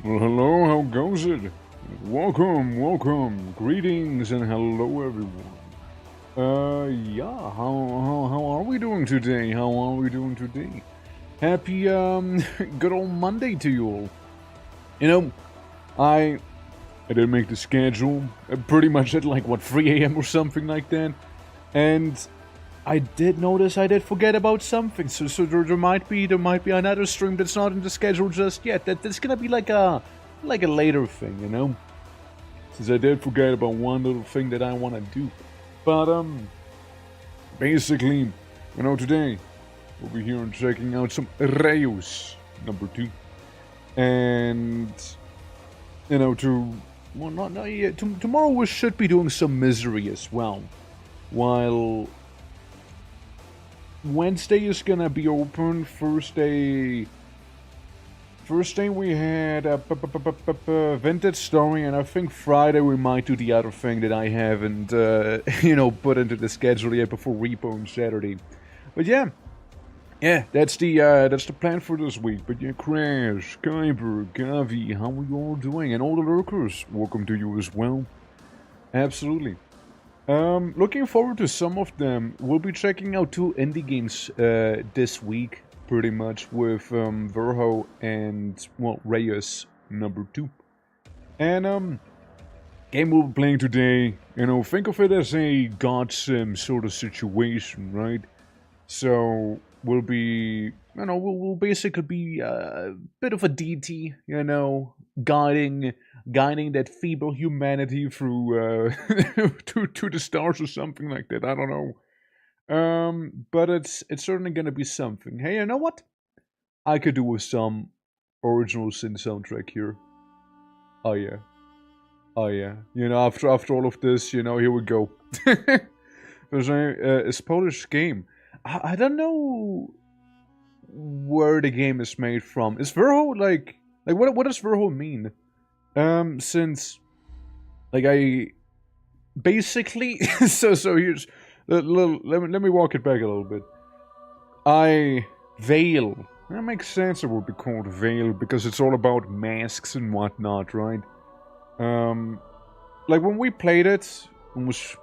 Well, hello, how goes it? Welcome, greetings, and hello, everyone. Yeah, how are we doing today? Happy, good old Monday to you all. You know, I didn't make the schedule, pretty much at like, 3 a.m. or something like that, and I did notice I did forget about something, so there might be another stream that's not in the schedule just yet. That's gonna be like a later thing, you know. Since I did forget about one little thing that I want to do, but basically, today we'll be here and checking out some REUS #2, and not yet. Tomorrow we should be doing some misery as well, while Wednesday is gonna be open. Thursday we had a vintage story, and I think Friday we might do the other thing that I haven't, put into the schedule yet before Repo on Saturday. But yeah, that's the plan for this week. But yeah, Crash, Kyber, Gavi, how are you all doing? And all the lurkers, welcome to you as well. Absolutely. Looking forward to some of them. We'll be checking out 2 indie games this week, pretty much, with Verho and, well, REUS #2. And, game we'll be playing today, think of it as a God Sim sort of situation, right? So, we'll be, we'll basically be a bit of a DT, guiding that feeble humanity through to the stars or something like that. I don't know. But it's certainly gonna be something. Hey, you know what? I could do with some original synth soundtrack here. Oh yeah. Oh yeah. After all of this, here we go. There's a Polish game. I don't know where the game is made from. Is Verho like what does Verho mean? Since I basically so here's let me walk it back a little bit. Veil. That makes sense. It would be called Veil because it's all about masks and whatnot, right? Like when we played it was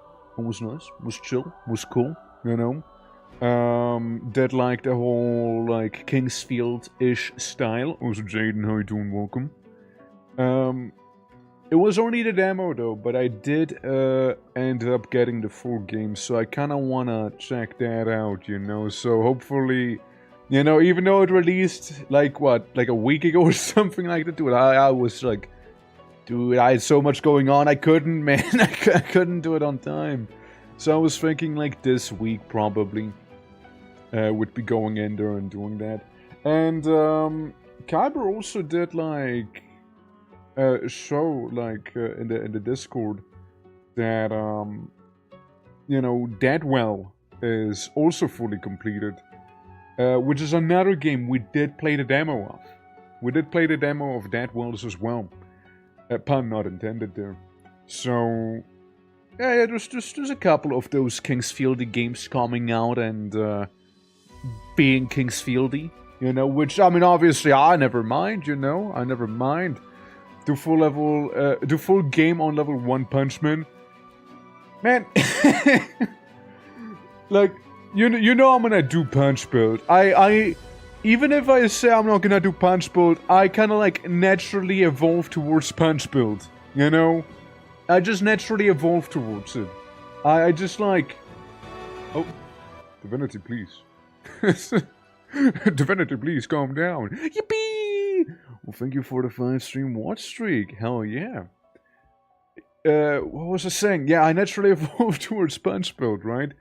nice, was chill, was cool, Did like the whole like Kingsfield-ish style. Also, Jaden, how you doing? Welcome. It was only the demo though, but I did end up getting the full game, so I kind of want to check that out, So hopefully, even though it released like a week ago or something like that, dude, I was like, dude, I had so much going on, I couldn't, man, I couldn't do it on time. So I was thinking like this week probably would be going in there and doing that. And Kyber also did like show like in the Discord that Deadwell is also fully completed, which is another game we did play the demo of. We did play the demo of Deadwells as well. Pun not intended there. So yeah, there's a couple of those Kingsfieldy games coming out and being Kingsfieldy, which I mean obviously I never mind, I never mind. Do full game on level 1 Punchman. Man, like, I'm gonna do Punch Build. I even if I say I'm not gonna do Punch Build, I kinda like naturally evolve towards Punch Build, I just naturally evolve towards it. I just like... Oh, Divinity, please. Divinity, please calm down. Yippee! Well, thank you for the 5-stream watch streak. Hell yeah. What was I saying? Yeah, I naturally evolved towards Punch Build, right?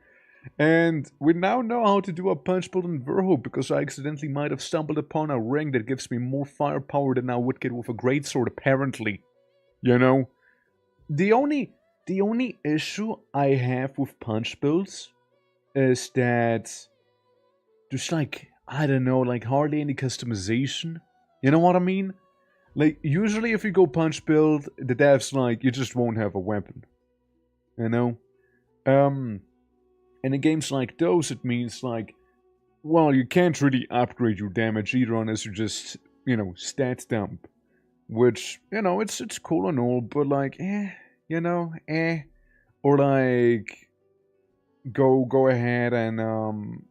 And we now know how to do a Punch Build in Verho because I accidentally might have stumbled upon a ring that gives me more firepower than I would get with a greatsword, apparently. The only issue I have with Punch Builds is that there's like, I don't know, like hardly any customization. You know what I mean? Like, usually if you go Punch Build, the devs like, you just won't have a weapon. And in games like those, it means like, well, you can't really upgrade your damage either unless you just, stat dump. which, you know, it's cool and all, but like, you know, or like, go ahead and,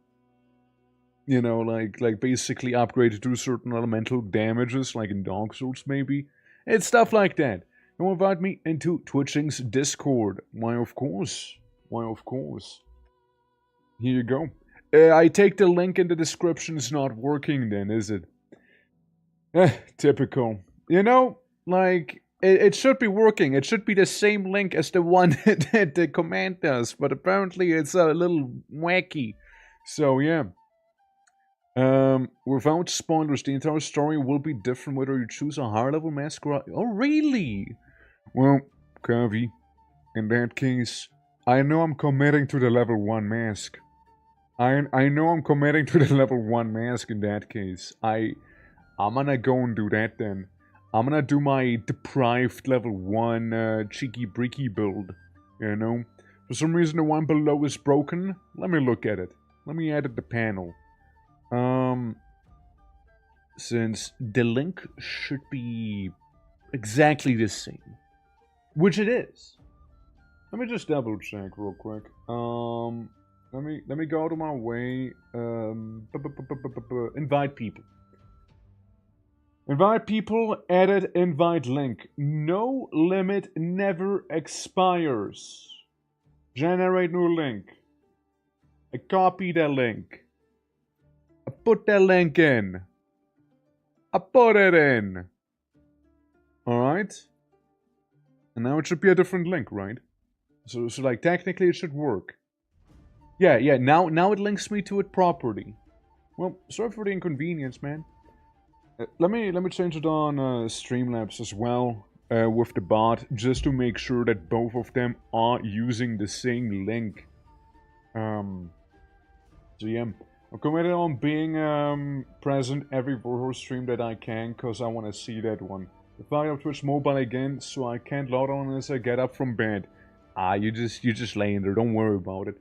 you know, like basically upgrade to do certain elemental damages, like in Dark Souls maybe. It's stuff like that. You want to invite me into Twitching's Discord? Why, of course. Why, of course. Here you go. I take the link in the description. It's not working then, is it? Typical. You know, like, it should be working. It should be the same link as the one that the command does, but apparently it's a little wacky. So, yeah. Without spoilers, the entire story will be different whether you choose a higher level mask or... Oh, really? Well, Kavi, in that case, I know I'm committing to the level 1 mask. I know I'm committing to the level 1 mask in that case. I'm gonna go and do that then. I'm gonna do my deprived level 1 cheeky breaky build. You know? For some reason the one below is broken. Let me look at it. Let me edit the panel. Since the link should be exactly the same. Which it is. Let me just double check real quick. Let me go to my way. Invite people. Invite people, edit invite link. No limit never expires. Generate new link. I copy the link. I put that link in. I put it in. Alright? And now it should be a different link, right? So like, technically it should work. Yeah, now it links me to it properly. Well, sorry for the inconvenience, man. Let me change it on Streamlabs as well, with the bot, just to make sure that both of them are using the same link. So yeah, I'm committed on being present every Warhorse stream that I can, cause I want to see that one. If I have Twitch Mobile again, so I can't log on unless I get up from bed. Ah, you just laying there, don't worry about it.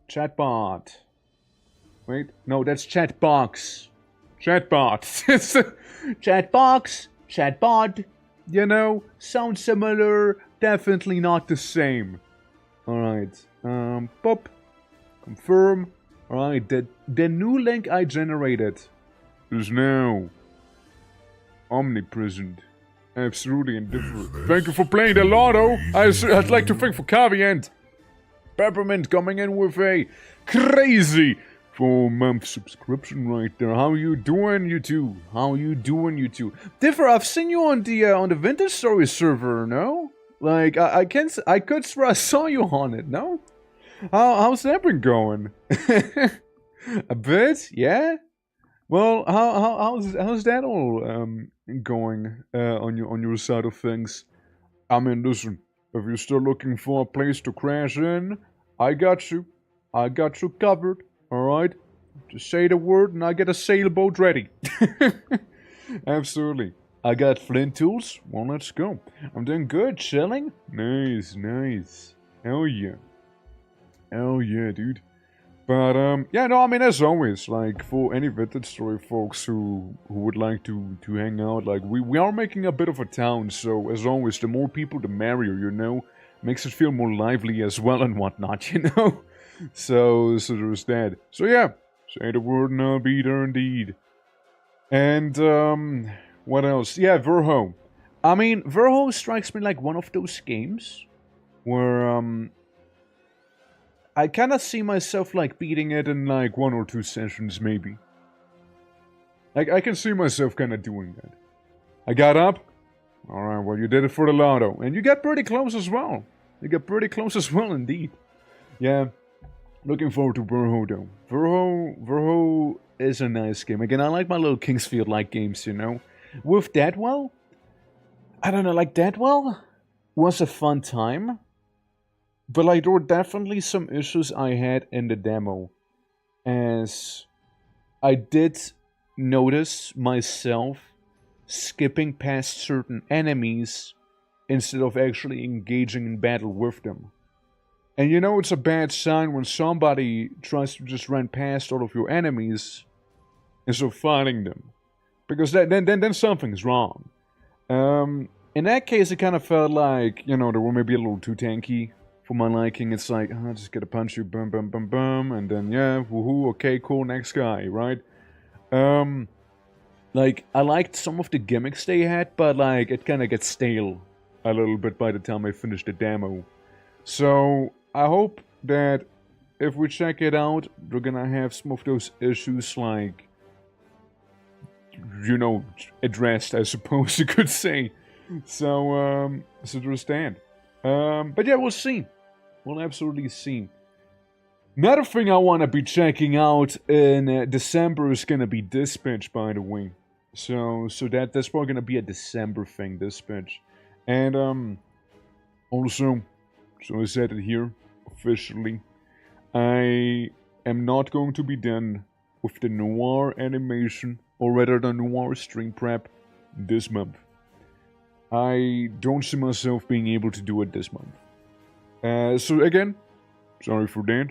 Chatbot. Wait, no, that's chatbox. Chatbot. Chatbox, chatbot. You know, sounds similar, definitely not the same. Alright, pop. Confirm. Alright, the new link I generated is now omnipresent. Absolutely indifferent. Thank you for playing the lotto. I'd like to thank for Kavi and Peppermint coming in with a crazy 4-month subscription right there. How you doing, you two? How you doing, you two? Differ, I've seen you on the Vintage Story server, no? Like, I could swear I saw you on it, no? How's that been going? A bit, yeah? Well, how's that all going on your side of things? I mean, listen, if you're still looking for a place to crash in, I got you. I got you covered, alright? Just say the word and I get a sailboat ready. Absolutely. I got flint tools. Well, let's go. I'm doing good, chilling. Nice, nice. Hell yeah. Hell yeah, dude. But, yeah, no, I mean, as always, like, for any Vintage Story folks who would like to hang out, like, we are making a bit of a town, so, as always, the more people, the merrier, you know? Makes it feel more lively as well and whatnot, you know? So there's that. So, yeah, say the word and I'll be there indeed. And, what else? Yeah, Verho. I mean, Verho strikes me like one of those games where, I kind of see myself, like, beating it in, like, 1 or 2 sessions, maybe. Like, I can see myself kind of doing that. I got up. Alright, well, you did it for the lotto. And you got pretty close as well. You got pretty close as well, indeed. Yeah. Looking forward to Verho, though. Verho is a nice game. Again, I like my little Kingsfield-like games, you know. With Deadwell, I don't know, like, Deadwell was a fun time. But, like, there were definitely some issues I had in the demo. As I did notice myself skipping past certain enemies instead of actually engaging in battle with them. And you know it's a bad sign when somebody tries to just run past all of your enemies instead of fighting them. Because then something's wrong. In that case, it kind of felt like, you know, they were maybe a little too tanky for my liking. It's like, oh, just get a punch you, boom, boom, boom, boom, and then, yeah, woohoo, okay, cool, next guy, right? Like, I liked some of the gimmicks they had, but, like, it kind of gets stale a little bit by the time I finish the demo. So, I hope that if we check it out, we're gonna have some of those issues, like, you know, addressed, I suppose you could say. So there's that. But yeah, we'll see. We'll absolutely see. Another thing I want to be checking out in December is gonna be Dispatch, by the way. So that's probably gonna be a December thing, Dispatch. And also, so I said it here officially, I am not going to be done with the Noir animation, or rather the Noir stream prep, this month. I don't see myself being able to do it this month. So again, sorry for that.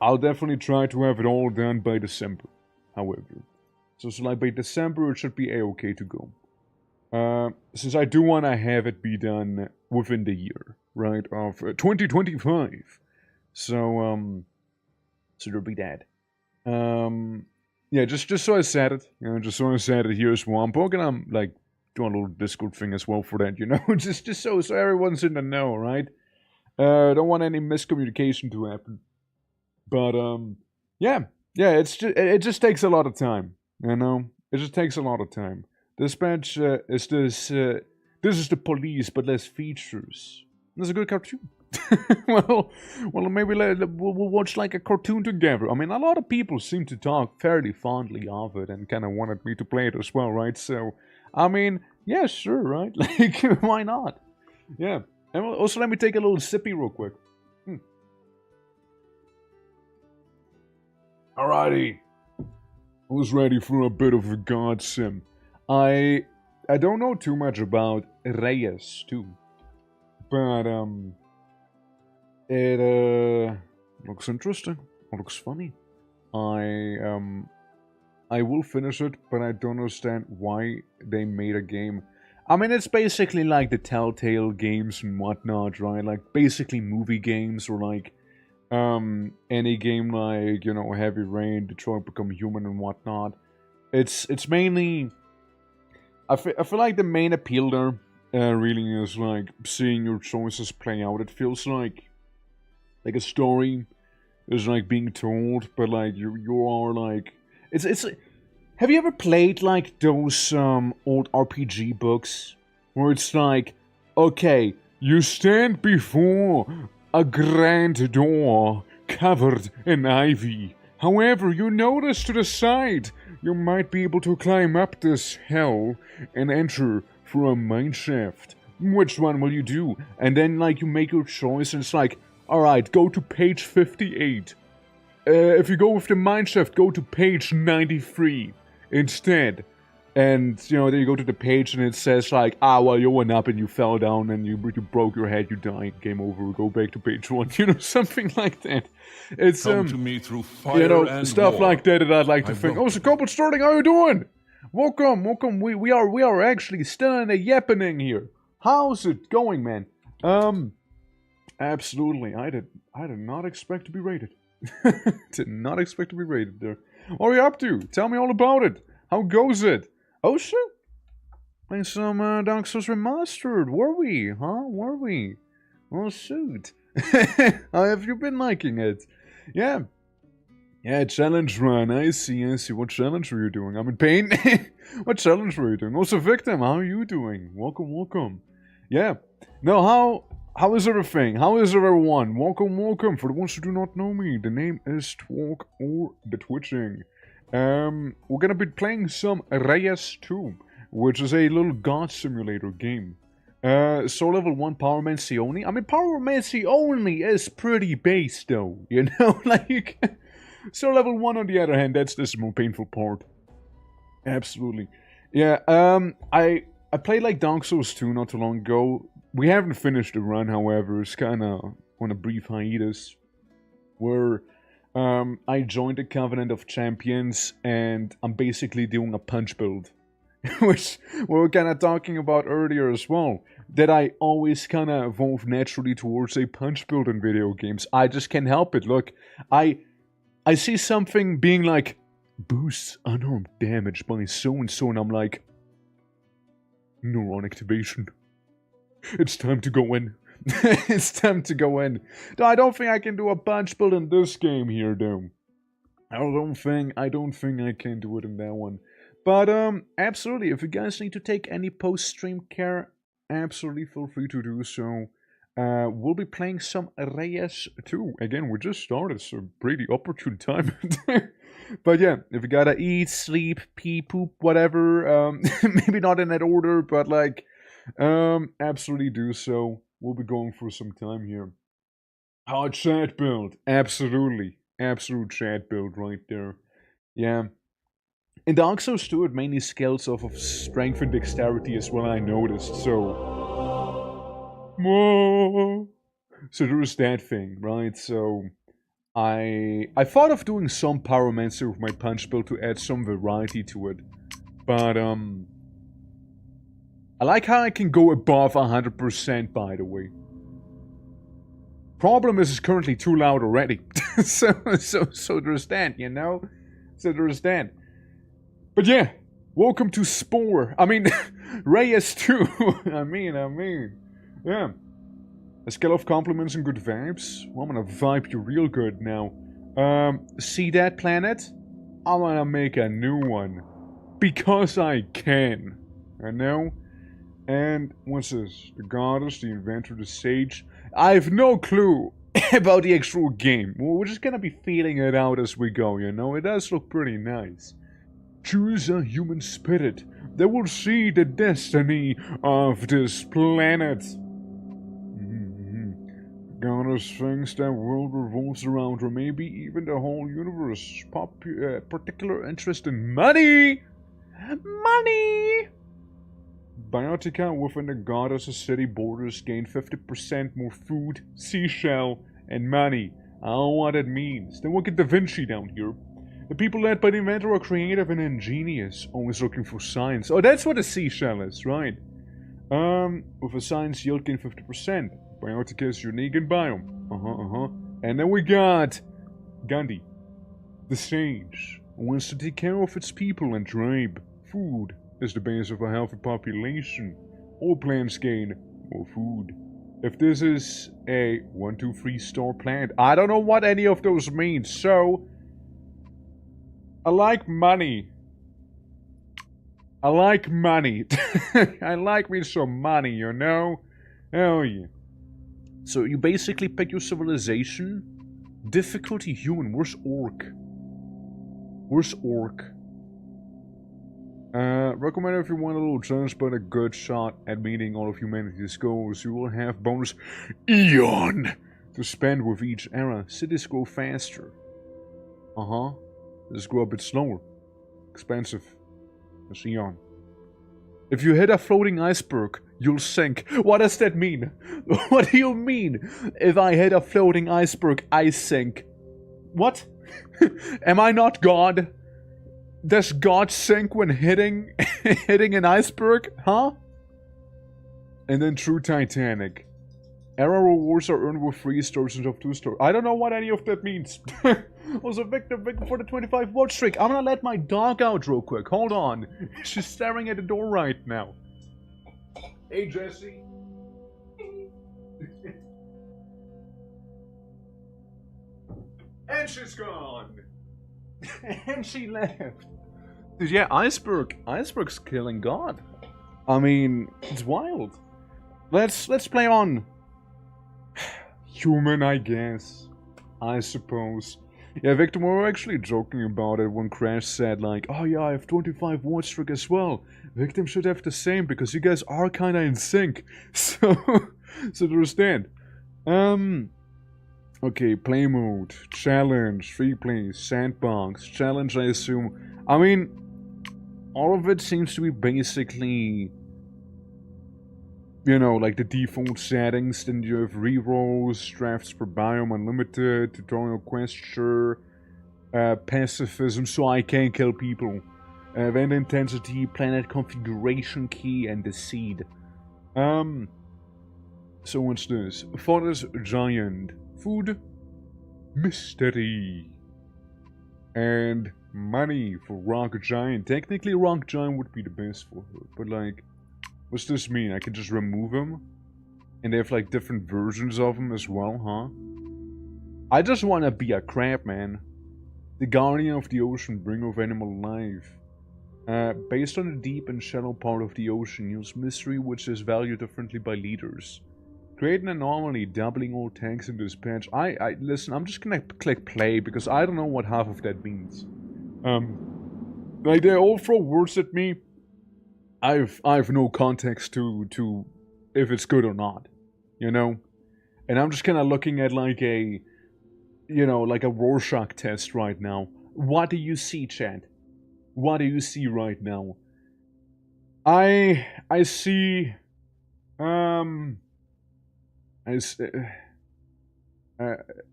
I'll definitely try to have it all done by December, however. So like by December it should be a-okay to go. Since I do want to have it be done within the year, right, of 2025. So there'll be that. Yeah, just so I said it, you know, just so I said it here as well. I'm probably gonna, like, do a little Discord thing as well for that, you know, just so everyone's in the know, right? Don't want any miscommunication to happen. But yeah, it just takes a lot of time, you know. It just takes a lot of time. Dispatch is this is the police, but less features. That's a good cartoon. well, maybe we'll watch like a cartoon together. I mean, a lot of people seem to talk fairly fondly of it and kind of wanted me to play it as well, right? So, I mean, yeah, sure, right? Like, why not? Yeah. And also, let me take a little sippy real quick. Alrighty. I was ready for a bit of a god sim. I don't know too much about REUS too, but it looks interesting. It looks funny. I will finish it, but I don't understand why they made a game. I mean, it's basically like the Telltale games and whatnot, right? Like basically movie games, or like any game like, you know, Heavy Rain, Detroit Become Human and whatnot. It's mainly, I feel like the main appeal there really is like seeing your choices play out. It feels like a story is like being told, but like you are like, it's. Have you ever played like those old RPG books where it's like, okay, you stand before a grand door covered in ivy. However, you notice to the side you might be able to climb up this hell and enter through a mineshaft. Which one will you do? And then like you make your choice and it's like, alright, go to page 58. If you go with the mineshaft, go to page 93 instead. And, you know, then you go to the page and it says like, well, you went up and you fell down and you broke your head, you died, game over, go back to page 1, you know, something like that. It's, Come to me through fire, you know, and stuff war. like that I'd like to think. Oh, so Cobalt Starting, how you doing? Welcome, we are actually still in a yappening here. How's it going, man? Absolutely, I did not expect to be rated. Did not expect to be rated there. What are you up to? Tell me all about it. How goes it? Oh shit! Playing some Dark Souls Remastered. Were we? Huh? Were we? Oh shoot! How have you been liking it? Yeah. Yeah, challenge run. I see. What challenge were you doing? I'm in pain. What challenge were you doing? Also, Victim, how are you doing? Welcome. Yeah. No, how is everything? How is everyone? Welcome. For the ones who do not know me, the name is Twalk or the Twitching. We're gonna be playing some REUS 2, which is a little god simulator game. So level 1 Power Mancy only. I mean, Power Mancy only is pretty base though, you know, like. So level 1 on the other hand, that's the more painful part. Absolutely. Yeah, I played like Dark Souls 2 not too long ago. We haven't finished the run, however, it's kinda on a brief hiatus. Where I joined the Covenant of Champions, and I'm basically doing a punch build. Which we were kind of talking about earlier as well. That I always kind of evolve naturally towards a punch build in video games. I just can't help it. Look, I see something being like, boosts unarmed damage by so-and-so, and I'm like, neuron activation. It's time to go in. It's time to go in. No, I don't think I can do a punch build in this game here, though. I don't think I can do it in that one. But, absolutely, if you guys need to take any post-stream care, absolutely feel free to do so. We'll be playing some REUS too. Again, we just started, so pretty opportune time. But yeah, if you gotta eat, sleep, pee, poop, whatever, maybe not in that order, but like, absolutely do so. We'll be going for some time here. Hard chat build, absolutely. Absolute chat build right there. Yeah. In Dark Souls 2, it mainly scales off of strength and dexterity as well, I noticed, so... Whoa. So there was that thing, right? So... I thought of doing some Pyromancer with my punch build to add some variety to it. But, I like how I can go above 100%, by the way. Problem is, it's currently too loud already. so there's that, you know? So there's that. But yeah, welcome to Spore. I mean, REUS 2. I mean. Yeah. A scale of compliments and good vibes. Well, I'm gonna vibe you real good now. See that planet? I'm gonna make a new one. Because I can. I know? And what's this? The goddess, the inventor, the sage. I have no clue about the actual game. We're just gonna be feeling it out as we go, you know? It does look pretty nice. Choose a human spirit that will see the destiny of this planet. The goddess thinks that world revolves around her, maybe even the whole universe. Particular interest in money! Money! Biotica within the goddess's city borders gain 50% more food, seashell, and money. I don't know what it means. Then look at Da Vinci down here. The people led by the inventor are creative and ingenious, always looking for science. Oh, that's what a seashell is, right? With a science yield gain 50%. Biotica is unique in biome. And then we got Gandhi, the sage, who wants to take care of its people and tribe. Food is the base of a healthy population. All plants gain more food. If this is a 1, 2, 3 star plant, I don't know what any of those mean, so I like money. I like money. I like me some money, you know? Hell yeah. So you basically pick your civilization. Difficulty human. Where's orc? Where's orc? Recommend if you want a little chance but a good shot at meeting all of humanity's goals. You will have bonus Eon to spend with each era. Cities grow faster. Just grow a bit slower. Expensive. That's Eon. If you hit a floating iceberg, you'll sink. What does that mean? What do you mean? If I hit a floating iceberg, I sink. What? Am I not God? Does God sink when hitting an iceberg? Huh? And then True Titanic. Era rewards are earned with 3 stars instead of 2 stars. I don't know what any of that means. Also, Victor for the 25 watch streak. I'm gonna let my dog out real quick. Hold on. She's staring at the door right now. Hey, Jesse. And she's gone. And she left. Dude, yeah, Iceberg's killing God. I mean, it's wild. Let's play on human, I guess. I suppose. Yeah, Victor, we were actually joking about it when Crash said, like, oh yeah, I have 25 watch streak as well. Victim should have the same, because you guys are kinda in sync. So there's that. Okay, play mode, challenge, free play, sandbox, challenge, I assume. I mean, all of it seems to be basically you know, like the default settings. Then you have rerolls, drafts per biome unlimited, tutorial question, pacifism, so I can kill people, event intensity, planet configuration key, and the seed. So what's this? Forest giant, food, mystery, and money for rock giant. Technically, rock giant would be the best for her, but like, what's this mean? I can just remove him, and they have like different versions of him as well, huh? I just want to be a crab, man. The guardian of the ocean, bringer of animal life. Based on the deep and shallow part of the ocean, use mystery, which is valued differently by leaders. Create an anomaly, doubling all tanks in dispatch. Listen, I'm just gonna click play, because I don't know what half of that means. Like, they all throw words at me. I've no context to if it's good or not, you know? And I'm just kinda looking at like a, you know, like a Rorschach test right now. What do you see, chat? What do you see right now? I see,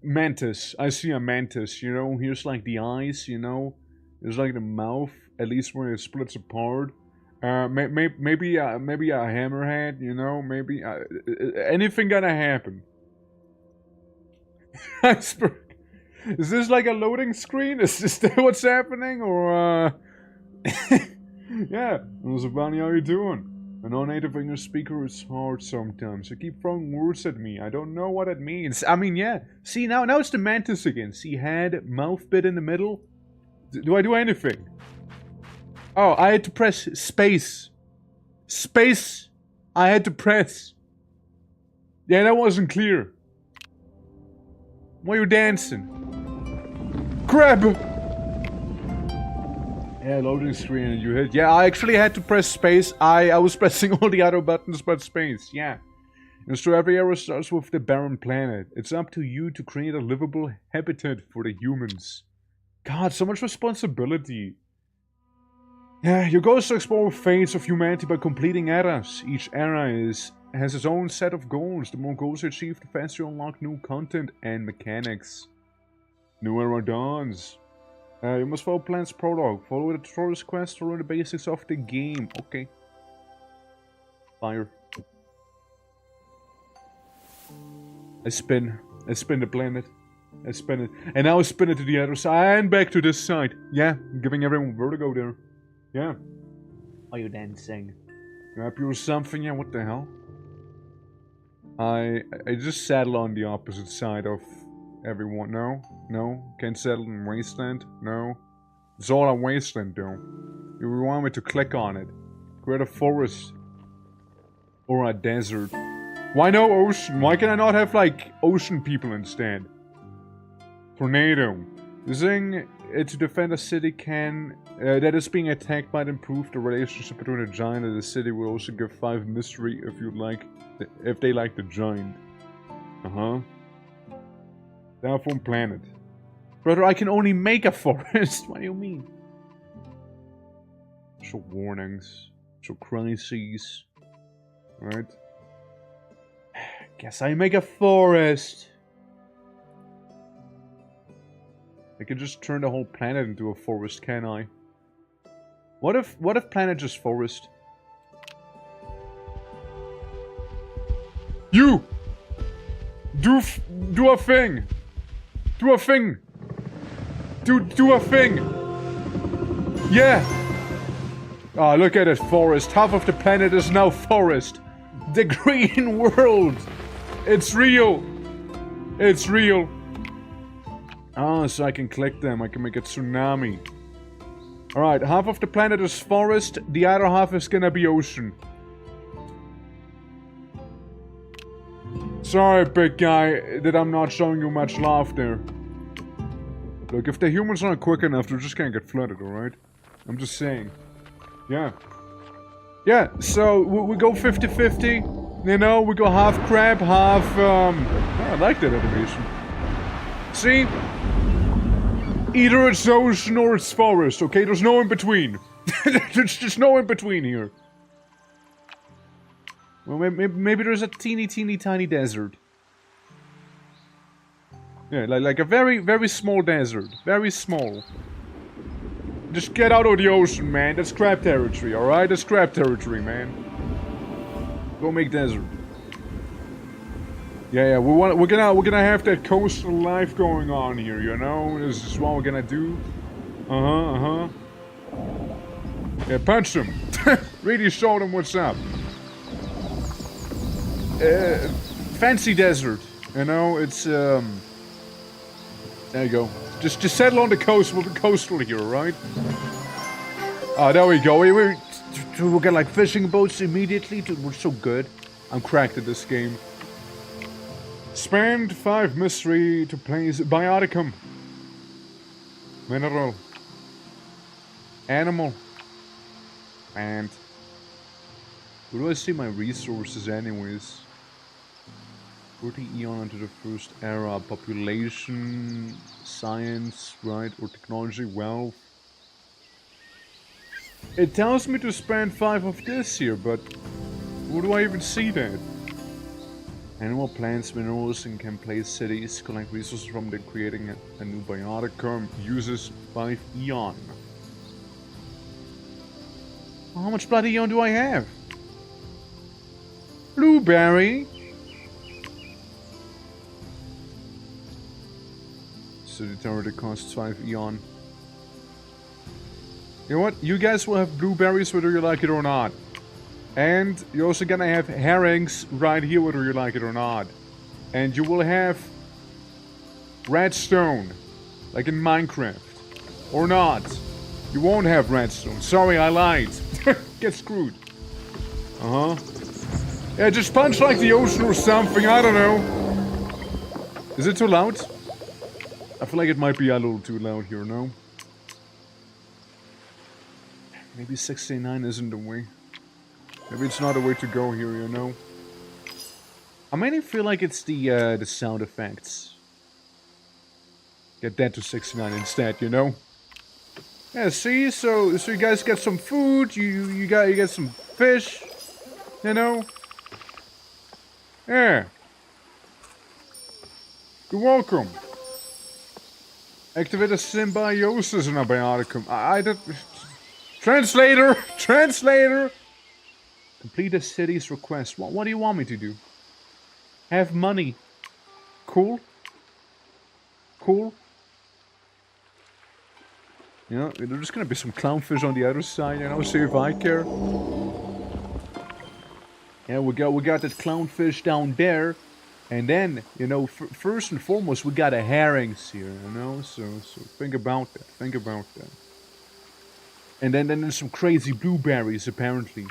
mantis. I see a mantis, you know? Here's like the eyes, you know? There's like the mouth, at least when it splits apart. Maybe a hammerhead, you know? Maybe, anything gonna happen. Iceberg. Is this like a loading screen? Is this what's happening? Or, yeah. Savannah, how you doing? A non-native English speaker is hard sometimes. You keep throwing words at me. I don't know what it means. I mean, yeah. See, now it's the mantis again. See, head, mouth bit in the middle. Do I do anything? Oh, I had to press space. Space! I had to press. Yeah, that wasn't clear. Why are you dancing? Crab! Yeah, loading screen and you hit. Yeah, I actually had to press space. I was pressing all the other buttons but space. Yeah. And so every era starts with the barren planet. It's up to you to create a livable habitat for the humans. God, so much responsibility. Yeah, your goal is to explore fates of humanity by completing eras. Each era has its own set of goals. The more goals you achieve, the faster you unlock new content and mechanics. New era dawns. You must follow Plan's prologue. Follow the tutorial's quest to learn the basics of the game. Okay. Fire. I spin the planet. I spin it. And now I spin it to the other side and back to this side. Yeah, giving everyone vertigo there. Yeah. Are you dancing? You happy with something? Yeah, what the hell? I just settle on the opposite side of everyone. No? No? Can't settle in Wasteland? No? It's all on Wasteland, though. You want me to click on it. Create a forest. Or a desert. Why no ocean? Why can I not have, like, ocean people instead? Tornado. Using it to defend a city that is being attacked might improve the relationship between a giant and the city. Will also give 5 mystery if they like the giant. Downform planet. Brother, I can only make a forest. What do you mean? So warnings. So crises. Alright. Guess I make a forest. I could just turn the whole planet into a forest, can I? What if planet just forest? You! Do a thing! Do a thing! Do a thing! Yeah! Ah, look at it, forest. Half of the planet is now forest. The green world! It's real! It's real! Ah, so I can click them. I can make a tsunami. Alright, half of the planet is forest, the other half is gonna be ocean. Sorry, big guy, that I'm not showing you much love there. Look, if the humans aren't quick enough, they're just gonna get flooded, alright? I'm just saying. Yeah. Yeah, so we go 50-50. You know, we go half crab, half, oh, I like that animation. See? Either it's ocean or it's forest, okay? There's no in between. There's just no in between here. Well, maybe there's a teeny tiny desert. Yeah, like a very small desert. Very small. Just get out of the ocean, man. That's crab territory, alright? That's crab territory, man. Go make desert. Yeah, we're gonna have that coastal life going on here, you know? This is what we're gonna do. Yeah, punch him. Really show them what's up. Fancy desert, you know? It's there you go. Just settle on the coast. We'll be coastal here, right? Oh, there we go. We get like fishing boats immediately. Dude, we're so good. I'm cracked at this game. Spend 5 mystery to place bioticum. Mineral. Animal. And where do I see my resources anyways? 40 eon into the first era. Population, science, right? Or technology, wealth. It tells me to spend 5 of this here, but where do I even see that? Animal, plants, minerals, and can place cities. Collect resources from them, creating a new bioticum. Uses 5 eon. How much bloody eon do I have? Blueberry. So the turret costs 5 eon. You know what? You guys will have blueberries whether you like it or not. And you're also gonna have herrings right here whether you like it or not. And you will have redstone, like in Minecraft. Or not. You won't have redstone. Sorry, I lied. Get screwed. Yeah, just punch like the ocean or something, I don't know. Is it too loud? I feel like it might be a little too loud here, no? Maybe 69 isn't the way. Maybe it's not the way to go here, you know? I mainly feel like it's the sound effects. Get that to 69 instead, you know? Yeah, see? So you guys get some food, you get some fish, you know? Yeah. You're welcome. Activate a symbiosis in a bioticum. I did... Translator! Translator! Complete a city's request. What do you want me to do? Have money. Cool? Cool? You know, there's gonna be some clownfish on the other side, you know, see if I care. Yeah, we got that clownfish down there. And then, you know, first and foremost, we got a herrings here, you know? So think about that. Think about that. And then there's some crazy blueberries, apparently.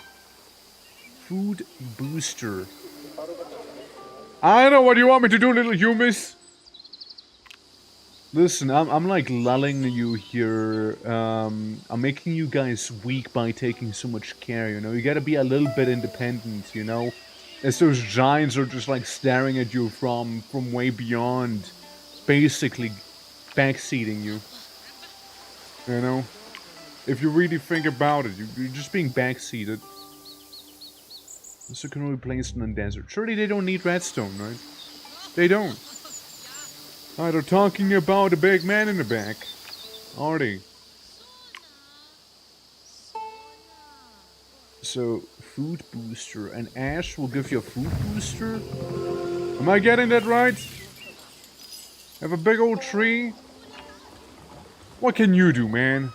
Food booster. I don't know what you want me to do, little humans. Listen, I'm like lulling you here. I'm making you guys weak by taking so much care, you know? You gotta be a little bit independent, you know? As those giants are just like staring at you from way beyond. Basically backseating you. You know? If you really think about it, you're just being backseated. So can we place them in desert? Surely they don't need redstone, right? They don't. Oh, they're talking about a big man in the back. Are they? So, food booster. And ash will give you a food booster? Am I getting that right? Have a big old tree? What can you do, man?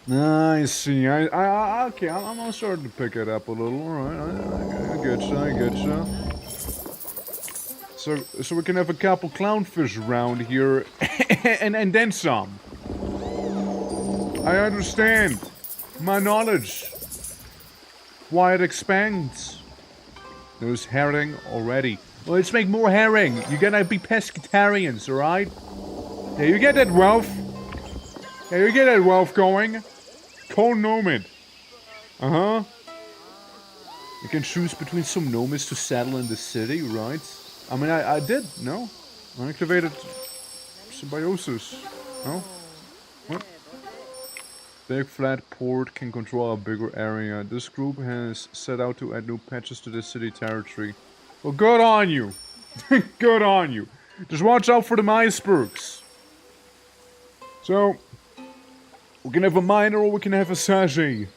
I see. Okay, I'm starting to pick it up a little. Alright, I get you. So we can have a couple clownfish around here, and then some. I understand. My knowledge. Why it expands. There's herring already. Well, let's make more herring. You're gonna be pescatarians, alright? Yeah, you get that wealth. Yeah, you get that wealth going. Call nomad. You can choose between some nomads to settle in the city, right? I mean, I did, no? I activated symbiosis. No? What? Big flat port can control a bigger area. This group has set out to add new patches to the city territory. Well, good on you. Good on you. Just watch out for the icebergs. So, we can have a miner or we can have a sage.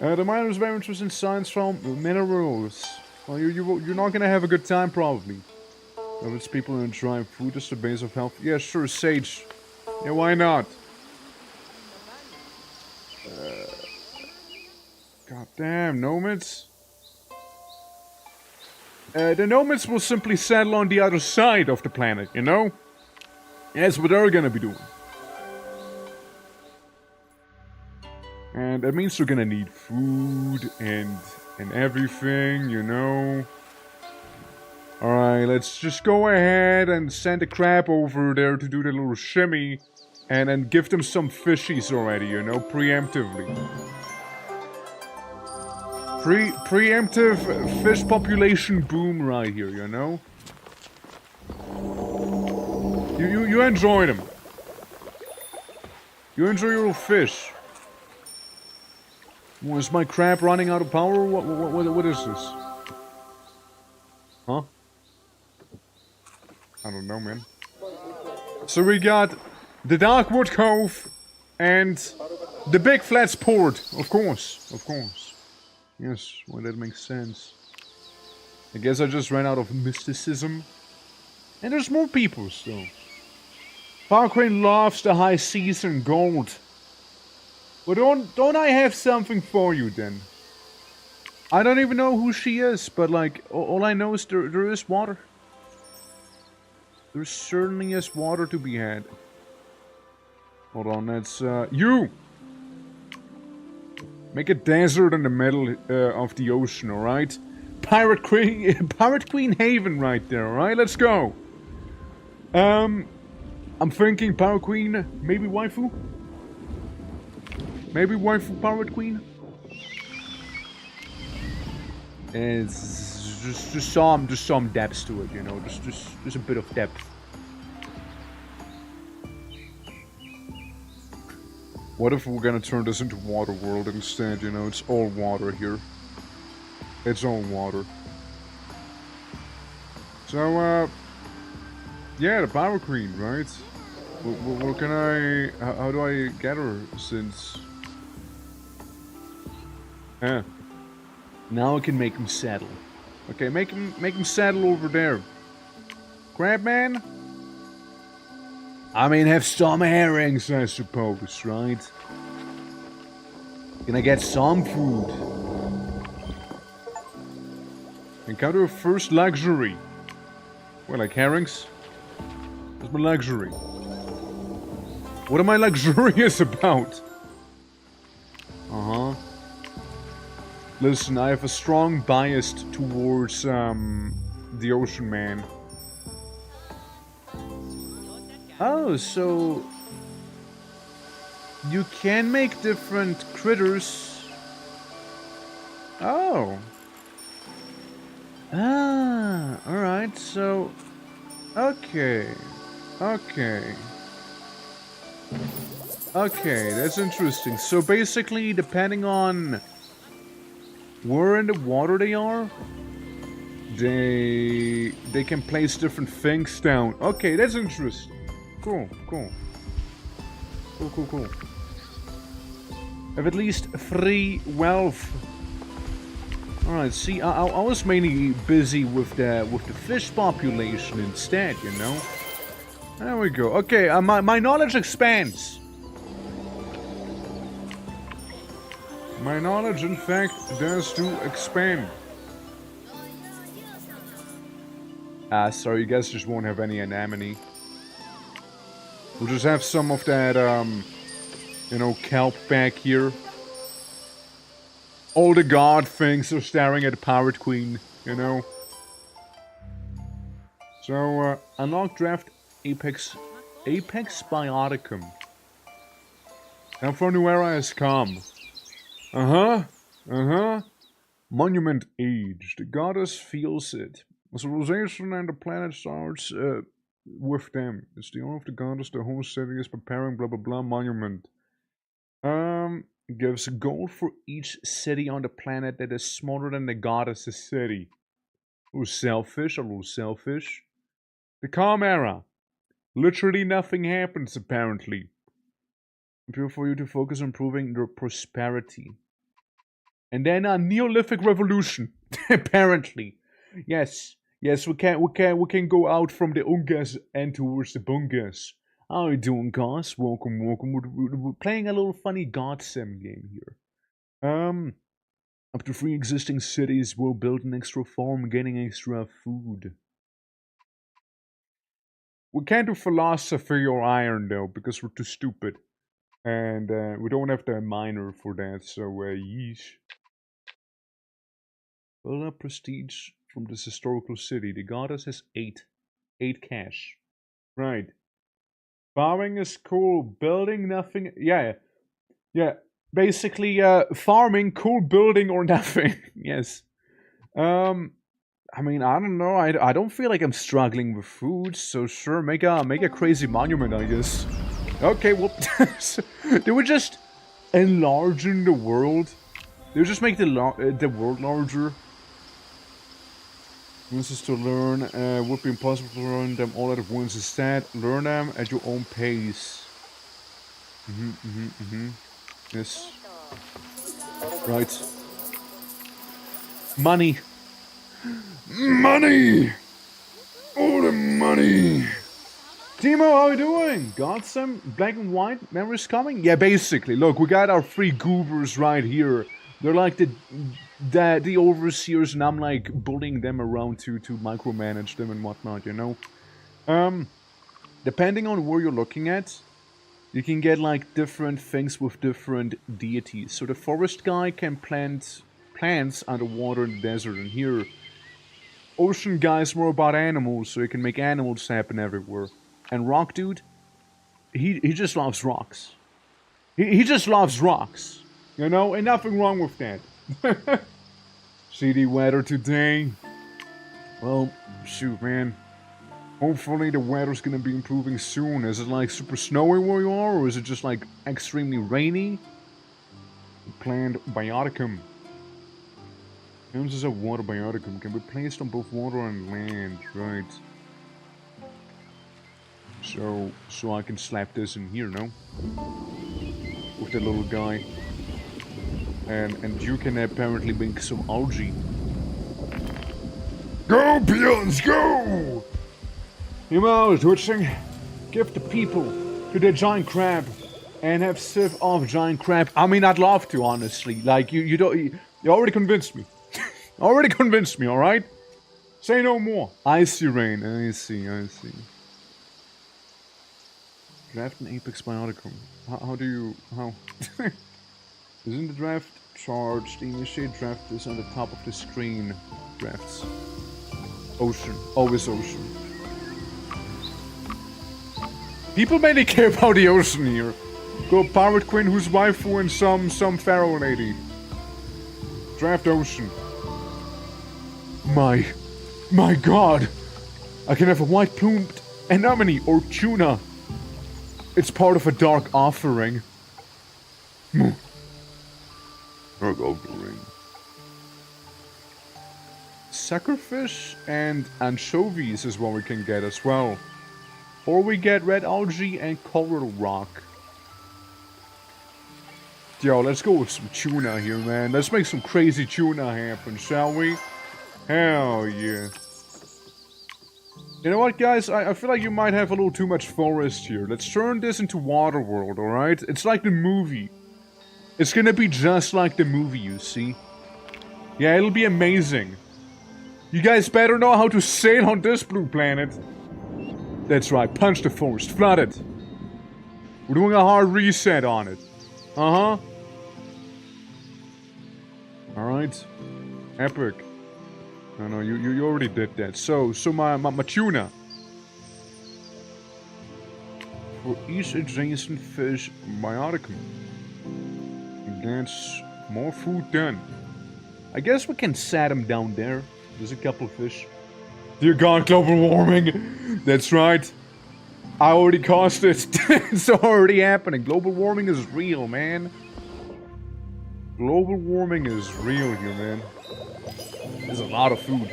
The miner is very interested in science from minerals. Well, you're not gonna have a good time, probably. If it's people who try food is the base of health. Yeah, sure, sage. Yeah, why not? God damn, nomads. The nomads will simply settle on the other side of the planet, you know? That's what they're gonna be doing. And that means they're gonna need food and everything, you know? Alright, let's just go ahead and send a crab over there to do the little shimmy. And then give them some fishies already, you know, preemptively. Preemptive fish population boom right here, you know? You enjoy them. You enjoy your little fish. Was my crab running out of power? What is this? Huh? I don't know, man. So we got the Darkwood Cove and the Big Flats Port. Of course. Yes, well, that makes sense. I guess I just ran out of mysticism. And there's more people still. Parquin loves the high seas and gold. But don't I have something for you then? I don't even know who she is, but like, all I know is there is water. There certainly is water to be had. Hold on, that's, you! Make a desert in the middle of the ocean, alright? Pirate Queen Haven right there, alright? Let's go! I'm thinking Pirate Queen, maybe waifu? Maybe waifu Pirate Queen? It's just some depth to it, you know, just a bit of depth. What if we're gonna turn this into water world instead, you know, it's all water here. It's all water. So, yeah, the Pirate Queen, right? What can how do I get her since... Now I can make him settle. Okay, make him settle over there. Crabman? I mean, have some herrings, I suppose, right? Can I get some food? Encounter first luxury. Well, like herrings? What's my luxury? What am I luxurious about? Uh-huh. Listen, I have a strong bias towards, the Ocean Man. Oh, so... you can make different critters. Oh. Ah, alright, so... Okay. Okay, that's interesting. So basically, depending on where in the water they are, they can place different things down. Okay, that's interesting. Cool. Have at least 3 wealth. Alright, see, I was mainly busy with the fish population instead, you know? There we go. Okay, my knowledge expands. My knowledge, in fact, does to expand. Sorry, you guys just won't have any anemone. We'll just have some of that, you know, kelp back here. All the god things are staring at the Pirate Queen, you know. So, unlock draft Apex Bioticum. Now for new era has come. Monument age. The goddess feels it. Civilization and the planet starts with them. It's the honor of the goddess. The whole city is preparing. Blah blah blah. Monument. Gives gold for each city on the planet that is smaller than the goddess's city. A little selfish, a little selfish. The calm era. Literally nothing happens, apparently. Appear for you to focus on improving their prosperity. And then a Neolithic revolution, apparently. Yes, yes, we can go out from the Ungas and towards the Bungas. How are you doing, guys? Welcome, welcome. We're playing a little funny God Sim game here. Up to 3 existing cities will build an extra farm, gaining extra food. We can't do philosophy or iron though, because we're too stupid. And we don't have the miner for that, so yeesh. Build up prestige from this historical city. The goddess has 8. 8 cash. Right. Farming is cool. Building nothing. Yeah. Yeah. Basically, farming, cool, building or nothing. Yes. I mean, I don't know. I don't feel like I'm struggling with food, so sure, make a crazy monument, I guess. Okay, well, they were just enlarging the world. They would just make the world larger. This is to learn. Would be impossible to learn them all at once. Instead, learn them at your own pace. Yes. Right. Money. Money! All the money! Timo, how you doing? Got some black and white memories coming? Yeah, basically. Look, we got our 3 goobers right here. They're like the overseers, and I'm like bullying them around to micromanage them and whatnot, you know? Depending on where you're looking at, you can get like different things with different deities. So the forest guy can plant plants underwater in the desert, and here ocean guy's more about animals, so he can make animals happen everywhere. And rock dude, he just loves rocks. He just loves rocks. You know, and nothing wrong with that. Shitty weather today. Well, shoot, man. Hopefully the weather's gonna be improving soon. Is it like super snowy where you are, or is it just like extremely rainy? Planned bioticum. This is a water bioticum. Can be placed on both water and land, right? So I can slap this in here, no? With the little guy. And you can apparently make some algae. Go, peons, go! You know, twitching. Give the people to the giant crab and have sieve off giant crab. I mean, I'd love to, honestly. Like, you already convinced me. Already convinced me, alright? Say no more. I see, Rain. I see. Draft an Apex Bioticum. How do you... How? Isn't the draft charged? Initiate draft is on the top of the screen. Drafts. Ocean. Always ocean. People mainly care about the ocean here. Go pirate queen who's waifu and some pharaoh lady. Draft ocean. My god! I can have a white-plumed anemone or tuna. It's part of a dark offering. Dark offering. Suckerfish and anchovies is what we can get as well. Or we get red algae and coral rock. Yo, let's go with some tuna here, man. Let's make some crazy tuna happen, shall we? Hell yeah. You know what, guys? I feel like you might have a little too much forest here. Let's turn this into Waterworld, alright? It's like the movie. It's gonna be just like the movie, you see? Yeah, it'll be amazing. You guys better know how to sail on this blue planet. That's right, punch the forest, flood it. We're doing a hard reset on it. Uh-huh. Alright. Epic. No, you already did that. So my tuna. For each adjacent fish bioticum. That's more food done. I guess we can set them down there. There's a couple of fish. Dear God, global warming. That's right. I already caused it. It's already happening. Global warming is real, man. Global warming is real here, man. There's a lot of food.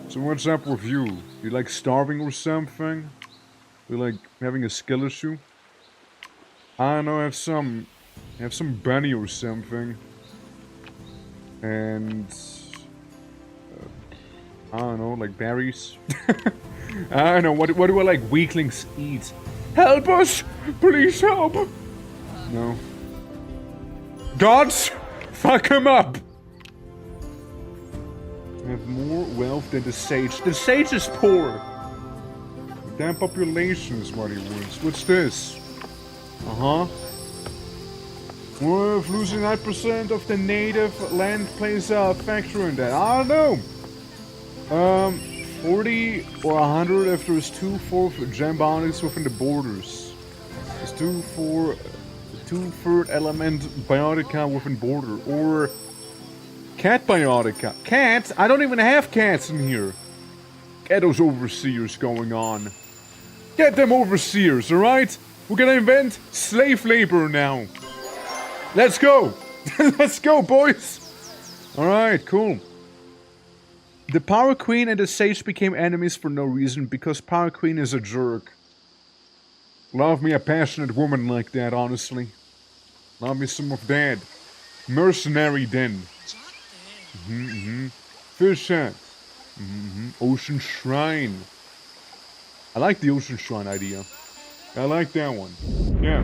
So what's up with you? You like starving or something? You like having a skill issue? I don't know, have some bunny or something. And I don't know, like berries. I don't know, what do I like weaklings eat? Help us! Please help! No. Gods! Fuck him up! Have more wealth than the sage. The sage is poor! Damn population is what he wants. What's this? Uh-huh. Well, if losing 9% of the native land plays a factor in that. I don't know. 40 or 100 if there's 2/4 gem bounties within the borders. There's 2/3 element biotica within border. Or cat biotica. Cats? I don't even have cats in here. Get those overseers going on. Get them overseers, alright? We're gonna invent slave labor now. Let's go! Let's go, boys! Alright, cool. The Power Queen and the Sage became enemies for no reason because Power Queen is a jerk. Love me a passionate woman like that, honestly. Love me some of that. Mercenary den. Fish hat. Ocean Shrine. I like the Ocean Shrine idea. I like that one. Yeah.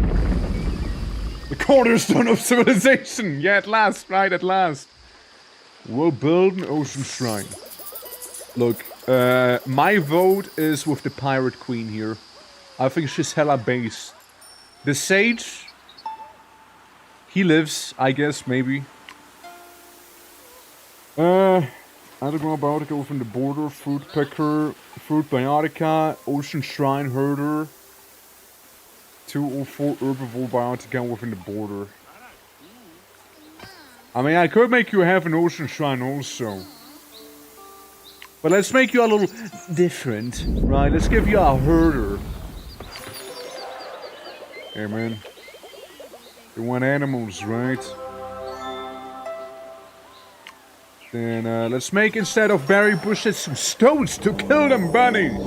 The cornerstone of civilization! Yeah, at last, right, at last. We'll build an Ocean Shrine. Look, my vote is with the Pirate Queen here. I think she's hella base. The Sage... he lives, I guess, maybe. I don't know about it, go from the border, fruit picker, fruit biotica, ocean shrine herder, 204 herbivore biotica within the border. I mean, I could make you have an ocean shrine also. But let's make you a little different, right? Let's give you a herder. Hey man. You want animals, right? Then let's make, instead of berry bushes, some stones to kill them bunnies.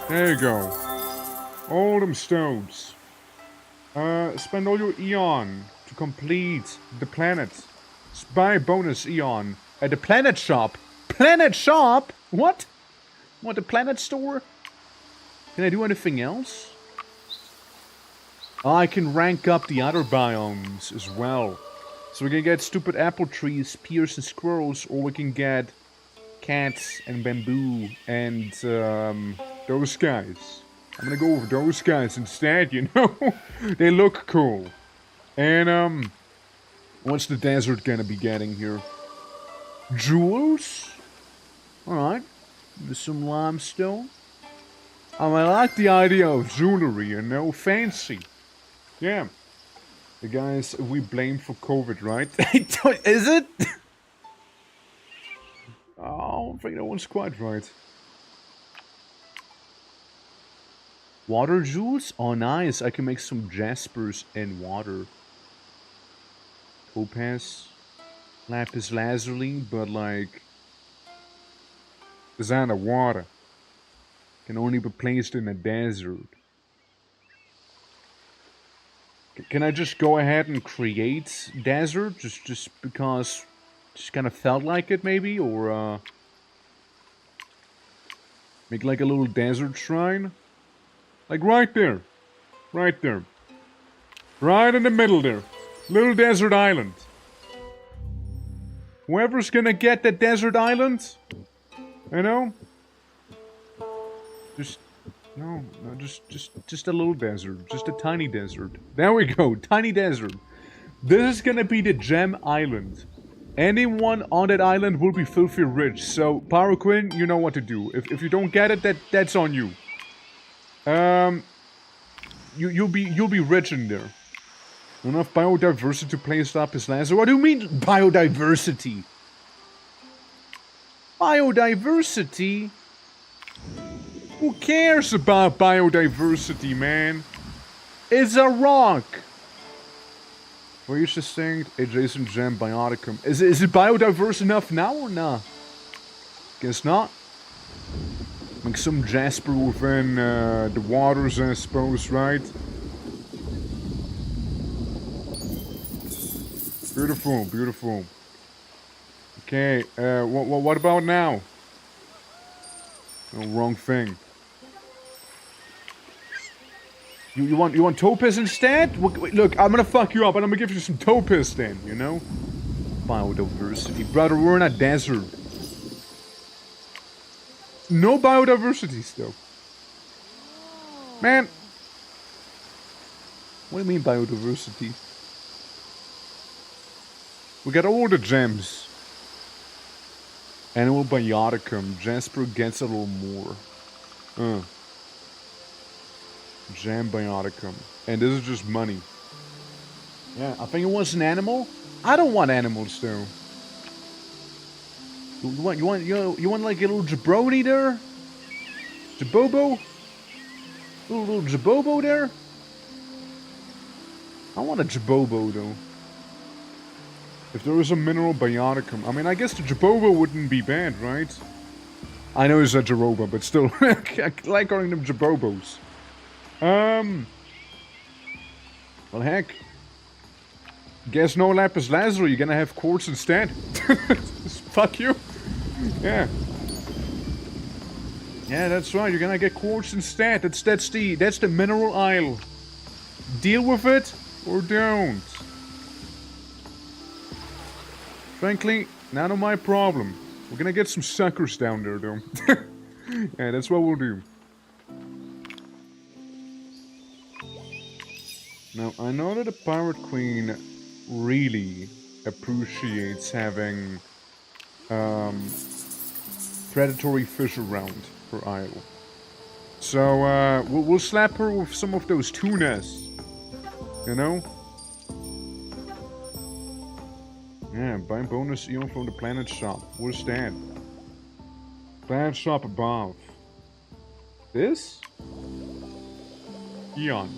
There you go. All them stones. Spend all your Eon to complete the planet. Buy bonus Eon at the planet shop. Planet shop? What? What, the planet store? Can I do anything else? Oh, I can rank up the other biomes as well. So we can get stupid apple trees, pears and squirrels, or we can get cats and bamboo and those guys. I'm gonna go with those guys instead, you know? They look cool. And what's the desert gonna be getting here? Jewels? Alright. With some limestone. I like the idea of jewelry, you know? Fancy. Yeah. The guys we blame for COVID, right? Is it? Oh, I don't think that one's quite right. Water jewels? Oh, nice. I can make some jaspers in water. Topaz. Lapis lazuli, but like... it's under water. Can only be placed in a desert. Can I just go ahead and create desert? Just because... just kind of felt like it, maybe? Or, make like a little desert shrine? Like right there. Right there. Right in the middle there. Little desert island. Whoever's gonna get that desert island, you know? Just a little desert. Just a tiny desert. There we go. Tiny desert. This is gonna be the gem island. Anyone on that island will be filthy rich. So, Power Queen, you know what to do. If you don't get it, that's on you. You'll be rich in there. Enough biodiversity to place lapis lazuli. What do you mean biodiversity? Biodiversity? Who cares about biodiversity, man? It's a rock! For each distinct adjacent gem bioticum. Is it biodiverse enough now or not? Guess not. Like some jasper within the waters, I suppose, right? Beautiful, beautiful. Okay, what about now? No, wrong thing. You want topaz instead? Look, I'm gonna fuck you up and I'm gonna give you some topaz then, you know? Biodiversity. Brother, we're in a desert. No biodiversity still. Man. What do you mean biodiversity? We got all the gems. Animal bioticum. Jasper gets a little more. Gem bioticum. And this is just money. Yeah, I think it wants an animal. I don't want animals though. You want like a little jabroni there? Jabobo? Little jabobo there? I want a jabobo though. If there was a mineral bioticum, I mean, I guess the jabobo wouldn't be bad, right? I know it's a jaroba, but still, I like calling them jabobos. Well, heck. Guess no lapis lazuli, you're gonna have quartz instead. Fuck you. Yeah. Yeah, that's right, you're gonna get quartz instead. That's the mineral aisle. Deal with it, or don't. Frankly, none of my problem. We're gonna get some suckers down there, though. Yeah, that's what we'll do. Now, I know that the Pirate Queen really appreciates having predatory fish around her isle. So, we'll slap her with some of those tunas. You know? Yeah, buy bonus EON from the planet shop. Where's that? Planet shop above. This? EON.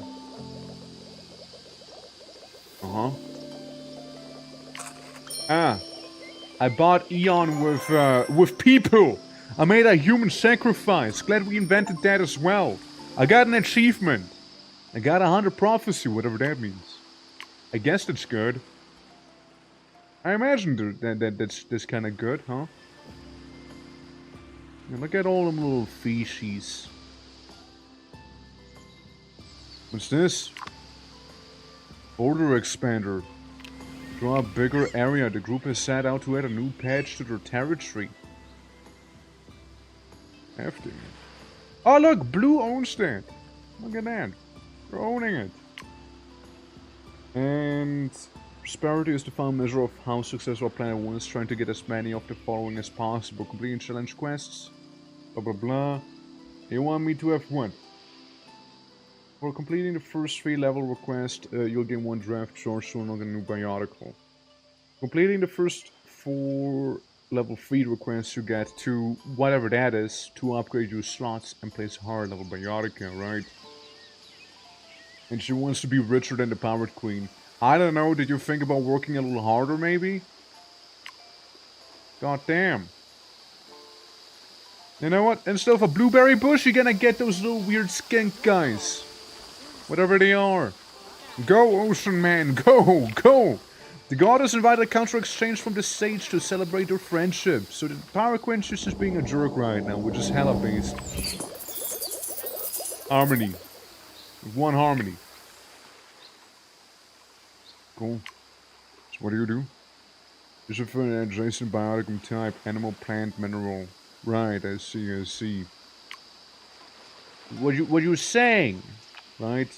Ah, I bought EON with people. I made a human sacrifice. Glad we invented that as well. I got an achievement. I got 100 prophecy, whatever that means. I guess that's good. I imagine that's kind of good, huh? And look at all them little fishies. What's this? Border expander. Draw a bigger area. The group has set out to add a new patch to their territory. Hefty. Oh look, Blue owns that. Look at that. They're owning it. And prosperity is the final measure of how successful a planet was, trying to get as many of the following as possible. Completing challenge quests. Blah blah blah. They want me to have one. For completing the first 3 level request, you'll gain 1 draft charge to unlock a new biotical. Completing the first 4 level 3 requests, you get 2, whatever that is, to upgrade your slots and place a higher level biotica, right? And she wants to be richer than the Pirate Queen. I don't know, did you think about working a little harder maybe? God damn. You know what? Instead of a blueberry bush, you're gonna get those little weird skink guys. Whatever they are. Go, Ocean Man, go, go! The goddess invited a counter-exchange from the sage to celebrate their friendship. So the Pirate Queen is just being a jerk right now, which is hella based. Harmony. One harmony. Cool. So what do? This is for an adjacent biotic type, animal, plant, mineral. Right, I see, I see. What you're saying, right?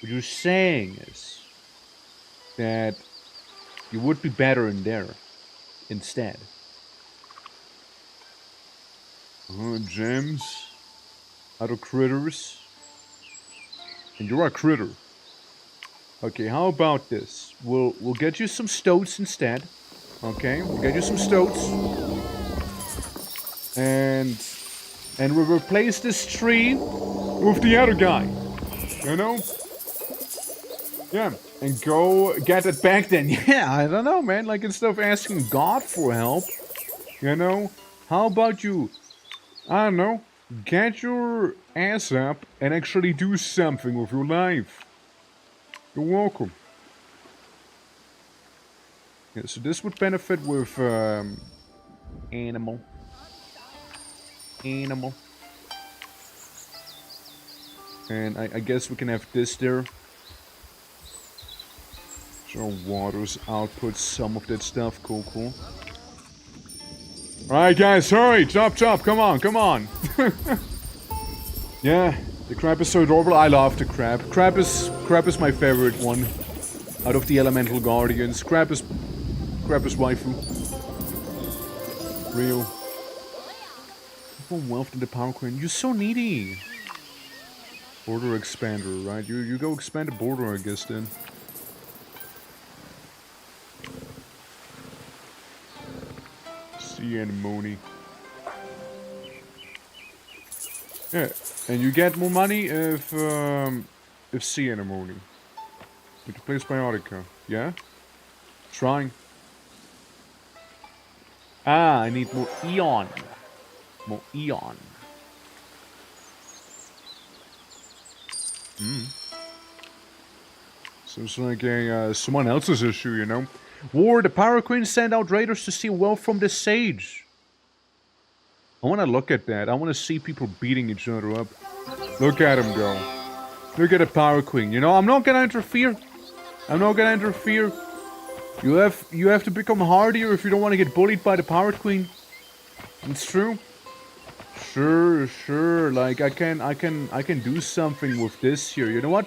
What you're saying is that you would be better in there instead. Gems, other critters, and you're a critter. Okay, how about this? We'll get you some stoats instead. Okay, we'll get you some stoats. And And we replace this tree with the other guy. You know? Yeah. And go get it back then. Yeah, I don't know, man. Like, instead of asking God for help, you know? How about you, I don't know, get your ass up and actually do something with your life. You're welcome. Yeah, so this would benefit with, animal. Animal. And I guess we can have this there. So waters output some of that stuff. Cool, cool. Alright guys, hurry! Chop, chop, come on, come on! Yeah, the crab is so adorable. I love the crab. Crab is my favorite one. Out of the elemental guardians. Crab is waifu. Real. More wealth than the power queen. You're so needy! Border expander, right? You go expand the border, I guess, then. Sea anemone. Yeah, and you get more money if sea anemone. Did you place biotica? Yeah? Trying. Ah, I need more eon. More eon. Seems like a someone else's issue, you know. War, the Power Queen sent out raiders to see wealth from the sage. I want to look at that. I want to see people beating each other up. Look at him go. Look at the Power Queen. You know, I'm not gonna interfere. I'm not gonna interfere. You have to become hardier if you don't want to get bullied by the Power Queen. It's true. Sure. Like I can do something with this here. You know what?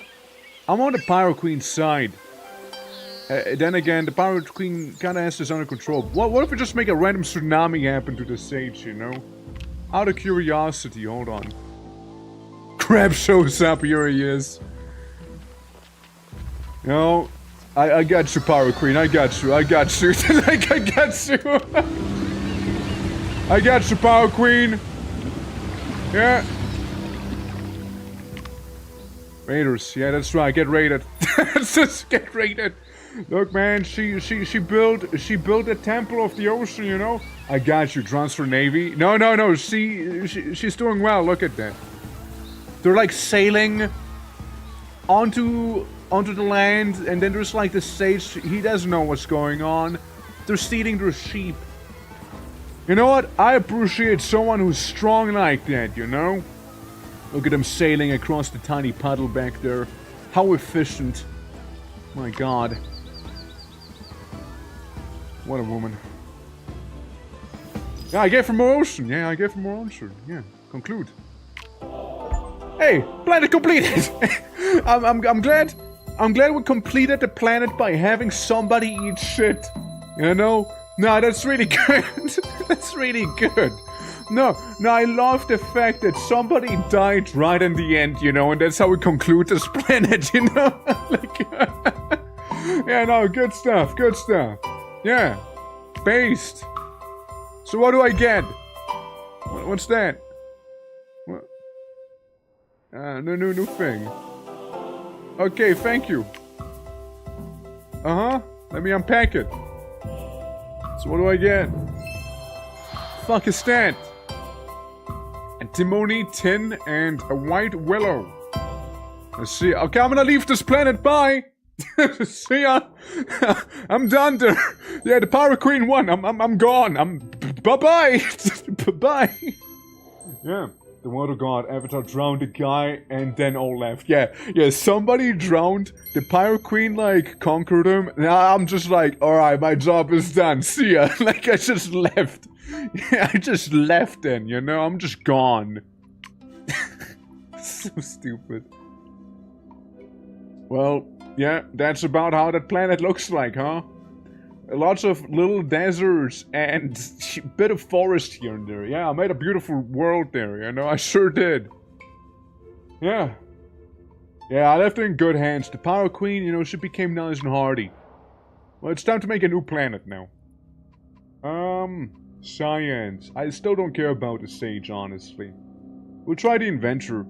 I'm on the Power Queen's side. Then again, the Power Queen kind of has this under control. What if we just make a random tsunami happen to the sage, you know? Out of curiosity, hold on. Crab shows up, here he is. You know, I got you, Power Queen, I got you. Like, I got you. I got you, Power Queen. Yeah. Raiders, yeah, that's right, get raided. Just get raided. Look, man, she built a temple of the ocean, you know. I got you, transfer navy. No, she's doing well. Look at that. They're like sailing onto the land, and then there's like the sage. He doesn't know what's going on. They're stealing their sheep. You know what? I appreciate someone who's strong like that, you know. Look at them sailing across the tiny puddle back there. How efficient. My God. What a woman. Yeah, I gave her more ocean. Yeah, conclude. Hey, planet completed! I'm glad we completed the planet by having somebody eat shit. You know? No, that's really good. That's really good. No, I love the fact that somebody died right in the end, you know, and that's how we conclude this planet, you know? Like, yeah, no, good stuff. Yeah, based. So what do I get? What's that? What? No thing. Okay, thank you. Let me unpack it. So what do I get? Fuck is that? Antimony, tin, and a white willow. Let's see. Okay, I'm gonna leave this planet. Bye. See ya. I'm done there. Yeah, the Power Queen won. I'm gone. Bye-bye. Bye-bye. Yeah. The water god Avatar drowned the guy and then all left. Yeah, somebody drowned. The Pirate Queen, like, conquered him. Now I'm just like, alright, my job is done. See ya. Like, I just left. Yeah, I just left then, you know? I'm just gone. So stupid. Well, yeah, that's about how that planet looks like, huh? Lots of little deserts and a bit of forest here and there. Yeah, I made a beautiful world there, you know, I sure did. Yeah. Yeah, I left her in good hands. The Power Queen, you know, she became nice and hardy. Well, it's time to make a new planet now. Science. I still don't care about the sage, honestly. We'll try the inventor.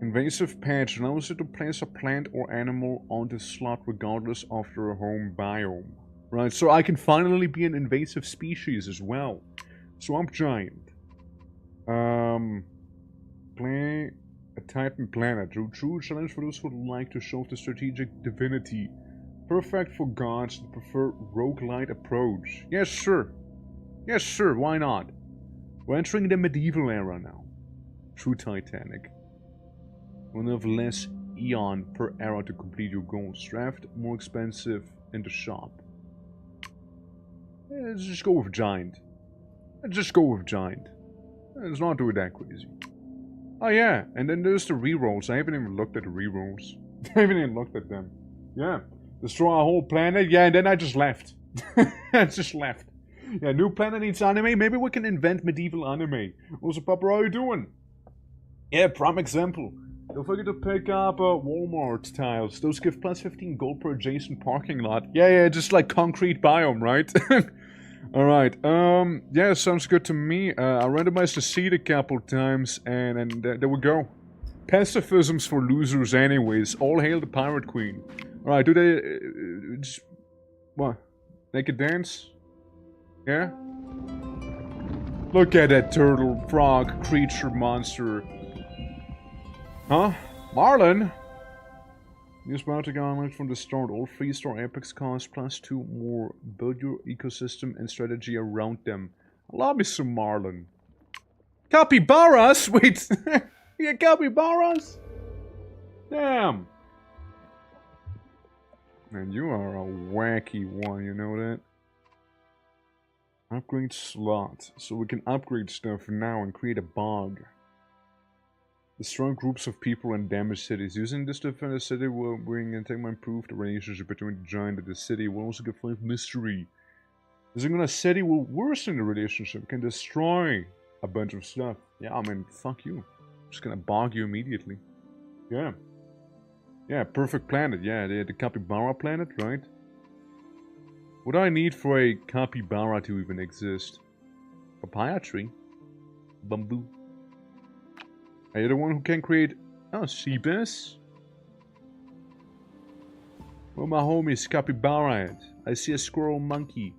Invasive patch allows you to place a plant or animal on the slot regardless of their home biome. Right, so I can finally be an invasive species as well. Swamp Giant. Play a Titan planet. True challenge for those who would like to show the strategic divinity. Perfect for gods that prefer roguelite approach. Yes, sir. Yes, sir, why not? We're entering the medieval era now. True Titanic. One of less eon per era to complete your goals. Draft more expensive in the shop. Yeah, let's just go with Giant. Let's just go with Giant. Let's not do it that crazy. Oh yeah, and then there's the rerolls. I haven't even looked at the rerolls. I haven't even looked at them. Yeah. Destroy a whole planet. Yeah, and then I just left. I just left. Yeah, new planet needs anime. Maybe we can invent medieval anime. Also, Papa, how are you doing? Yeah, prime example. Don't forget to pick up Walmart tiles. Those give plus 15 gold per adjacent parking lot. Yeah, just like concrete biome, right? Alright, yeah, sounds good to me. I randomized the seed a couple times, and there we go. Pacifism's for losers anyways. All hail the Pirate Queen. Alright, do they... just... what? Naked dance? Yeah? Look at that turtle, frog, creature, monster. Huh? Marlin? Use bounty garment from the start. All 3-star epics cost plus 2 more. Build your ecosystem and strategy around them. Love me some Marlin. Capybaras? Wait. Yeah, capybaras? Damn. Man, you are a wacky one, you know that? Upgrade slot. So we can upgrade stuff now and create a bog. Destroy groups of people and damage cities. Using this to defend a city will bring and improve the relationship between the giant and the city. Will also give 5 mystery. Using a city will worsen the relationship. Can destroy a bunch of stuff. Yeah, I mean, fuck you. I'm just gonna bog you immediately. Yeah. Yeah, perfect planet. Yeah, the capybara planet, right? What do I need for a capybara to even exist? Papaya tree? Bamboo? Are you the one who can create... oh, Seabass? Where my homies capybara at? I see a squirrel monkey.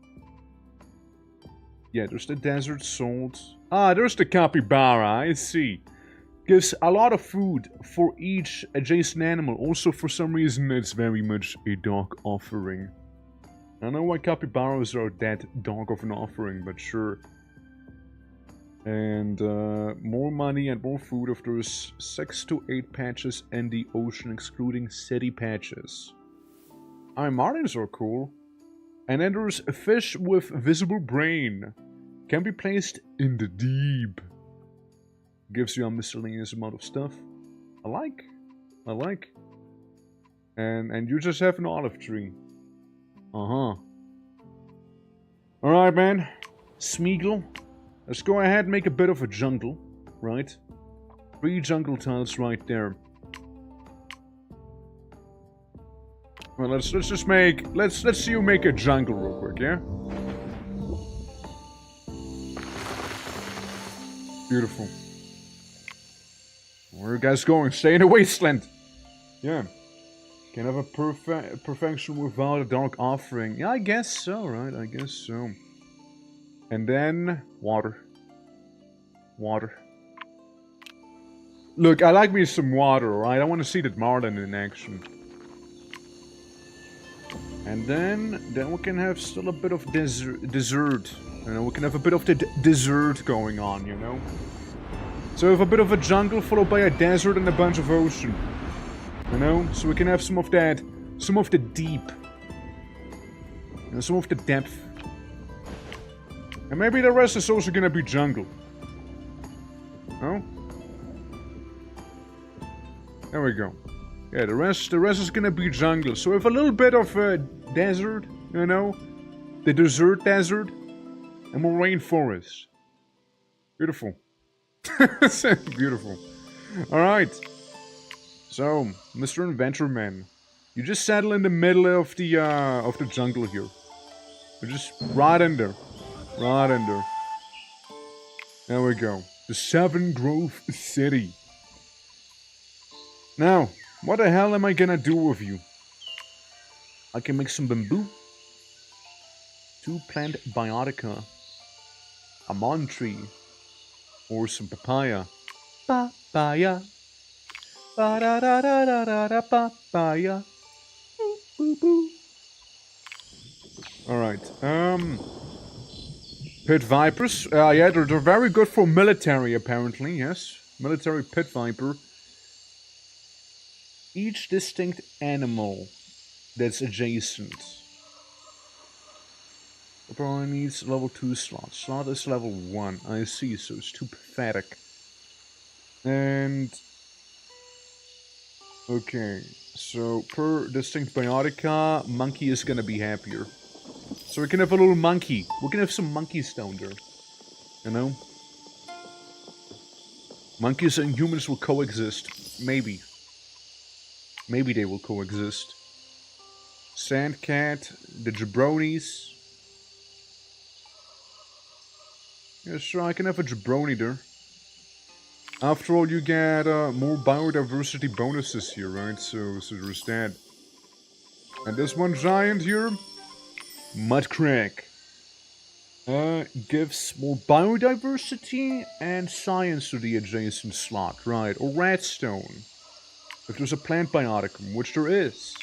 Yeah, there's the desert salt. Ah, there's the capybara, I see. Gives a lot of food for each adjacent animal. Also, for some reason, it's very much a dog offering. I don't know why capybaras are that dog of an offering, but sure. And more money and more food if there's 6 to 8 patches in the ocean, excluding city patches. I mean, marlins are cool. And then there's a fish with visible brain. Can be placed in the deep. Gives you a miscellaneous amount of stuff. I like. And you just have an olive tree. Uh-huh. Alright, man. Smeagol. Let's go ahead and make a bit of a jungle, right? 3 jungle tiles right there. Well, let's just make... Let's see you make a jungle real quick, yeah? Beautiful. Where are you guys going? Stay in the wasteland! Yeah. Can have a perfection without a dark offering. Yeah, I guess so, right? I guess so. And then... water. Water. Look, I like me some water, alright? I want to see that Marlin in action. And then we can have still a bit of dessert. You know, we can have a bit of the dessert going on, you know? So we have a bit of a jungle followed by a desert and a bunch of ocean. You know? So we can have some of that, some of the deep. You know, some of the depth. And maybe the rest is also gonna be jungle. No? There we go. Yeah, the rest is gonna be jungle. So we have a little bit of desert, you know? The desert desert. And more rainforest. Beautiful. Beautiful. Alright. So, Mr. Inventor Man. You just settle in the middle of the jungle here. You're just right in there. Right in there. There we go. The Seven Grove City. Now, what the hell am I gonna do with you? I can make some bamboo. 2 plant biotica. A mon tree. Or some papaya. Papaya. Ba-da-da-da-da-da-da papaya. Boo, boo, boo. Alright, pit vipers. Yeah, they're very good for military, apparently, yes. Military pit viper. Each distinct animal that's adjacent. It probably needs level 2 slot. Slot is level 1. I see, so it's too pathetic. And... okay, so per distinct biotica, monkey is gonna be happier. So we can have a little monkey. We can have some monkeys down there. You know? Monkeys and humans will coexist. Maybe. Maybe they will coexist. Sandcat, the jabronis. Yeah, sure, I can have a jabroni there. After all, you get more biodiversity bonuses here, right? So there's that. And this one giant here, Mudcrack, gives more biodiversity and science to the adjacent slot, right? Or redstone, if there's a plant bioticum, which there is.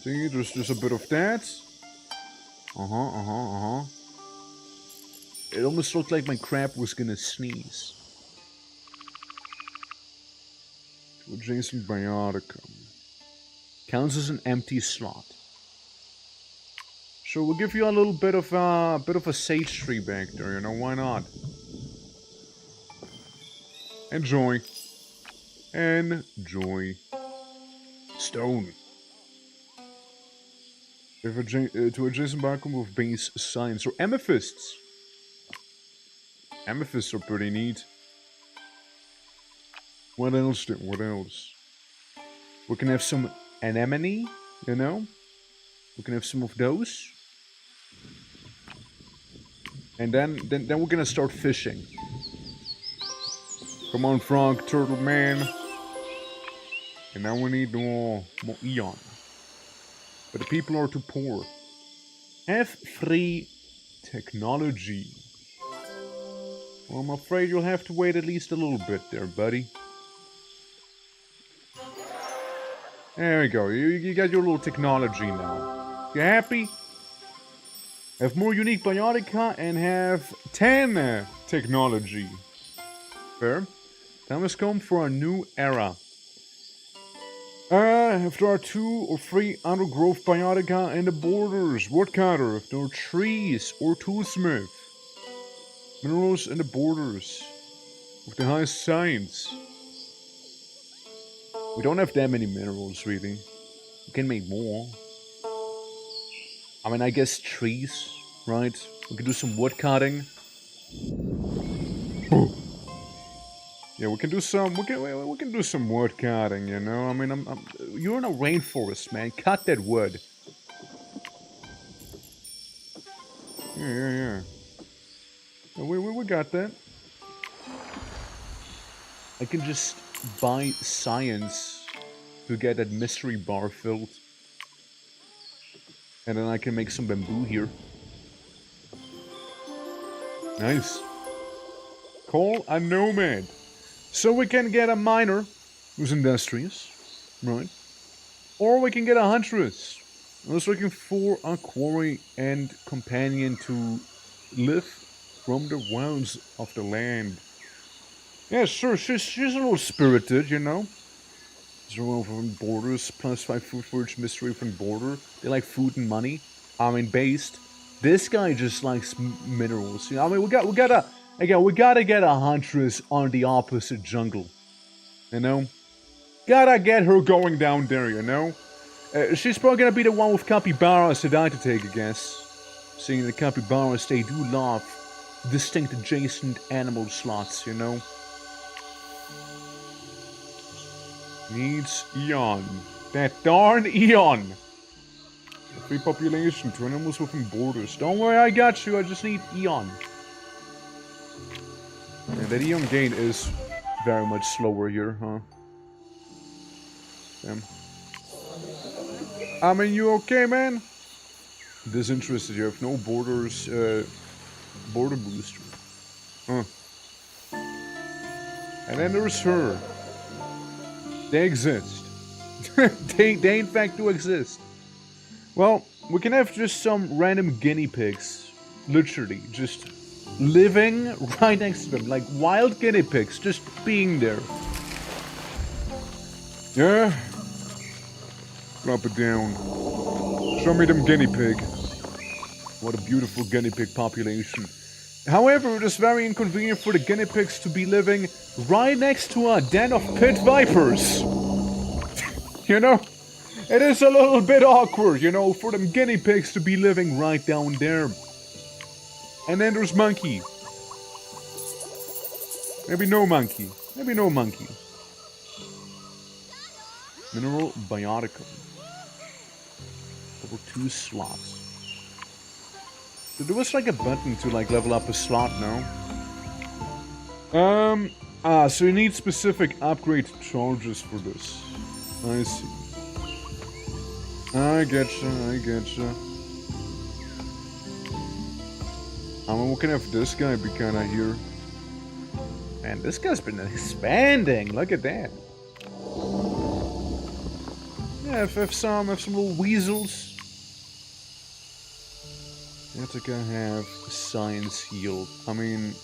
See, there's a bit of that. It almost looked like my crab was gonna sneeze. To adjacent bioticum. Counts as an empty slot. So we'll give you a little bit of a sage tree back there, you know, why not? Enjoy. Enjoy. Stone. If to adjacent bioticum with base science. Or amethysts. Amethysts are pretty neat. What else? What else? We can have some anemone, you know? We can have some of those. And then we're gonna start fishing. Come on, frog, turtle man. And now we need more Eon. But the people are too poor. Have free technology. Well, I'm afraid you'll have to wait at least a little bit there, buddy. There we go. You got your little technology now. You happy? Have more unique biotica and have 10 technology. Fair. Time has come for a new era. If there are 2 or 3 undergrowth biotica in the borders, woodcutter. If there are trees or toolsmith. Minerals in the borders. With the highest science. We don't have that many minerals, really. We can make more. I mean, I guess trees, right? We can do some wood cutting. Yeah, we can do some. We can do some wood cutting, you know. I mean, you're in a rainforest, man. Cut that wood. Yeah. We got that. I can just buy science to get that mystery bar filled. And then I can make some bamboo here. Nice. Call a nomad. So we can get a miner who's industrious, right? Or we can get a huntress who's looking for a quarry and companion to live from the wilds of the land. Yeah, sure, she's a little spirited, you know. 0 from borders, +5 food for each mystery from border. They like food and money. I mean, based. This guy just likes minerals. You know, I mean, we gotta get a huntress on the opposite jungle. You know? Gotta get her going down there, you know? She's probably gonna be the one with capybaras to die to take a guess. Seeing the capybaras, they do love distinct adjacent animal slots, you know? Needs Eon. That darn Eon! Free population, 2 animals within borders. Don't worry, I got you, I just need Eon. the Eon gain is very much slower here, huh? Damn. I mean, you okay, man? Disinterested, you have no borders, border booster. Huh. And then there's her. They exist. they in fact do exist. Well, we can have just some random guinea pigs. Literally, just living right next to them. Like wild guinea pigs, just being there. Yeah? Drop it down. Show me them guinea pig. What a beautiful guinea pig population. However, it is very inconvenient for the guinea pigs to be living right next to a den of pit vipers. You know? It is a little bit awkward, you know, for them guinea pigs to be living right down there. And then there's monkey. Maybe no monkey. Maybe no monkey. Mineral bioticum. Over 2 slots. So there was like a button to like level up a slot now. So you need specific upgrade charges for this. I see. I getcha. I mean, what can have this guy be kinda here? Man, this guy's been expanding. Look at that. Yeah, have some little weasels. Attica have science healed. I mean,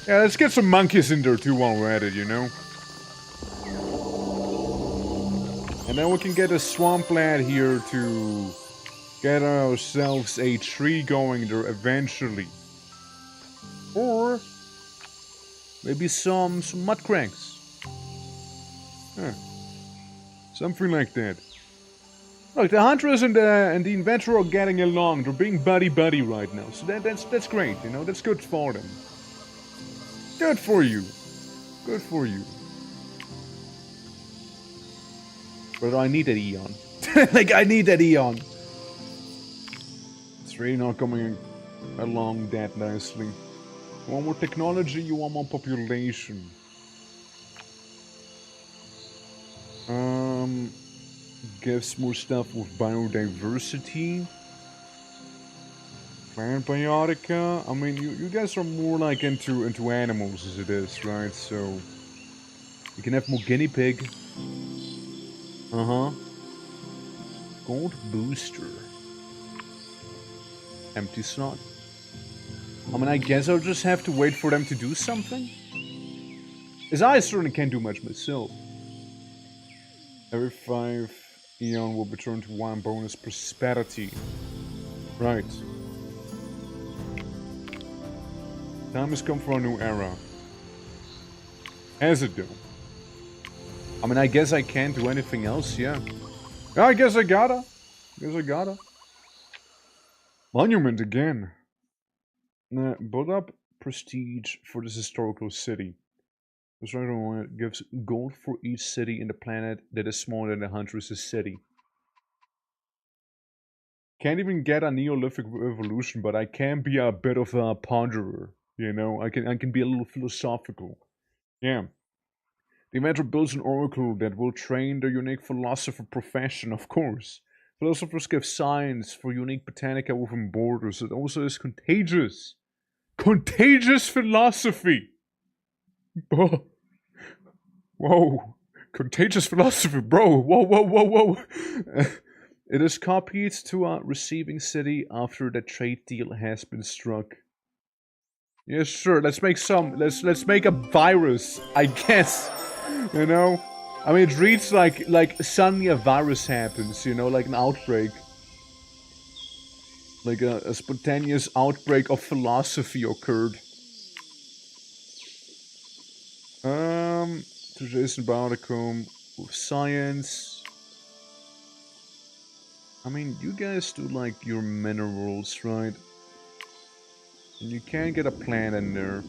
yeah, let's get some monkeys in there too while we're at it, you know. And then we can get a swampland here to get ourselves a tree going there eventually. Or maybe some mud cranks. Huh. Something like that. Look, the hunters and the inventor are getting along. They're being buddy-buddy right now. So that's great, you know. That's good for them. Good for you. Good for you. But I need that Eon. Like, I need that Eon. It's really not coming along that nicely. You want more technology, you want more population. Gives more stuff with biodiversity. Plant biotica. I mean, you guys are more like into animals as it is, right? So you can have more guinea pig. Gold booster. Empty slot. I mean, I guess I'll just have to wait for them to do something. As I certainly can't do much myself. Every 5 Eon will be turned to 1 bonus prosperity. Right. Time has come for a new era. Has it though? I mean, I guess I can't do anything else, yeah. I guess I gotta. Monument again. Build up prestige for this historical city. This right one gives gold for each city in the planet that is smaller than the Huntress' city. Can't even get a Neolithic revolution, but I can be a bit of a ponderer. You know, I can be a little philosophical. Yeah. The inventor builds an oracle that will train the unique philosopher profession, of course. Philosophers give science for unique botanica within borders. It also is contagious. Contagious philosophy! Oh. Whoa. Contagious philosophy, bro. Whoa. It is copied to a receiving city after the trade deal has been struck. Yes, sure. Let's make some. Let's make a virus, I guess. You know? I mean, it reads like suddenly a virus happens, you know, like an outbreak. Like a spontaneous outbreak of philosophy occurred. To Jason Bauticum with science. I mean, you guys do like your minerals, right? And you can get a plant in there.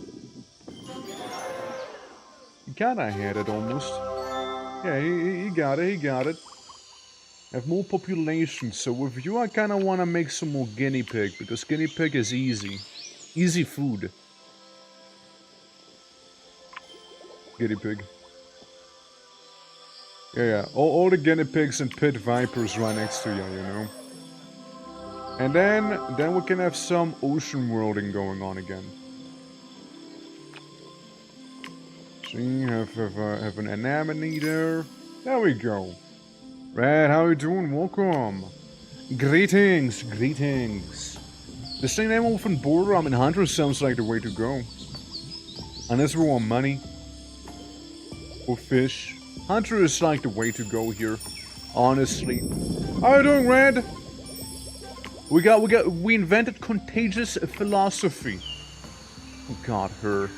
You kinda had it almost. Yeah, he got it. Have more population, so with you I kinda wanna make some more guinea pig, because guinea pig is easy. Easy food. guinea pig. Yeah. All the guinea pigs and pit vipers right next to you, you know. And then we can have some ocean worlding going on again. See, have an anemone there. There we go. Red, how you doing? Welcome. Greetings. This thing name open border, I mean, Hunter sounds like the way to go. Unless we want money. Or fish. Hunter is like the way to go here. Honestly. How you doing, Red? We invented contagious philosophy. Oh god, her.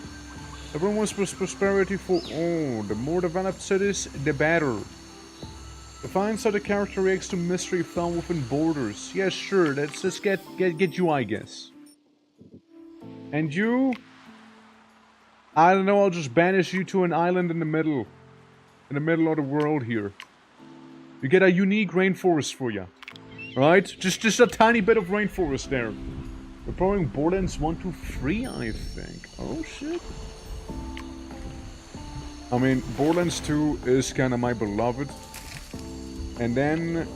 Everyone wants prosperity for all. The more developed cities, the better. Define such a character reacts to mystery found within borders. Yeah, sure, let's just get you, I guess. And you? I don't know, I'll just banish you to an island in the middle of the world here. You get a unique rainforest for you. Right? Just a tiny bit of rainforest there. We're probably Borderlands 1, 2, 3, I think. Oh shit. I mean, Borderlands 2 is kinda my beloved. And then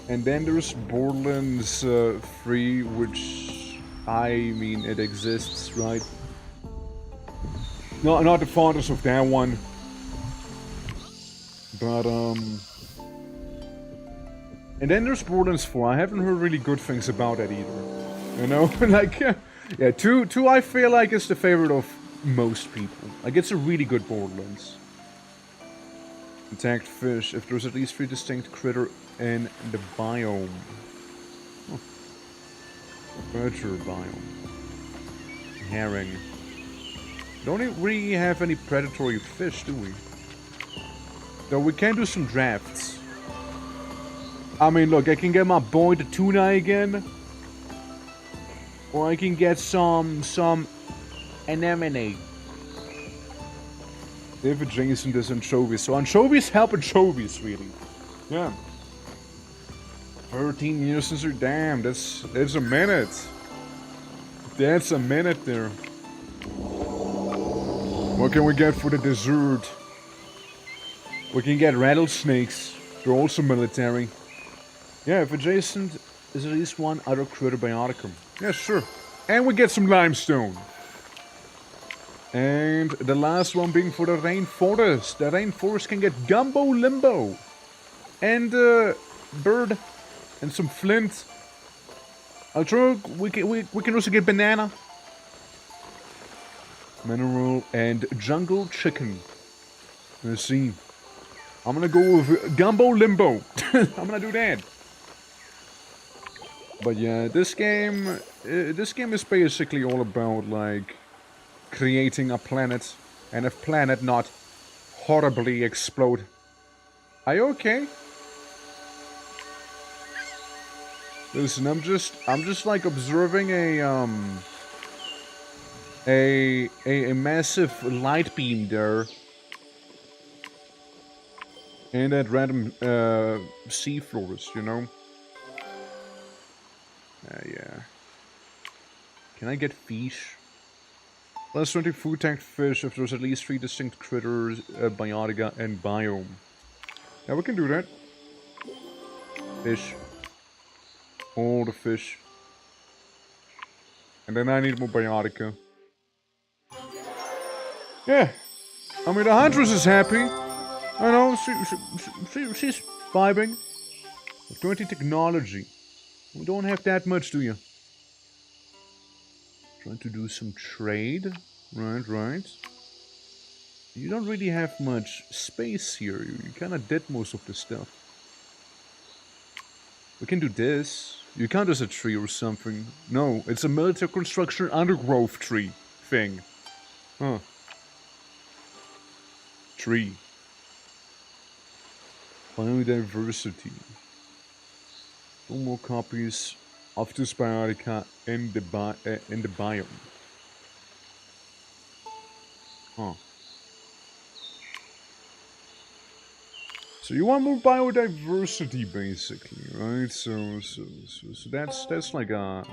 there's Borderlands 3, which, I mean, it exists, right? No, not the fondest of that one. But, and then there's Borderlands 4. I haven't heard really good things about that either. You know? Like, yeah, 2 I feel like is the favorite of most people. Like, it's a really good Borderlands. Attacked fish. If there's at least 3 distinct critter in the biome. Huh. Predator biome. Herring. Don't really have any predatory fish, do we? Though we can do some drafts. I mean, look, I can get my boy the tuna again. Or I can get some anemone. David Jason does anchovies. So anchovies help anchovies, really. Yeah. 13 years since you're damn, that's a minute. That's a minute there. What can we get for the dessert? We can get rattlesnakes. They're also military. Yeah, if adjacent is at least one other critter bioticum. Yeah, sure. And we get some limestone. And the last one being for the rainforest. The rainforest can get gumbo limbo. And bird. And some flint. I'll try, we can also get banana. Mineral and jungle chicken. Let's see. I'm gonna go with gumbo limbo. I'm gonna do that. But yeah, this game is basically all about like creating a planet, and if planet not horribly explode. Are you okay? Listen, I'm just like observing a massive light beam there. And that random sea florist, you know? Yeah. Can I get fish? Plus 20 food tagged fish if there's at least 3 distinct critters, biotica, and biome. Yeah, we can do that. Fish. All the fish. And then I need more biotica. Yeah. I mean, the huntress is happy. I know, she's vibing. 20 technology. We don't have that much, do you? Trying to do some trade. Right. You don't really have much space here. You kind of did most of the stuff. We can do this. You count as a tree or something. No, it's a military construction undergrowth tree thing. Huh. Tree. Biodiversity. 2 more copies of this biotica in the biome. Huh. So you want more biodiversity, basically, right? So that's like a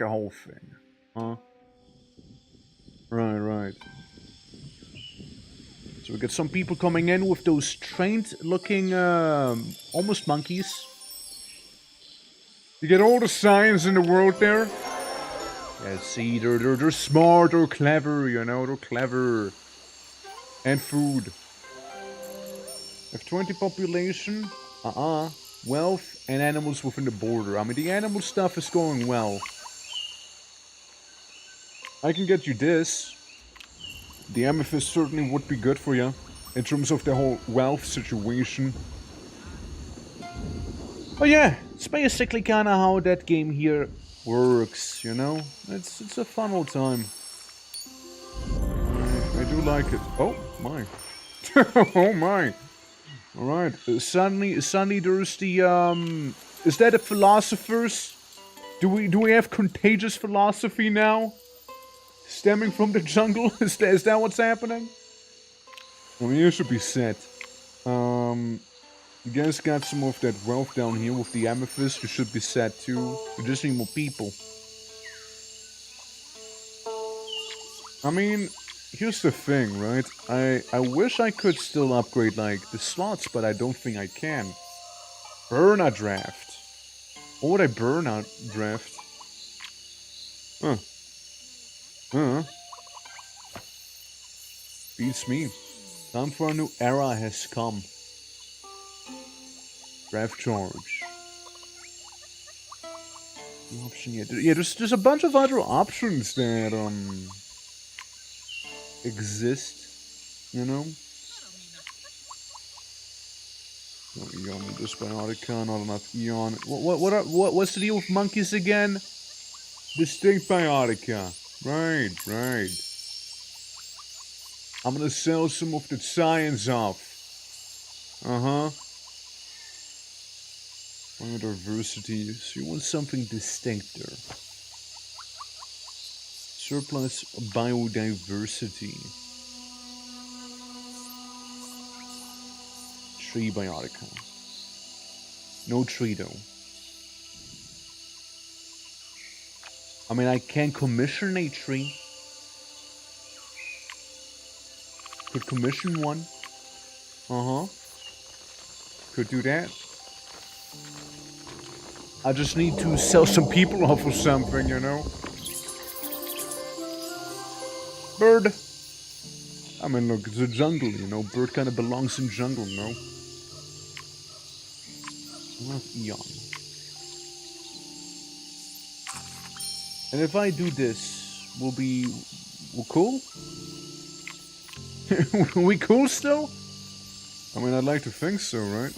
whole thing, huh? Right. So we get some people coming in with those trained-looking, almost monkeys. You get all the science in the world there. Yeah, see, they're smart, they're clever, you know, they're clever. And food. F20 population. Wealth and animals within the border. I mean, the animal stuff is going well. I can get you this. The amethyst certainly would be good for you. In terms of the whole wealth situation. But yeah, it's basically kind of how that game here works, you know? It's a fun old time. I do like it. Oh, my. Oh, my. Alright, suddenly there's the, is that a philosophers? Do we have contagious philosophy now? Stemming from the jungle? Is that what's happening? I mean, you should be set. You guys got some of that wealth down here with the amethyst. You should be set too. You just need more people. I mean, here's the thing, right? I wish I could still upgrade, like, the slots, but I don't think I can. Burnout draft. What would I burnout draft? Beats me. Time for a new era has come. Draft charge. The option yet. Yeah, there's a bunch of other options that exist, you know? No Eon with this Biotica, not enough Eon. What's the deal with monkeys again? Distinct Biotica. Right. I'm gonna sell some of the science off. Biodiversity. So you want something distinct there. Surplus biodiversity. Tree biotica. No tree though. I mean, I can commission a tree. Could commission one. Could do that. I just need to sell some people off or something, you know? Bird. I mean, look, it's a jungle, you know? Bird kind of belongs in jungle, no? Eon. And if I do this, we'll cool? We cool still? I mean, I'd like to think so, right?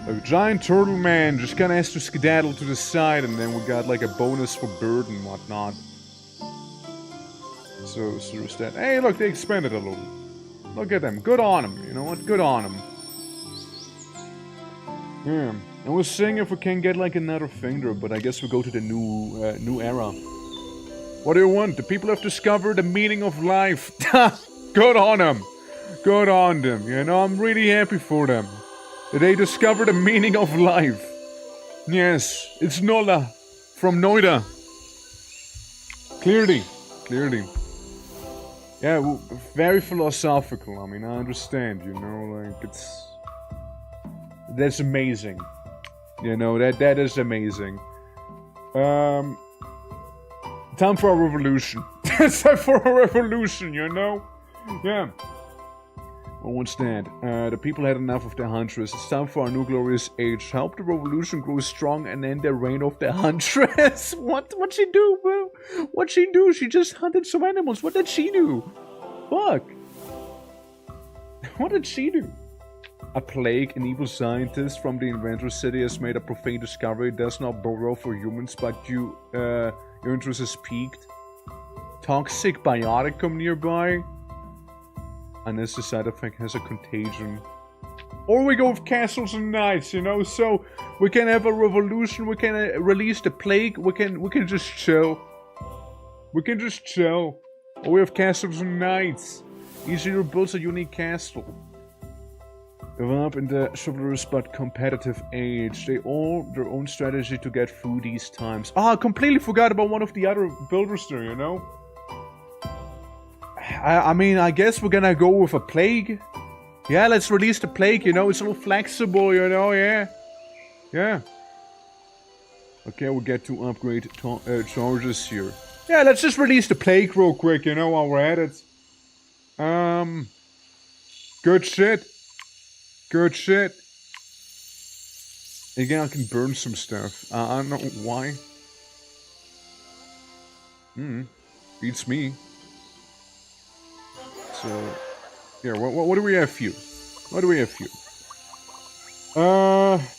A giant turtle man just kinda has to skedaddle to the side, and then we got like a bonus for bird and whatnot. So there's that. Hey, look, they expanded a little. Look at them. Good on them. You know what? Good on them. Yeah. And we're seeing if we can get like another thing there, but I guess we'll go to the new era. What do you want? The people have discovered the meaning of life. Good on them. Good on them. You know, I'm really happy for them. They discovered the meaning of life. Yes, it's Nola from Noida. Clearly. Yeah, well, very philosophical. I mean, I understand, you know, like, that's amazing. You know, that is amazing. Time for a revolution. It's time for a revolution, you know? Yeah. Well, what's that? The people had enough of the Huntress. It's time for a new glorious age. Help the revolution grow strong and end the reign of the Huntress. What'd she do, bro? What'd she do? She just hunted some animals. What did she do? Fuck. What did she do? A plague, an evil scientist from the inventor city has made a profane discovery. It does not bode well for humans, but your interest is piqued. Toxic bioticum nearby. Unless the side effect has a contagion. Or we go with castles and knights, you know, so we can have a revolution, we can release the plague, we can just chill. We can just chill. Or we have castles and knights. Each hero builds a unique castle. Develop in the chivalrous but competitive age. They all their own strategy to get through these times. Ah, I completely forgot about one of the other builders there, you know? I mean, I guess we're gonna go with a plague. Yeah, let's release the plague, you know, it's a little flexible, you know, yeah. Yeah. Okay, we'll get to upgrade charges here. Yeah, let's just release the plague real quick, you know, while we're at it. Good shit. Good shit. Again, I can burn some stuff. I don't know why. Beats me. So, yeah, what do we have here? What do we have here?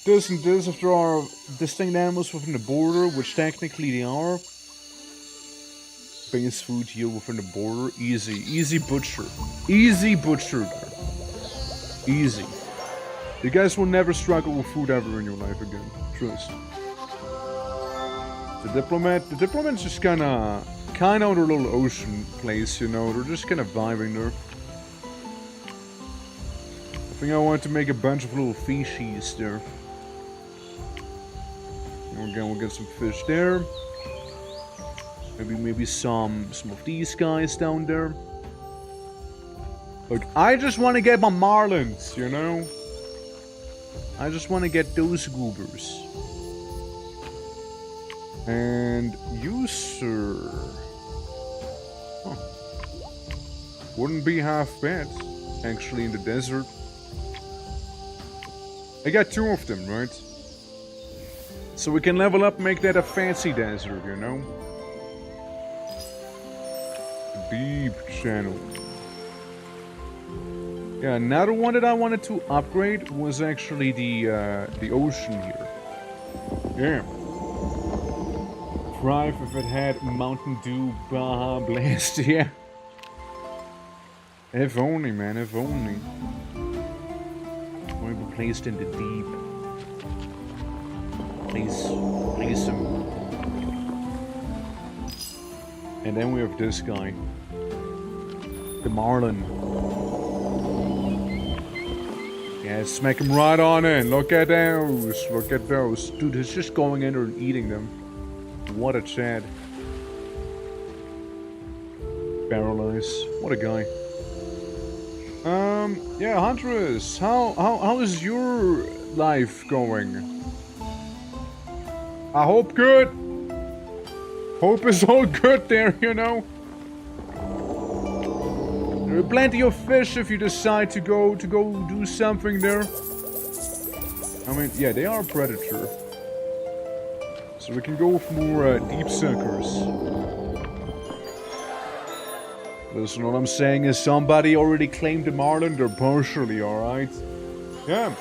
This and this, if there are distinct animals within the border, which technically they are. Base food here within the border. Easy. Easy butcher. Easy butcher. Easy. You guys will never struggle with food ever in your life again. Trust. The diplomat's just kinda on their little ocean place, you know. They're just kinda vibing there. I think I want to make a bunch of little fishies there. And again, we'll get some fish there. Maybe some of these guys down there. Look, I just want to get my marlins, you know? I just want to get those goobers. And you, sir. Huh. Wouldn't be half bad, actually, in the desert. I got 2 of them, right? So we can level up, make that a fancy desert, you know? Deep channel. Yeah, another one that I wanted to upgrade was actually the ocean here. Yeah. Thrive if it had Mountain Dew, Baja Blast, yeah. If only, man, if only. Or be placed in the deep. Place him. And then we have this guy. The Marlin. Yeah, smack him right on in. Look at those. Look at those. Dude, he's just going in there and eating them. What a Chad. Barrel ice. What a guy. Yeah, Huntress, how is your life going? I hope good. Hope is all good there, you know. There are plenty of fish if you decide to go do something there. I mean, yeah, they are a predator. So we can go with more deep suckers. Listen, what I'm saying is somebody already claimed the marlin. They're partially, alright? Yeah.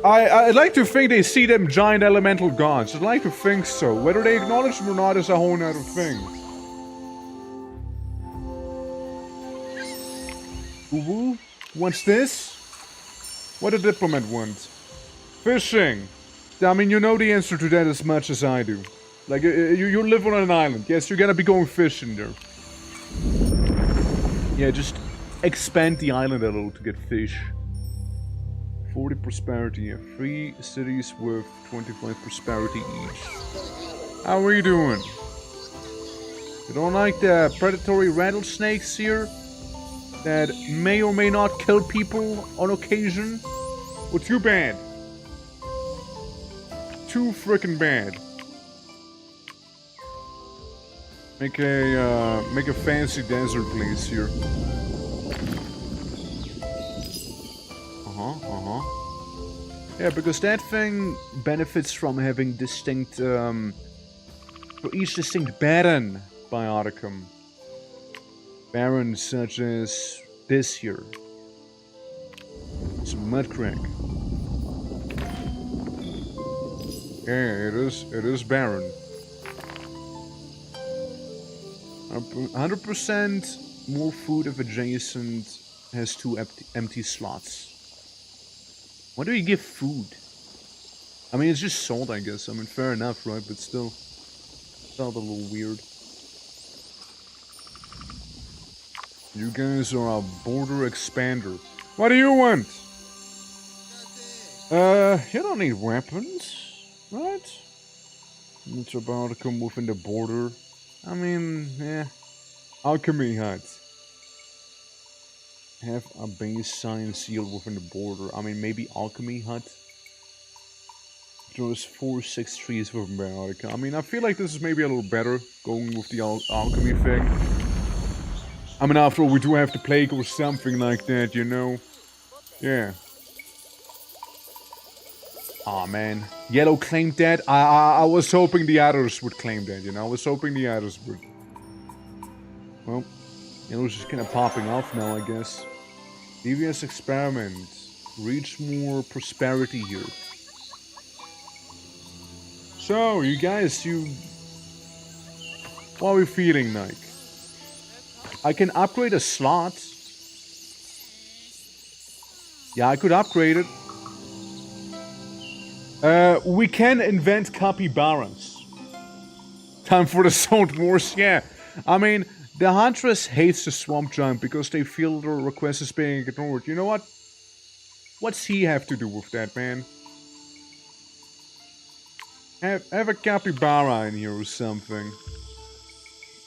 I'd like to think they see them giant elemental gods. I'd like to think so. Whether they acknowledge them or not is a whole nother thing. Woo-woo? What's this? What a diplomat want? Fishing. I mean, you know the answer to that as much as I do. Like, you live on an island. Yes, you're gonna be going fishing there. Yeah, just expand the island a little to get fish. 40 prosperity, yeah. 3 cities with 25 prosperity each. How are you doing? You don't like the predatory rattlesnakes here? That may or may not kill people on occasion? Well, too bad. Too frickin' bad. Make a fancy desert, please, here. Yeah, because that thing benefits from having distinct, for each distinct baron bioticum. Barons such as this here. Some mudcrack. Yeah, it is barren. 100% more food if adjacent has 2 empty slots. Why do you give food? I mean, it's just salt, I guess. I mean, fair enough, right? But still, felt a little weird. You guys are a border expander. What do you want? You don't need weapons, right? It's about to come within the border. I mean, yeah. Alchemy hut. Have a base sign sealed within the border. I mean, maybe alchemy hut. There's 4-6 trees with biotica. I mean, I feel like this is maybe a little better, going with the alchemy thing. I mean, after all, we do have the plague or something like that, you know? Yeah. Aw, oh, man. Yellow claimed that. I was hoping the others would claim that, you know? I was hoping the others would. Well, yellow's just kind of popping off now, I guess. Devious experiment. Reach more prosperity here. So, you guys, what are we feeling like? I can upgrade a slot. Yeah, I could upgrade it. We can invent capybaras. Time for the Salt Wars, yeah. I mean, the Huntress hates the Swamp Giant because they feel their request is being ignored. You know what? What's he have to do with that, man? Have a capybara in here or something.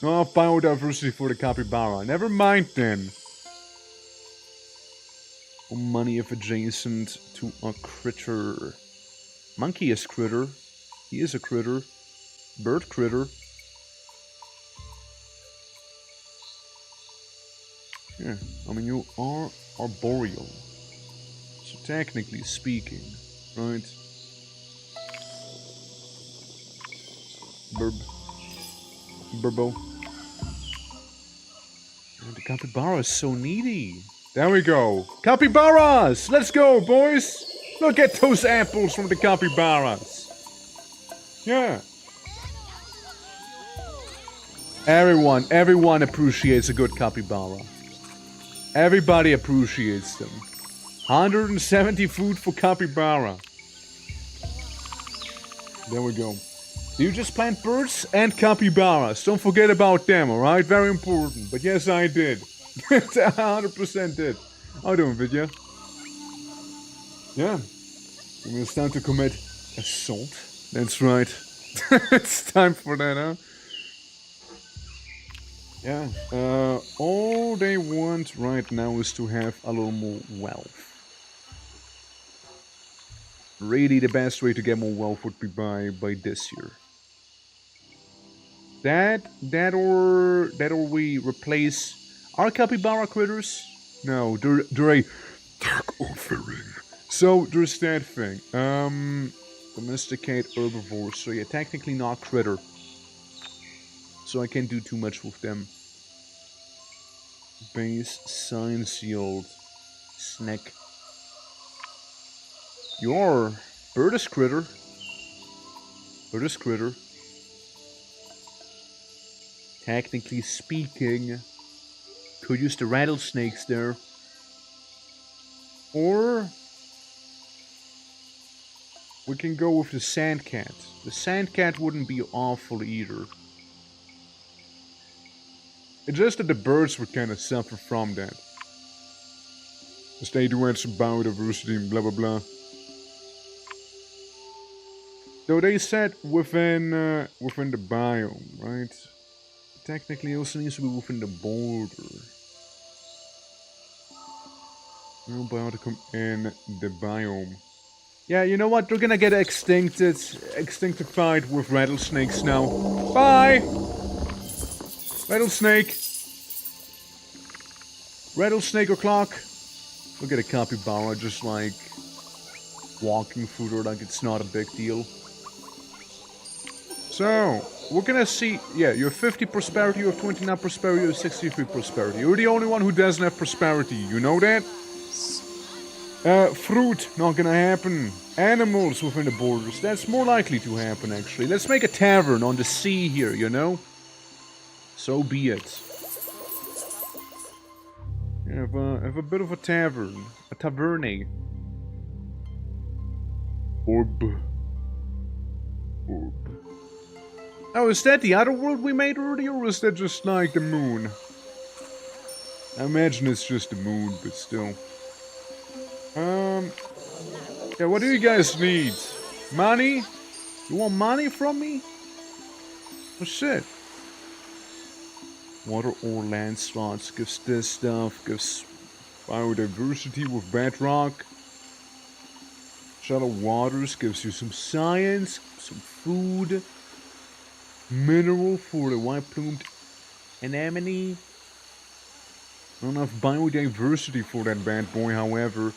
Oh, biodiversity for the capybara. Never mind then. Money if adjacent to a critter. Monkey is critter. He is a critter. Bird critter. Yeah, I mean you are arboreal. So technically speaking, right? Burbo. Oh, the capybara is so needy. There we go. Capybaras! Let's go, boys! Look at those apples from the capybaras. Yeah. Everyone appreciates a good capybara. Everybody appreciates them. 170 food for capybara. There we go. You just plant birds and capybaras. Don't forget about them, alright? Very important. But yes, I did. 100% did. How doing, Vidya? Yeah. I mean, it's time to commit assault. That's right. It's time for that, huh? Yeah. All they want right now is to have a little more wealth. Really, the best way to get more wealth would be by this here. That or we replace our capybara critters? No, they're a dark offering. So there's that thing. Domesticate herbivores. So yeah, technically not critter. So I can't do too much with them. Base sign sealed. Snack. Your bird is critter. Bird is critter. Technically speaking, could use the rattlesnakes there. Or we can go with the sandcat. The sandcat wouldn't be awful either. It's just that the birds would kind of suffer from that. Because they do have some biodiversity and blah blah blah. Though they said within the biome, right? Technically, it also needs to be within the border. No biotic in the biome. Yeah, you know what? They're gonna get extinctified with rattlesnakes now. Bye! Rattlesnake! Rattlesnake o'clock! Look at a capybara just like walking through there like it's not a big deal. So, we're gonna see, yeah, you have 50 prosperity, you have 29 prosperity, you have 63 prosperity. You're the only one who doesn't have prosperity, you know that? Fruit, not gonna happen. Animals within the borders, that's more likely to happen actually. Let's make a tavern on the sea here, you know? So be it. Have a bit of a tavern. A taverne. Orb. Oh, is that the other world we made earlier, or is that just like the moon? I imagine it's just the moon, but still. Yeah, what do you guys need? Money? You want money from me? Oh shit. Water or land slots. Gives this stuff. Gives biodiversity with bedrock. Shallow waters gives you some science, some food. Mineral for the white-plumed anemone. Not enough biodiversity for that bad boy, however.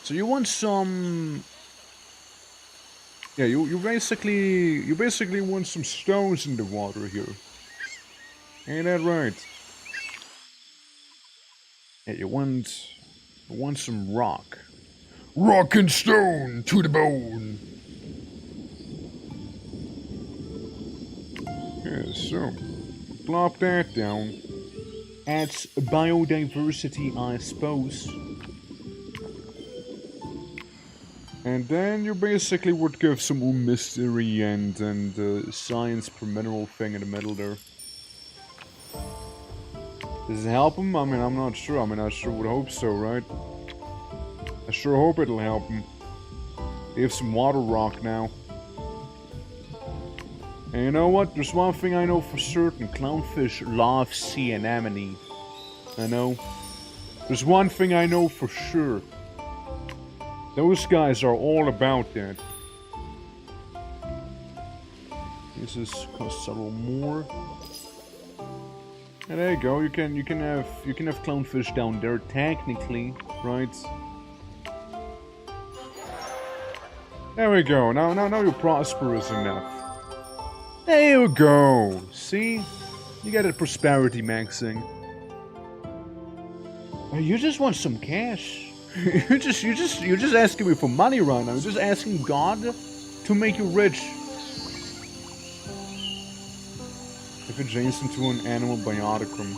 So you want some... Yeah, you basically want some stones in the water here. Ain't that right? Yeah, you want some rock. Rock and stone to the bone. Yeah, so plop that down. Adds biodiversity, I suppose. And then you basically would give some more mystery and science per mineral thing in the middle there. Does it help him? I mean, I'm not sure. I mean, I sure would hope so, right? I sure hope it'll help him. They have some water rock now. And you know what? There's one thing I know for certain. Clownfish love sea anemone. I know. There's one thing I know for sure. Those guys are all about that. This is costs a little more. And there you go. You can have clownfish down there technically, right? There we go. Now you're prosperous enough. There you go. See, you got a prosperity maxing. You just want some cash. you're just asking me for money right now. You're just asking God to make you rich. If adjacent to an animal bioticum.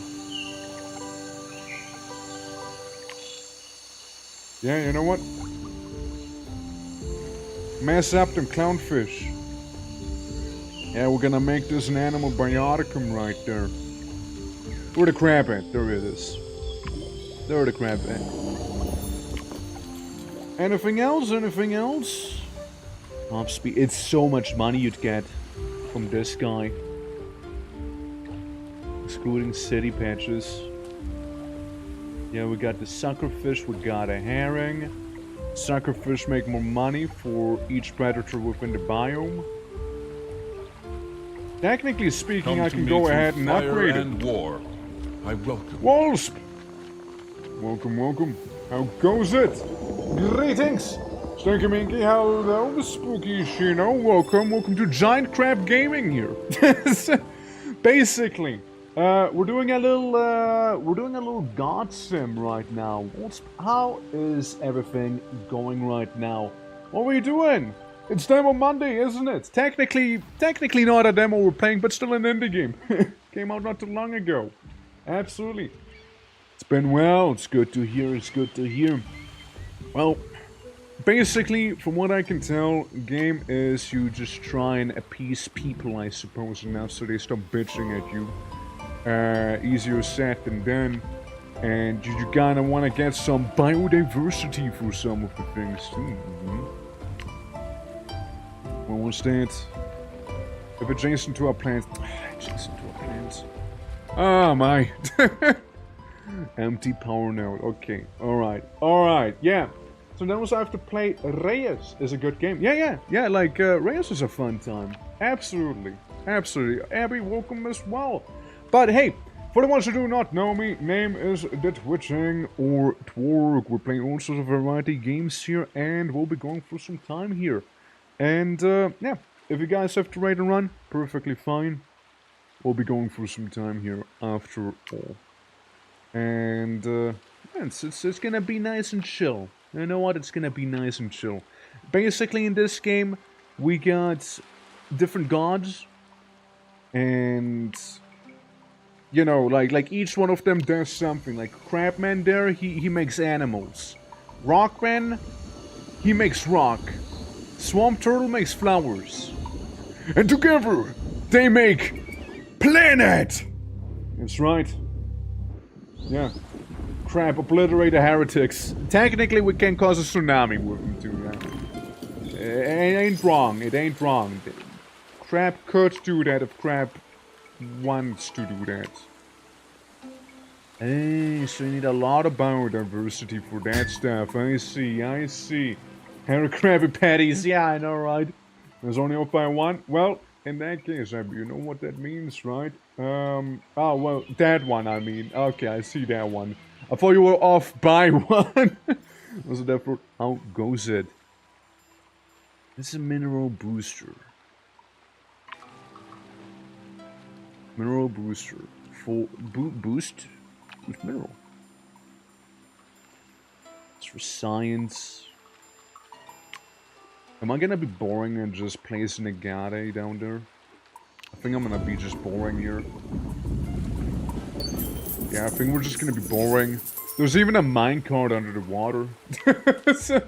Yeah, you know what? Mess up them clownfish. Yeah, we're gonna make this an animal bioticum right there. Where the crab at? There it is. There the crab at. Anything else? Anything else? Top speed. It's so much money you'd get from this guy. Excluding city patches. Yeah, we got the suckerfish, we got a herring. Suckerfish make more money for each predator within the biome. Technically speaking, I can go ahead and upgrade it. War. I welcome. Wasp! Welcome, welcome. How goes it? Greetings! Stinky Minky, hello, Spooky Shino. Welcome to Giant Crab Gaming here. Basically, we're doing a little God Sim right now. How is everything going right now? What are we doing? It's Demo Monday, isn't it? Technically not a demo we're playing, but still an indie game. Came out not too long ago. Absolutely. It's been well. It's good to hear. Well, basically, from what I can tell, game is you just try and appease people, I suppose, enough so they stop bitching at you. Easier said than done. And you kinda wanna get some biodiversity for some of the things too. What was that? If adjacent to our plants. Adjacent to our plants. Ah, my. Empty power node. Okay. Alright. Yeah. So now I have to play REUS. Is a good game. Yeah. Like, REUS is a fun time. Absolutely. Abby, welcome as well. But hey, for the ones who do not know me, name is The Twitching or Twork. We're playing all sorts of variety games here, and we'll be going for some time here. And, yeah, if you guys have to ride and run, perfectly fine. We'll be going for some time here after all. And, it's gonna be nice and chill. You know what? It's gonna be nice and chill. Basically, in this game, we got different gods. And, you know, like each one of them does something. Like, Crabman there, he makes animals. Rockman, he makes rock. Swamp Turtle makes flowers. And together, they make planet! That's right. Yeah. Crab, obliterate the heretics. Technically, we can cause a tsunami with them too, yeah. It ain't wrong. Crab could do that if Crab wants to do that. Hey, so you need a lot of biodiversity for that stuff. I see, I see. Harry Krabby Patties, yeah, I know, right? There's only off by one. Well, in that case, you know what that means, right? Oh, well, that one, I mean. Okay, I see that one. I thought you were off by one. Was it therefore? How goes it? This is a mineral booster. Mineral booster. For boost with mineral. It's for science. Am I gonna be boring and just placing a Gade down there? I think I'm gonna be just boring here. Yeah, I think we're just gonna be boring. There's even a minecart under the water. So,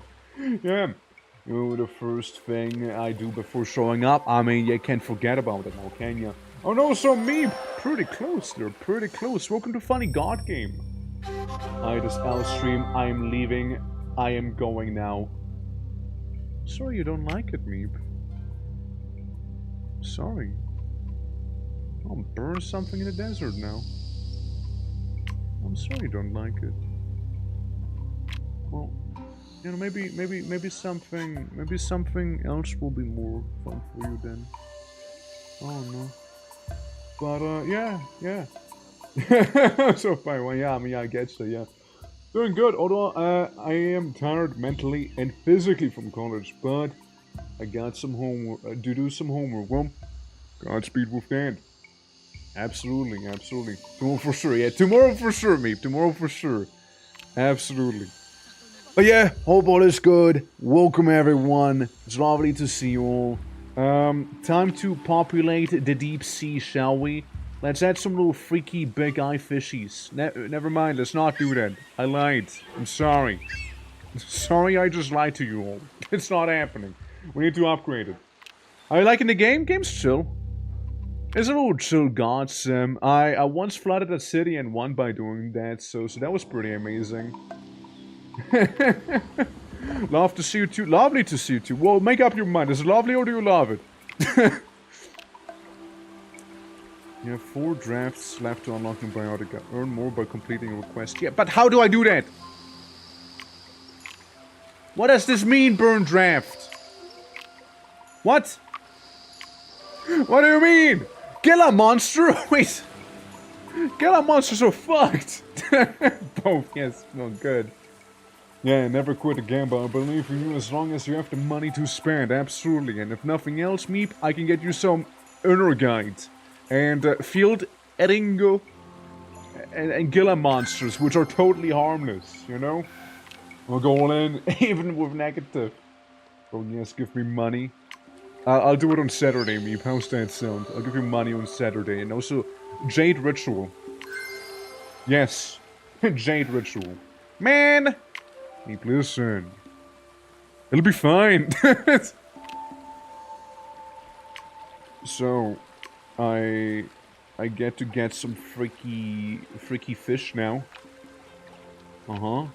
yeah. Oh, the first thing I do before showing up. I mean, you can't forget about it now, can you? Oh no, so me! Pretty close, they're pretty close. Welcome to Funny God Game. Hi, this L-stream. I am leaving. I am going now. Sorry you don't like it, Meep. Sorry. I'll burn something in the desert now. I'm sorry you don't like it. Well, you know, maybe something else will be more fun for you then. Oh no. But yeah. So fine, well, yeah, I mean, I guess so, yeah. Doing good, although I am tired mentally and physically from college, but I got some homework to do some homework. Well, Godspeed with that. Absolutely, absolutely. Tomorrow for sure, yeah. Tomorrow for sure, Meep. Tomorrow for sure. Absolutely. But yeah, hope all is good. Welcome everyone. It's lovely to see you all. Time to populate the deep sea, shall we? Let's add some little freaky big eye fishies. Never mind, let's not do that. I lied. I'm sorry. Sorry, I just lied to you all. It's not happening. We need to upgrade it. Are you liking the game? Game's chill. It's a little chill gods. I once flooded a city and won by doing that, so that was pretty amazing. Love to see you too. Lovely to see you too. Well, make up your mind. Is it lovely or do you love it? You have 4 drafts left to unlock in Biotica. Earn more by completing a request. Yeah, but how do I do that? What does this mean, burn draft? What? What do you mean? Kill a monster? Wait. Kill a monster so fucked. Both, yes. Well, good. Yeah, never quit a gamble. I believe in you as long as you have the money to spend. Absolutely. And if nothing else, Meep, I can get you some Inner Guide. And Field Eringo. And Gilla monsters, which are totally harmless, you know? I'll go all in, even with negative. Oh yes, give me money. I'll do it on Saturday, Meep. How's that sound? I'll give you money on Saturday. And also, Jade Ritual. Yes. Jade Ritual. Man! Meep, listen. It'll be fine. So, I get to get some freaky fish now. Uh-huh.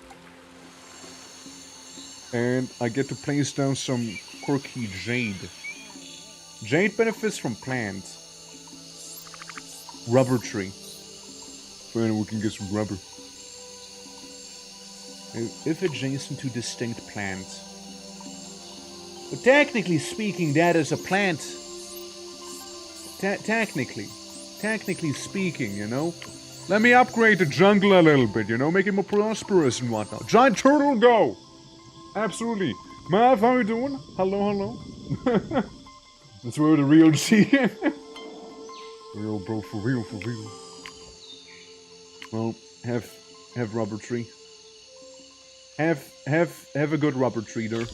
And I get to place down some quirky jade. Jade benefits from plants. Rubber tree. Fine, we can get some rubber. If adjacent to distinct plants. But technically speaking, that is a plant. Technically speaking, you know. Let me upgrade the jungle a little bit, you know, make it more prosperous and whatnot. Giant turtle, go! Absolutely. Mav, how you doing? Hello. That's where the real G. Real, bro, for real. Well, have rubber tree. Have a good rubber tree there.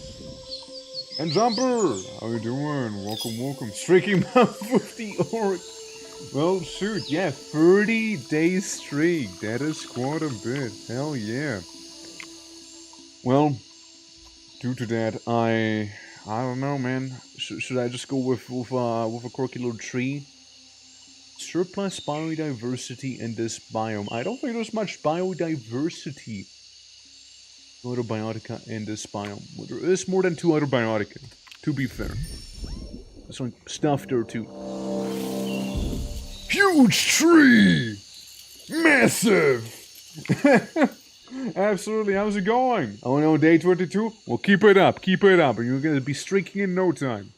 And Jumper! How you doing? Welcome. Streaky Mouth with the orc. Well, shoot, yeah, 30 days streak. That is quite a bit. Hell yeah. Well, due to that, I don't know, man. Should I just go with a quirky little tree? Surplus biodiversity in this biome. I don't think there's much biodiversity. Autobiotica in this biome. Well, there is more than 2 autobiotica, to be fair. There's some stuff there too. Huge tree! Massive! Absolutely, how's it going? Oh no, day 22? Well, keep it up, and you're gonna be streaking in no time.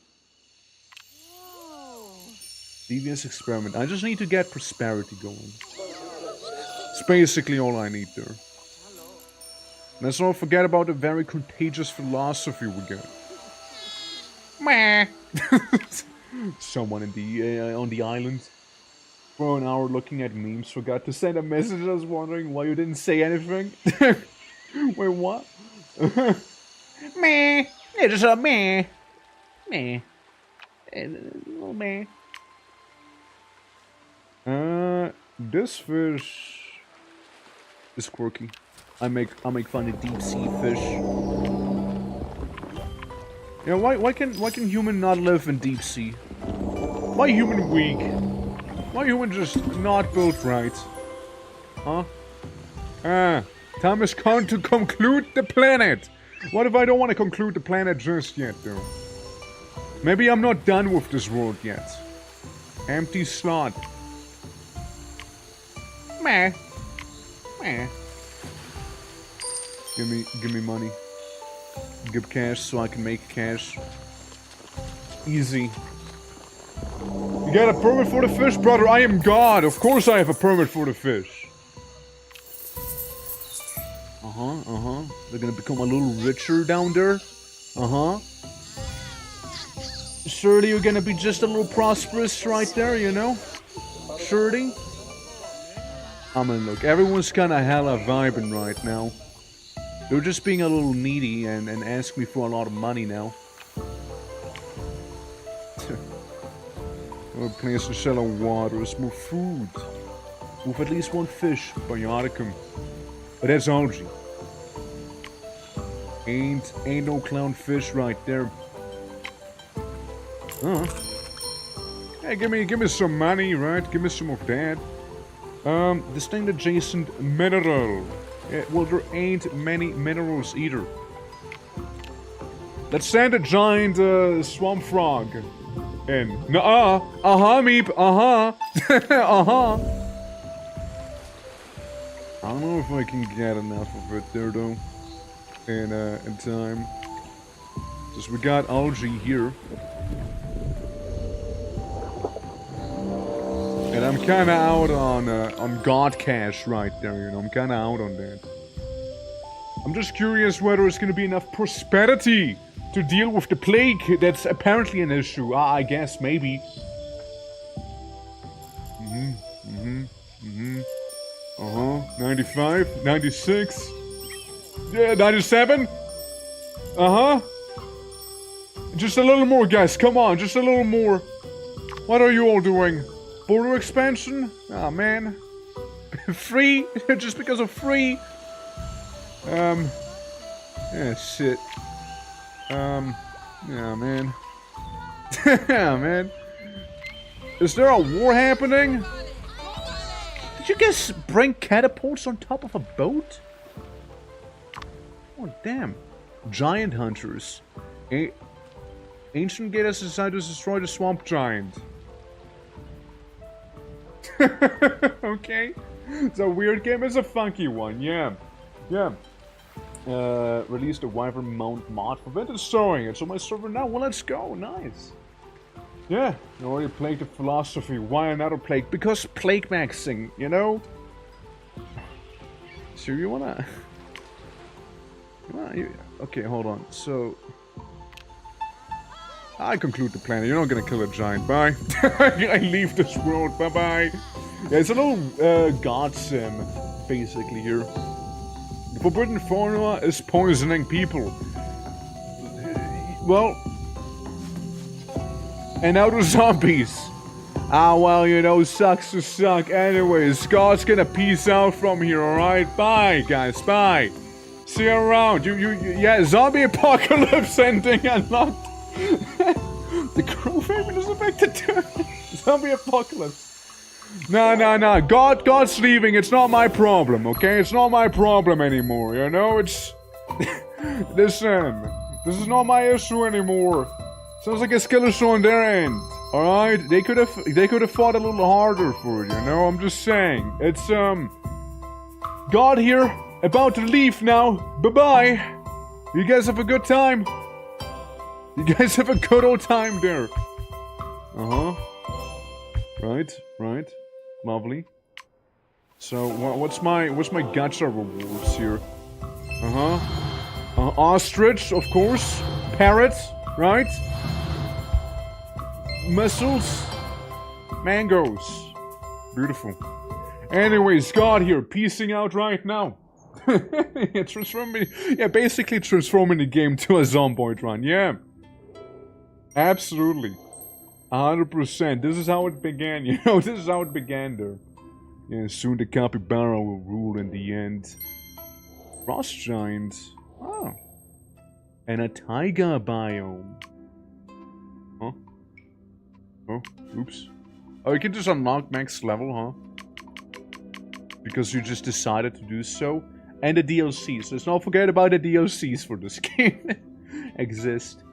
Devious experiment. I just need to get prosperity going. It's basically all I need there. Let's not forget about the very contagious philosophy we got. Meh. Someone in the on the island for an hour looking at memes forgot to send a message. I was wondering why you didn't say anything. Wait, what? Meh. Yeah, just a meh. Meh. Little meh. This fish is quirky. I make fun of deep sea fish. Yeah, why can human not live in deep sea? Why human weak? Why human just not built right? Huh? Time has come to conclude the planet. What if I don't want to conclude the planet just yet, though? Maybe I'm not done with this world yet. Empty slot. Meh. Meh. Give me money. Give cash so I can make cash. Easy. You got a permit for the fish, brother? I am God. Of course I have a permit for the fish. They're gonna become a little richer down there. Surely you're gonna be just a little prosperous right there, you know? Surely. I mean, look, everyone's kinda hella vibing right now. They're just being a little needy and ask me for a lot of money now. More place to sell waters, more food. With at least one fish, bioticum. But that's algae. Ain't no clownfish right there. Hey, give me some money, right? Give me some of that. Distinct adjacent mineral. Well, there ain't many minerals either. Let's send a giant swamp frog in. Meep. I don't know if I can get enough of it there though. In time. Just we got algae here. And I'm kinda out on God cash right there, you know, I'm kinda out on that. I'm just curious whether it's gonna be enough prosperity to deal with the plague that's apparently an issue. I guess, maybe. 95, 96, yeah, 97, just a little more, guys, come on, just a little more. What are you all doing? Border expansion? Oh man. Free? Just because of free? Yeah, shit. Yeah, man. Yeah, man. Is there a war happening? Did you guys bring catapults on top of a boat? Oh, damn. Giant hunters. Ancient Gators decided to destroy the swamp giant. Okay. It's a weird game, it's a funky one, yeah. Yeah. Released a Wyvern Mount mod for Vintage Sowing. It's on my server now. Well, let's go. Nice. Yeah, you already plagued the philosophy. Why another plague? Because plague maxing, you know? So you wanna... Okay, hold on. So... I conclude the planet. You're not gonna kill a giant. Bye. I leave this world. Bye-bye. Yeah, it's a little god sim, basically, here. The forbidden formula is poisoning people. Well... And now the zombies. Ah, well, you know, sucks to suck. Anyways, God's gonna peace out from here, alright? Bye, guys. Bye. See you around. Yeah, zombie apocalypse ending unlocked. The crew favorite is affected too. Zombie apocalypse. Nah. God's leaving. It's not my problem, okay? It's not my problem anymore, you know? It's... Listen. This is not my issue anymore. Sounds like a skeleton on their end. Alright, they could have fought a little harder for it, you know? I'm just saying. It's, God here, about to leave now. Bye-bye. You guys have a good time. You guys have a good old time there. Uh-huh. Right. Lovely. So, what's my gacha rewards here? Uh-huh. Ostrich, of course. Parrot, right? Mussels. Mangoes. Beautiful. Anyways, God here, piecing out right now. Basically transforming the game to a zomboid run, yeah. Absolutely. 100%. This is how it began, you know, this is how it began there. Yeah, soon the capybara will rule in the end. Frost giant. Oh. And a taiga biome. Huh? Oh, oops. Oh, you can just unlock max level, huh? Because you just decided to do so. And the DLCs. Let's not forget about the DLCs for this game. Exist.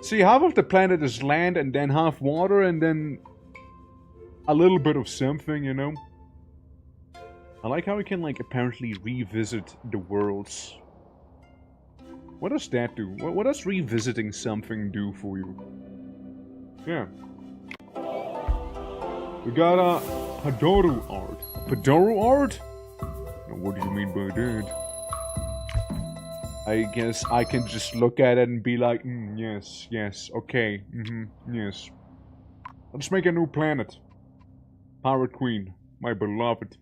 See, half of the planet is land and then half water and then a little bit of something, you know? I like how we can, like, apparently revisit the worlds. What does that do? What does revisiting something do for you? Yeah. We got a Padoru art. Padoru art? Now, what do you mean by that? I guess I can just look at it and be like, yes, okay, yes. Let's make a new planet. Pirate Queen, my beloved.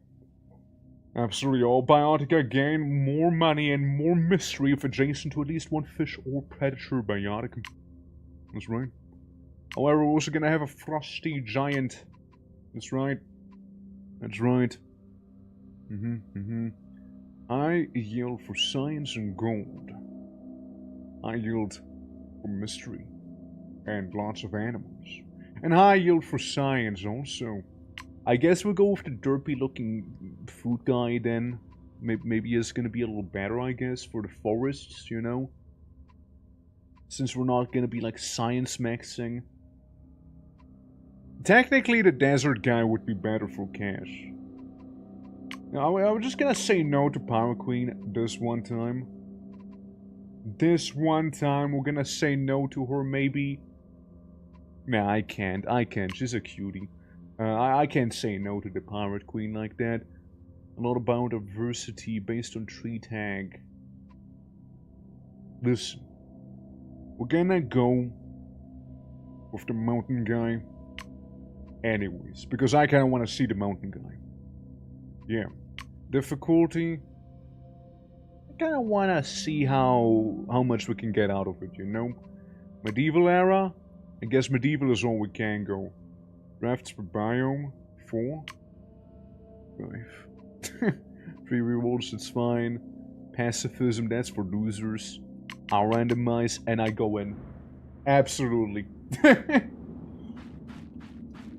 Absolutely, all Biotica gain more money and more mystery if adjacent to at least one fish or predator Biotica. That's right. However, we're also gonna have a frosty giant. That's right. That's right. I yield for science and gold. I yield for mystery and lots of animals. And I yield for science also. I guess we'll go with the derpy looking food guy then. Maybe it's gonna be a little better, I guess, for the forests, you know? Since we're not gonna be like science maxing. Technically the desert guy would be better for cash. I was just gonna say no to Pirate Queen this one time. This one time we're gonna say no to her, maybe. Nah, I can't. She's a cutie. I can't say no to the Pirate Queen like that. A lot about diversity based on tree tag. Listen. We're gonna go with the mountain guy. Anyways, because I kinda wanna see the mountain guy. Yeah. Difficulty. I kinda wanna see how much we can get out of it, you know? Medieval era? I guess medieval is all we can go. Drafts per biome? 4? 5. 3 rewards, it's fine. Pacifism, that's for losers. I'll randomize and I go in. Absolutely.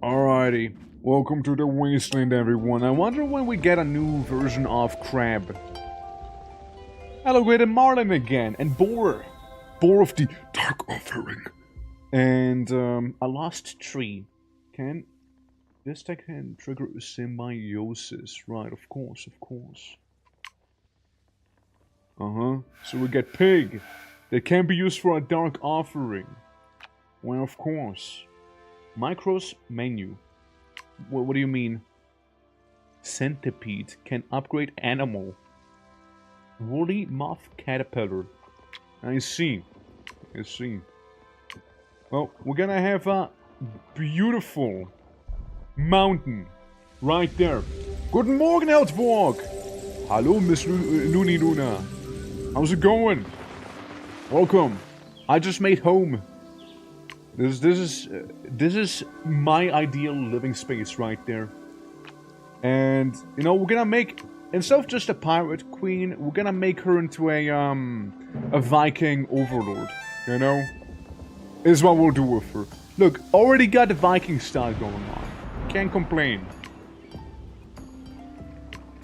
Alrighty. Welcome to the wasteland, everyone. I wonder when we get a new version of Crab. Alligator Marlin again, and Boar. Boar of the Dark Offering. And, a lost tree. This tech can trigger symbiosis. Right, of course. So we get Pig. That can be used for a Dark Offering. Well, of course. Micros menu. What do you mean? Centipede can upgrade animal. Woolly moth caterpillar. I see. Well, we're gonna have a beautiful mountain right there. Guten Morgen, Heldvork! Hallo, Miss Looney Luna. How's it going? Welcome. I just made home. This is my ideal living space right there. And, you know, we're gonna make, instead of just a pirate queen, we're gonna make her into a Viking overlord, you know? Is what we'll do with her. Look, already got the Viking style going on. Can't complain.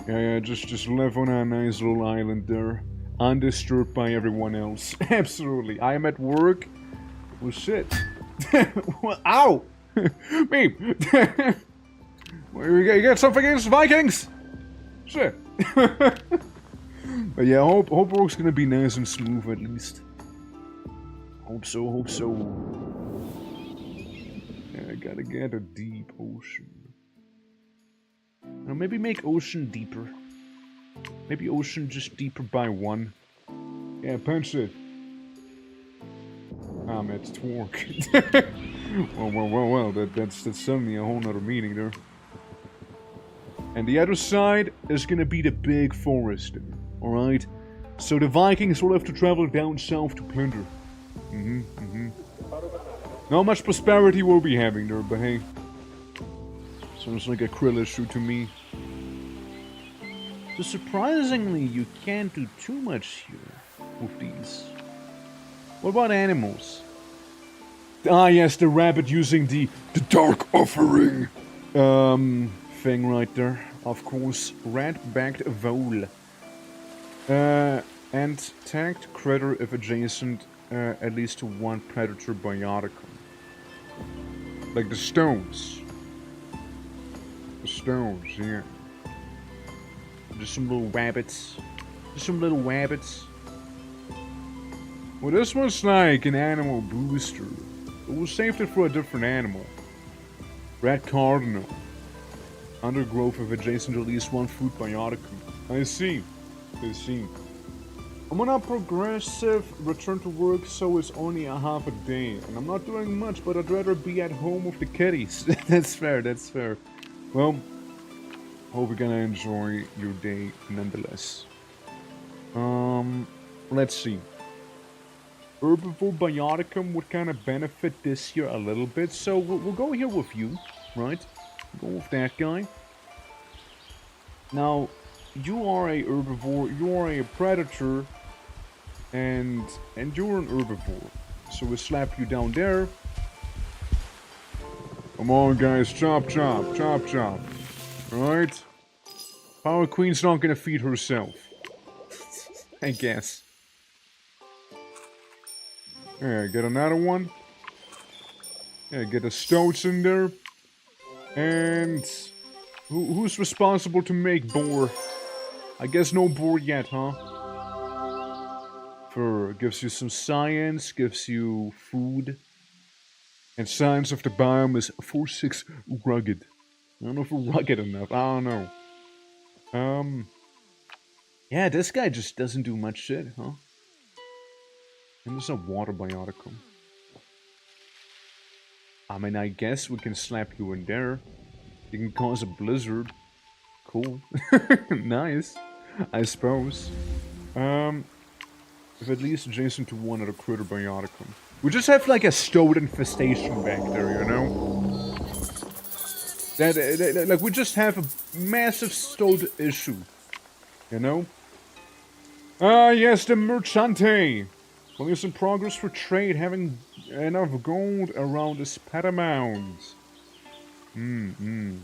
Yeah, just live on a nice little island there. Undisturbed by everyone else. Absolutely. I am at work. Well, shit. Ow! Me! You got something against Vikings? Shit. But yeah, hope work's gonna be nice and smooth at least. Hope so, hope so. Yeah, I gotta get a deep ocean. Now maybe make ocean deeper. Maybe ocean just deeper by 1. Yeah, punch it. Ah, man, it's twerk. well, that's suddenly a whole nother meaning there. And the other side is gonna be the big forest, alright? So the Vikings will have to travel down south to plunder. Not much prosperity we'll be having there, but hey. Sounds like a krill issue to me. So surprisingly, you can't do too much here with these. What about animals? Ah yes, the rabbit using the dark offering thing right there. Of course, rat-backed vole. And tagged critter if adjacent at least to 1 predator bioticum. Like the stones. The stones, yeah. Just some little rabbits. Just some little rabbits. Well, this one's like an animal booster. But we'll save it for a different animal. Red cardinal. Undergrowth of adjacent to at least 1 food bioticum. I see. I see. I'm on a progressive return to work, so it's only a half a day. And I'm not doing much, but I'd rather be at home with the kitties. That's fair, that's fair. Well, hope you're gonna enjoy your day nonetheless. Let's see. Herbivore bioticum would kind of benefit this year a little bit, so we'll go here with you, right? Go with that guy. Now, you are a herbivore, you are a predator, and you're an herbivore. So we'll slap you down there. Come on, guys, chop, chop, chop, chop. Alright? Power Queen's not gonna feed herself. I guess. Yeah, get another one. Yeah, get the stoats in there. And who's responsible to make boar? I guess no boar yet, huh? Fur gives you some science, gives you food. And science of the biome is 4-6 rugged. I don't know if we're rugged enough. I don't know. Yeah, this guy just doesn't do much shit, huh? And there's a water bioticum. I mean, I guess we can slap you in there. You can cause a blizzard. Cool. Nice. I suppose. If at least adjacent to 1 other critter bioticum. We just have like a stoat infestation back there, you know? Like, we just have a massive stoat issue. You know? Ah, yes, the merchante! Well, there's some progress for trade, having enough gold around the paramount. And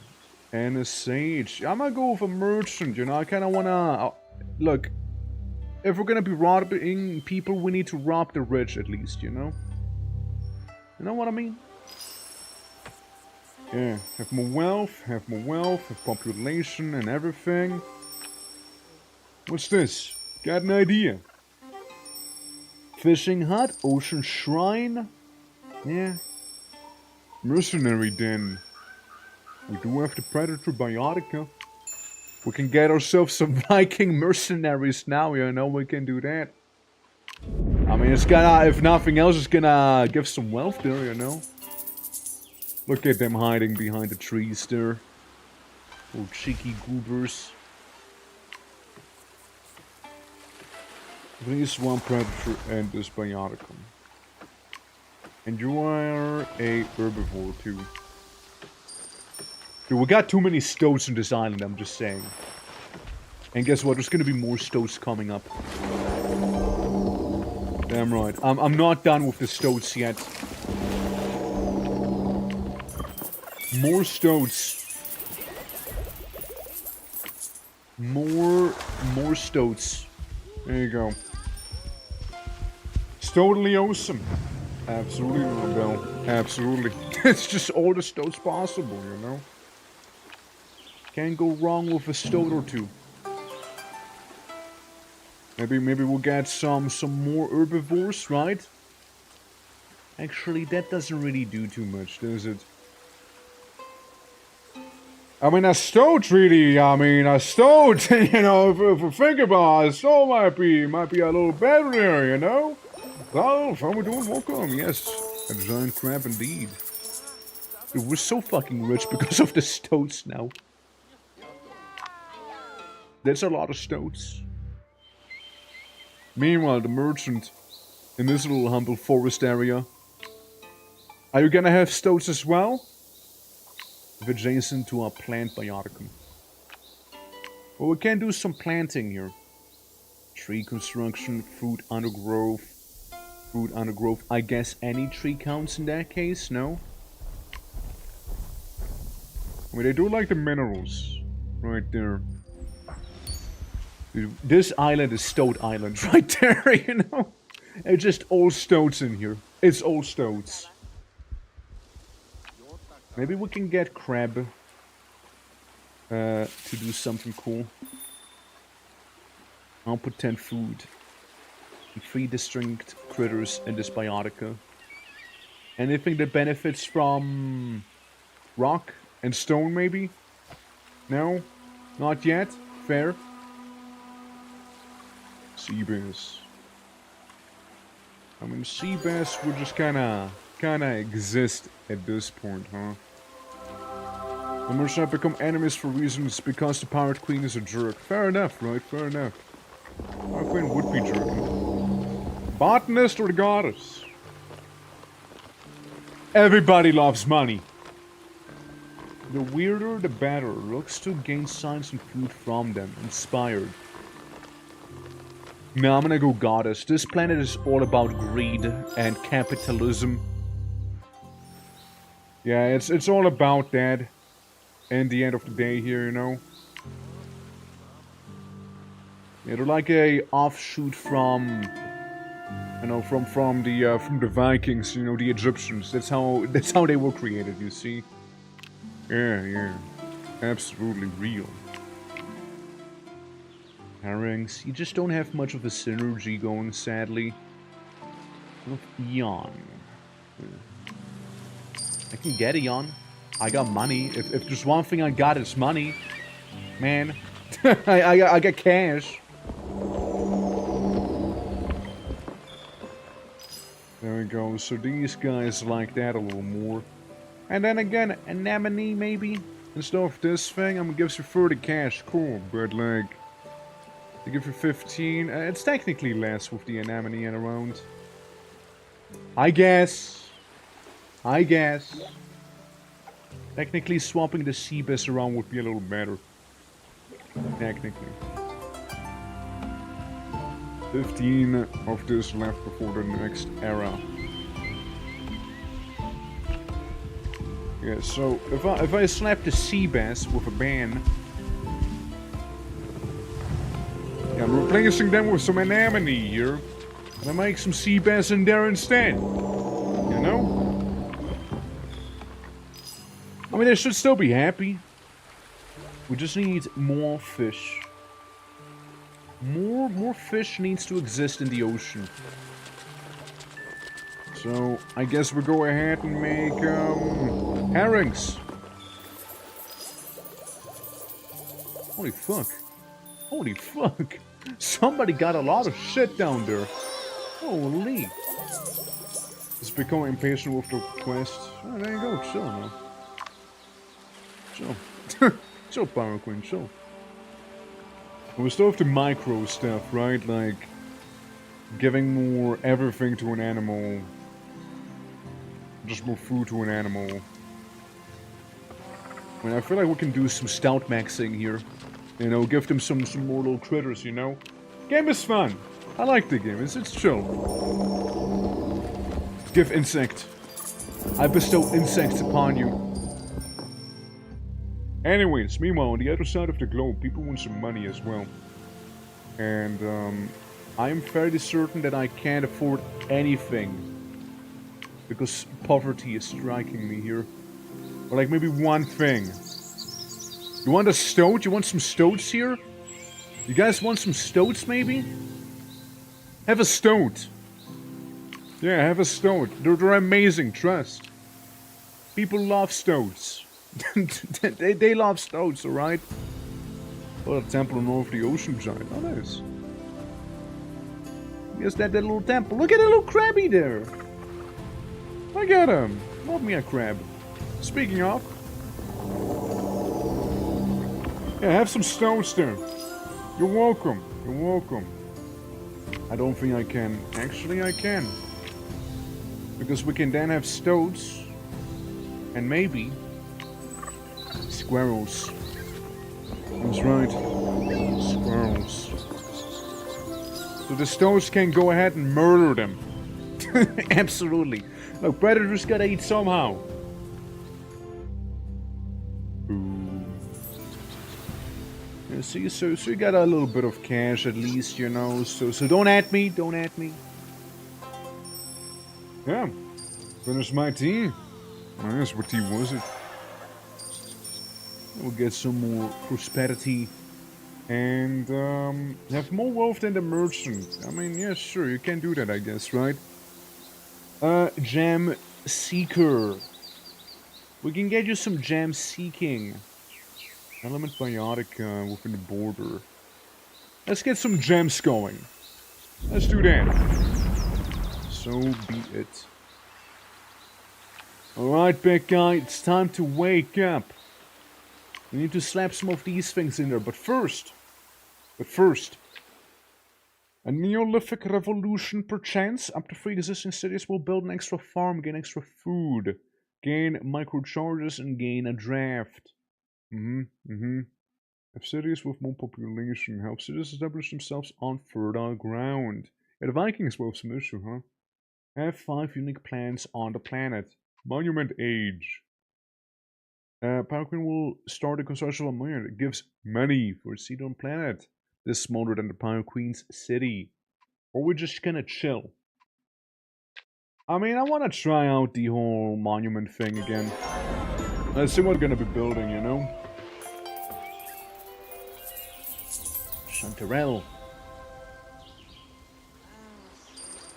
a sage. I'm gonna go with a merchant, you know? I kinda wanna... look, if we're gonna be robbing people, we need to rob the rich at least, you know? You know what I mean? Yeah, have more wealth, have population and everything. What's this? Got an idea. Fishing hut, ocean shrine. Yeah. Mercenary den. We do have the predator biotica. We can get ourselves some Viking mercenaries now, you know, we can do that. I mean, it's gonna, if nothing else, it's gonna give some wealth there, you know. Look at them hiding behind the trees there. Little cheeky goobers. Please, 1 predator and this bioticum. And you are a herbivore too. Dude, we got too many stoats in this island, I'm just saying. And guess what? There's gonna be more stoats coming up. Damn right. I'm not done with the stoats yet. More stoats. More stoats. There you go. It's totally awesome. Absolutely, Rebel. Absolutely. It's just all the stoats possible, you know? Can't go wrong with a stoat or two. Maybe we'll get some more herbivores, right? Actually, that doesn't really do too much, does it? I mean, a stoat really, a stoat, you know, if we think about it, a stoat might be a little better there, you know? Well, farmer doing welcome, yes. A giant crab indeed. Dude, we're so fucking rich because of the stoats now. There's a lot of stoats. Meanwhile, the merchant in this little humble forest area. Are you gonna have stoats as well? Adjacent to our plant bioticum. Well, we can do some planting here. Tree construction, fruit undergrowth. Fruit undergrowth. I guess any tree counts in that case, no? I mean, they do like the minerals. Right there. Dude, this island is Stoat Island right there, you know? It's just all stoats in here. It's all stoats. Maybe we can get crab to do something cool. I'll put 10 food. And 3 distinct critters in this biotica. Anything that benefits from rock and stone, maybe? No? Not yet? Fair. Sea bass. I mean, sea bass would just kinda exist at this point, huh? The merchants have become enemies for reasons because the pirate queen is a jerk. Fair enough, right? Fair enough. Pirate queen would be jerking. Botanist or the goddess? Everybody loves money. The weirder, the better. Looks to gain science and food from them. Inspired. No, I'm gonna go goddess. This planet is all about greed and capitalism. Yeah, it's all about that. And the end of the day here, you know. Yeah, they're like a offshoot from, you know, from the Vikings, you know, the Egyptians. That's how they were created. You see. Yeah, absolutely real. Herrings, you just don't have much of a synergy going, sadly. With Eon. I can get Eon. I got money. If there's one thing I got, it's money. Man. I got cash. There we go. So these guys like that a little more. And then again, anemone maybe? Instead of this thing, I'm gonna give you 30 cash. Cool, but like... They give you 15. It's technically less with the anemone and around. I guess. Technically, swapping the sea bass around would be a little better. Technically. 15 of this left before the next era. Yeah, so if I slap the sea bass with a ban, yeah, I'm replacing them with some anemone here, and I make some sea bass in there instead. You know? I mean, they should still be happy. We just need more fish. More fish needs to exist in the ocean. So, I guess we'll go ahead and make, herrings. Holy fuck. Holy fuck. Somebody got a lot of shit down there. Holy. It's becoming impatient with the quest. Oh, there you go. Chill, man. Chill. Chill, Power Queen. Chill. And we still have the micro stuff, right? Like, giving more everything to an animal. Just more food to an animal. I mean, I feel like we can do some stout maxing here. You know, give them some more little critters, you know? Game is fun. I like the game. It's chill. Give insect. I bestow insects upon you. Anyways, meanwhile, on the other side of the globe, people want some money as well. And, I am fairly certain that I can't afford anything Because poverty is striking me here. Or like maybe one thing. You want a stoat? You want some stoats here? You guys want some stoats maybe? Have a stoat. Yeah, have a stoat. They're amazing, trust. People love stoats. they love stoats, alright? Oh, the temple north of the ocean giant. Oh, nice. Yes, that little temple. Look at that little crabby there. Look at him. Love me a crab. Speaking of. Yeah, have some stones there. You're welcome. You're welcome. I don't think I can. Actually, I can. Because we can then have stoats. And maybe squirrels. That's right. Squirrels. So the stoats can go ahead and murder them. Absolutely. Look, predators gotta eat somehow. Ooh. Yeah, see, so you got a little bit of cash at least, you know. So don't at me. Don't at me. Yeah. Finished my tea. Nice, what tea was it? We'll get some more prosperity and have more wealth than the merchant. I mean, yeah, sure, you can do that, I guess, right? Gem seeker. We can get you some gem seeking. Element biotica within the border. Let's get some gems going. Let's do that. So be it. Alright, big guy, it's time to wake up. We need to slap some of these things in there, but first, a Neolithic revolution perchance. Up to 3 existing cities will build an extra farm, gain extra food, gain microcharges, and gain a draft. If cities with more population help cities establish themselves on fertile ground. Yeah, the Vikings will have some issue, huh? Have 5 unique plants on the planet. Monument Age. Paraquin will start the construction of a monument. It gives money for a seat on planet. This is smaller than the Pyro Queen's city. Or we're just gonna chill. I mean, I want to try out the whole monument thing again. Let's see what we're gonna be building, you know? Chanterelle.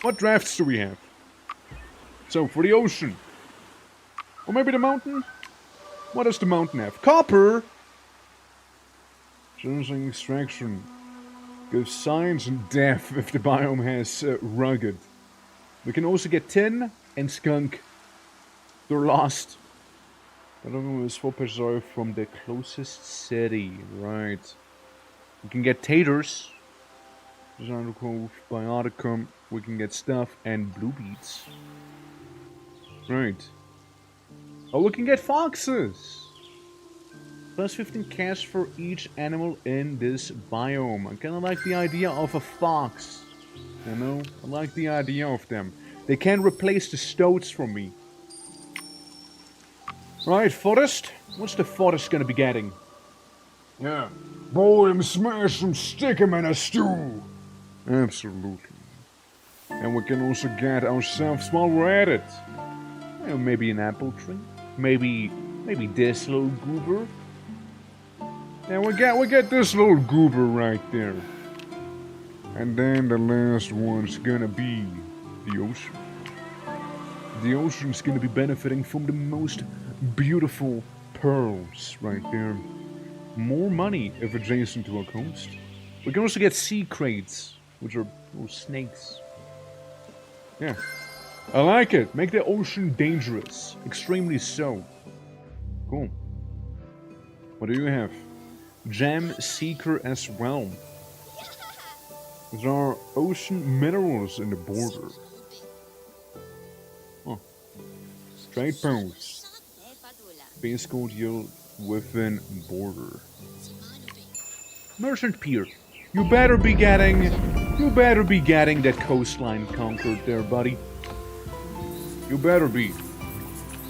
What drafts do we have? So, for the ocean. Or maybe the mountain? What does the mountain have? Copper! Ginseng extraction. Gives science and death if the biome has rugged. We can also get tin and skunk. They're lost. I don't know, swap are from the closest city. Right. We can get taters. Designer Cove, Bioticum. We can get stuff and blue beets. Right. Oh, we can get foxes! Plus 15 cash for each animal in this biome. I kinda like the idea of a fox. You know? I like the idea of them. They can replace the stoats for me. Right, forest? What's the forest gonna be getting? Yeah. Boil him, smash him, stick him in a stew! Absolutely. And we can also get ourselves while we're at it. You know, maybe an apple tree. Maybe this little goober. Yeah, we get this little goober right there. And then the last one's gonna be the ocean. The ocean's gonna be benefiting from the most beautiful pearls right there. More money if adjacent to a coast. We can also get sea crates, which are little snakes. Yeah. I like it. Make the ocean dangerous. Extremely so. Cool. What do you have? Gem Seeker as well. There are ocean minerals in the border. Oh. Trade post. Base gold yield within border. Merchant Pier. You better be getting that coastline conquered there, buddy. You better be.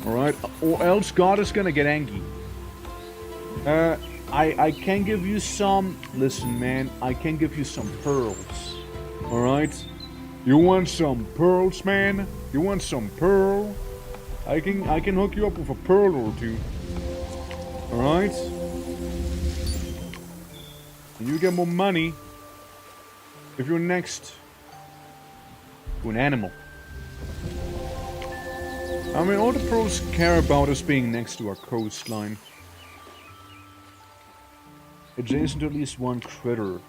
Alright? Or else God is gonna get angry. I can give you some... Listen, man. I can give you some pearls. Alright? You want some pearls, man? You want some pearl? I can hook you up with a pearl or two. Alright? And you get more money if you're next to an animal. I mean, all the pros care about is being next to a coastline. Adjacent to at least one critter.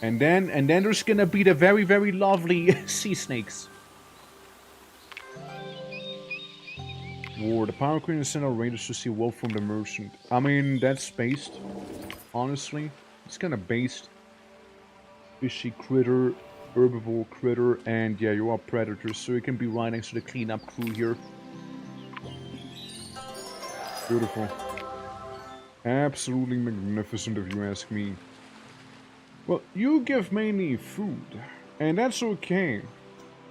And then there's gonna be the very, very lovely sea snakes. War. The Power Queen is sent our raiders to see wolf from the merchant. I mean, that's based. Honestly. It's kinda based. Fishy critter, herbivore critter, and yeah, you are predators, so you can be right next to the cleanup crew here. Beautiful. Absolutely magnificent if you ask me. Well, you give mainly food, and that's okay.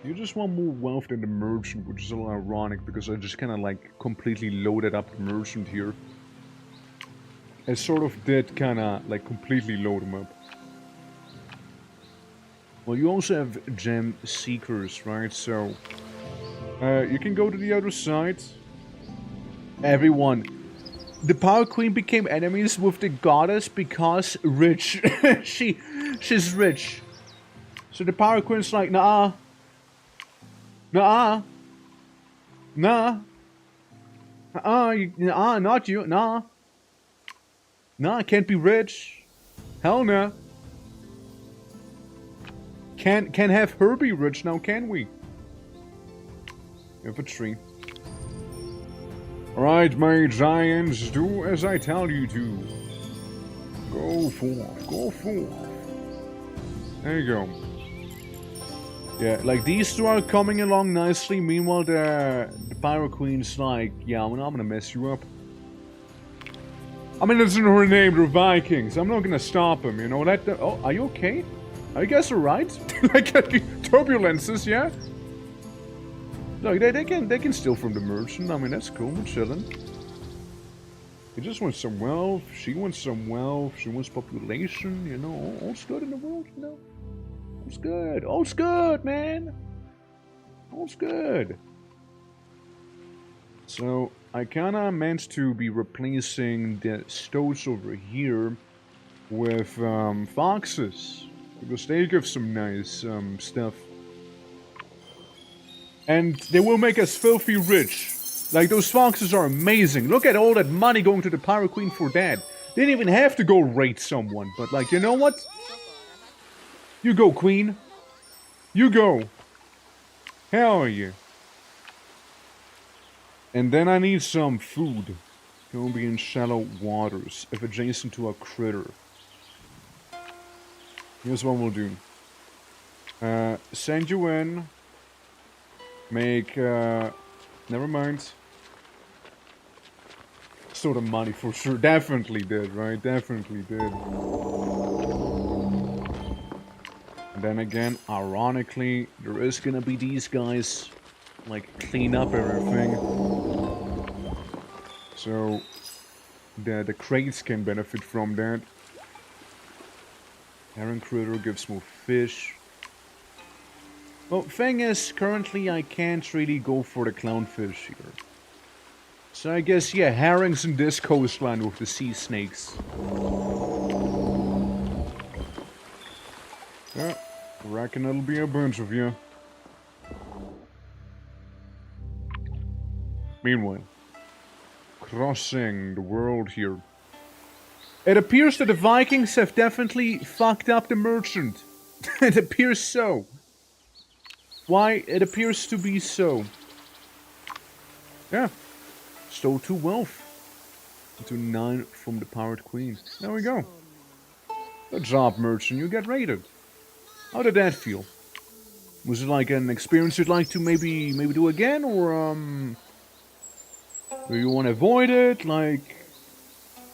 You just want more wealth than the merchant, which is a little ironic because I just kind of like completely loaded up the merchant here. I sort of did kind of like completely load him up. Well, you also have gem seekers, right? So you can go to the other side. Everyone. The Power Queen became enemies with the goddess because rich. She's rich. So the Power Queen's like, nah. Nah. Nah. Nah, not you. Nah. Nah, I can't be rich. Hell no. Can't have her be rich now, can we? Have a tree. Alright, my giants, do as I tell you to. Go forth, go forth. There you go. Yeah, like these two are coming along nicely. Meanwhile, the Pyro Queen's like, yeah, I'm gonna mess you up. I mean, it's in her name, they're Vikings. I'm not gonna stop them, you know. Oh, are you okay? I guess alright. Like turbulences, yeah. Look, they can steal from the merchant. I mean, that's cool. We're chilling. He just wants some wealth. She wants some wealth. She wants population. You know, all's good in the world. You know, all's good. All's good, man. All's good. So I kinda meant to be replacing the stoats over here with foxes because they give some nice stuff. And they will make us filthy rich. Like, those foxes are amazing. Look at all that money going to the Pyro Queen for that. They didn't even have to go raid someone. But, like, you know what? You go, Queen. You go. Hell yeah. And then I need some food. Gonna be in shallow waters, if adjacent to a critter. Here's what we'll do. Send you in. Make, never mind. Stole the money for sure. Definitely did, right? Definitely did. And then again, ironically, there is gonna be these guys, like, clean up everything. So, the crates can benefit from that. Herring critter gives more fish. Well, thing is, currently I can't really go for the clownfish here. So I guess, yeah, herrings in this coastline with the sea snakes. Yeah, I reckon it'll be a bunch of you. Meanwhile, crossing the world here. It appears that the Vikings have definitely fucked up the merchant. It appears so. Why? It appears to be so. Yeah. Stole 2 wealth. Into 9 from the Pirate Queen. There we go. Good job, merchant. You get raided. How did that feel? Was it like an experience you'd like to maybe do again? Or, do you want to avoid it? Like,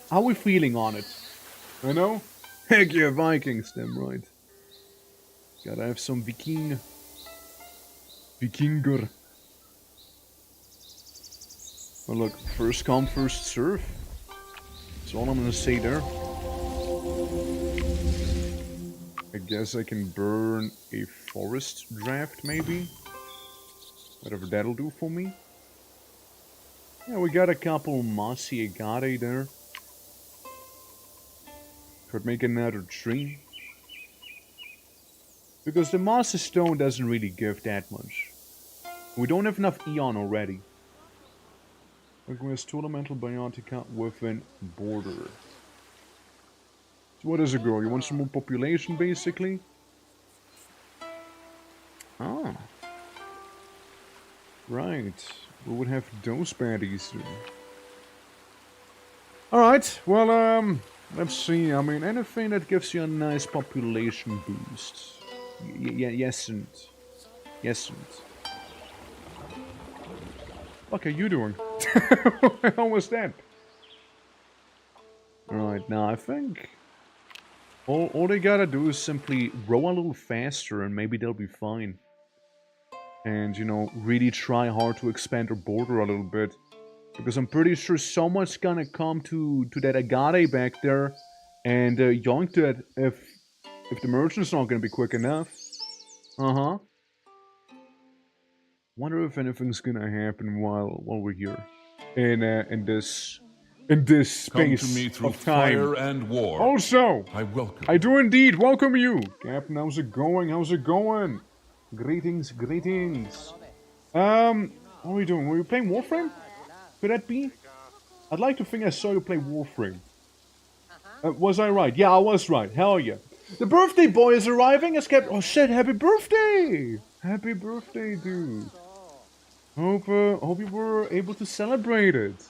how are we feeling on it? I know? Heck yeah, Vikings, damn right. Gotta have some Vikinger. Well, look, first come, first serve. That's all I'm gonna say there. I guess I can burn a forest draft, maybe? Whatever that'll do for me. Yeah, we got a couple mossy agate there. Could make another tree. Because the mossy stone doesn't really give that much. We don't have enough Eon already. Request elemental biotica within border. So what is it, girl? You want some more population, basically? Ah. Right. We would have those baddies soon. Alright, well, let's see. I mean, anything that gives you a nice population boost. Yesn't. What are you doing? How was that? Alright, now I think all they gotta do is simply row a little faster and maybe they'll be fine. And, you know, really try hard to expand their border a little bit. Because I'm pretty sure someone's gonna come to that agate back there and yoink that if the merchant's not gonna be quick enough. Uh-huh. Wonder if anything's gonna happen while we're here. In this space Come to me through of time. fire and war. Also, I welcome. I do indeed welcome you. Captain, how's it going? How's it going? Greetings. What are we doing? Were you playing Warframe? Could that be? I'd like to think I saw you play Warframe. Was I right? Yeah, I was right. Hell yeah. The birthday boy is arriving as Captain. Oh shit, happy birthday! Happy birthday, dude. Hope you were able to celebrate it.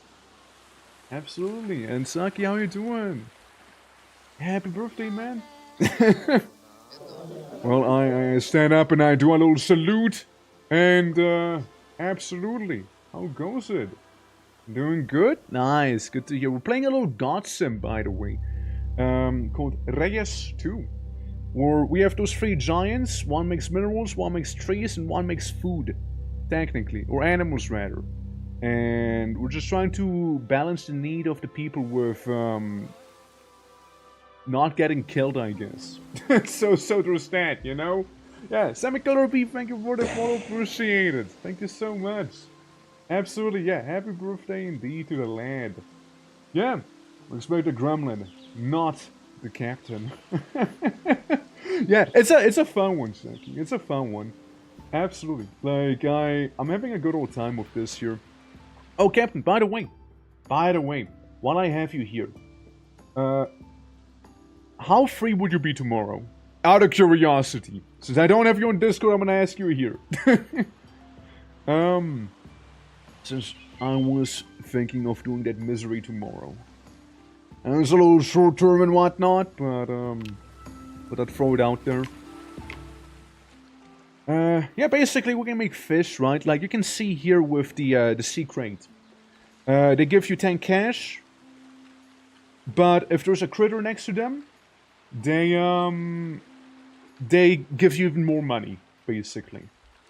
Absolutely. And Saki, how you doing? Happy birthday, man. Well, I stand up and I do a little salute. And, absolutely. How goes it? Doing good? Nice, good to hear. We're playing a little God Sim, by the way. Called REUS 2. Where we have those 3 giants. One makes minerals, one makes trees, and one makes food. Technically. Or animals, rather. And we're just trying to balance the need of the people with, not getting killed, I guess. so there's that, you know? Yeah, Semicolor B, thank you for the follow, appreciate it. Thank you so much. Absolutely, yeah, happy birthday indeed to the lad. Yeah, we expect a gremlin, not the captain. Yeah, it's a fun one, Saki. It's a fun one. Absolutely. Like, I'm having a good old time with this here. Oh, Captain, by the way, while I have you here, how free would you be tomorrow? Out of curiosity. Since I don't have you on Discord, I'm gonna ask you here. Since I was thinking of doing that misery tomorrow. And it's a little short term and whatnot, but I'd throw it out there. Yeah, basically we can make fish, right? Like you can see here with the sea crate. They give you 10 cash. But if there's a critter next to them, they give you even more money, basically.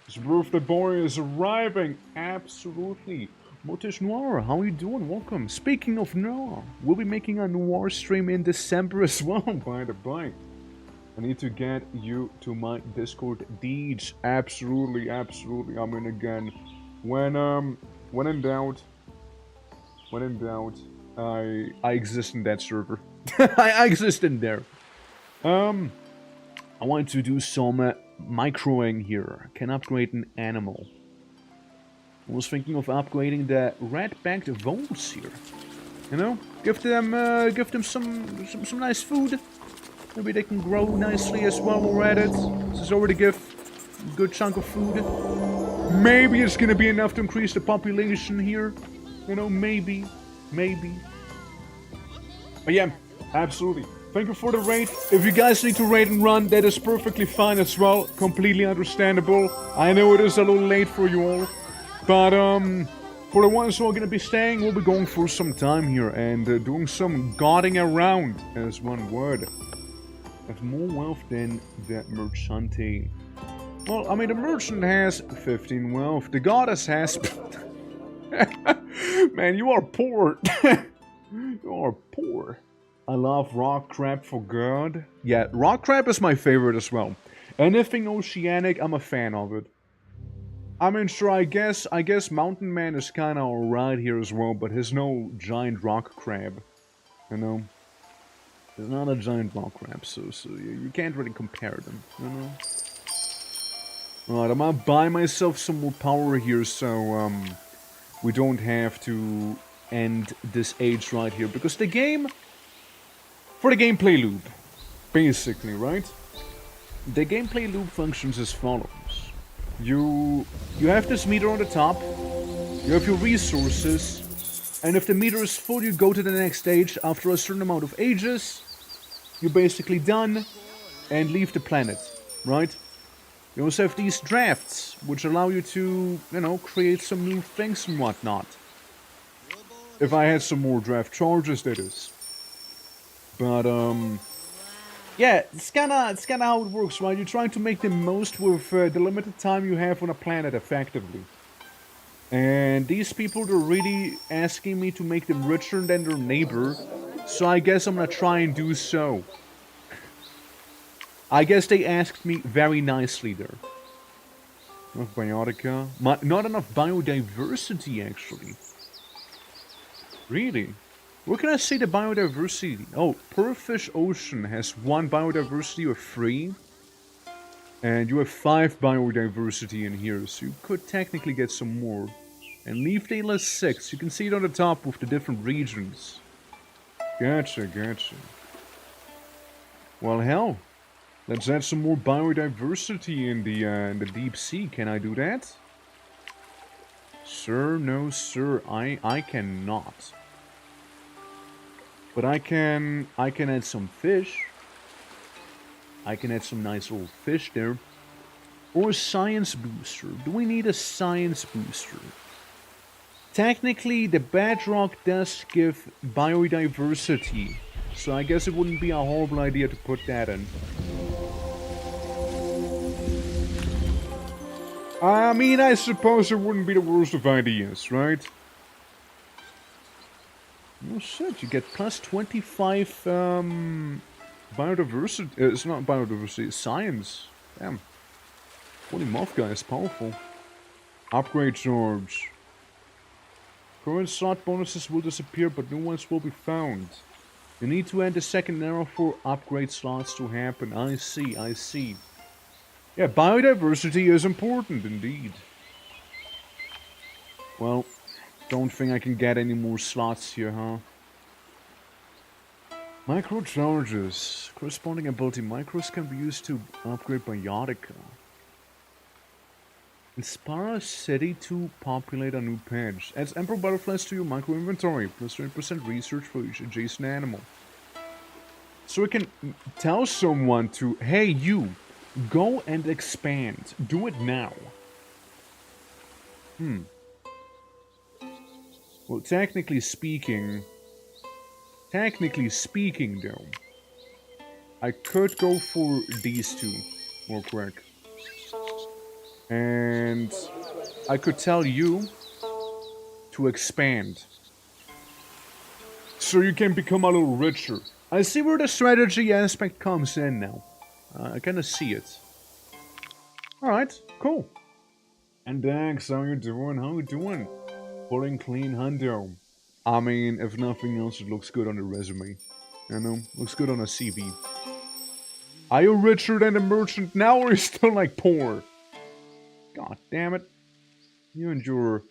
This birthday boy is arriving, absolutely. Motish Noir, how are you doing? Welcome. Speaking of Noir, we'll be making a Noir stream in December as well, by the by. I need to get you to my Discord deeds. Absolutely. I mean, again, when in doubt, I exist in that server. I exist in there. I want to do some microing here. Can upgrade an animal. I was thinking of upgrading the red-backed voles here. You know, give them some nice food. Maybe they can grow nicely as well while we're at it. This is already give a good chunk of food. Maybe it's gonna be enough to increase the population here. You know, maybe. But yeah, absolutely. Thank you for the raid. If you guys need to raid and run, that is perfectly fine as well. Completely understandable. I know it is a little late for you all. But, for the ones who are gonna be staying, we'll be going for some time here and doing some godding around, as one word. Have more wealth than the merchante. Well, I mean, the merchant has 15 wealth. The goddess has... Man, you are poor. You are poor. I love rock crab for God. Yeah, rock crab is my favorite as well. Anything oceanic, I'm a fan of it. I mean, sure, I guess Mountain Man is kinda alright here as well, but he's no giant rock crab, you know? He's not a giant rock crab, so you can't really compare them, you know? Alright, I'm gonna buy myself some more power here, so, we don't have to end this age right here, because the game, for the gameplay loop, basically, right? The gameplay loop functions as follows. You have this meter on the top, you have your resources, and if the meter is full, you go to the next stage. After a certain amount of ages, you're basically done and leave the planet, right? You also have these drafts, which allow you to, you know, create some new things and whatnot. If I had some more draft charges, that is. But, yeah, it's kinda how it works, right? You're trying to make the most with the limited time you have on a planet, effectively. And these people, they're really asking me to make them richer than their neighbor, so I guess I'm gonna try and do so. I guess they asked me very nicely there. Enough biotica? Not enough biodiversity, actually. Really? Where can I see the biodiversity? Oh, Pearlfish Ocean has 1 biodiversity of 3. And you have 5 biodiversity in here, so you could technically get some more. And Leaf Dale is 6. You can see it on the top with the different regions. Gotcha. Well, hell. Let's add some more biodiversity in the deep sea. Can I do that? Sir, no sir, I cannot. But I can add some fish. I can add some nice little fish there. Or a science booster. Do we need a science booster? Technically, the bedrock does give biodiversity. So I guess it wouldn't be a horrible idea to put that in. I mean, I suppose it wouldn't be the worst of ideas, right? Oh shit, you get plus 25 biodiversity. It's not biodiversity, it's science. Damn. Holy moth guy is powerful. Upgrade charge. Current slot bonuses will disappear, but new ones will be found. You need to add a second arrow for upgrade slots to happen. I see. Yeah, biodiversity is important indeed. Well, don't think I can get any more slots here, huh? Micro charges. Corresponding ability micros can be used to upgrade biotica. Inspire a city to populate a new patch. Adds Emperor Butterflies to your micro inventory. Plus 20% research for each adjacent animal. So we can tell someone to, hey you, go and expand. Do it now. Well, technically speaking though, I could go for these two real quick. And I could tell you to expand. So you can become a little richer. I see where the strategy aspect comes in now. I kinda see it. Alright, cool. And Dax, how you doing? Pulling clean hundo. I mean, if nothing else, it looks good on the resume. You know, looks good on a CV. Are you richer than the merchant now, or are you still like poor? God damn it. You and your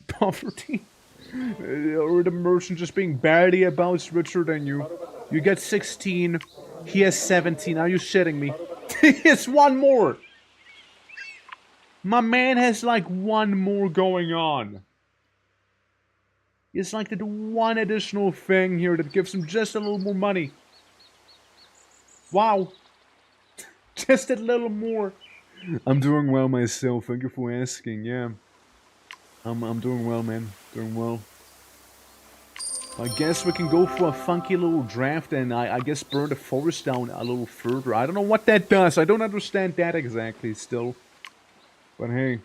poverty. Or the merchant just being barely about richer than you. You get 16, he has 17. Are you shitting me? He has 1 more. My man has like 1 more going on. It's like the 1 additional thing here that gives him just a little more money. Wow. Just a little more. I'm doing well myself. Thank you for asking. Yeah. I'm doing well, man. Doing well. I guess we can go for a funky little draft and I guess burn the forest down a little further. I don't know what that does. I don't understand that exactly still. But hey.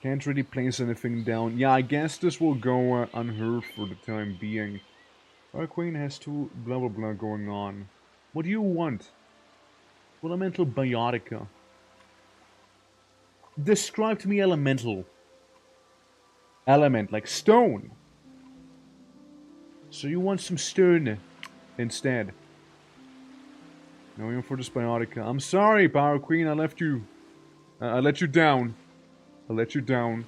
Can't really place anything down. Yeah, I guess this will go unheard for the time being. Our queen has 2 blah blah blah going on. What do you want? Elemental biotica. Describe to me elemental. Element, like stone. So you want some stone instead. No, you're for this biotica. I'm sorry, Power Queen, I left you. I let you down. I let you down.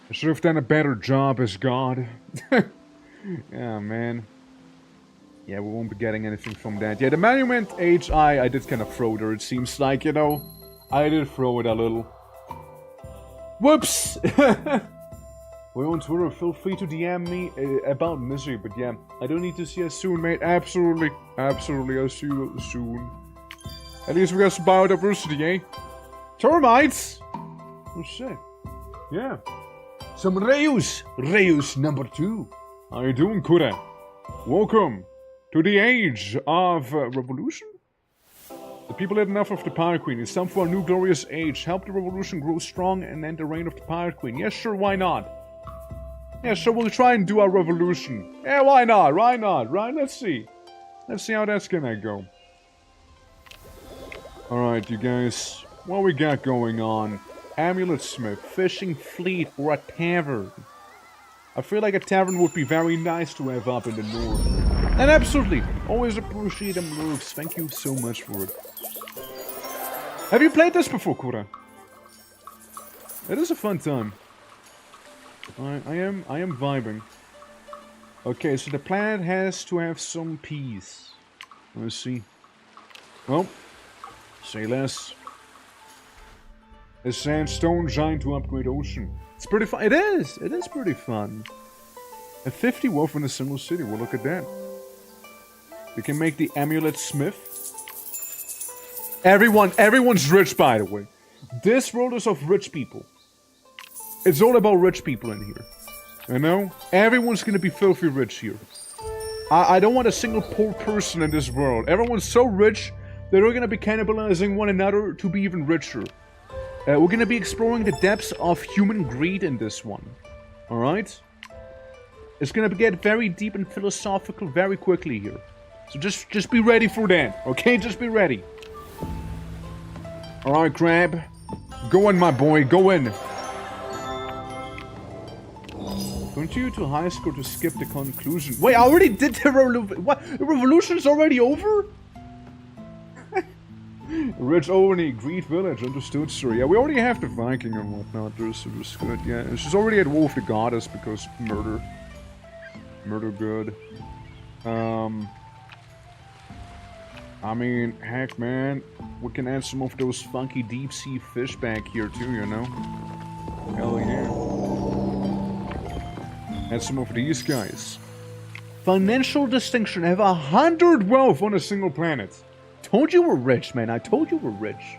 I should have done a better job as God. Yeah, man. Yeah, we won't be getting anything from that. Yeah, the monument HI, I did kind of throw there, it seems like, you know. I did throw it a little. Whoops! We're on Twitter, feel free to DM me about misery, but yeah, I don't need to see you soon, mate. Absolutely. Absolutely, I'll see you soon. At least we got some biodiversity, eh? Termites! Oh shit. Yeah. Some REUS! REUS number 2. How you doing, Kura? Welcome to the age of revolution? The people had enough of the Pirate Queen. It's time for a new glorious age. Help the revolution grow strong and end the reign of the Pirate Queen. Yes, sure, why not? Yeah, so we'll try and do our revolution. Yeah, why not? Why not? Right? Let's see. Let's see how that's gonna go. Alright, you guys. What we got going on? Amulet Smith, fishing fleet, or a tavern. I feel like a tavern would be very nice to have up in the north. And absolutely, always appreciate them lurks. Thank you so much for it. Have you played this before, Kura? It is a fun time. I am vibing. Okay, so the planet has to have some peace. Let's see. Well, say less. A sandstone giant to upgrade ocean. It's pretty fun. It is pretty fun. A 50 wolf in a single city. Well, look at that. We can make the amulet smith. Everyone's rich, by the way. This world is of rich people. It's all about rich people in here. You know? Everyone's gonna be filthy rich here. I don't want a single poor person in this world. Everyone's so rich that they're gonna be cannibalizing one another to be even richer. We're gonna be exploring the depths of human greed in this one. Alright? It's gonna get very deep and philosophical very quickly here. So just be ready for that, okay? Just be ready. Alright, Crab. Go in, my boy, go in. Continue to high score to skip the conclusion. Wait, I already did the revolution. What? The revolution's already over? Rich Olney, Greed Village, understood, sir. Yeah, we already have the Viking and whatnot. There's good, yeah. And she's already at Wolf the Goddess because murder. Murder good. I mean, heck, man. We can add some of those funky deep sea fish back here too, you know? Hell yeah. Add some of these guys. Financial distinction. Have 100 wealth on a single planet. Told you we're rich, man. I told you we're rich.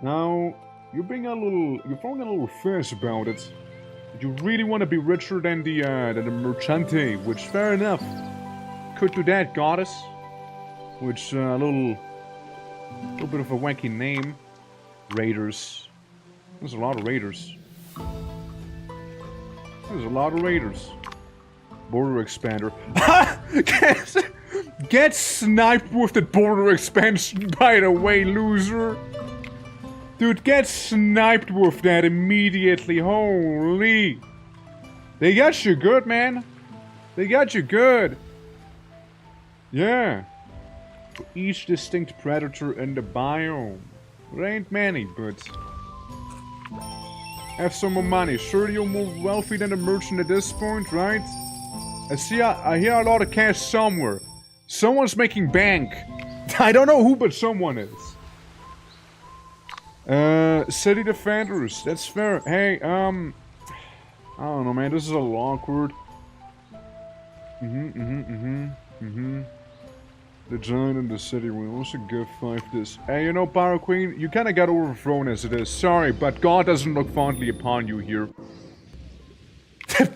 Now, you're throwing a little fierce about it. You really want to be richer than the Merchante, which, fair enough. Could do that, Goddess. Which, a little bit of a wacky name. Raiders. There's a lot of raiders. There's a lot of raiders. Border expander. Get sniped with the border expansion, by the way, loser. Dude, get sniped with that immediately. Holy. They got you good, man. They got you good. Yeah. For each distinct predator in the biome. There ain't many, but... have some more money. Sure, you're more wealthy than the merchant at this point, right? I hear a lot of cash somewhere. Someone's making bank. I don't know who, but someone is. City defenders. That's fair. Hey, I don't know, man. This is a little awkward. The giant in the city will also give 5 this. Hey, you know, Pyro Queen, you kinda got overthrown as it is. Sorry, but God doesn't look fondly upon you here.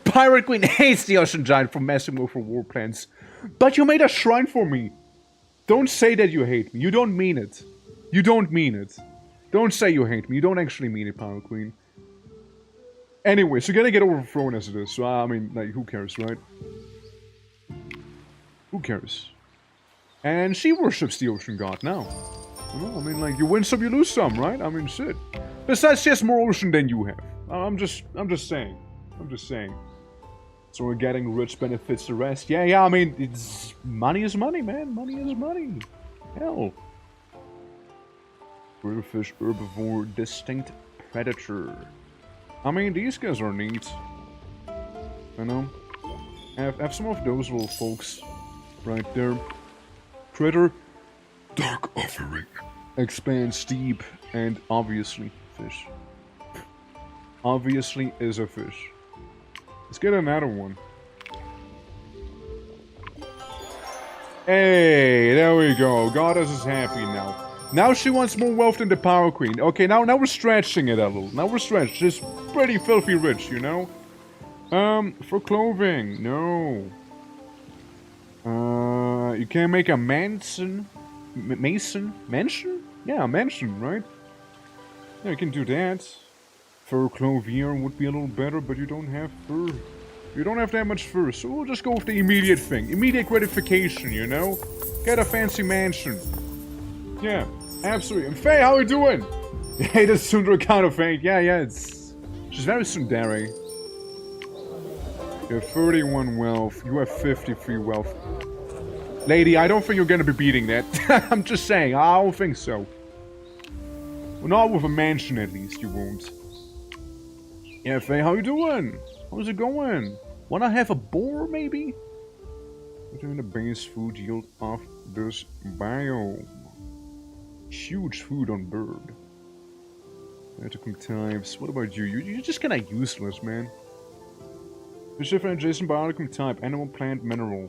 Pirate Queen hates the Ocean Giant for messing with her war plans. But you made a shrine for me. Don't say that you hate me. You don't mean it. You don't mean it. Don't say you hate me. You don't actually mean it, Pirate Queen. Anyway, so you're gonna get overthrown as it is. So, I mean, like, who cares, right? Who cares? And she worships the Ocean God now. Well, I mean, like, you win some, you lose some, right? I mean, shit. Besides, she has more ocean than you have. I'm just saying. I'm just saying. So we're getting rich benefits the rest. Yeah, I mean, it's... money is money, man. Money is money. Hell. Fish, herbivore, distinct predator. I mean, these guys are neat. You know? Have some of those little folks. Right there. Critter. Dark offering. Expand steep. And obviously, fish. Obviously is a fish. Let's get another one. Hey, there we go. Goddess is happy now. Now she wants more wealth than the Power Queen. Okay, now we're stretching it a little. Now we're stretched. She's pretty filthy rich, you know? For clothing, no. You can make a mansion. Mansion? Yeah, a mansion, right? Yeah, you can do that. Fur clothier would be a little better, but you don't have fur. You don't have that much fur, so we'll just go with the immediate thing. Immediate gratification, you know? Get a fancy mansion. Yeah, absolutely. And Faye, how are you doing? Hey, this Sundra kind of Faye. Yeah, it's... she's very Sundari. You have 31 wealth. You have 53 wealth. Lady, I don't think you're gonna be beating that. I'm just saying, I don't think so. Well, not with a mansion, at least, you won't. Yeah, Faye, how you doing? How's it going? Wanna have a boar, maybe? Return the base food yield of this biome. Huge food on bird. Vertical types. What about you? You're just kinda useless, man. Fish different adjacent biological type. Animal, plant, mineral.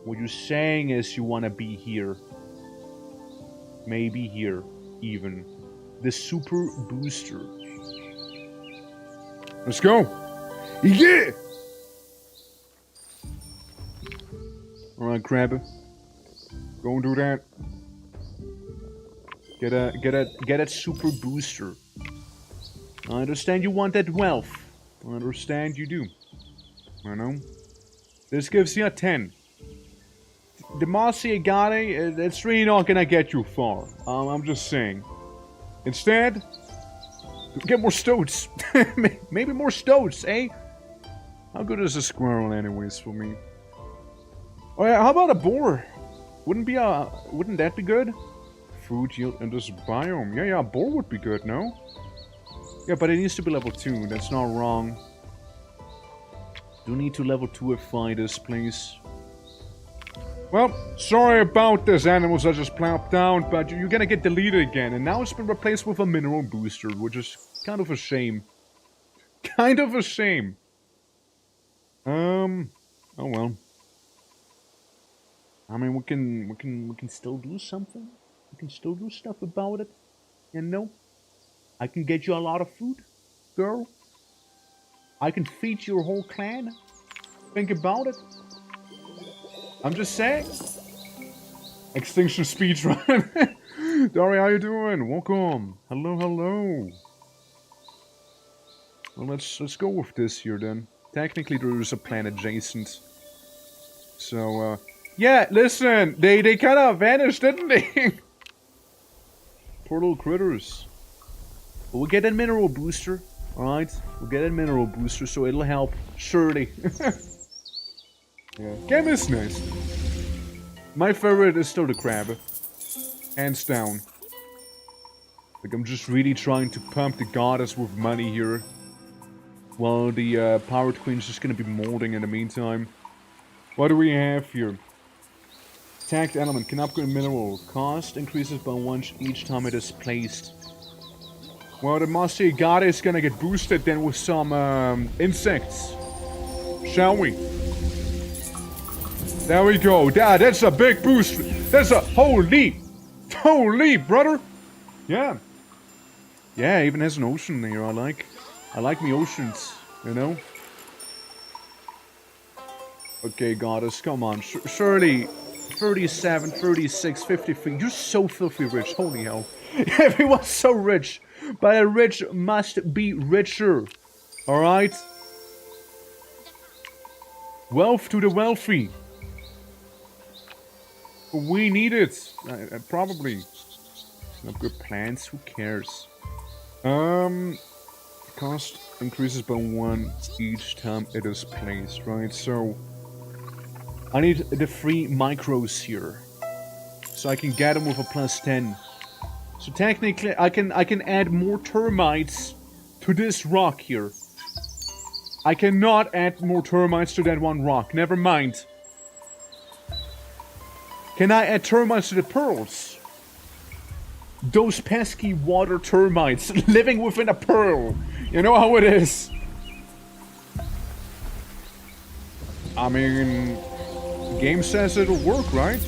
What you're saying is you wanna be here. Maybe here, even. The super booster. Let's go! Yeah! Alright, Crab. Go and do that. Get a super booster. I understand you want that wealth. I understand you do. I know. This gives you a 10. The Mossy Agate, it's really not gonna get you far. I'm just saying. Instead, get more stoats. Maybe more stoats, eh? How good is a squirrel anyways for me? Oh yeah, how about a boar? Wouldn't that be good? Food yield in this biome. Yeah, a boar would be good, no? Yeah, but it needs to be level 2. That's not wrong. Do need to level 2ify this, please. Well, sorry about this, animals I just plopped down, but you're gonna get deleted again, and now it's been replaced with a mineral booster, which is kind of a shame. Kind of a shame. Oh well. I mean, we can still do something. We can still do stuff about it. You know? I can get you a lot of food, girl. I can feed your whole clan. Think about it. I'm just saying. Extinction speedrun. Dory, how you doing? Welcome. Hello. Well, let's go with this here then. Technically, there is a planet adjacent. So, yeah, listen, they kind of vanished, didn't they? Poor little critters. But we'll get a mineral booster, alright? We'll get a mineral booster, so it'll help, surely. Yeah, game is nice. My favorite is still the crab. Hands down. Like, I'm just really trying to pump the goddess with money here. While the Pirate Queen's just gonna be molding in the meantime. What do we have here? Tagged element can upgrade mineral. Cost increases by 1 each time it is placed. Well, the Mossy Agate is gonna get boosted then with some insects. Shall we? There we go. That's a big boost. That's a holy brother. Yeah. Yeah, even has an ocean there. I like me oceans, you know. Okay, goddess, come on. Surely 37, 36, 53. You're so filthy rich. Holy hell. Everyone's so rich. But a rich must be richer. Alright? Wealth to the wealthy. We need it. Probably. Upgrade plants, who cares? Cost increases by 1 each time it is placed, right? So I need the 3 micros here, so I can get them with a +10. So technically, I can add more termites to this rock here. I cannot add more termites to that one rock. Never mind. Can I add termites to the pearls? Those pesky water termites living within a pearl. You know how it is. I mean, the game says it'll work, right?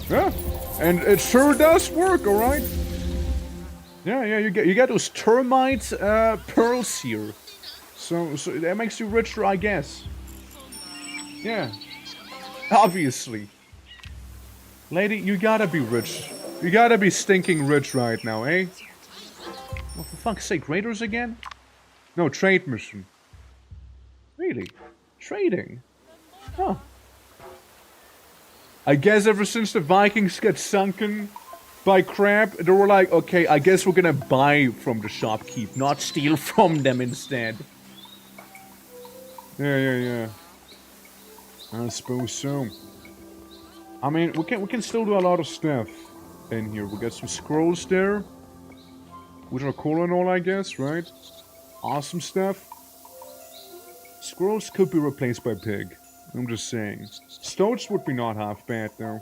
Yeah, and it sure does work, all right. Yeah, you get those termite pearls here, so that makes you richer, I guess. Yeah, obviously. Lady, you gotta be rich. You gotta be stinking rich right now, eh? Oh, for fuck's sake, raiders again? No, trade mission. Really? Trading? Huh. I guess ever since the Vikings got sunken by crab, they were like, okay, I guess we're gonna buy from the shopkeep, not steal from them instead. Yeah. I suppose so. I mean, we can still do a lot of stuff in here. We got some scrolls there, which are cool and all, I guess, right? Awesome stuff. Scrolls could be replaced by pig. I'm just saying. Stoats would be not half bad, though.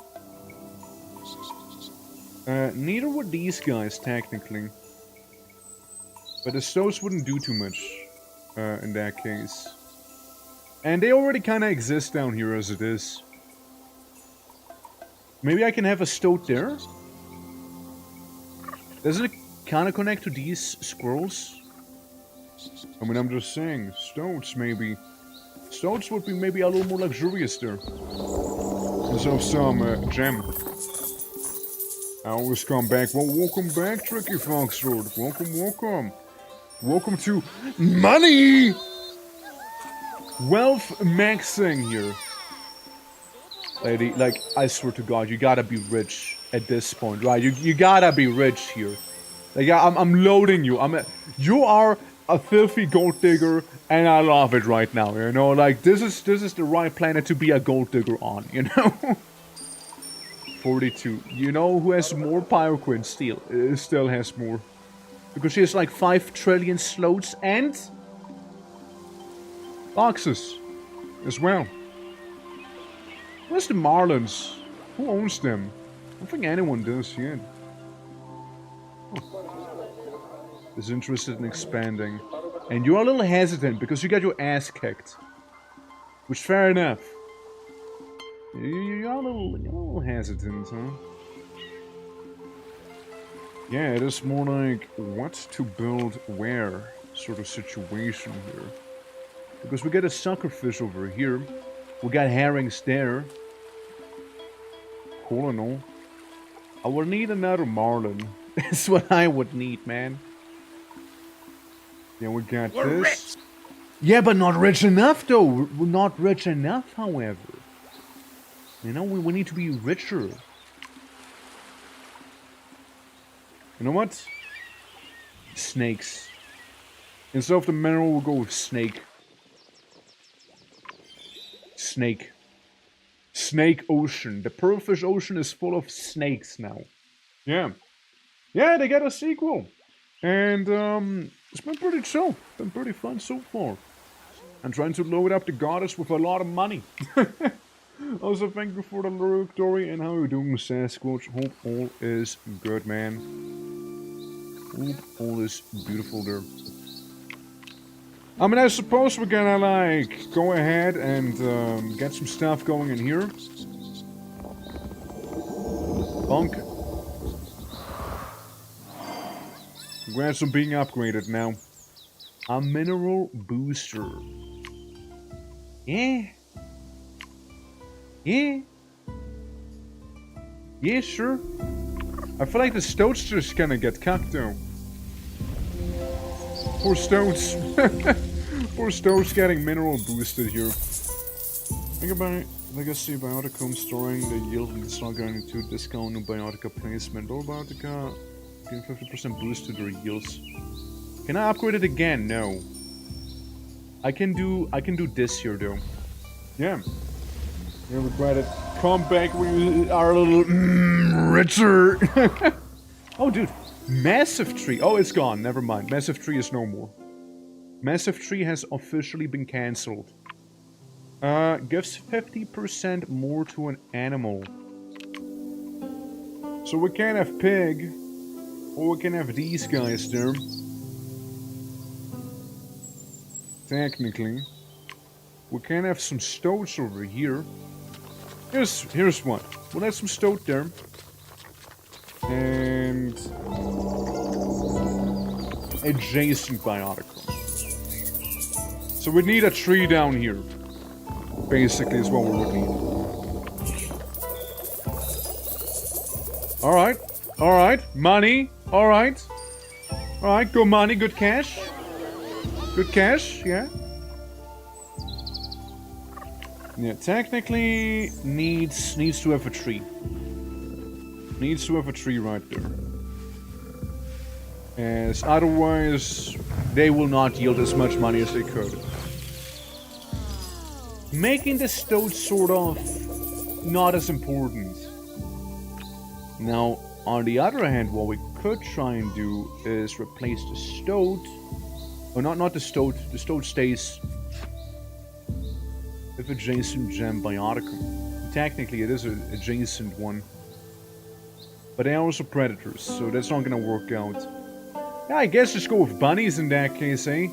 Neither would these guys, technically. But the stoats wouldn't do too much, in that case. And they already kind of exist down here as it is. Maybe I can have a stoat there? Doesn't it kind of connect to these scrolls? I mean, I'm just saying, stoats maybe. Stoats would be maybe a little more luxurious there. Instead of some gem. I always come back. Well, welcome back, Tricky Foxroad. Welcome. Welcome to money! Wealth maxing here. Lady, like, I swear to God, you gotta be rich at this point, right? You gotta be rich here. Like, I'm loading you. You are a filthy gold digger, and I love it right now, you know? Like, this is the right planet to be a gold digger on, you know? 42. You know who has more Pyroquin? Steel. Still has more. Because she has like 5 trillion slots and boxes as well. Where's the Marlins? Who owns them? I don't think anyone does yet. Is interested in expanding. And you're a little hesitant because you got your ass kicked. Which, fair enough. You're a little hesitant, huh? Yeah, it is more like what to build where sort of situation here. Because we got a suckerfish over here. We got herrings there. Cool and all. I will need another marlin. That's what I would need, man. Yeah, we got this. Rich. Yeah, but not rich enough, though. We're not rich enough, however. You know, we need to be richer. You know what? Snakes. Instead of the mineral, we'll go with snake. Snake. Snake Ocean. The Pearlfish Ocean is full of snakes now. Yeah. Yeah, they got a sequel. And, it's been pretty chill. Been pretty fun so far. I'm trying to load up the goddess with a lot of money. Also, thank you for the lyric, Dory, and how you doing, Sasquatch? Hope all is good, man. Hope all is beautiful there. I mean, I suppose we're gonna, like, go ahead and, get some stuff going in here. Bunk. Congrats on being upgraded now. A mineral booster. Yeah. Yeah. Yeah, sure. I feel like the stoats just gonna get cucked though. Poor stoats. Poor stoats getting mineral boosted here. Think about it. Legacy Bioticum storing the yield and it's not going to discount new Biotica placement. Or Biotica Give 50% boost to their heals. Can I upgrade it again? No. I can do this here though. Yeah. You regret it. Come back when you are a little richer. Oh, dude. Massive tree. Oh, it's gone. Never mind. Massive tree is no more. Massive tree has officially been cancelled. Gives 50% more to an animal. So we can have pig, or we can have these guys there. Technically. We can have some stoats over here. Here's one. We'll have some stoat there. And adjacent bioticum. So we need a tree down here. Basically is what we would need. Alright. Alright. Money. Alright. Alright, good money, good cash. Good cash, yeah. Yeah, technically needs to have a tree. Needs to have a tree right there. As otherwise they will not yield as much money as they could. Making the stoat sort of not as important. Now, on the other hand, what we could try and do is replace the stoat. Oh, not the stoat. The stoat stays with adjacent gem bioticum. Technically, it is an adjacent one. But they are also predators, so that's not gonna work out. Yeah, I guess just go with bunnies in that case, eh?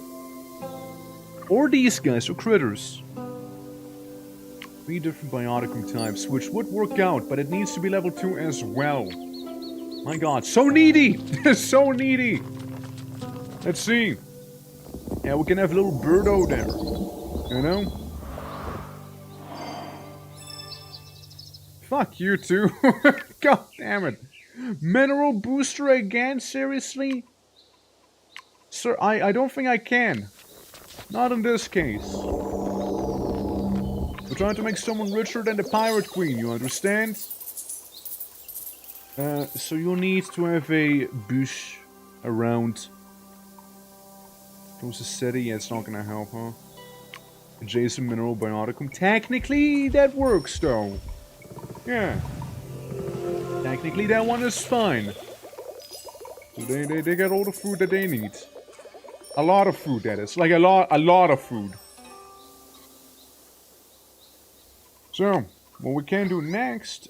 Or these guys, or critters. 3 different bioticum types, which would work out, but it needs to be level 2 as well. My god, so needy! So needy! Let's see. Yeah, we can have a little birdo there. You know? Fuck you too. God damn it. Mineral booster again? Seriously? Sir, I don't think I can. Not in this case. We're trying to make someone richer than the Pirate Queen, you understand? So you'll need to have a bush around. Close the city, yeah, it's not gonna help, huh? Adjacent mineral bioticum. Technically, that works, though. Yeah. Technically, that one is fine. So they get all the food that they need. A lot of food, that is. Like, a lot of food. So, what we can do next,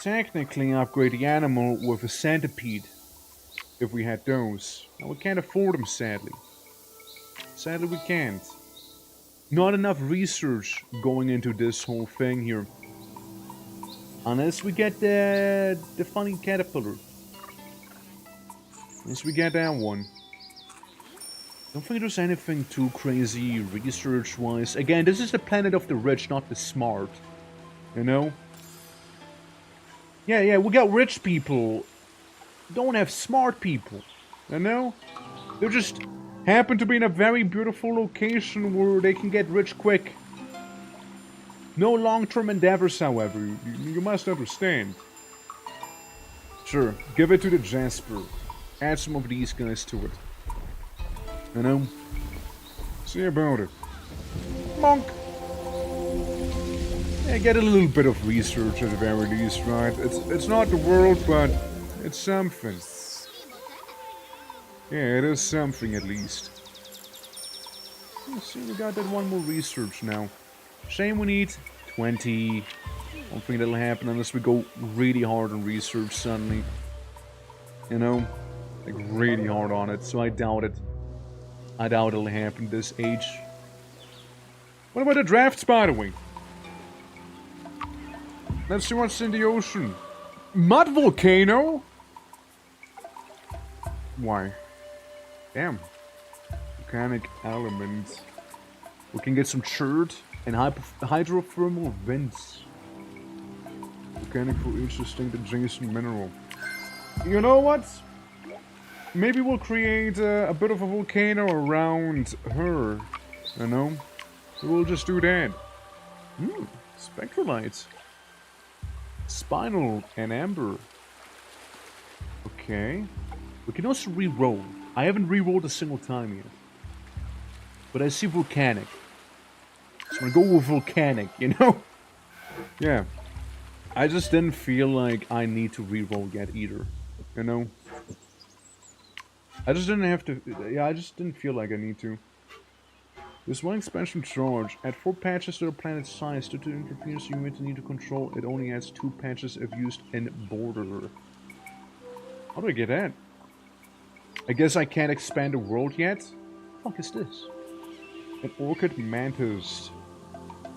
technically upgrade the animal with a centipede. If we had those. Now, we can't afford them, sadly. Sadly, we can't. Not enough research going into this whole thing here. Unless we get the funny caterpillar. Unless we get that one. Don't think there's anything too crazy research-wise. Again, this is the planet of the rich, not the smart. You know? Yeah, we got rich people. Don't have smart people. You know? They just happen to be in a very beautiful location where they can get rich quick. No long-term endeavors, however. You must understand. Sure, give it to the Jasper. Add some of these guys to it. You know? See about it. Monk! Yeah, get a little bit of research at the very least, right? It's not the world, but it's something. Yeah, it is something at least. Let's see, we got that one more research now. Shame we need 20. Don't think that'll happen unless we go really hard on research suddenly. You know? Like really hard on it, so I doubt it. I doubt it'll happen this age. What about the drafts, by the way? Let's see what's in the ocean. Mud volcano? Why? Damn. Volcanic elements. We can get some chert and hydrothermal vents. Volcanic for each distinct adjacent mineral. You know what? Maybe we'll create a bit of a volcano around her. You know? We'll just do that. Spectralites. Spinal and amber. Okay. We can also re-roll. I haven't re-rolled a single time yet. But I see volcanic. So I'm gonna go with volcanic, you know? Yeah. I just didn't feel like I need to re-roll yet either. You know? I just didn't have to... Yeah, I just didn't feel like I need to. This one expansion charge. Add 4 patches to the planet's size. Due to interference you may need to control, it only adds 2 patches if used in border. How do I get that? I guess I can't expand the world yet? What the fuck is this? An orchid mantis.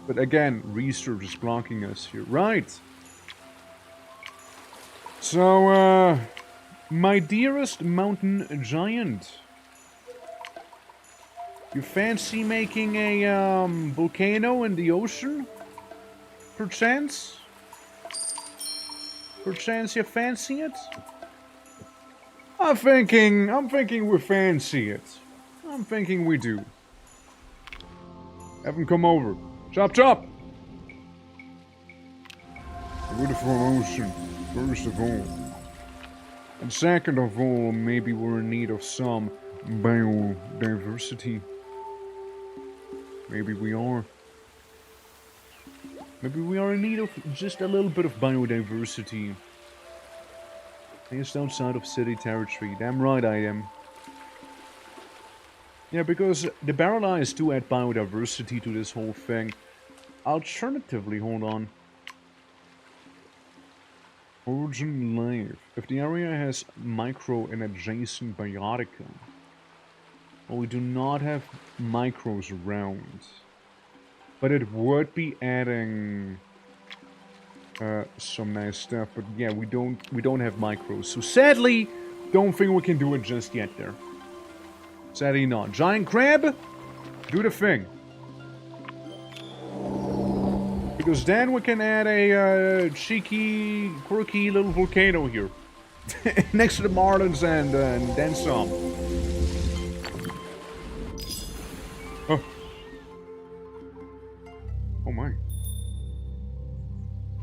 But again, research is blocking us here. Right! So, my dearest mountain giant. You fancy making a, volcano in the ocean? Perchance? Perchance you fancy it? I'm thinking we fancy it. I'm thinking we do. Have him come over. Chop chop! A beautiful ocean, first of all. And second of all, maybe we're in need of some biodiversity. Maybe we are. Maybe we are in need of just a little bit of biodiversity. Just outside of city territory. Damn right I am. Yeah, because the barrel eyes do add biodiversity to this whole thing. Alternatively, hold on. Origin life. If the area has micro and adjacent biotica. Well, we do not have micros around. But it would be adding some nice stuff. But yeah, we don't have micros. So sadly, don't think we can do it just yet there. Sadly not. Giant crab, do the thing. Because then we can add a cheeky, quirky little volcano here. Next to the Marlins and then some. Oh. Oh my.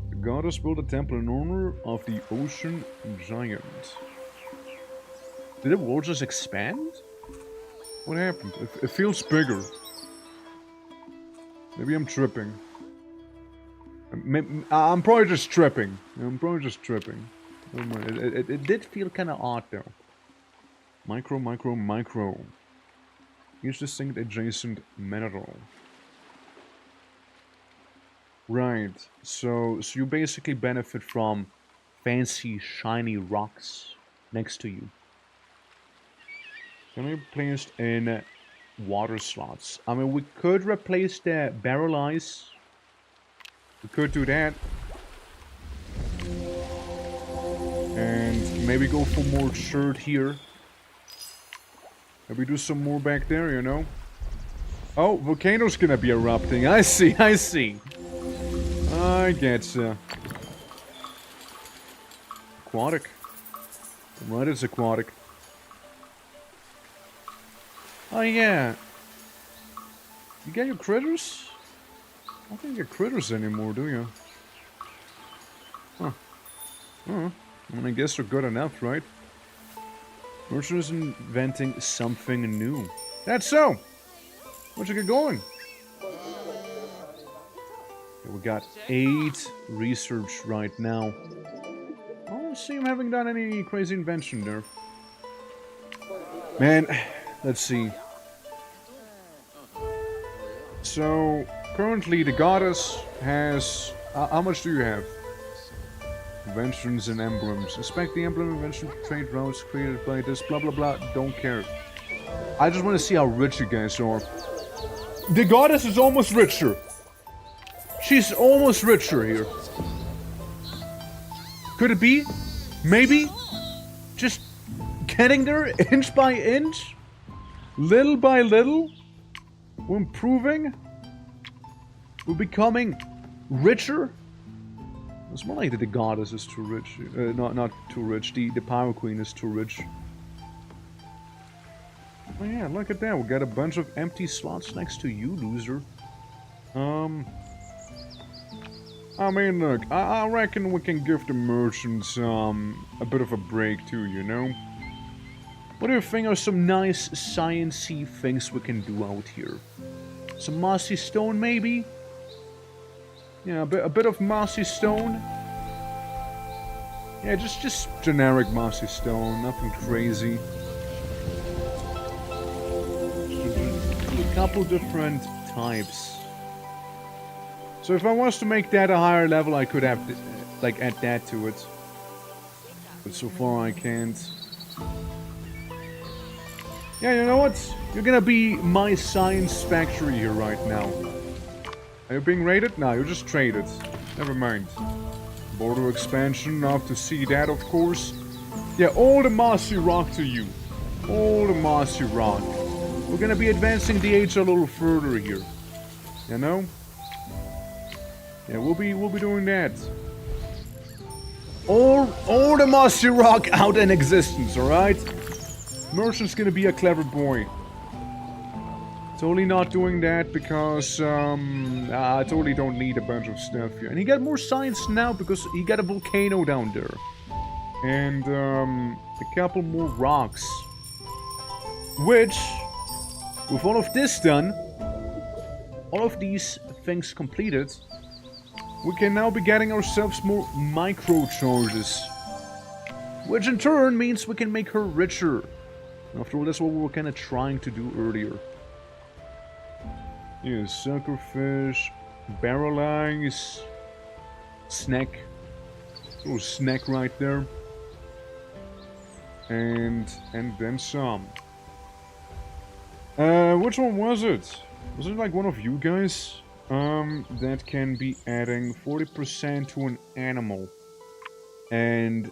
The goddess built a temple in honor of the ocean giant. Did the world just expand? What happened? It feels bigger. Maybe I'm tripping. I'm probably just tripping. It did feel kind of odd though. Micro. Each distinct adjacent mineral. Right. So you basically benefit from fancy shiny rocks next to you. Can be placed in water slots. I mean, we could replace the barrel eyes. We could do that. And maybe go for more shirt here. Maybe do some more back there, you know? Oh, volcano's gonna be erupting. I see. I getcha. Aquatic. Right, it's aquatic. Oh yeah. You got your critters? I don't think you get critters anymore, do you? Huh. I mean, I guess they're good enough, right? Merchant is inventing something new. That's so! Where'd you get going? Okay, we got 8 research right now. I don't see him having done any crazy invention there. Man, let's see. So, currently the goddess has... how much do you have? Inventions and emblems. Inspect the emblem invention trade routes created by this blah blah blah. Don't care. I just want to see how rich you guys are. The goddess is almost richer. She's almost richer here. Could it be? Maybe? Just getting there inch by inch? Little by little? We're improving? We're becoming richer? It's more like that the goddess is too rich. Not too rich. The Power Queen is too rich. Oh yeah, look at that. We got a bunch of empty slots next to you, loser. I mean, look, I reckon we can give the merchants, a bit of a break too, you know? What do you think are some nice science-y things we can do out here? Some mossy stone, maybe? Yeah, a bit of mossy stone. Yeah, just generic mossy stone, nothing crazy. A couple different types. So if I was to make that a higher level, I could have, like, add that to it. But so far I can't. Yeah, you know what? You're gonna be my science factory here right now. Are you being raided? No, you're just traded. Never mind. Border expansion, love to see that, of course. Yeah, all the mossy rock to you. All the mossy rock. We're gonna be advancing the age a little further here. You know? Yeah, we'll be doing that. All the mossy rock out in existence, alright? Merchant's gonna be a clever boy. Totally not doing that because, I totally don't need a bunch of stuff here. And he got more science now because he got a volcano down there. And, a couple more rocks. Which, with all of this done, all of these things completed, we can now be getting ourselves more microcharges. Which in turn means we can make her richer. After all, that's what we were kind of trying to do earlier. Yeah, suckerfish, barrel eyes, snack. Little snack right there. And then some. Which one was it? Was it like one of you guys? That can be adding 40% to an animal. And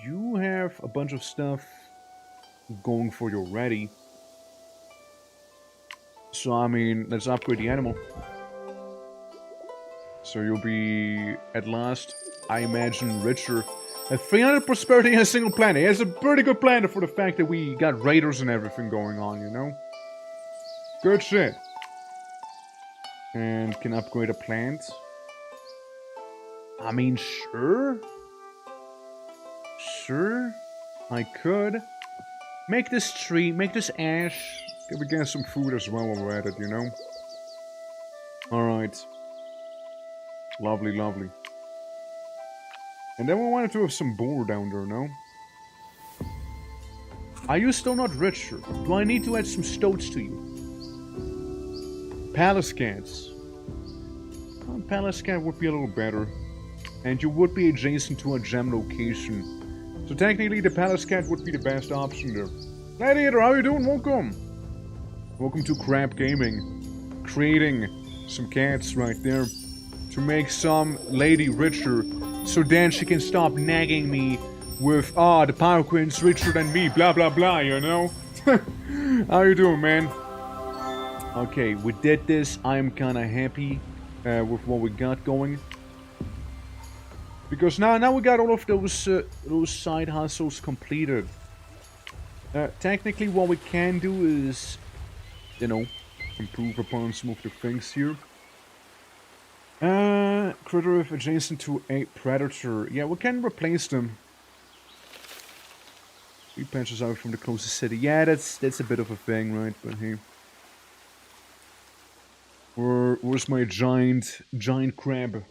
you have a bunch of stuff going for you already. So, I mean, let's upgrade the animal. So you'll be, at last, I imagine, richer. At 300 prosperity in a single planet. He has a pretty good planet for the fact that we got raiders and everything going on, you know? Good shit. And can upgrade a plant. I mean, sure. Sure. I could. Make this tree, make this ash. Can we get some food as well while we're at it, you know? Alright. Lovely, lovely. And then we wanted to have some boar down there, no? Are you still not richer? Do I need to add some stoats to you? Palace cats. Well, palace cat would be a little better. And you would be adjacent to a gem location. So technically the palace cat would be the best option there. Gladiator, how you doing? Welcome! Welcome to Crab Gaming. Creating some cats right there. To make some lady richer. So then she can stop nagging me with, the Power Queen's richer than me, blah blah blah, you know? How you doing, man? Okay, we did this. I am kinda happy with what we got going. Because now we got all of those side hustles completed. Technically what we can do is, you know, improve upon some of the things here. Critter if adjacent to a predator. Yeah, we can replace them. 3 patches out from the closest city. Yeah, that's a bit of a thing, right? But hey. Where's my giant crab?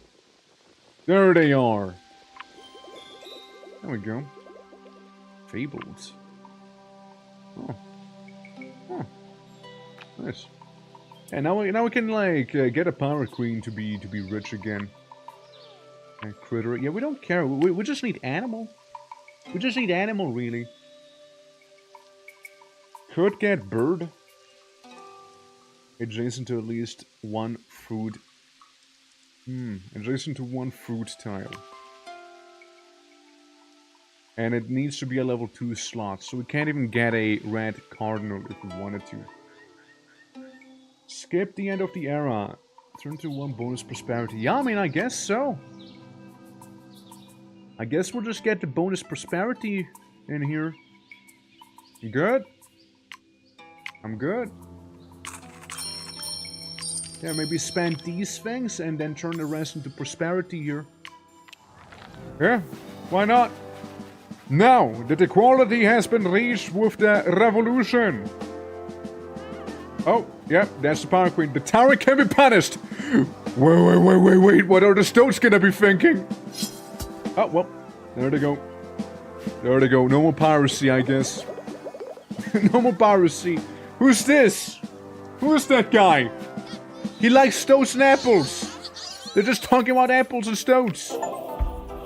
There they are. There we go. Fables. Oh. Oh. Nice. And now we can like get a power queen to be rich again. And critter. Yeah, we don't care. We just need animal. We just need animal, really. Could get bird. Adjacent to at least one food. Adjacent to one food tile. And it needs to be a level 2 slot, so we can't even get a red cardinal if we wanted to. Skip the end of the era. Turn to 1 bonus prosperity. Yeah, I mean, I guess so. I guess we'll just get the bonus prosperity in here. You good? I'm good. Yeah, maybe spend these things and then turn the rest into prosperity here. Yeah, why not? Now that equality has been reached with the revolution. Oh, yeah, that's the Pirate Queen. The tyrant can be punished. Wait. What are the Stoats gonna be thinking? Oh, well, there they go. There they go. No more piracy, I guess. No more piracy. Who's this? Who's that guy? He likes stoats and apples. They're just talking about apples and stoats.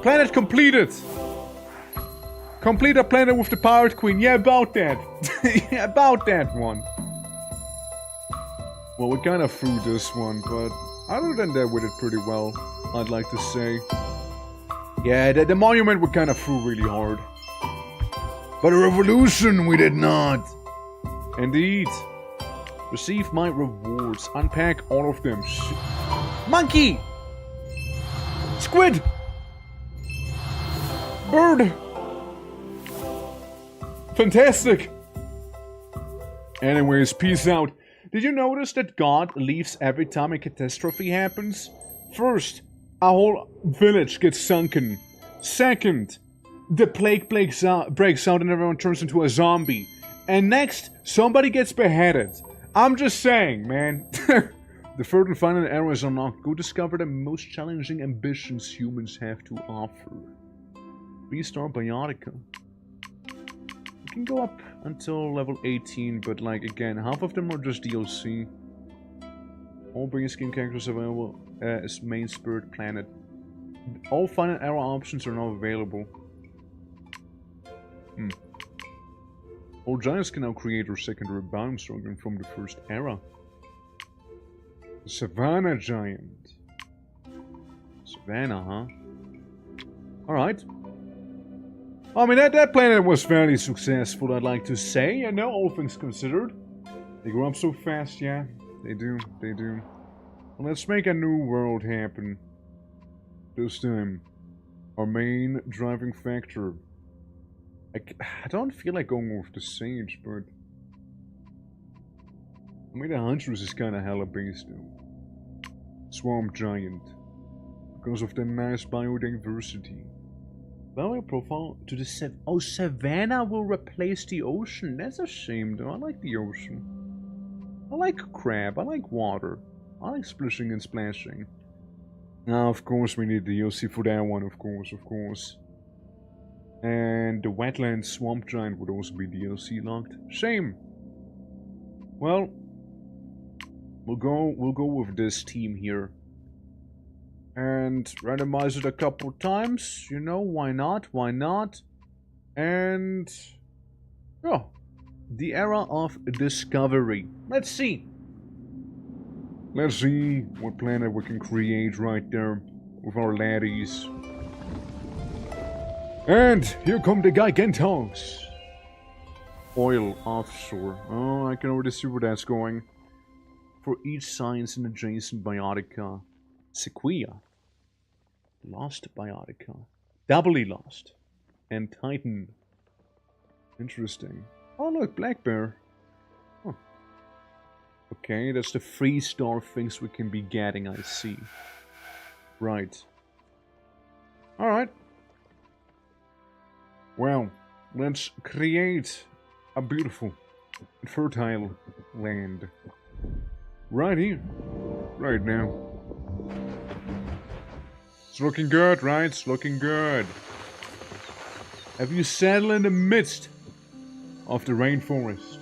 Planet completed. Complete a planet with the Pirate Queen. Yeah, about that. Yeah, about that one. Well, we kind of threw this one, but other than that, we did pretty well, I'd like to say. Yeah, the monument we kind of threw really hard. But a revolution we did not. Indeed. Receive my rewards. Unpack all of them. Monkey! Squid! Bird! Fantastic! Anyways, peace out. Did you notice that God leaves every time a catastrophe happens? First, a whole village gets sunken. Second, the plague breaks out and everyone turns into a zombie. And next, somebody gets beheaded. I'm just saying, man. The third and final era is unlocked. Go discover the most challenging ambitions humans have to offer. 3-star Biotica. You can go up until level 18, but like again, half of them are just DLC. All base game characters available as main spirit planet. All final era options are now available. All giants can now create their secondary biomes starting from the first era. The Savannah Giant. Savannah, huh? Alright. I mean, that planet was fairly successful, I'd like to say, you know, all things considered. They grow up so fast, yeah. They do. Well, let's make a new world happen. This time. Our main driving factor. I don't feel like going with the Sage, but... I mean, the Huntress is kinda hella based, though. Swamp Giant. Because of the nice biodiversity. Value profile to the Savannah will replace the ocean. That's a shame, though. I like the ocean. I like crab. I like water. I like splishing and splashing. Now, of course, we need the DLC for that one, of course. And the Wetland Swamp Giant would also be DLC locked. Shame. Well, we'll go with this team here. And randomize it a couple times. You know, why not? And... oh, the era of discovery. Let's see. Let's see what planet we can create right there with our laddies. And here come the Gigantos. Oil offshore. Oh, I can already see where that's going. For each science and adjacent Biotica. Sequoia. Lost Biotica. Doubly lost. And Titan. Interesting. Oh look, Black Bear. Huh. Okay, that's the 3-star things we can be getting, I see. Right. Alright. Well, let's create a beautiful, fertile land. Right here. Right now. It's looking good, right? It's looking good. Have you settled in the midst of the rainforest?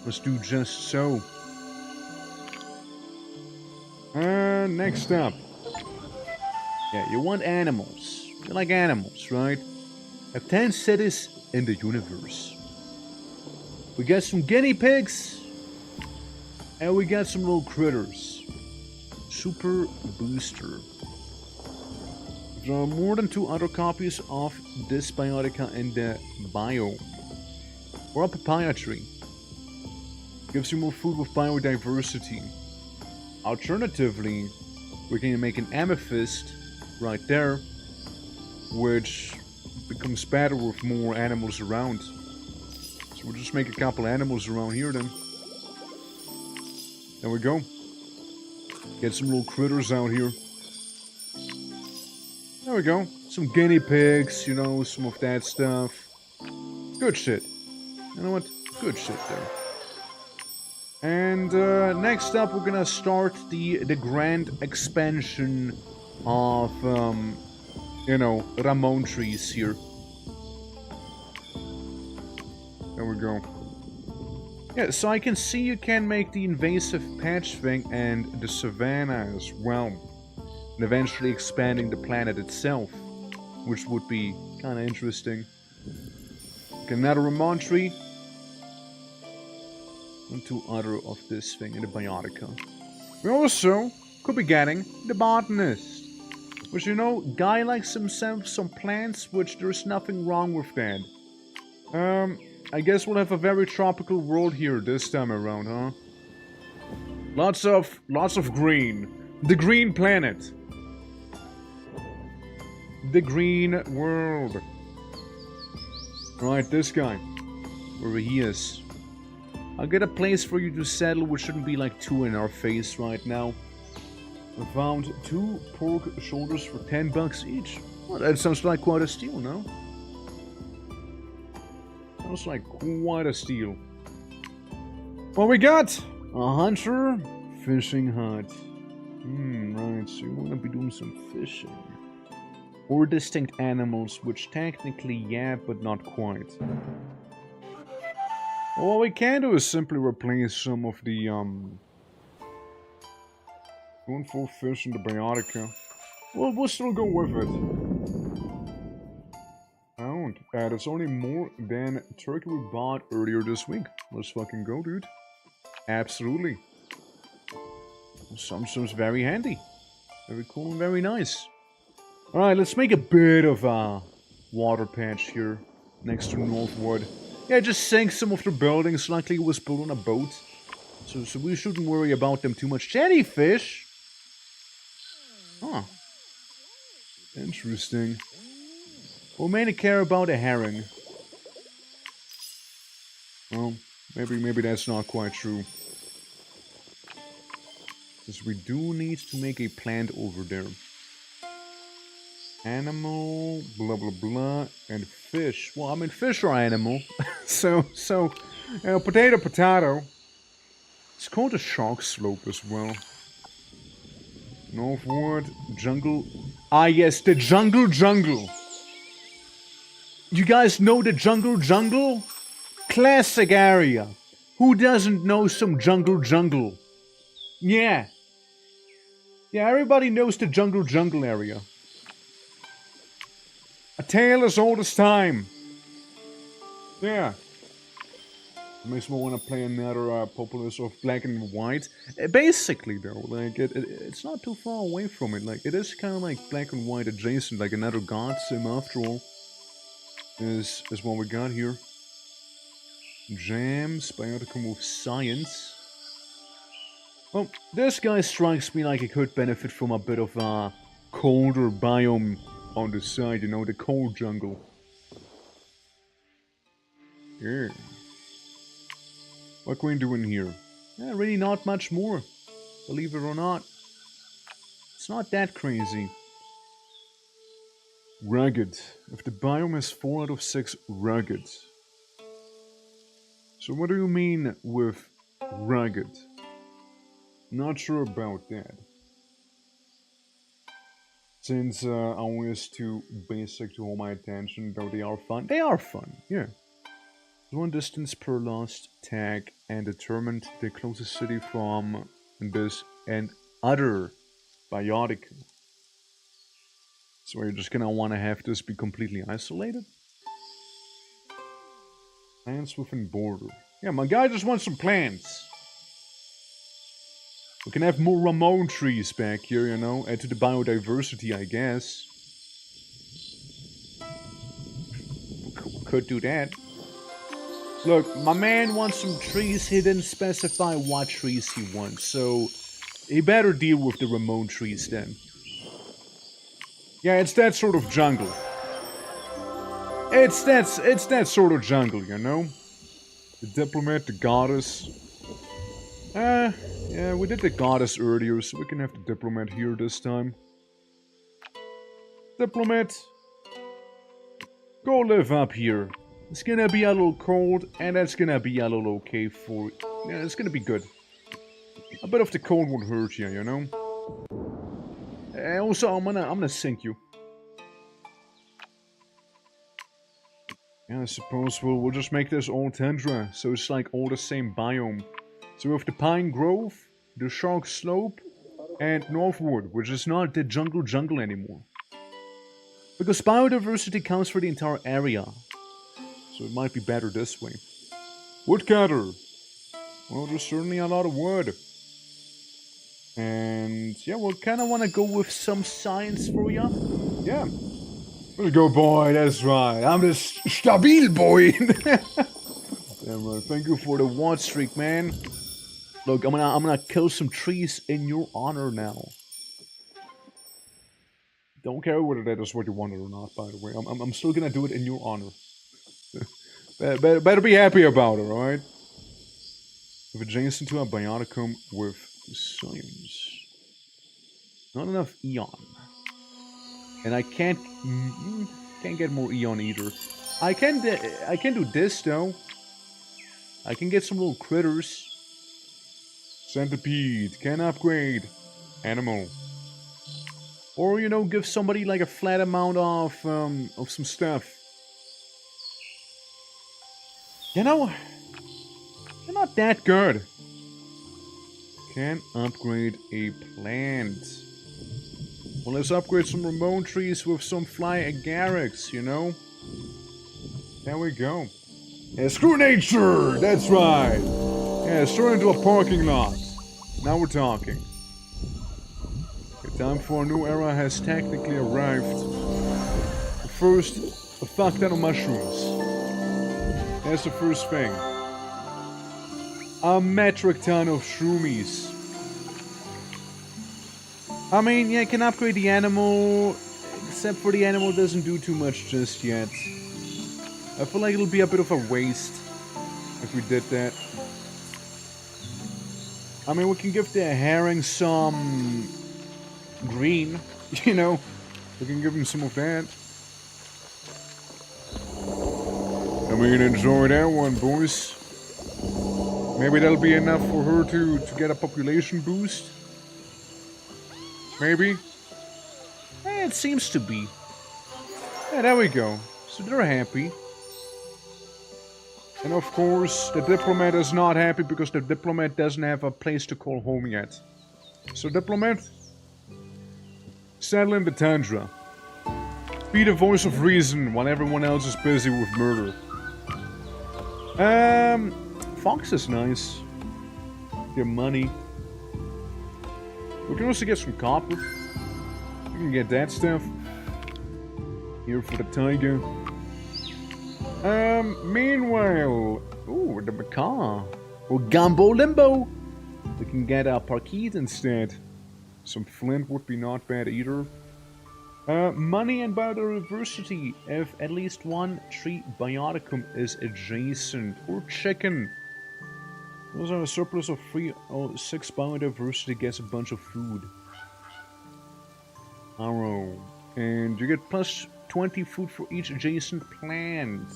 Let's do just so. And next up. Yeah, you want animals. You like animals, right? Have 10 cities in the universe. We got some guinea pigs. And we got some little critters. Super Booster. There are more than 2 other copies of this Biotica in the biome. Or a papaya tree. Gives you more food with biodiversity. Alternatively, we can make an amethyst right there, which becomes better with more animals around. So we'll just make a couple animals around here then. There we go. Get some little critters out here. There we go. Some guinea pigs, you know, some of that stuff. Good shit. You know what? Good shit there. And next up, we're gonna start the grand expansion of, you know, Ramon trees here. There we go. Yeah, so I can see you can make the invasive patch thing and the savanna as well. And eventually expanding the planet itself, which would be kind of interesting. Okay, another Ramon tree. And 2 other of this thing in the Biotica. We also could be getting the botanist. Which, you know, guy likes himself some plants, which there's nothing wrong with that. I guess we'll have a very tropical world here this time around, huh? Lots of green. The green planet. The green world. Right, this guy. Wherever he is. I'll get a place for you to settle, which shouldn't be like too in our face right now. I found 2 pork shoulders for 10 bucks each. Well, that sounds like quite a steal, no? Sounds like quite a steal. What we got? A hunter fishing hut. Right, so you want to be doing some fishing. Or distinct animals, which technically, yeah, but not quite. What we can do is simply replace some of the, going full fish in the Biotica. Well, we'll still go with it. Found. That's only more than turkey we bought earlier this week. Let's fucking go, dude. Absolutely. Sounds very handy. Very cool and very nice. Alright, let's make a bit of a water patch here next to Northwood. Yeah, just sank some of the buildings, likely it was built on a boat. So we shouldn't worry about them too much. Jellyfish? Huh. Interesting. We'll mainly care about a herring. Well, maybe that's not quite true. Because we do need to make a plant over there. Animal, blah blah blah, and fish. Well, I mean, fish are animal. so, potato, potato. It's called a shark slope as well. Northward, jungle. Ah, yes, the jungle. You guys know the jungle? Classic area. Who doesn't know some jungle? Yeah. Yeah, everybody knows the jungle area. A tale as old as time. Yeah. Makes me want to play another populace of black and white. Basically, though, like it's not too far away from it. Like it is kind of like black and white adjacent, like another god sim after all. Is what we got here. Jams, biotica move science. Well, this guy strikes me like he could benefit from a bit of a colder biome on the side, you know, the cold jungle. Yeah. What can we do in here? Yeah, really not much more. Believe it or not. It's not that crazy. Rugged. If the biome is 4 out of 6 rugged. So what do you mean with rugged? Not sure about that. Since only is too basic to hold my attention, though they are fun. They are fun, yeah. 1 distance per lost tag and determined the closest city from this and other biotica. So you're just gonna want to have this be completely isolated? Plants within border. Yeah, my guy just wants some plants. We can have more Ramon trees back here, you know, add to the biodiversity, I guess. We could do that. Look, my man wants some trees, he didn't specify what trees he wants, so he better deal with the Ramon trees then. Yeah, it's that sort of jungle. It's that sort of jungle, you know? The diplomat, the goddess. Yeah, we did the goddess earlier, so we can have the diplomat here this time. Diplomat, Go live up here. It's gonna be a little cold, and that's gonna be a little okay for... Yeah, it's gonna be good. A bit of the cold won't hurt you, you know? And also, I'm gonna sink you. Yeah, I suppose we'll just make this all tundra, so it's like all the same biome. So we have the Pine Grove, the Shark Slope, and Northwood, which is not the jungle anymore. Because biodiversity counts for the entire area. So it might be better this way. Woodcutter! Well, there's certainly a lot of wood. And yeah, we'll kind of want to go with some science for ya. Yeah. Let's go, boy, that's right. I'm the stabil boy. Damn right. Thank you for the watt streak, man. Look, I'm gonna kill some trees in your honor now. Don't care whether that is what you wanted or not, by the way. I'm still gonna do it in your honor. better be happy about it, alright? With adjacent to a bioticum with science. Not enough Eon. And I can't get more Eon either. I can do this though. I can get some little critters. Centipede can upgrade. Animal. Or you know, give somebody like a flat amount of some stuff. You know, you're not that good. Can upgrade a plant. Well, let's upgrade some Ramon trees with some fly agarics, you know? There we go. Yeah, screw nature! That's right! Yeah, let's turn into a parking lot. Now we're talking. The time for a new era has technically arrived. First, a fuck ton of mushrooms. That's the first thing. A metric ton of shroomies. I mean, yeah, I can upgrade the animal, except for the animal doesn't do too much just yet. I feel like it'll be a bit of a waste if we did that. I mean, we can give the herring some green, you know? We can give him some of that. I mean, enjoy that one, boys. Maybe that'll be enough for her to get a population boost. Maybe? It seems to be. Yeah, there we go. So they're happy. And of course, the diplomat is not happy because the diplomat doesn't have a place to call home yet. So diplomat, settle in the tundra. Be the voice of reason while everyone else is busy with murder. Fox is nice. Get money. We can also get some copper. We can get that stuff. Here for the tiger. Meanwhile... Ooh, the macaw. Or Gumbo Limbo. We can get a parquet instead. Some flint would be not bad either. Money and biodiversity. If at least one tree bioticum is adjacent. Or chicken. Those are a surplus of 6 biodiversity gets a bunch of food. Arrow. And you get plus 20 food for each adjacent plant.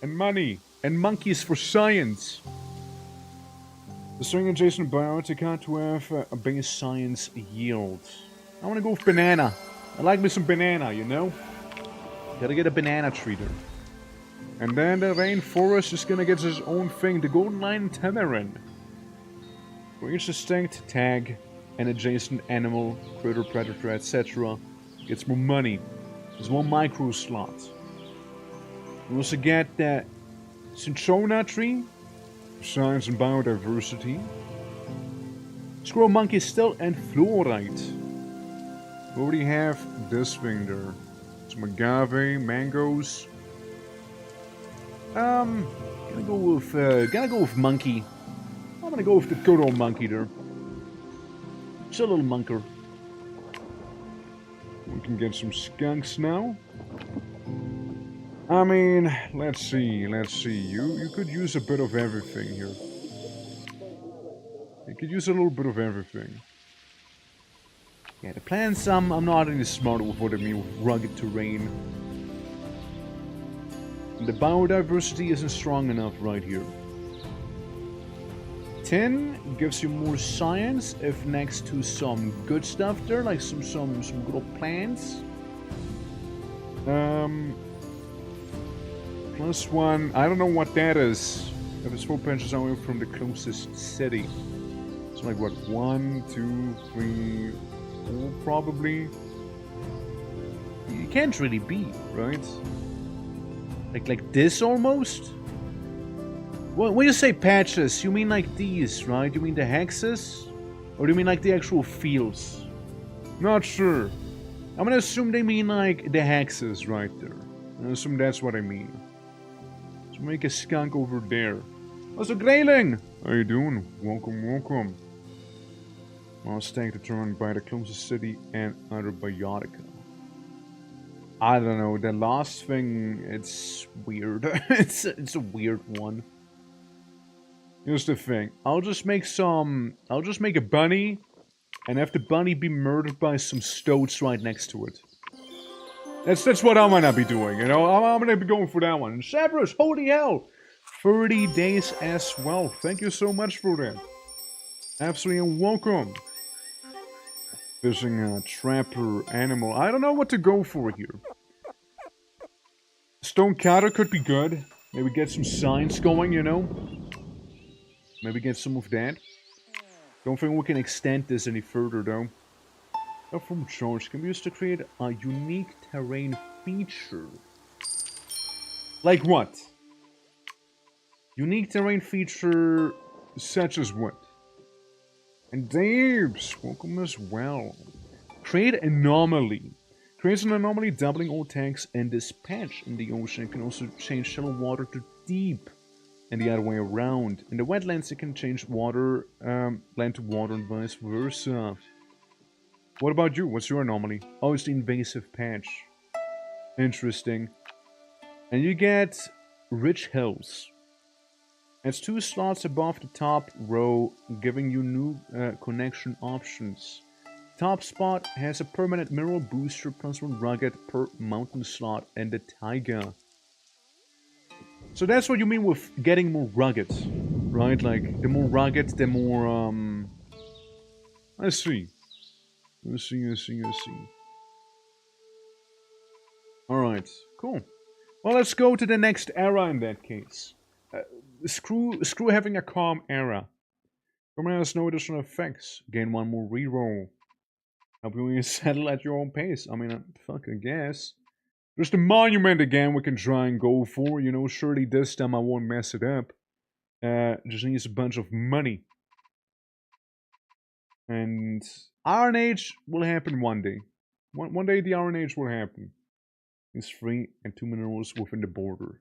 And money. And monkeys for science. The string adjacent biotica to have a base science yield. I want to go with banana. I like me some banana, you know? Gotta get a banana tree there. And then the rainforest is gonna get its own thing, the golden lion tamarin. For each distinct tag, an adjacent animal, critter, predator, etc. gets more money. There's one micro slot. We also get the cinchona tree, science and biodiversity. Squirrel monkey still and fluorite. We already have this thing there. Some agave, mangoes. Gonna go with monkey. I'm gonna go with the good old monkey there. Just a little monker. We can get some skunks now. I mean, let's see. You could use a bit of everything here. You could use a little bit of everything. Yeah, the plants, I'm not any smarter with what I mean with rugged terrain. The biodiversity isn't strong enough right here. Tin gives you more science if next to some good stuff there, like some good old plants. +1. I don't know what that is. If it's 4 punches away from the closest city. It's like what, 1, 2, 3, 4 probably. It can't really be, right? Like this almost? Well, when you say patches, you mean like these, right? You mean the hexes? Or do you mean like the actual fields? Not sure. I'm gonna assume they mean like the hexes right there. I'm gonna assume that's what I mean. So make a skunk over there. What's a grayling? How you doing? Welcome, welcome. I'll take the turn by the closest city and other biotica. I don't know, the last thing, it's weird. it's a weird one. Here's the thing. I'll just make a bunny and have the bunny be murdered by some stoats right next to it. That's what I'm gonna be doing, you know? I'm gonna be going for that one. And Severus, holy hell! 30 days as well. Thank you so much for that. Absolutely welcome. Fishing a trapper animal. I don't know what to go for here. Stone cutter could be good. Maybe get some science going, you know? Maybe get some of that. Don't think we can extend this any further though. From charge can be used to create a unique terrain feature. Like what? Unique terrain feature such as what? And Daves, welcome as well. Create anomaly. Creates an anomaly doubling all tanks and dispatch in the ocean. It can also change shallow water to deep. And the other way around. In the wetlands it can change water, land to water and vice versa. What about you? What's your anomaly? Oh, it's the invasive patch. Interesting. And you get rich hills. It's 2 slots above the top row, giving you new connection options. Top spot has a permanent mineral booster +1 rugged per mountain slot and a taiga. So that's what you mean with getting more rugged, right? Like, the more rugged, the more, I see. I see. Alright, cool. Well, let's go to the next era in that case. Screw having a calm era. Command has no additional effects. Gain 1 more reroll. Help you settle at your own pace. I mean, fucking guess. There's the monument again we can try and go for. You know, surely this time I won't mess it up. Just needs a bunch of money. And Iron Age will happen one day. One day the Iron Age will happen. It's 3 and 2 minerals within the border.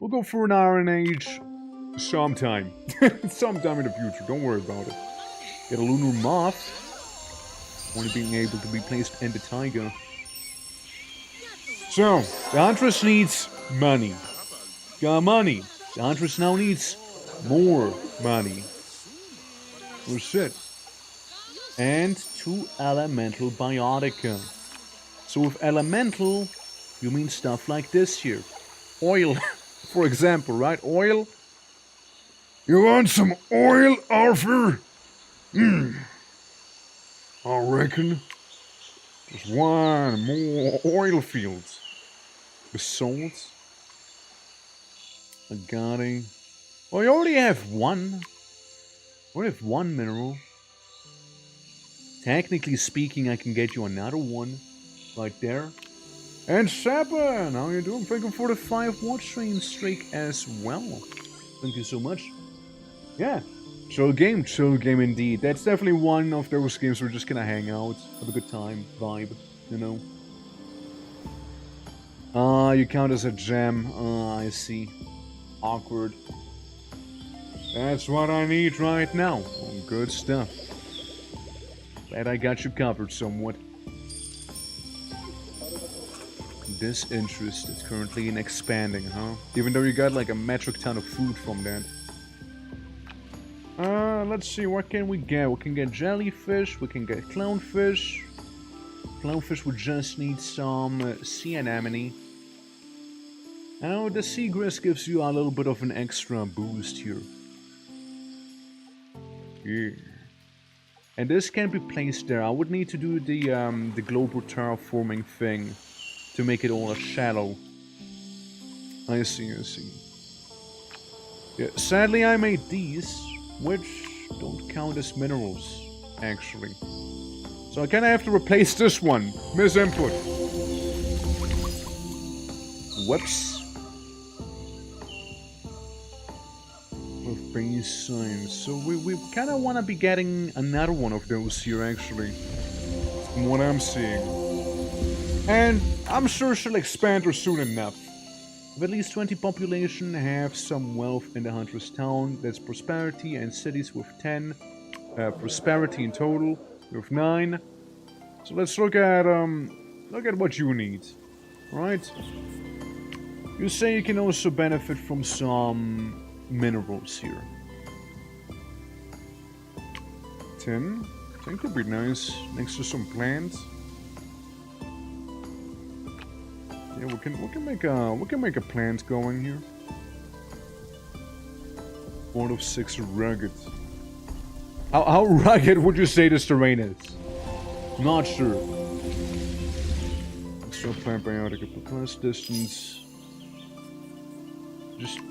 We'll go for an Iron Age sometime. Sometime in the future, don't worry about it. Get a lunar moth. Only being able to be placed in the taiga. So, the Huntress needs money. Got money. The Huntress now needs more money. That's it. And 2 elemental biotica. So with elemental, you mean stuff like this here. Oil, for example, right? Oil. You want some oil, Arthur? I reckon. There's 1 more oil fields. Basalt. Agate. Well, you already have 1. We have 1 mineral. Technically speaking, I can get you another 1. Right there. And Sapin, how you doing? Thank you for the 5 watch streak as well. Thank you so much. Yeah. Chill game indeed. That's definitely one of those games we're just gonna hang out, have a good time, vibe, you know. You count as a gem. I see. Awkward. That's what I need right now. Good stuff. Glad I got you covered somewhat. This interest is currently expanding, huh? Even though you got like a metric ton of food from that. Let's see, what can we get? We can get jellyfish, we can get clownfish. Clownfish would just need some sea anemone. Now the Seagrass gives you a little bit of an extra boost here. Yeah. And this can be placed there. I would need to do the global terraforming thing to make it all shallow. I see, I see. Yeah, sadly I made these, which don't count as minerals, actually. So I kinda have to replace this one. Misinput. Whoops. With base signs. So we kinda wanna be getting another one of those here, actually. From what I'm seeing. And I'm sure she'll expand her soon enough. With at least 20 population, have some wealth in the Hunter's Town. That's prosperity, and cities with 10. Prosperity in total with 9. So let's look at what you need. Alright? You say you can also benefit from some minerals here. 10. 10 could be nice next to some plants. Yeah, we can make a plant going here. 4 of 6 rugged. How rugged would you say this terrain is? Not sure. Extra plant biotic plus distance.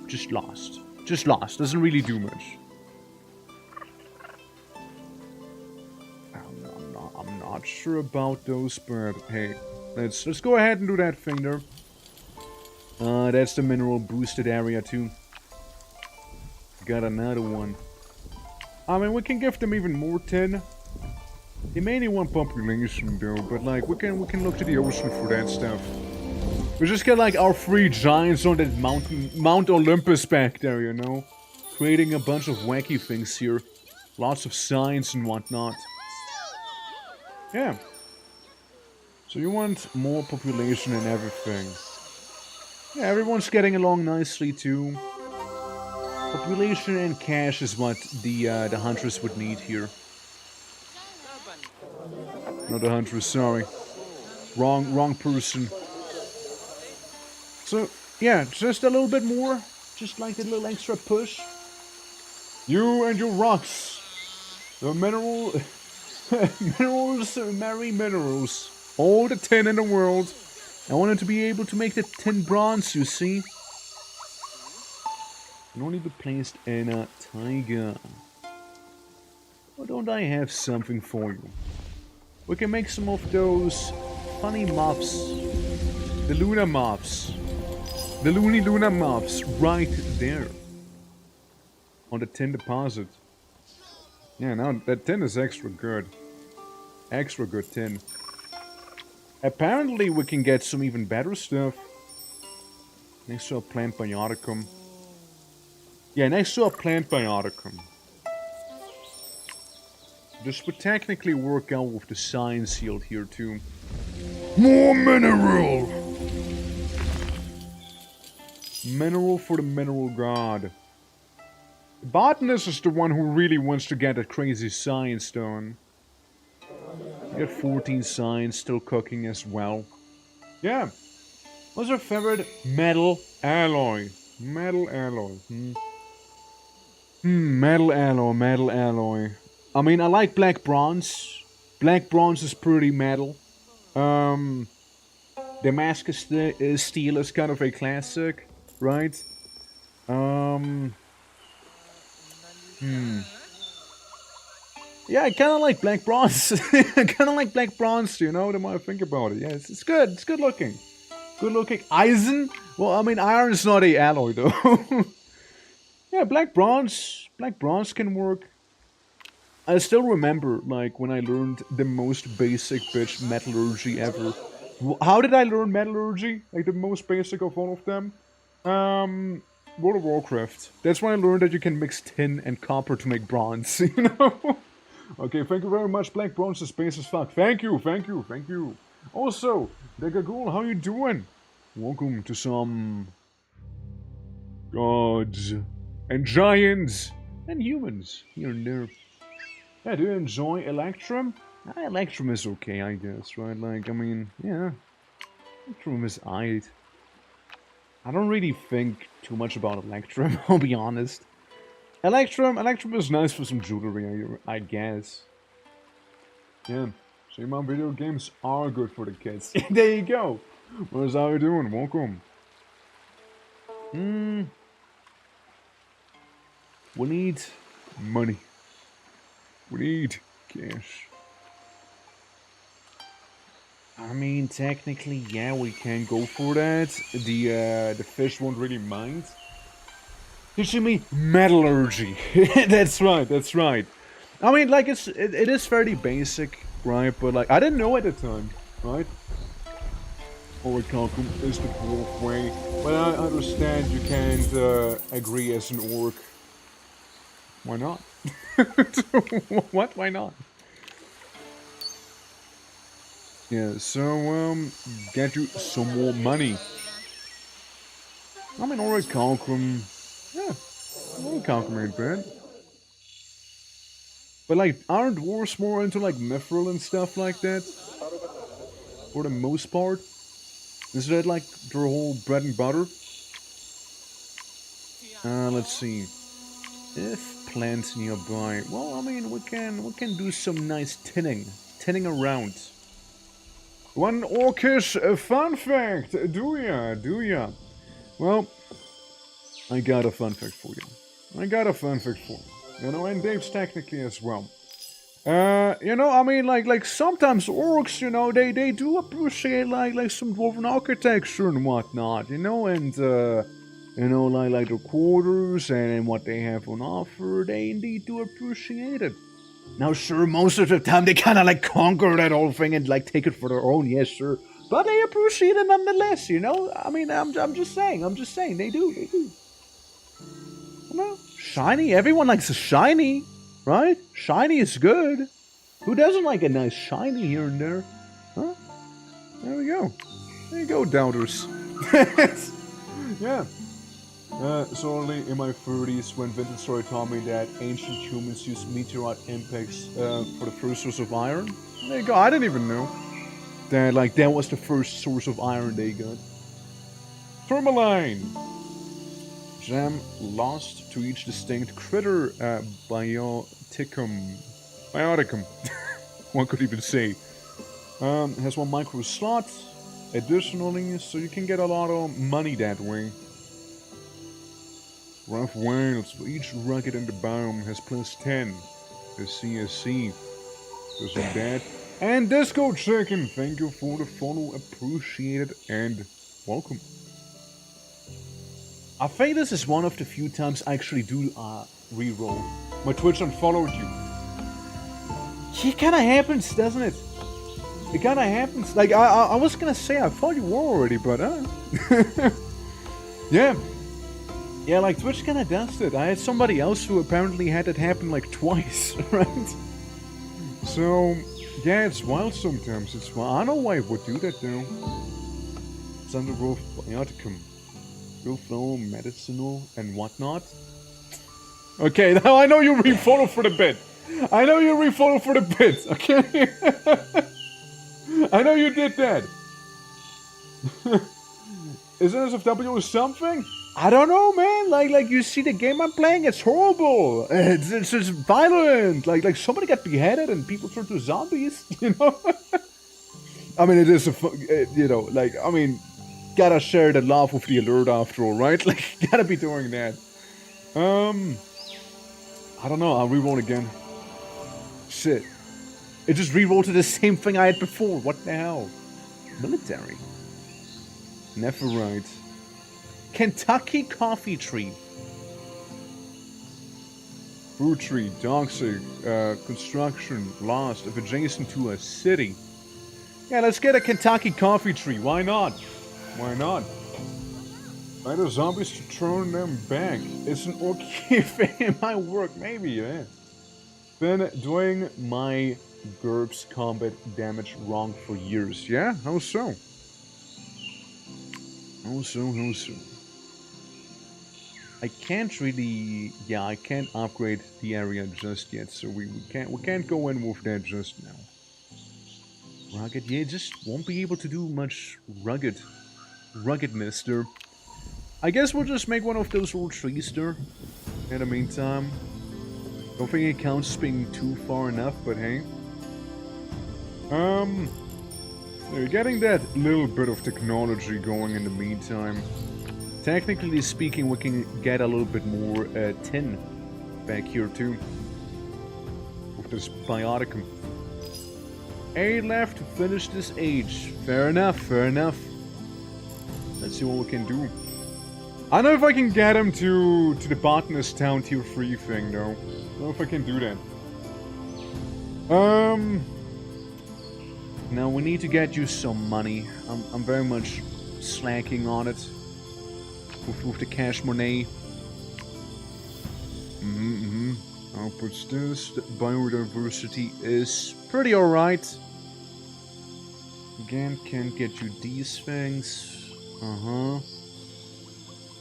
Just lost. Just lost. Doesn't really do much. I'm not sure about those, but hey. Let's go ahead and do that thing there. That's the mineral boosted area too. Got another one. I mean, we can give them even more tin. They may need one population though, but like we can look to the ocean for that stuff. We just get like our 3 giants on that Mount Olympus back there, you know, creating a bunch of wacky things here, lots of signs and whatnot. Yeah. So you want more population and everything. Yeah, everyone's getting along nicely too. Population and cash is what the Huntress would need here. Not the Huntress, sorry. Wrong person. So, yeah, just a little bit more. Just like a little extra push. You and your rocks. The mineral... minerals marry minerals. All the tin in the world. I wanted to be able to make the tin bronze, you see. Can only be placed in a tiger. Why don't I have something for you? We can make some of those funny moths. The Luna moths. The Loony Luna moths right there. On the tin deposit. Yeah, now that tin is extra good. Extra good tin. Apparently we can get some even better stuff. Next to a plant bioticum. Yeah, next to a plant bioticum. This would technically work out with the science shield here too. More mineral! Mineral for the mineral god. The botanist is the one who really wants to get that crazy science done. You get 14 science still cooking as well. Yeah. What's your favorite metal alloy? Metal alloy. Metal alloy. I mean, I like black bronze. Black bronze is pretty metal. Damascus steel is kind of a classic, right? Yeah, I kind of like black bronze. I kind of like black bronze, you know, the more I think about it. Yeah, it's good. It's good looking. Good looking. Eisen? Well, I mean, iron is not a alloy, though. Yeah, black bronze. Black bronze can work. I still remember, like, when I learned the most basic bitch metallurgy ever. How did I learn metallurgy? Like, the most basic of all of them? World of Warcraft. That's when I learned that you can mix tin and copper to make bronze, you know? Okay, thank you very much, Black Bronze is space as fuck. Thank you, thank you, thank you. Also, the Gagool, how you doing? Welcome to some... gods. And giants. And humans, here and there. Yeah, do you enjoy Electrum? Electrum is okay, I guess, right? Like, I mean, yeah. Electrum is aight. I don't really think too much about Electrum, I'll be honest. Electrum is nice for some jewelry, I guess. Yeah, see, my video games are good for the kids. There you go. What's how you doing? Welcome. We need money. We need cash. I mean, technically, yeah, we can go for that. The fish won't really mind. Teaching me metallurgy. That's right. That's right. I mean, like it is fairly basic, right? But like I didn't know at the time, right? Orichalcum is the dwarf way, but I understand you can't agree as an orc. Why not? What? Why not? Yeah. So get you some more money. I mean, Orichalcum. Yeah, Orichalcum ain't bad. But like, aren't dwarves more into like mithril and stuff like that? For the most part? Is that like their whole bread and butter? Let's see. If plants nearby, well, I mean, we can do some nice tinning around. One orcish fun fact, do ya? Well, I got a fun fact for you. You know, and Dave's technically as well. You know, I mean, like sometimes orcs, you know, they do appreciate like some dwarven architecture and whatnot, you know, and you know, like their quarters and what they have on offer, they indeed do appreciate it. Now, sure, most of the time they kind of like conquer that whole thing and like take it for their own, yes, sure, but they appreciate it nonetheless, you know. I mean, I'm just saying, they do. You know, shiny. Everyone likes a shiny. Right? Shiny is good. Who doesn't like a nice shiny here and there? Huh? There we go. There you go, doubters. Yeah. Certainly in my 30s, when Vincent Story taught me that ancient humans used meteorite impacts for the first source of iron. There you go. I didn't even know that. Like that was the first source of iron they got. Tourmaline. Gem lost to each distinct critter bioticum. One could even say. Has one micro slot. Additionally, so you can get a lot of money that way. Rough whales. Each rocket in the biome has +10. The CSC. Just like that. And Disco Chicken, thank you for the follow. Appreciate it and welcome. I think this is one of the few times I actually do reroll. My Twitch unfollowed you. It kinda happens, doesn't it? It kinda happens. Like, I was gonna say I thought you were already, but yeah. Yeah, like Twitch kinda does it. I had somebody else who apparently had it happen like twice, right? So, yeah, it's wild sometimes. It's wild. I don't know why it would do that though. Thunderwolf Bioticum. Flow, medicinal, and whatnot. Okay, now I know you refollow for the bit. Okay? I know you did that. Is NSFW or something? I don't know, man. Like you see the game I'm playing, it's horrible. It's just violent. Like somebody got beheaded and people turn to zombies, you know? I mean, it is you know, like, I mean, gotta share the love with the alert after all, right? Like, gotta be doing that. I don't know, I'll reroll again. Shit. It just rerolled to the same thing I had before, what the hell? Military. Nephirite. Kentucky coffee tree. Fruit tree, toxic, construction, lost, if adjacent to a city. Yeah, let's get a Kentucky coffee tree, why not? Why not? By the zombies to turn them back. It's an okay thing in my work, maybe, yeah. Been doing my GURPS combat damage wrong for years, yeah? How so? How so? I can't really, yeah, I can't upgrade the area just yet, so we can't go in with that just now. Rugged, yeah, just won't be able to do much ruggedness there. I guess we'll just make one of those little trees there. In the meantime. Don't think it counts as being too far enough, but hey. We're getting that little bit of technology going in the meantime. Technically speaking, we can get a little bit more tin back here too. With this bioticum. 8 left to finish this age. Fair enough, fair enough. Let's see what we can do. I don't know if I can get him to the botanist town tier 3 thing though. I don't know if I can do that. Now we need to get you some money. I'm very much slacking on it. With the cash money. Outputs this. The biodiversity is pretty alright. Again, can't get you these things.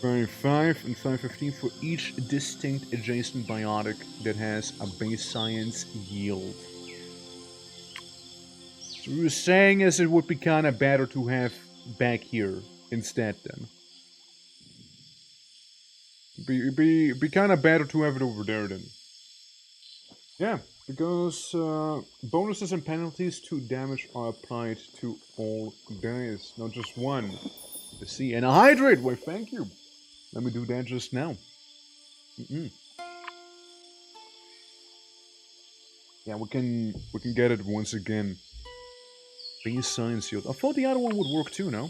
5 and 515 for each distinct adjacent biotic that has a base science yield. So what you're saying is it would be kinda better to have back here instead then. Be kinda better to have it over there then. Yeah, because bonuses and penalties to damage are applied to all dice, not just one. Let's see, and a hydrate! Why, thank you. Let me do that just now. Yeah, we can get it once again. Base science yield. I thought the other one would work too, no?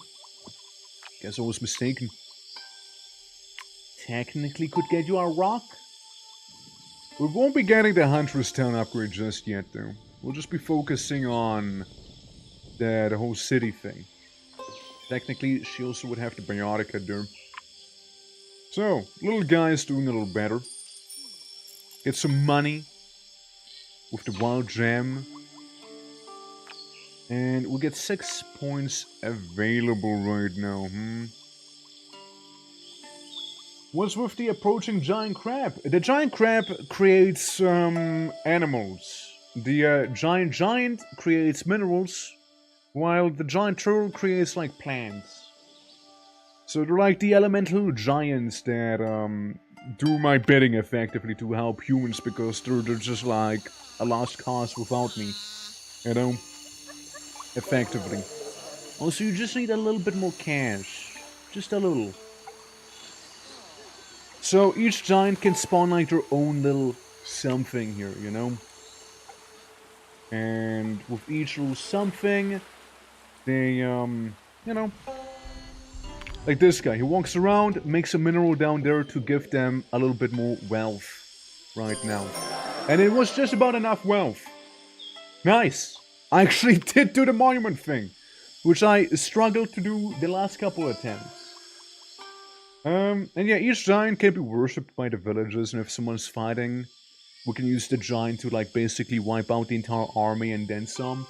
Guess I was mistaken. Technically could get you a rock. We won't be getting the Huntress Town upgrade just yet, though. We'll just be focusing on the whole city thing. Technically, she also would have the Biotica there. So, little guy is doing a little better. Get some money with the wild gem. And we'll get 6 points available right now, What's with the approaching giant crab? The giant crab creates animals. The giant creates minerals, while the giant turtle creates like plants. So they're like the elemental giants that do my bidding effectively to help humans because they're just like a lost cause without me, you know, effectively. Also, you just need a little bit more cash, just a little. So each giant can spawn like their own little something here, you know? And with each little something, they, you know, like this guy. He walks around, makes a mineral down there to give them a little bit more wealth right now. And it was just about enough wealth. Nice! I actually did do the monument thing, which I struggled to do the last couple attempts. And yeah, each giant can be worshipped by the villagers, and if someone's fighting, we can use the giant to like basically wipe out the entire army and then some.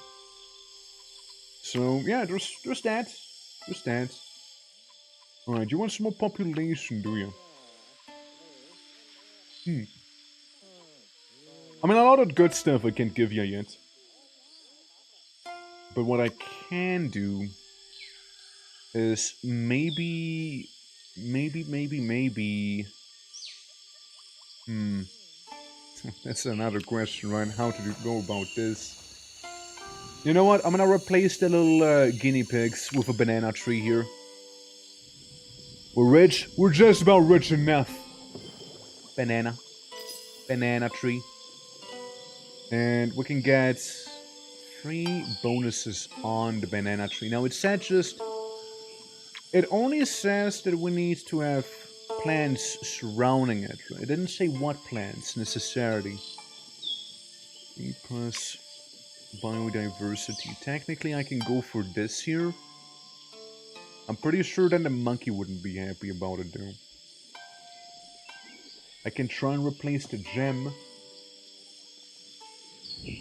So yeah, there's that. There's that. Alright, you want some more population, do you? I mean, a lot of good stuff I can't give you yet. But what I can do is maybe... That's another question, right? How to go about this. You know what? I'm gonna replace the little guinea pigs with a banana tree here. We're rich. We're just about rich enough. Banana tree. And we can get 3 bonuses on the banana tree. Now it said just... It only says that we need to have plants surrounding it. Right? It didn't say what plants necessarily. 3 plus biodiversity. Technically I can go for this here. I'm pretty sure that the monkey wouldn't be happy about it though. I can try and replace the gem.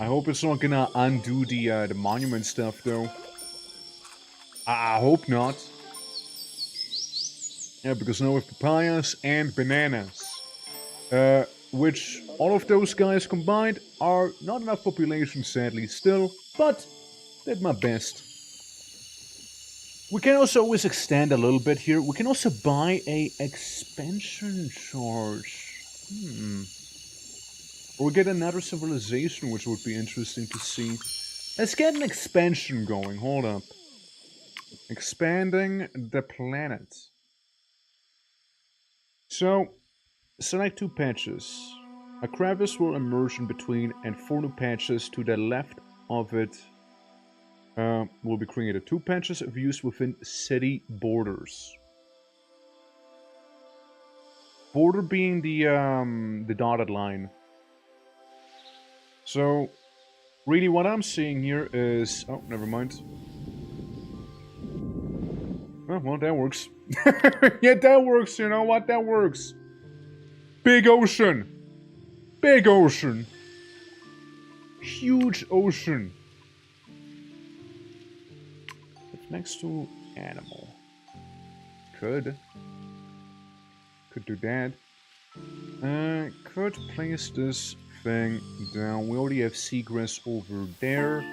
I hope it's not gonna undo the monument stuff though. I hope not. Yeah, because now we have papayas and bananas. Which, all of those guys combined are not enough population sadly still, but did my best. We can also always extend a little bit here. We can also buy a expansion charge. Or get another civilization, which would be interesting to see. Let's get an expansion going. Hold up. Expanding the planet. So, select 2 patches. A crevice will emerge in between, and 4 new patches to the left of it will be created. 2 patches of use within city borders. Border being the dotted line. So, really what I'm seeing here is... Oh, never mind. Oh, well, that works. Yeah, that works, you know what? That works. Big ocean. Big ocean. Huge ocean. It's next to animal. Could do that. Could place this thing down. We already have seagrass over there.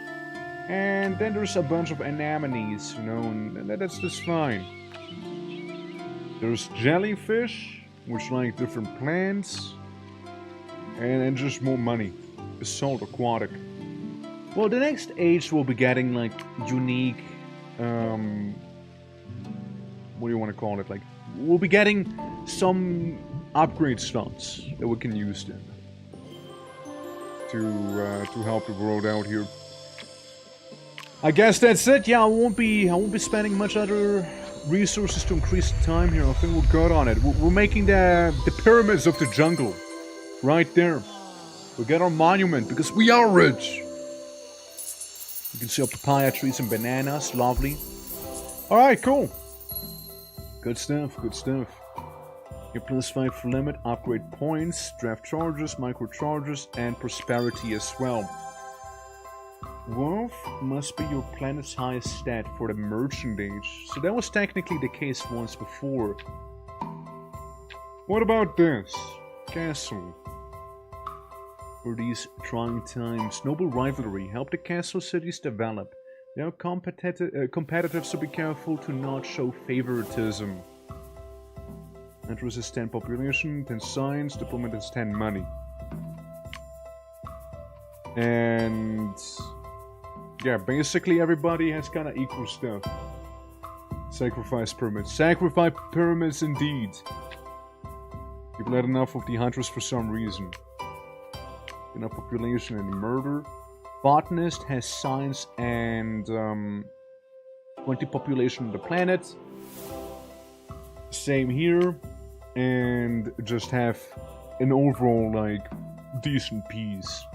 And then there's a bunch of anemones, you know, and that's just fine. There's jellyfish, which like different plants. And just more money. Assault aquatic. Well, the next age will be getting like unique, what do you want to call it? Like, we'll be getting some upgrade slots that we can use then to help the world out here. I guess that's it. Yeah, I won't be spending much other resources to increase the time here. I think we're good on it. We're making the pyramids of the jungle right there. We get our monument because we are rich. You can see our papaya trees and bananas. Lovely. All right, cool. Good stuff. Good stuff. Your +5 for limit, upgrade points, draft charges, micro charges, and prosperity as well. Wealth must be your planet's highest stat for the merchant age. So that was technically the case once before. What about this? Castle. For these trying times, noble rivalry. Help the castle cities develop. They are competitive, so be careful to not show favoritism. Interest is 10 population, 10 science, diplomat is 10 money. And... yeah, basically everybody has kind of equal stuff. Sacrifice pyramids. Sacrifice pyramids indeed. People had enough of the hunters for some reason. Enough population and murder. Botanist has science and 20 population on the planet. Same here. And just have an overall, like, decent peace.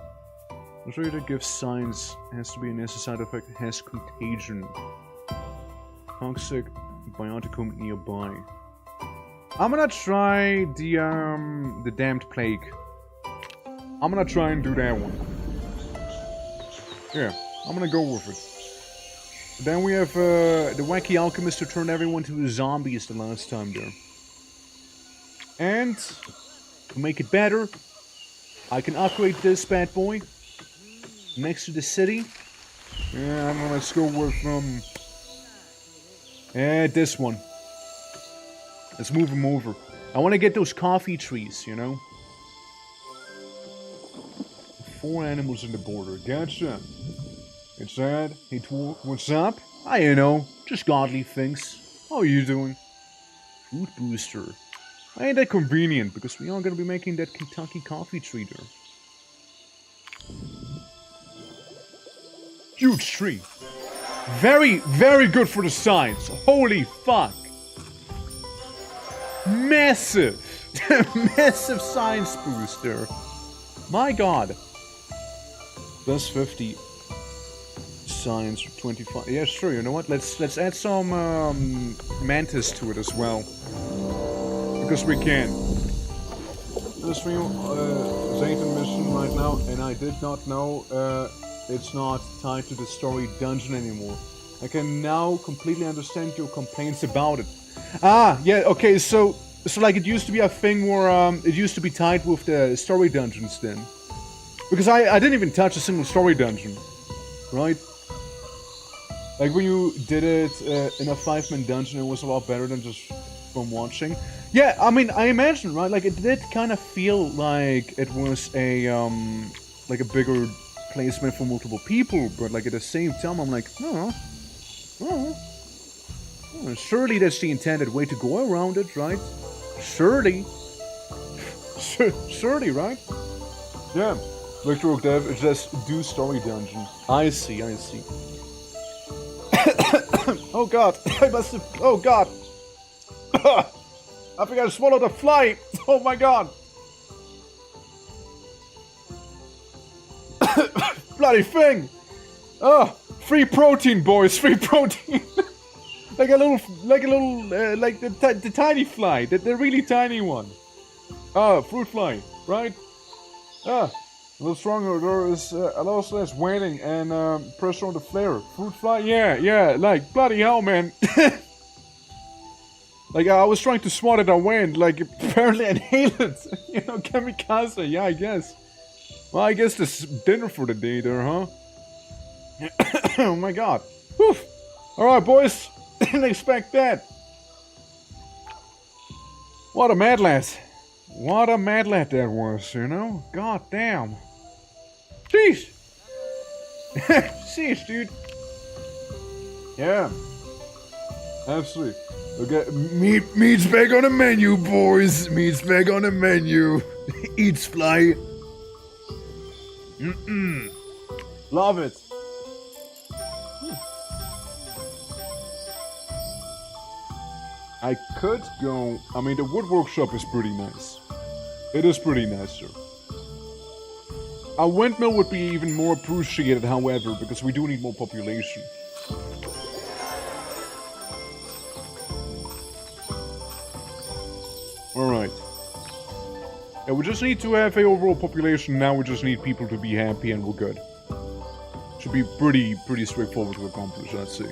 Material that gives science has to be an side effect, has contagion. Toxic bioticum nearby. I'm gonna try the damned plague. I'm gonna try and do that one. Yeah, I'm gonna go with it. Then we have the wacky alchemist who turned everyone to zombies the last time there. And to make it better, I can upgrade this bad boy. Next to the city. Yeah, I don't know, let's go with, this one. Let's move him over. I want to get those coffee trees, you know? 4 animals in the border. Gotcha. It's that. Hey, Twerk, what's up? I don't know. Just godly things. How are you doing? Food booster. Ain't that convenient, because we are going to be making that Kentucky coffee tree there. Huge tree. Very, very good for the science. Holy fuck. Massive. Massive science booster. My god. Plus 50. Science 25. Yeah, sure, you know what? Let's add some mantis to it as well. Because we can. This real Zayton mission right now, and I did not know it's not tied to the story dungeon anymore. I can now completely understand your complaints about it. Ah, yeah, okay, so like it used to be a thing where it used to be tied with the story dungeons then. Because I didn't even touch a single story dungeon, right? Like when you did it in a 5-man dungeon, it was a lot better than just from watching. Yeah, I mean, I imagine, right? Like it did kind of feel like it was a like a bigger placement for multiple people, but like at the same time, I'm like, surely that's the intended way to go around it, right? Surely, surely, right? Yeah, Victor Dev is just do story dungeon. I see. Oh god, I must have. Oh god, I think I swallowed a fly. Oh my god. Bloody thing! Oh, free protein, boys, free protein! like the tiny fly, the really tiny one. Fruit fly, right? A little stronger, there is a lot less weighting and pressure on the flare. Fruit fly, yeah, like, bloody hell, man. Like, I was trying to swat it away and, like, apparently inhale it. You know, kamikaze, yeah, I guess. Well, I guess this is dinner for the day there, huh? Oh my god. Whew. Alright, boys. Didn't expect that. What a mad lad. What a mad lad that was, you know? God damn. Jeez. Jeez, dude. Yeah. Absolutely. Okay, meat's back on the menu, boys. Meat's back on the menu. Eats fly. Love it. I could go. I mean, the wood workshop is pretty nice. It is pretty nice, sir. A windmill would be even more appreciated, however, because we do need more population. Alright. Yeah, we just need to have a overall population. Now we just need people to be happy and we're good. Should be pretty straightforward to accomplish, I'd say.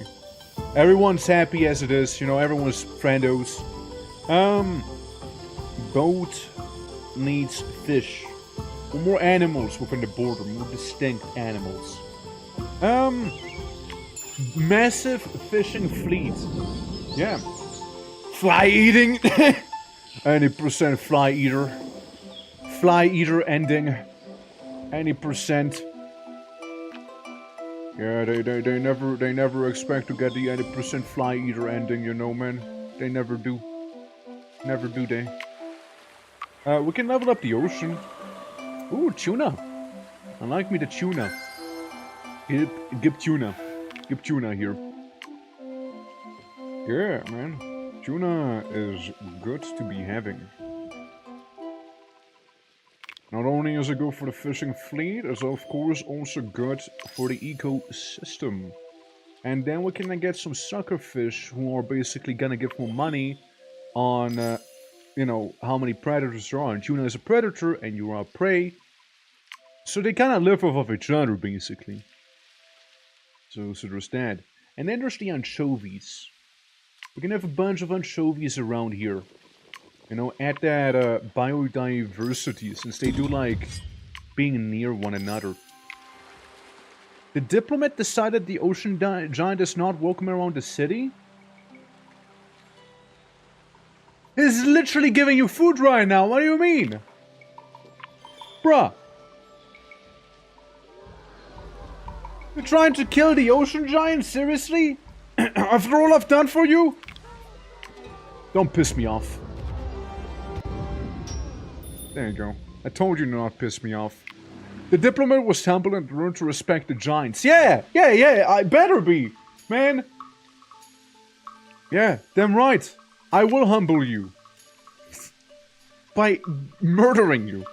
Everyone's happy as it is, you know, everyone's friendos. Boat needs fish. Or more animals within the border, more distinct animals. Massive fishing fleet. Yeah. Fly eating! Any percent fly eater. Fly eater ending. Any percent. Yeah, they never expect to get the 80% fly eater ending, you know, man. They never do. Never do they. We can level up the ocean. Ooh, tuna. I like me the tuna. Give tuna. Give tuna here. Yeah, man. Tuna is good to be having. Not only is it good for the fishing fleet, it's of course also good for the ecosystem. And then we can get some sucker fish who are basically gonna give more money on, you know, how many predators there are. And tuna is a predator and you are a prey. So they kind of live off of each other, basically. So there's that. And then there's the anchovies. We can have a bunch of anchovies around here. You know, add that biodiversity, since they do like being near one another. The diplomat decided the ocean giant is not welcome around the city? He's literally giving you food right now, what do you mean? Bruh. You're trying to kill the ocean giant, seriously? After all I've done for you? Don't piss me off. There you go. I told you not to piss me off. The diplomat was humble and learned to respect the giants. Yeah, I better be, man. Yeah, damn right. I will humble you. By murdering you.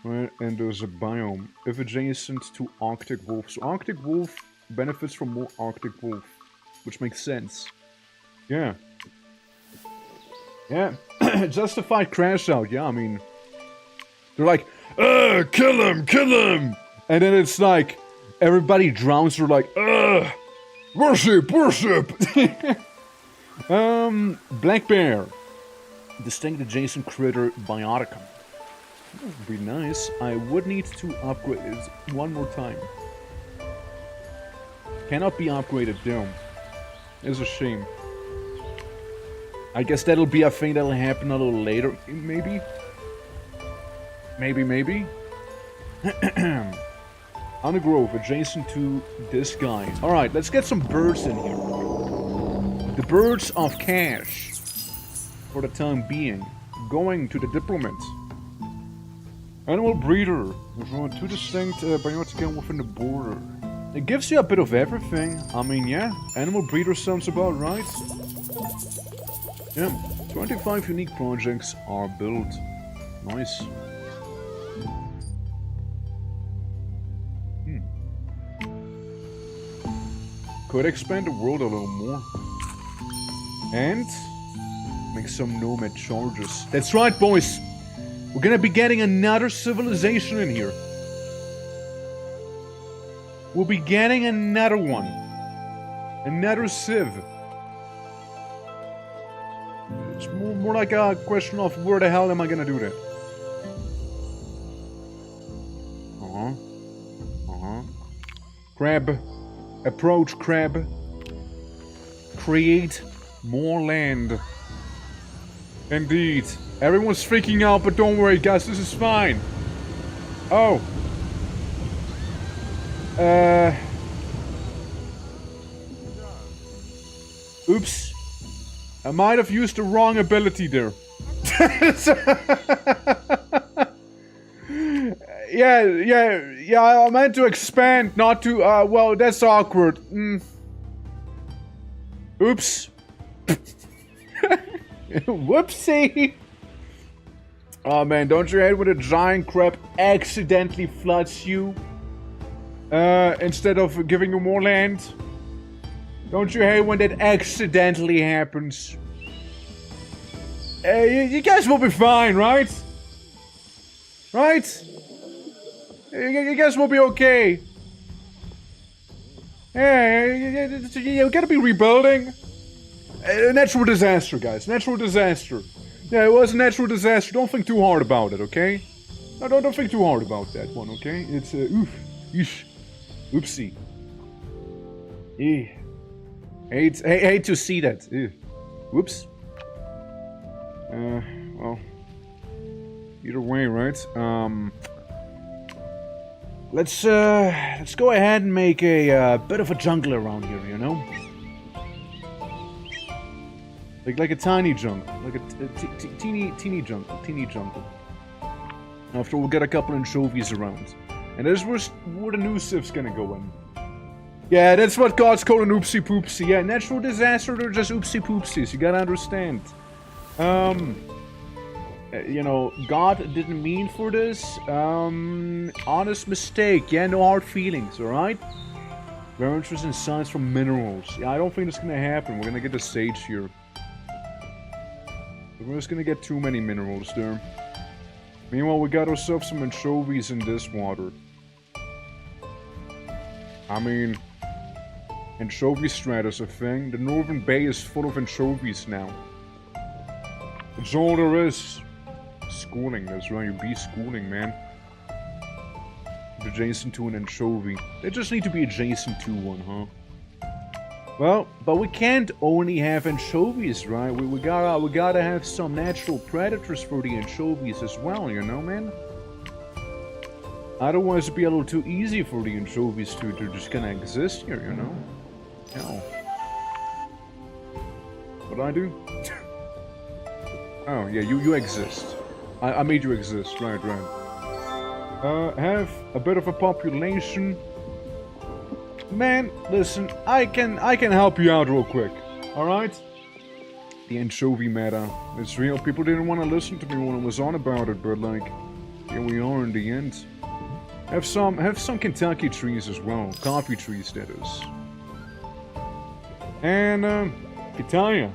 Right, and there's a biome. If adjacent to Arctic wolf. So Arctic wolf benefits from more Arctic wolf. Which makes sense. Yeah. Yeah. Justified crash out, yeah, I mean... They're like, kill him! And then it's like, everybody drowns, they're like, worship! Black bear. Distinct adjacent critter bioticum. That would be nice. I would need to upgrade it one more time. Cannot be upgraded down. It's a shame. I guess that'll be a thing that'll happen a little later, maybe? Maybe? On a grove adjacent to this guy. Alright, let's get some birds in here. The birds of cash. For the time being. Going to the diplomat. Animal breeder. With two distinct biotica within the border. It gives you a bit of everything. I mean, yeah. Animal breeder sounds about right. Yeah. 25 unique projects are built. Nice. Could expand the world a little more. And make some nomad charges. That's right, boys. We're gonna be getting another civilization in here. We'll be getting another one. Another civ. It's more like a question of where the hell am I gonna do that? Crab. Approach crab. Create more land. Indeed. Everyone's freaking out, but don't worry guys, this is fine. Oh. Oops. I might have used the wrong ability there. Yeah, I meant to expand, not to, well, that's awkward. Oops. Whoopsie. Oh man, don't you hate when a giant crab accidentally floods you? Instead of giving you more land? Don't you hate when that accidentally happens? You guys will be fine, right? Right? You guys will be okay. Yeah, you gotta be rebuilding. Natural disaster, guys. Natural disaster. Yeah, it was a natural disaster. Don't think too hard about it, okay? No, don't think too hard about that one, okay? It's, oof. Eesh. Oopsie. Hate to see that. Whoops. Well. Either way, right? Let's go ahead and make a bit of a jungle around here, you know? Like a tiny jungle. Like a teeny jungle. After we'll get a couple anchovies around. And this is where the new civ's gonna go in. Yeah, that's what God's called an oopsie poopsie. Yeah, natural disaster, they're just oopsie poopsies. You gotta understand. You know, God didn't mean for this. Honest mistake. Yeah, no hard feelings, alright? Very interesting science from minerals. Yeah, I don't think it's gonna happen. We're gonna get the sage here. We're just gonna get too many minerals there. Meanwhile, we got ourselves some anchovies in this water. I mean, anchovy strat is a thing. The northern bay is full of anchovies now. That's all there is. Schooling, that's right, you be schooling, man. Adjacent to an anchovy. They just need to be adjacent to one, huh? Well, but we can't only have anchovies, right? We gotta have some natural predators for the anchovies as well, you know, man? Otherwise it'd be a little too easy for the anchovies to just kinda exist here, you know? Hell. What'd I do? Oh, yeah, you exist. I made you exist, right. Have a bit of a population. Man, listen, I can help you out real quick, alright? The anchovy meta. It's real, people didn't want to listen to me when I was on about it, but like, here we are in the end. Have some Kentucky trees as well, coffee trees that is. And, Italia.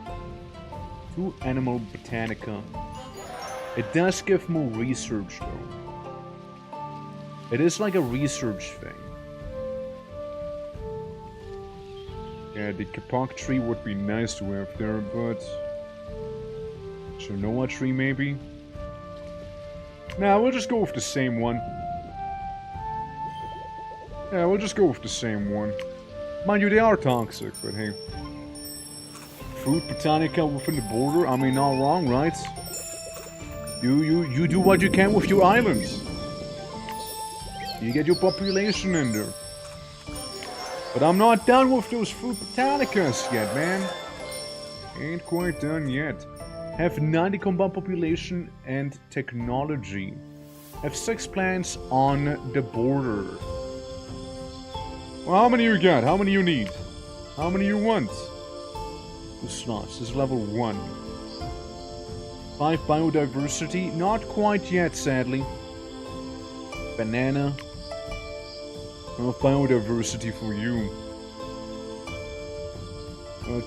2 animal botanica. It does give more research though. It is like a research thing. Yeah, the kapok tree would be nice to have there, but... Shinoa tree maybe? Nah, we'll just go with the same one. Yeah, we'll just go with the same one. Mind you, they are toxic, but hey. Fruit botanica within the border, I mean, not wrong, right? You do what you can with your islands. You get your population in there. But I'm not done with those fruit botanicas yet, man. Ain't quite done yet. Have 90 compound population and technology. Have 6 plants on the border. Well, how many you got? How many you need? How many you want? 2 slots. This is level 1. 5 biodiversity. Not quite yet, sadly. Banana. Enough biodiversity for you.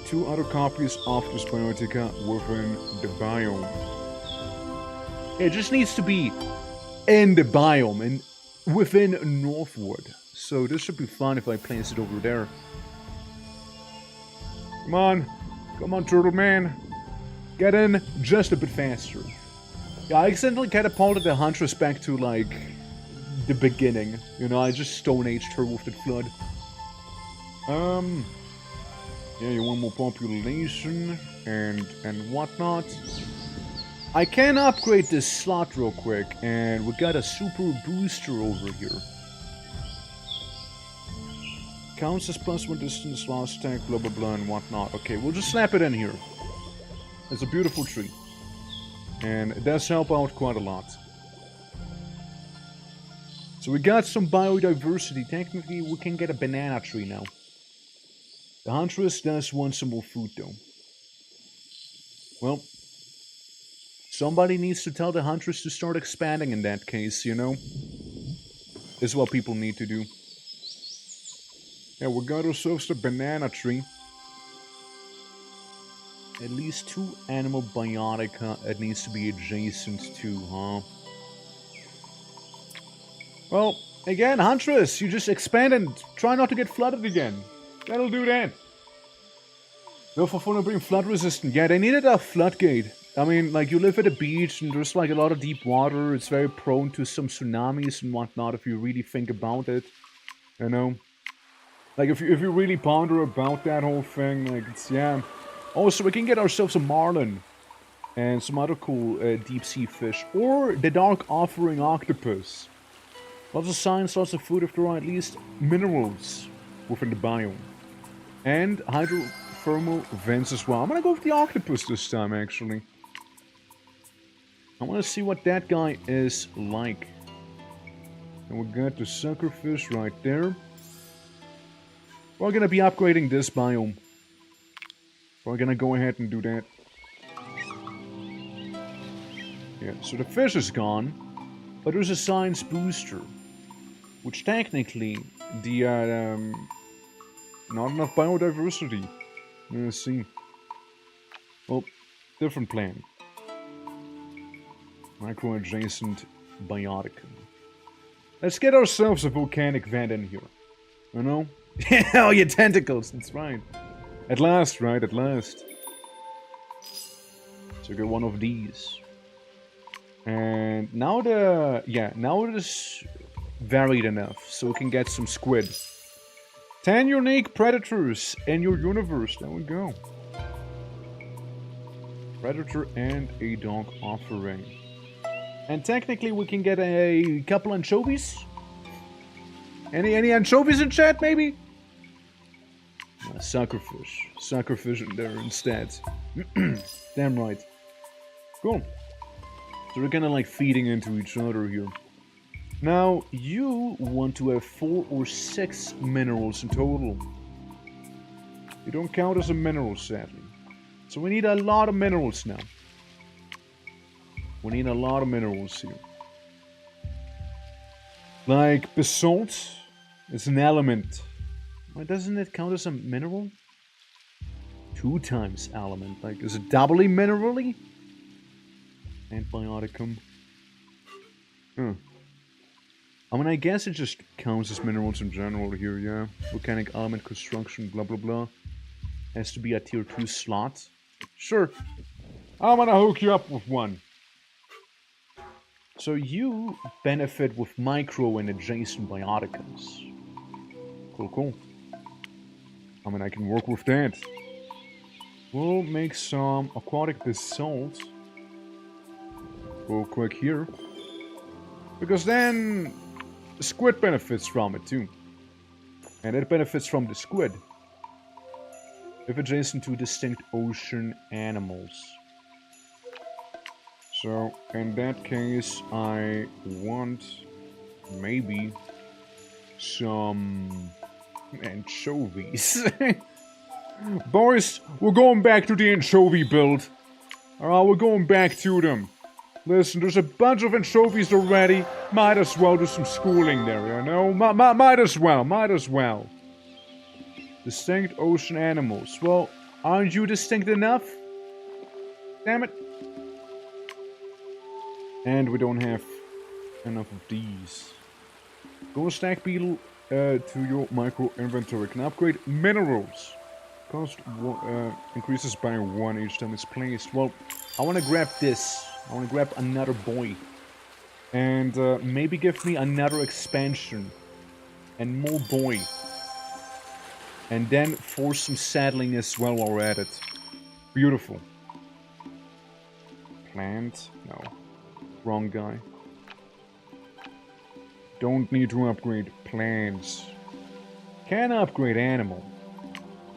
2 other copies of this biotica within the biome. It just needs to be in the biome and within Northwood. So this should be fun if I place it over there. Come on. Come on, Turtle Man. Get in just a bit faster. Yeah, I accidentally catapulted the Huntress back to, like, the beginning. You know, I just Stone Aged her with the flood. Yeah, you want more population and whatnot. I can upgrade this slot real quick, and we got a super booster over here. Counts as +1 distance, lost attack, blah blah blah, and whatnot. Okay, we'll just slap it in here. It's a beautiful tree. And it does help out quite a lot. So we got some biodiversity. Technically, we can get a banana tree now. The Huntress does want some more food, though. Well, somebody needs to tell the Huntress to start expanding in that case, you know? This is what people need to do. Yeah, we got ourselves a banana tree. At least 2 animal biotica it needs to be adjacent to, huh? Well, again, Huntress, you just expand and try not to get flooded again. That'll do that. Go for fun of being flood resistant. Yeah, they needed a floodgate. I mean, like, you live at a beach and there's like a lot of deep water. It's very prone to some tsunamis and whatnot if you really think about it. You know? Like, if you really ponder about that whole thing, like, it's, yeah. Also, we can get ourselves a marlin. And some other cool deep sea fish. Or the dark offering octopus. Lots of science, lots of food if there are at least minerals within the biome. And hydrothermal vents as well. I'm gonna go with the octopus this time, actually. I want to see what that guy is like. And we got the suckerfish right there. We're gonna be upgrading this biome. We're gonna go ahead and do that. Yeah, so the fish is gone. But there's a science booster. Which technically, the, not enough biodiversity. Let's see. Oh, different plan. Micro-adjacent biotica. Let's get ourselves a volcanic vent in here. You know? Oh, your tentacles, that's right. At last, right? At last. So get one of these. And now now it is varied enough, so we can get some squid. 10 unique predators in your universe, there we go. Predator and a dog offering. And technically we can get a couple anchovies. Any anchovies in chat, maybe? Suckerfish. Suckerfish in there instead. Damn right. Cool. So we're kinda like feeding into each other here. Now, you want to have 4 or 6 minerals in total. You don't count as a mineral, sadly. So we need a lot of minerals now. We need a lot of minerals here. Like basalt is an element. Why doesn't it count as a mineral? 2 times element. Like, is it doubly minerally? Antibioticum. Huh. I mean, I guess it just counts as minerals in general here, yeah. Volcanic element, construction, blah blah blah. Has to be a tier 2 slot. Sure. I'm gonna hook you up with one. So you benefit with micro and adjacent bioticums. Cool, cool. I mean, I can work with that. We'll make some aquatic basalt real quick here. Because then the squid benefits from it too. And it benefits from the squid. If adjacent to distinct ocean animals. So, in that case, I want maybe some anchovies. Boys, we're going back to the anchovy build. Alright, we're going back to them. Listen, there's a bunch of anchovies already. Might as well do some schooling there, you know? Might as well. Distinct ocean animals. Well, aren't you distinct enough? Damn it. And we don't have enough of these. Go stack beetle to your micro inventory. Can upgrade minerals. Cost increases by 1 each time it's placed. Well, I want to grab this. I want to grab another boy. And maybe give me another expansion. And more boy. And then force some saddling as well while we're at it. Beautiful. Plant? No. Wrong guy. Don't need to upgrade plants. Can upgrade animal.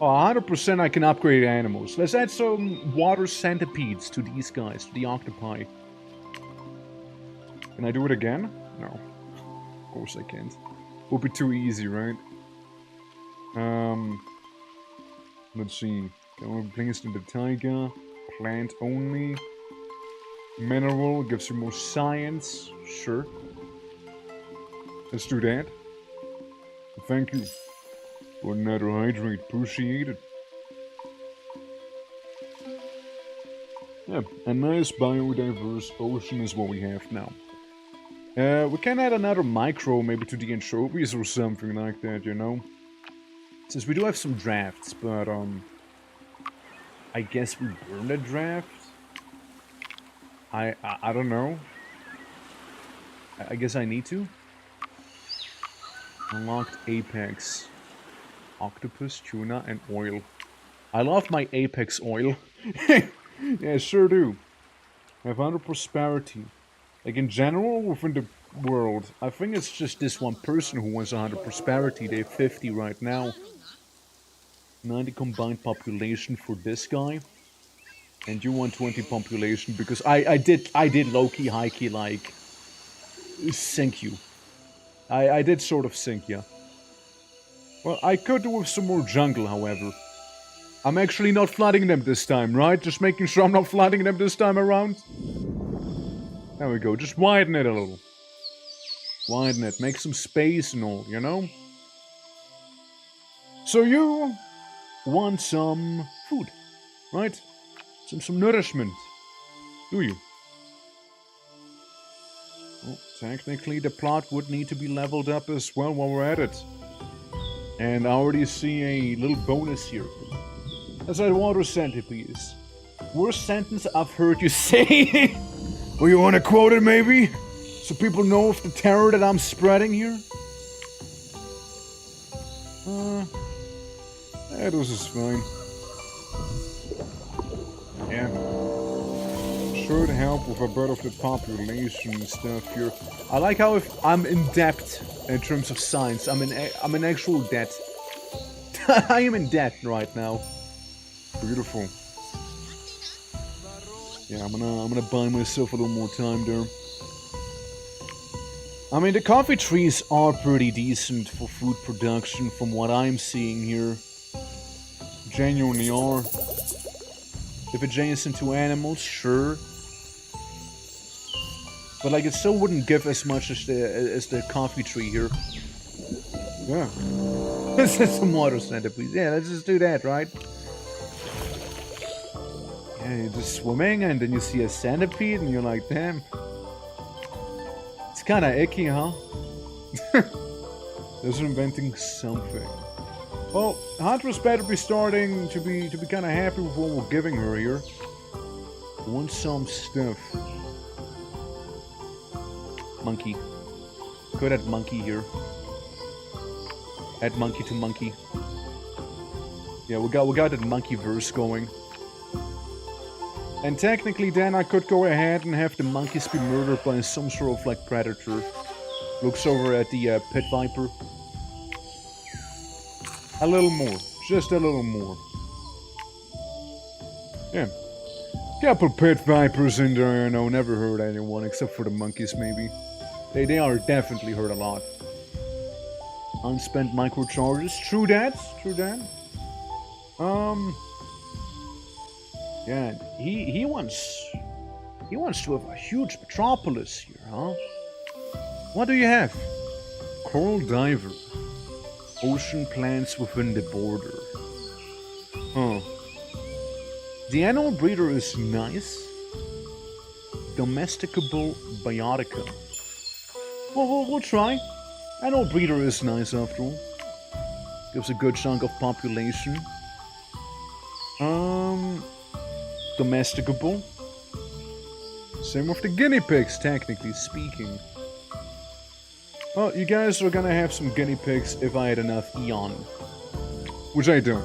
Oh, 100% I can upgrade animals. Let's add some water centipedes to these guys, to the octopi. Can I do it again? No. Of course I can't. Would be too easy, right? Let's see. Can we place in the taiga? Plant only. Mineral gives you more science. Sure. Let's do that. Thank you. For another hydrate. Appreciate it. Yeah, a nice biodiverse ocean is what we have now. We can add another micro maybe to the anchovies or something like that, you know? Since we do have some drafts, but I guess we burn a draft? I don't know. I guess I need to. Unlocked Apex. Octopus, tuna, and oil. I love my Apex oil. Yeah, sure do. I have 100 prosperity. Like in general, within the world, I think it's just this one person who wants 100 prosperity. They have 50 right now. 90 combined population for this guy. And you want 20 population because I did low-key, high-key, like, sink you. I did sort of sink you. Well, I could do with some more jungle, however. I'm actually not flooding them this time, right? Just making sure I'm not flooding them this time around. There we go, just widen it a little. Widen it, make some space and all, you know? So you want some food, right? Some nourishment, do you? Well, technically the plot would need to be leveled up as well while we're at it. And I already see a little bonus here. That's that water centipedes. Worst sentence I've heard you say. Well, you want to quote it maybe? So people know of the terror that I'm spreading here? This is fine. Yeah. Should help with a bit of the population stuff here. I like how if I'm in debt in terms of science. I'm in actual debt. I am in debt right now. Beautiful. Yeah, I'm gonna buy myself a little more time there. I mean, the coffee trees are pretty decent for food production from what I'm seeing here. Genuinely are. If adjacent to animals, sure. But like, it still wouldn't give as much as the coffee tree here. Yeah. Let's get some water centipedes. Yeah, let's just do that, right? Yeah, you're just swimming and then you see a centipede and you're like, damn. It's kinda icky, huh? They're inventing something. Well, Huntress better be starting to be kinda happy with what we're giving her here. I want some stuff. Monkey. Good at monkey here. Add monkey to monkey. Yeah, we got that monkey verse going. And technically then I could go ahead and have the monkeys be murdered by some sort of like predator. Looks over at the pit viper. A little more. Just a little more. Yeah. Couple pit vipers in there, you know, never hurt anyone except for the monkeys maybe. They are definitely hurt a lot. Unspent microcharges. True that. True that. Yeah, he wants to have a huge metropolis here, huh? What do you have? Coral diver. Ocean plants within the border. Huh. The animal breeder is nice. Domesticable biotica. Well, we'll try. Animal breeder is nice after all. Gives a good chunk of population. Domesticable. Same with the guinea pigs, technically speaking. Well, you guys are gonna have some guinea pigs if I had enough Eon. Which I don't.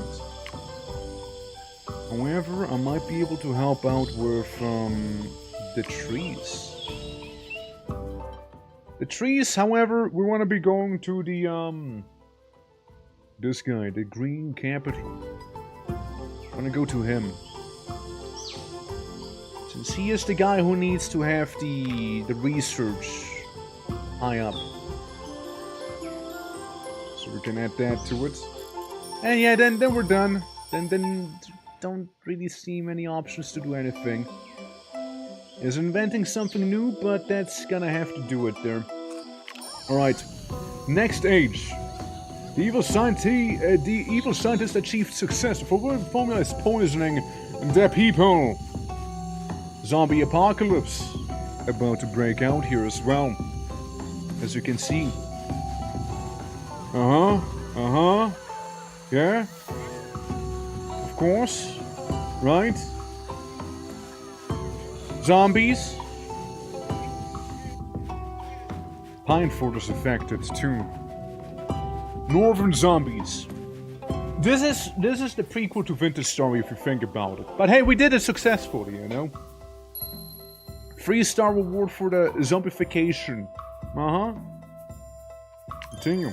However, I might be able to help out with the trees. The trees, however, we want to be going to the, this guy, the Green Capital. I'm gonna go to him. Since he is the guy who needs to have the research high up. So we can add that to it. And yeah, then we're done. Then don't really see many options to do anything. Is inventing something new, but that's gonna have to do it there. Alright. Next age. The evil scientist achieved success. For formula is poisoning the people. Zombie apocalypse about to break out here as well. As you can see. Yeah. Of course. Right. Zombies. Pineford is affected too. Northern zombies. This is the prequel to Vintage Story if you think about it. But hey, we did it successfully, you know. 3-star reward for the zombification. Continue.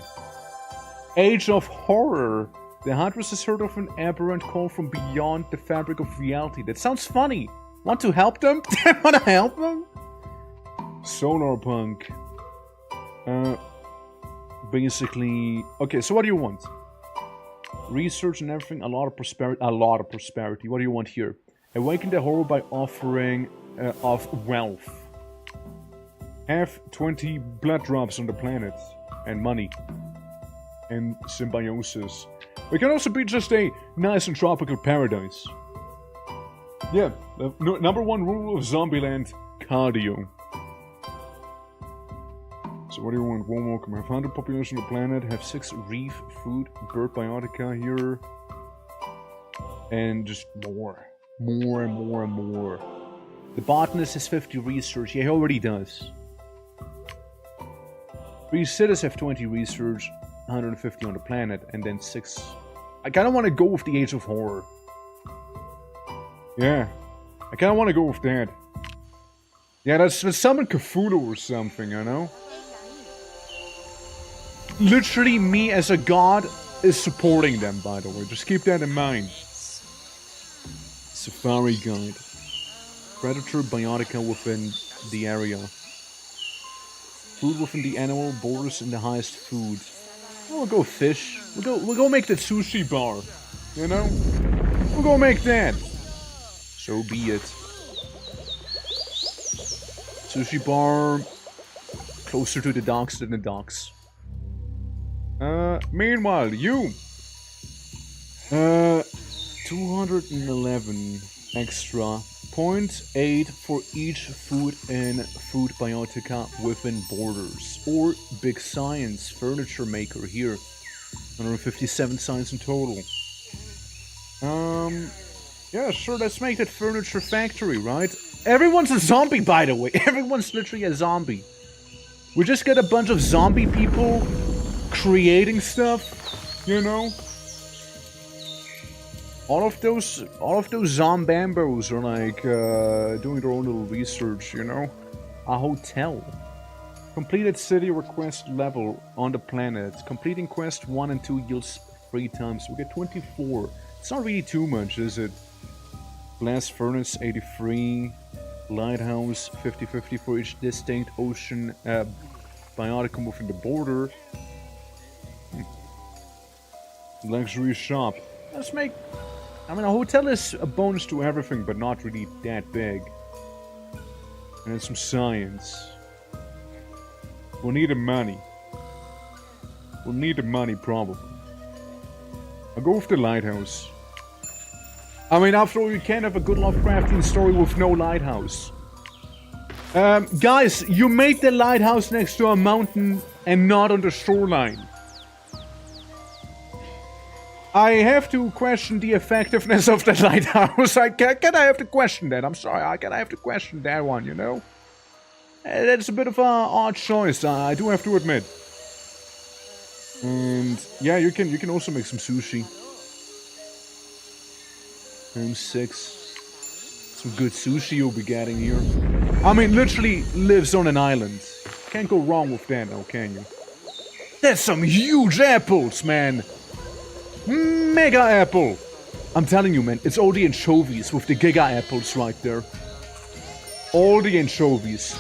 Age of Horror. The Huntress has heard of an aberrant call from beyond the fabric of reality. That sounds funny. Want to help them? Want to help them? Solar Punk. Basically... Okay, so what do you want? Research and everything, a lot of prosperity. What do you want here? Awaken the horror by offering of wealth. Have 20 blood drops on the planet. And money. And symbiosis. It can also be just a nice and tropical paradise. Yeah, the number one rule of Zombieland, cardio. So what do you want? Warm welcome. Have 100 population of the planet. Have 6 reef, food, bird biotica here. And just more. More and more and more. The botanist has 50 research. Yeah, he already does. 3 cities have 20 research. 150 on the planet. And then 6... I kind of want to go with the Age of Horror. Yeah. I kind of want to go with that. Yeah, let's summon Cthulhu or something, you know? Literally, me as a god is supporting them, by the way. Just keep that in mind. Safari Guide. Predator biotica within the area. Food within the animal borders in the highest food. We'll go fish. We'll go make the sushi bar. You know? We'll go make that. So be it. Sushi bar. Closer to the docks than the docks. Meanwhile, you. 211 extra. 0.8 for each food and food biotica within borders. Or Big Science Furniture Maker here. 157 science in total. Yeah, sure, let's make that furniture factory, right? Everyone's a zombie, by the way. Everyone's literally a zombie. We just get a bunch of zombie people creating stuff, you know? All of those zombambos are like doing their own little research, you know? A hotel. Completed city request level on the planet. Completing quest 1 and 2 yields 3 times. We get 24. It's not really too much, is it? Blast furnace 83. Lighthouse 50-50 for each distinct ocean biotic within the border. Luxury shop. Let's make... I mean, a hotel is a bonus to everything, but not really that big. And then some science. We'll need the money. We'll need the money, probably. I'll go with the lighthouse. I mean, after all, you can't have a good Lovecraftian story with no lighthouse. Guys, you made the lighthouse next to a mountain and not on the shoreline. I have to question the effectiveness of the lighthouse. Can I have to question that? I'm sorry, I have to question that one, you know? That's a bit of an odd choice, I do have to admit. And yeah, you can also make some sushi. Room 6. Some good sushi you'll be getting here. I mean, literally lives on an island. Can't go wrong with that now, can you? That's some huge apples, man! Mega apple! I'm telling you, man, it's all the anchovies with the giga apples right there. All the anchovies.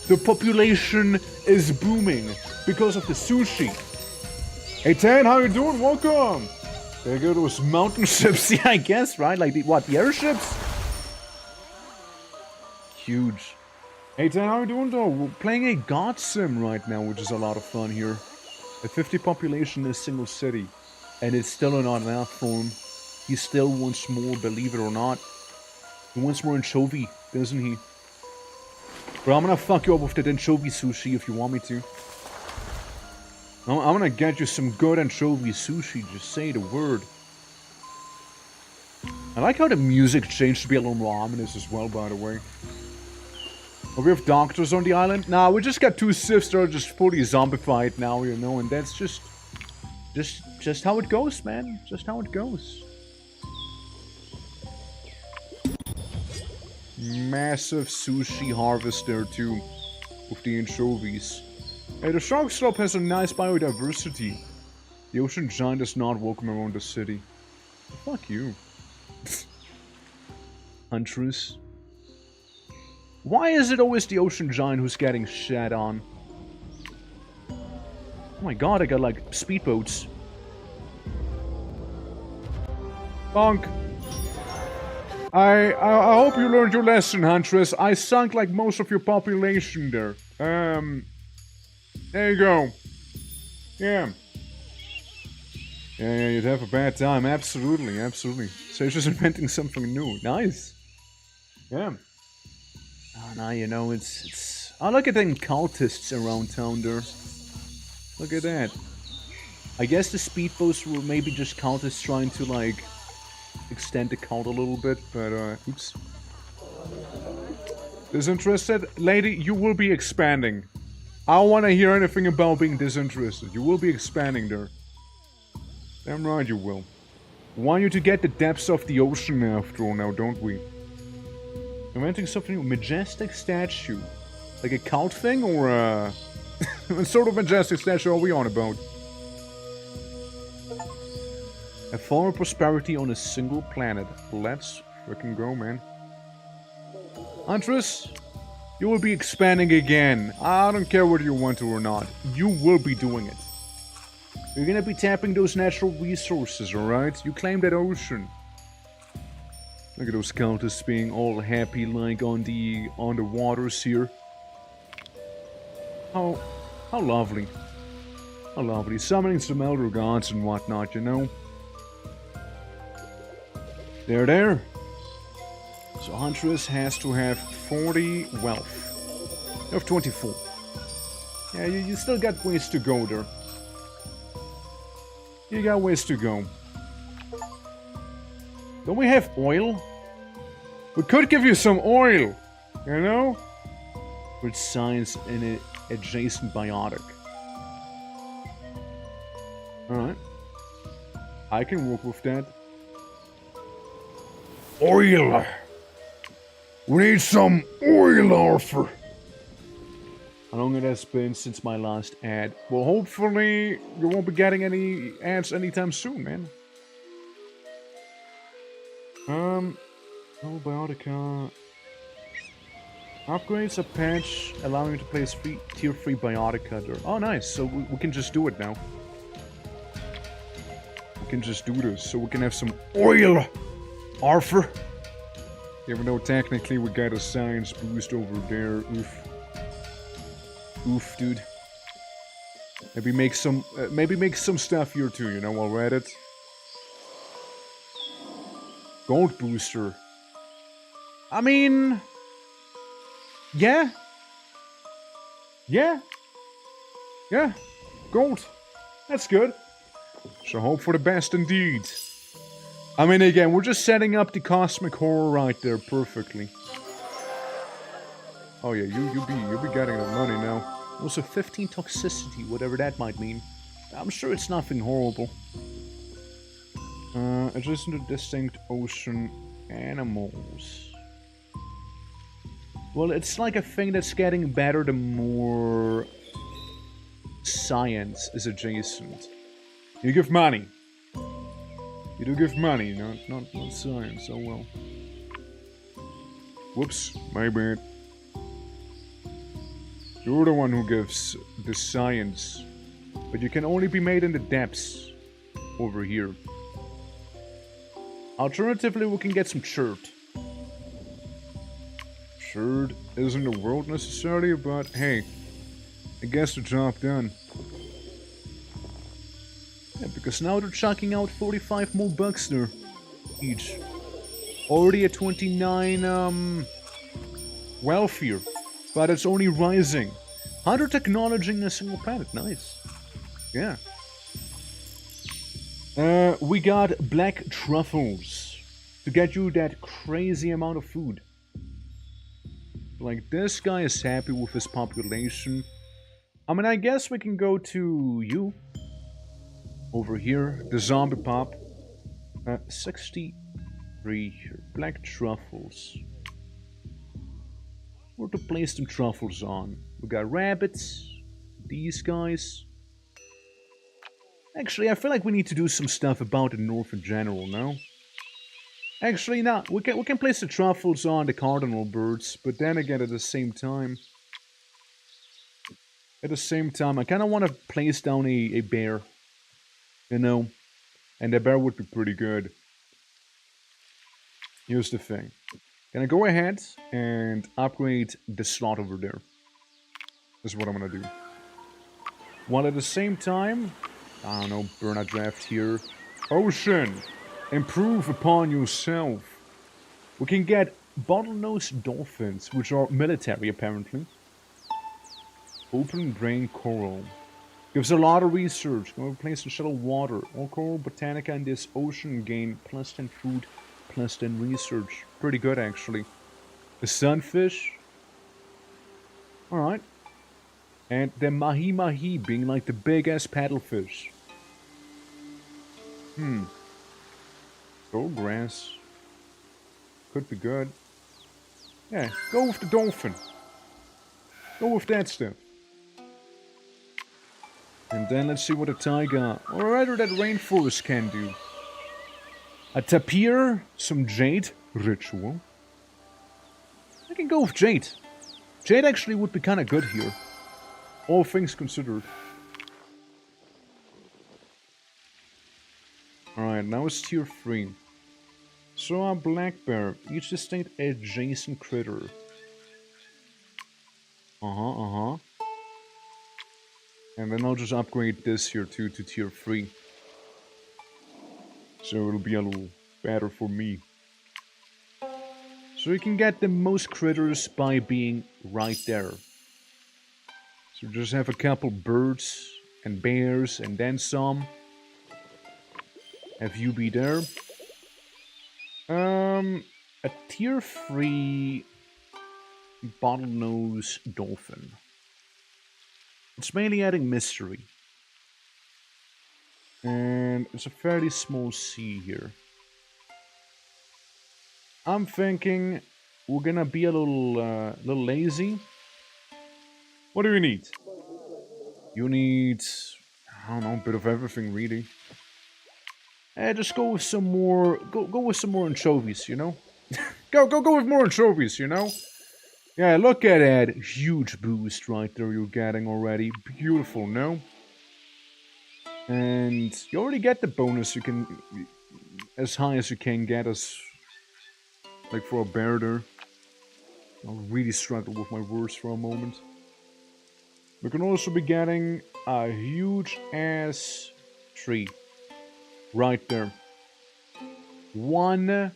The population is booming because of the sushi. Hey Tan, how you doing? Welcome! There go those mountain ships, yeah, I guess, right? Like, the airships? Huge. Hey Tan, how you doing though? We're playing a god sim right now, which is a lot of fun here. A 50 population in a single city. And it's still not enough for him. He still wants more, believe it or not. He wants more anchovy, doesn't he? Bro, I'm gonna fuck you up with that anchovy sushi if you want me to. I'm gonna get you some good anchovy sushi, just say the word. I like how the music changed to be a little more ominous as well, by the way. Oh, we have doctors on the island? Nah, we just got 2 sifs that are just fully zombified now, you know, and that's just how it goes, man. Just how it goes. Massive sushi harvest there too, with the anchovies. Hey, the shark slope has a nice biodiversity. The ocean giant is not welcome around the city. Fuck you. Huntress. Why is it always the ocean giant who's getting shat on? Oh my god, I got like speedboats. Bonk. I hope you learned your lesson, Huntress. I sunk like most of your population there. There you go. Yeah. Yeah, you'd have a bad time. Absolutely, absolutely. So you're just inventing something new. Nice. Yeah. Oh, now you know, it's... Oh, look at them cultists around town there. Look at that. I guess the speedboats were maybe just cultists trying to, like, extend the cult a little bit, but, oops. Disinterested? Lady, you will be expanding. I don't want to hear anything about being disinterested. You will be expanding there. Damn right you will. We want you to get the depths of the ocean after all now, don't we? Inventing something new. Majestic statue. Like a cult thing, or what sort of majestic statue are we on about? A former prosperity on a single planet. Let's frickin' go, man. Huntress, you will be expanding again. I don't care whether you want to or not. You will be doing it. You're gonna be tapping those natural resources, alright? You claim that ocean. Look at those cultists being all happy like on the waters here. How lovely. How lovely. Summoning some elder gods and whatnot, you know? There. So Huntress has to have 40 wealth. You have 24. Yeah, you still got ways to go there. You got ways to go. Don't we have oil? We could give you some oil, you know? With science in an adjacent biotic. Alright. I can work with that. Oil. We need some oil, Arthur. How long it has been since my last ad? Well, hopefully you won't be getting any ads anytime soon, man. Biotica. Upgrades a patch allowing you to place tier 3 Biotica there. Oh, nice. So we can just do it now. We can just do this. So we can have some oil, Arthur. Even though technically we got a science boost over there. Oof. Oof, dude. Maybe make some stuff here too, you know, while we're at it. Gold booster. I mean... Yeah. Yeah. Yeah. Gold. That's good. So hope for the best indeed. I mean, again, we're just setting up the cosmic horror right there perfectly. Oh yeah, you'll be getting the money now. Also 15 toxicity, whatever that might mean. I'm sure it's nothing horrible. Adjacent to distinct ocean animals. Well, it's like a thing that's getting better the more science is adjacent. You give money. You do give money, not science. Oh well. Whoops, my bad. You're the one who gives the science, but you can only be made in the depths over here. Alternatively, we can get some chert. Chert isn't the world necessarily, but hey, I guess the job done. Yeah, because now they're chucking out 45 more bucks there each. Already at 29 welfare, but it's only rising. 100 technology in a single planet, nice. Yeah. We got black truffles to get you that crazy amount of food. Like, this guy is happy with his population. I mean, I guess we can go to you. Over here, the zombie pop. 63 here. Black truffles. Where to place them truffles on? We got rabbits. These guys. Actually, I feel like we need to do some stuff about the north in general, no? Actually, no. We can place the truffles on the cardinal birds, but then again, at the same time, I kind of want to place down a bear. You know, and the bear would be pretty good. Here's the thing. Gonna go ahead and upgrade the slot over there. This is what I'm gonna do. While at the same time, I don't know, burn a draft here. Ocean, improve upon yourself. We can get bottlenose dolphins, which are military apparently. Open brain coral. Gives a lot of research. Can replace the shuttle water. All coral botanica in this ocean gain plus 10 food, plus 10 research. Pretty good actually. The sunfish. Alright. And the mahi mahi being like the big ass paddlefish. Gold grass. Could be good. Yeah, go with the dolphin. Go with that stuff. And then let's see what a taiga, or rather that rainforest can do. A tapir, some jade, ritual. I can go with jade. Jade actually would be kind of good here. All things considered. Alright, now it's tier 3. So a black bear, each distinct adjacent critter. And then I'll just upgrade this here too to tier 3. So it'll be a little better for me. So you can get the most critters by being right there. So just have a couple birds and bears and then some. Have you be there. A tier 3 bottlenose dolphin. It's mainly adding mystery. And it's a fairly small sea here. I'm thinking we're gonna be a little lazy. What do you need? You need, I don't know, a bit of everything, really. Just go with some more. Go with some more anchovies, you know. Go with more anchovies, you know. Yeah, look at that huge boost right there you're getting already. Beautiful, no? And you already get the bonus. You can as high as you can get as like for a bear there. I really struggled with my words for a moment. We can also be getting a huge ass tree. Right there. One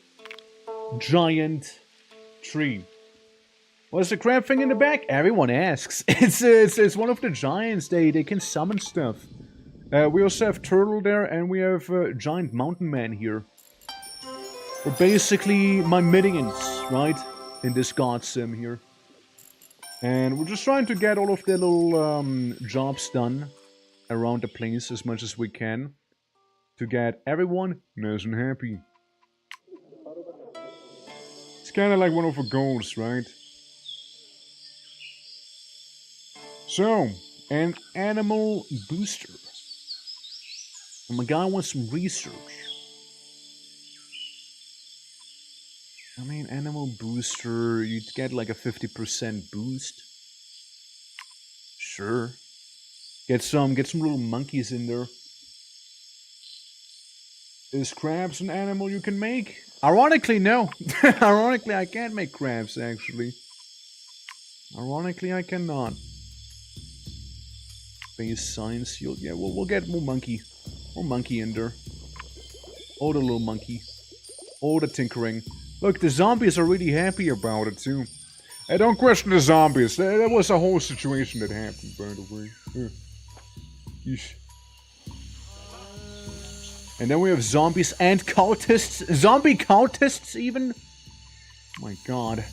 giant tree. What's the crab thing in the back? Everyone asks. It's one of the giants. They can summon stuff. We also have turtle there, and we have giant mountain man here. They're basically my minions, right? In this god sim here. And we're just trying to get all of the little jobs done around the place as much as we can to get everyone nice and happy. It's kind of like one of our goals, right? So, an animal booster. And my guy wants some research. I mean, animal booster, you'd get like a 50% boost. Sure. Get some little monkeys in there. Is crabs an animal you can make? Ironically, no. Ironically, I can't make crabs, actually. Ironically, I cannot. Base science yield. Yeah, we'll get more monkey. More monkey in there. Oh, the little monkey. Oh, the tinkering. Look, the zombies are really happy about it, too. Hey, don't question the zombies. That was a whole situation that happened, by the way. Yeesh. And then we have zombies and cultists. Zombie cultists, even? Oh my god.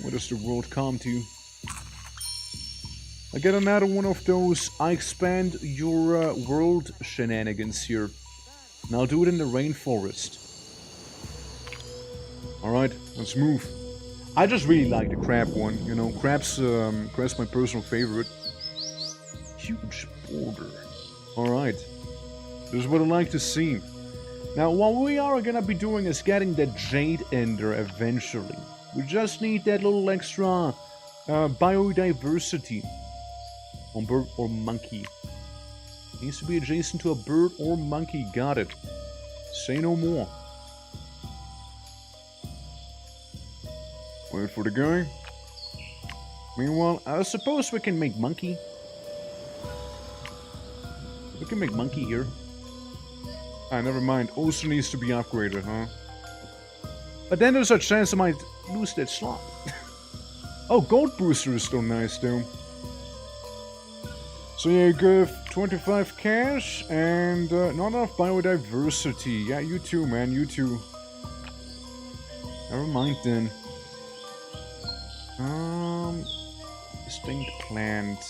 What does the world come to? I get another one of those I expand your world shenanigans here. And I'll do it in the rainforest. Alright, let's move. I just really like the crab one, you know. Crab's my personal favorite. Huge border. Alright. This is what I like to see. Now, what we are gonna be doing is getting that jade ender eventually. We just need that little extra biodiversity. On bird or monkey. Needs to be adjacent to a bird or monkey. Got it. Say no more. Wait for the guy. Meanwhile, I suppose we can make monkey. We can make monkey here. Ah, never mind. Also needs to be upgraded, huh? But then there's a chance I might lose that slot. Oh, gold booster is still nice, though. So yeah, you give 25 cash and not enough biodiversity. Yeah, you too, man. You too. Never mind then. Distinct plant.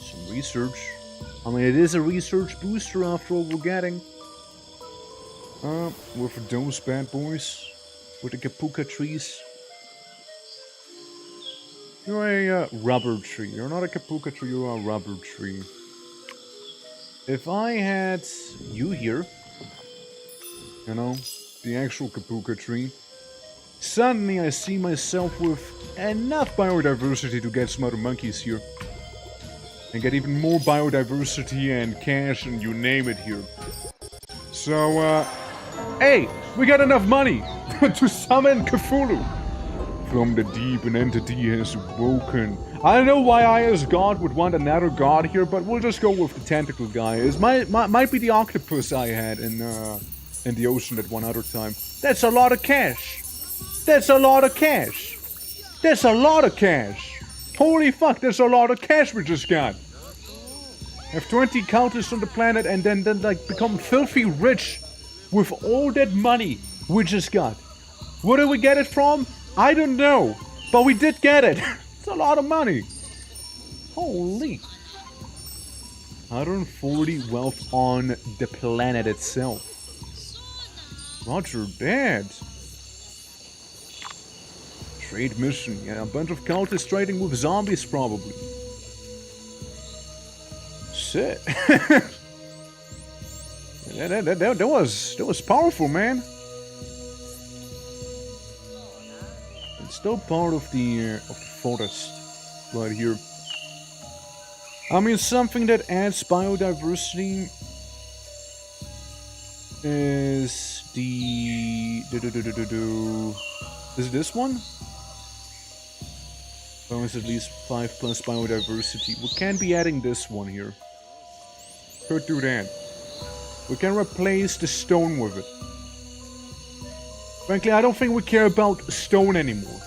Some research. I mean, it is a research booster after all we're getting. With those bad boys. With the Kapuka trees. You're a rubber tree. You're not a Kapuka tree, you're a rubber tree. If I had you here, you know, the actual Kapuka tree, suddenly I see myself with enough biodiversity to get some other monkeys here. And get even more biodiversity and cash and you name it here. So, hey, we got enough money to summon Cthulhu. From the deep, an entity has woken. I don't know why I as God would want another god here, but we'll just go with the tentacle guy. It might be the octopus I had in the ocean at one other time. That's a lot of cash. That's a lot of cash. That's a lot of cash. Holy fuck, that's a lot of cash we just got. Have 20 counters on the planet and then like become filthy rich with all that money we just got. Where did we get it from? I don't know, but we did get it. It's a lot of money. Holy. 140 wealth on the planet itself. Roger that. Trade mission. Yeah, a bunch of cultists trading with zombies, probably. Shit. that was powerful, man. It's still part of the forest right here. I mean, something that adds biodiversity is the is it this one? Oh, it's at least 5 plus biodiversity. We can be adding this one here. Could do that. We can replace the stone with it. Frankly, I don't think we care about stone anymore.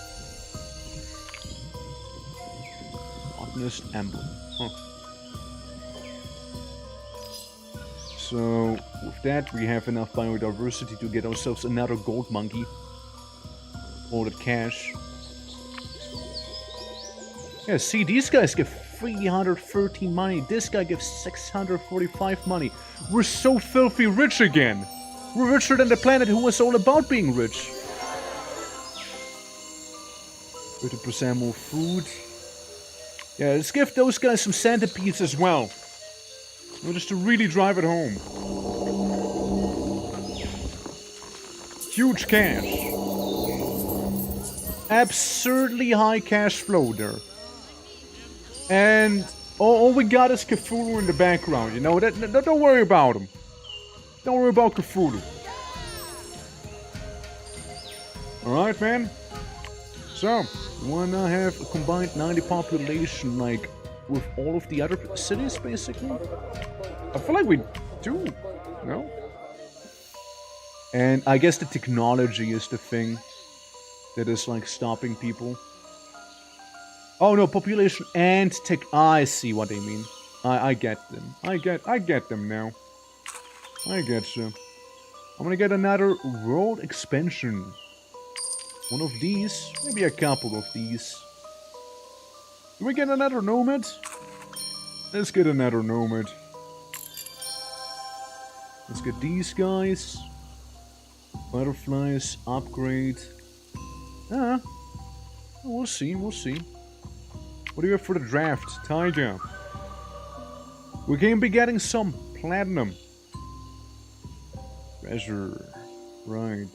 Botanist emblem. Huh. So, with that, we have enough biodiversity to get ourselves another gold monkey. All the cash. Yeah, see, these guys give 313 money. This guy gives 645 money. We're so filthy rich again. We're richer than the planet who was all about being rich. 30% more food. Yeah, let's give those guys some centipedes as well. Just to really drive it home. Huge cash. Absurdly high cash flow there. And all we got is Cthulhu in the background, you know? Don't worry about him. Don't worry about Cthulhu. Alright, man. So, we wanna have a combined 90 population, like, with all of the other cities, basically? I feel like we do, no? And I guess the technology is the thing that is, like, stopping people. Oh no, population and tech. I see what they mean. I get them. I get them now. I get you. I'm gonna get another world expansion. One of these, maybe a couple of these. Do we get another nomad? Let's get another nomad. Let's get these guys. Butterflies, upgrade. Ah, we'll see, we'll see. What do you have for the draft? Tiger. We can be getting some platinum. Treasure. Right.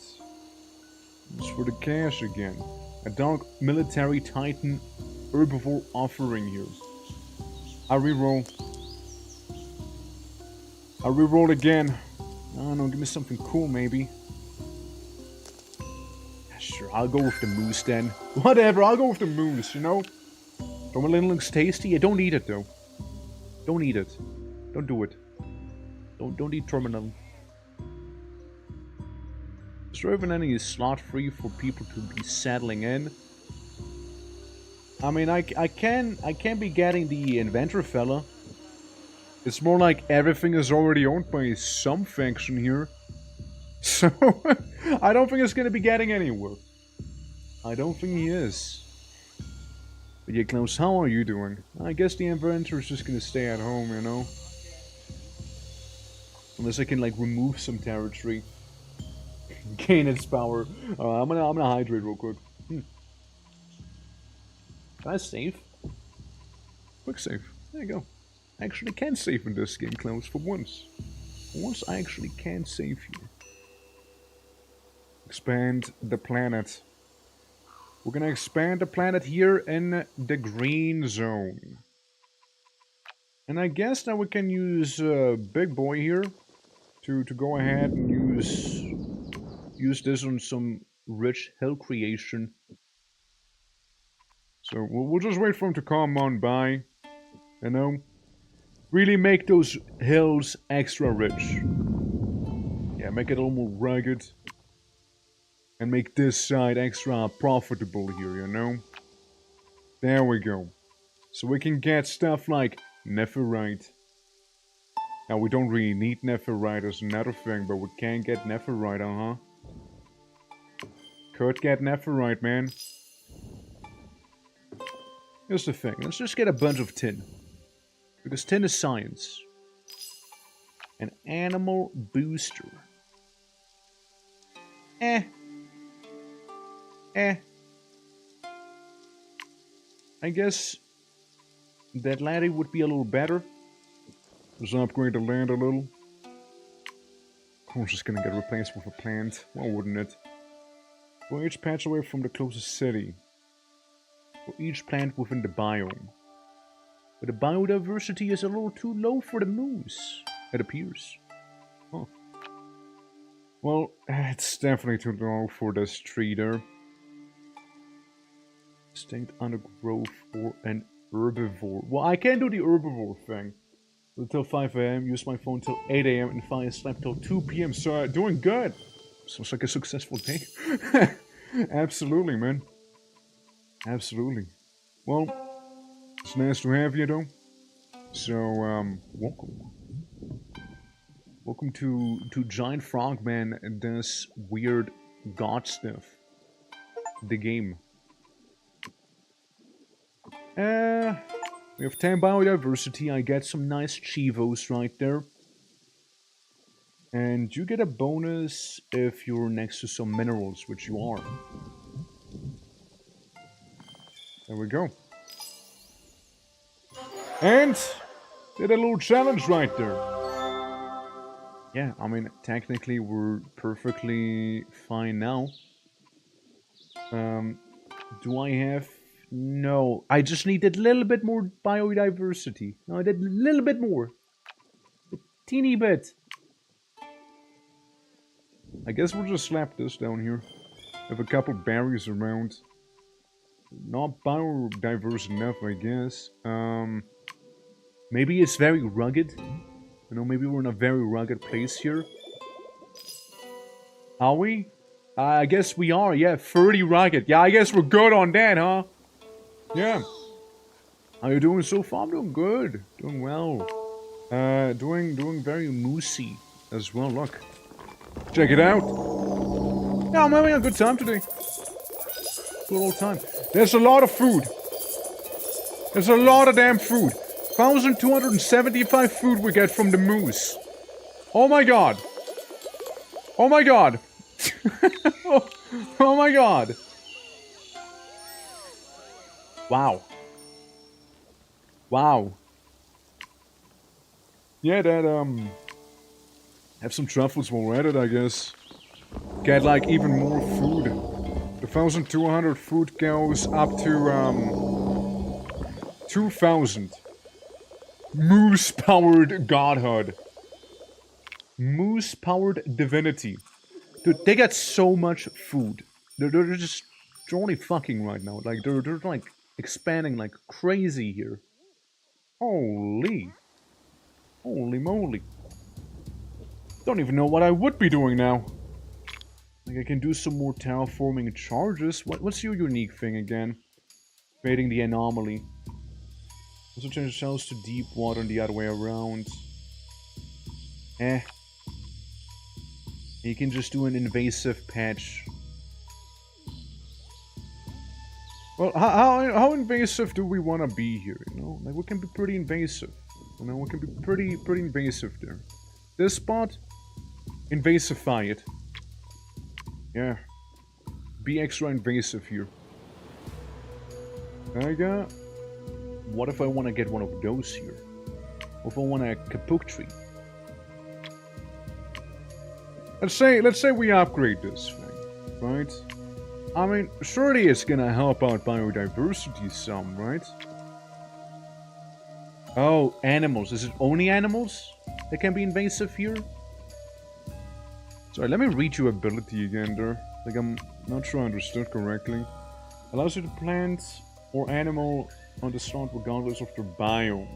It's for the cash again. A dark military titan herbivore offering here. I reroll. I reroll again. I don't know, give me something cool maybe. Sure, I'll go with the moose then. Whatever, I'll go with the moose, you know? Tourmaline looks tasty. I don't eat it though. Don't eat it. Don't do it. Don't eat tourmaline. Is there even any slot free for people to be settling in? I mean, I can be getting the inventor fella. It's more like everything is already owned by some faction here. So, I don't think it's gonna be getting anywhere. I don't think he is. But yeah, Klaus, how are you doing? I guess the inventor is just gonna stay at home, you know? Unless I can, like, remove some territory. Gain its power. I'm gonna hydrate real quick. Can I save? Quick save. There you go. I actually can save in this game, Klaus, for once. For once, I actually can save here. Expand the planet. We're gonna expand the planet here in the green zone. And I guess that we can use Big Boy here to go ahead and use this on some rich hill creation. So we'll just wait for him to come on by, you know? Really make those hills extra rich. Yeah, make it a little more rugged. And make this side extra profitable here, you know? There we go. So we can get stuff like Nephrite. Now, we don't really need Nephrite as another thing, but we can get Nephrite, Could get Nephrite, man. Here's the thing. Let's just get a bunch of tin. Because tin is science. An animal booster. Eh. Eh. I guess that laddie would be a little better. Just upgrade the land a little. Of course it's gonna get replaced with a plant. Why wouldn't it? For each patch away from the closest city. For each plant within the biome. But the biodiversity is a little too low for the moose, it appears. Huh. Well, it's definitely too low for this tree there. Distinct undergrowth or an herbivore. Well, I can do the herbivore thing. Until 5 AM, use my phone till 8 AM, and finally slept till 2 PM, so doing good! Sounds like a successful day. Absolutely, man. Absolutely. Well, it's nice to have you, though. So, welcome. Welcome to Giant Frogman and this weird god stuff. The game. We have 10 biodiversity, I get some nice chivos right there. And you get a bonus if you're next to some minerals, which you are. There we go. And did a little challenge right there. Yeah, I mean, technically we're perfectly fine now. Do I have... No, I just needed a little bit more biodiversity. No, I did a little bit more. A teeny bit. I guess we'll just slap this down here. Have a couple berries around. Not biodiverse enough, I guess. Maybe it's very rugged. You know, maybe we're in a very rugged place here. Are we? I guess we are, yeah. 30 rugged. Yeah, I guess we're good on that, huh? Yeah. How you doing so far? I'm doing good. Doing well. Doing very moosey as well. Look. Check it out. Yeah, I'm having a good time today. Good old time. There's a lot of food. There's a lot of damn food. 1,275 food we get from the moose. Oh my god. Oh my god. Oh my god. Wow. Wow. Yeah, that, have some truffles while we're at it, I guess. Get, like, even more food. The 1,200 food goes up to, 2,000. Moose-powered godhood. Moose-powered divinity. Dude, they get so much food. They're just... They're only fucking right now. Like, they're like... expanding like crazy here. Holy. Holy moly. Don't even know what I would be doing now. Like I can do some more terraforming charges. What's your unique thing again? Creating the anomaly. Also change shells to deep water and the other way around. You can just do an invasive patch. Well, how invasive do we want to be here, you know? Like, we can be pretty invasive. You know, we can be pretty invasive there. This spot, invasify it. Yeah. Be extra invasive here. What if I want to get one of those here? What if I want a kapuk tree? Let's say we upgrade this thing, right? I mean, surely it's gonna help out biodiversity some, right? Oh, animals. Is it only animals that can be invasive here? Sorry, let me read your ability again there. Like, I'm not sure I understood correctly. Allows you to plant or animal on the start regardless of their biome.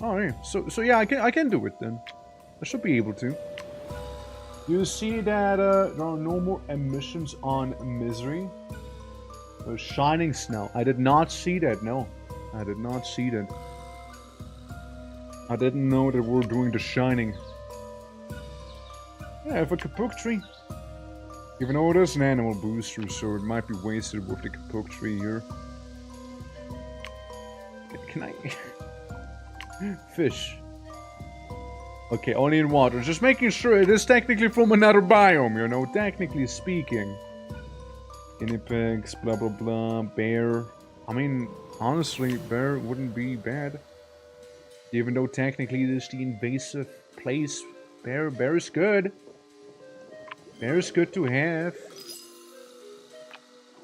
Oh, yeah. So yeah, I can do it then. I should be able to. You see that there are no more emissions on Misery? Shining Snow. I did not see that, no. I did not see that. I didn't know that we're doing the Shining. Yeah, I have a kapuk tree. Even though it is an animal booster, so it might be wasted with the kapuk tree here. Can I... Fish. Okay, only in water. Just making sure it is technically from another biome, you know, technically speaking. Guinea pigs, blah blah blah, bear. I mean, honestly, bear wouldn't be bad. Even though technically this is the invasive place, bear is good. Bear is good to have.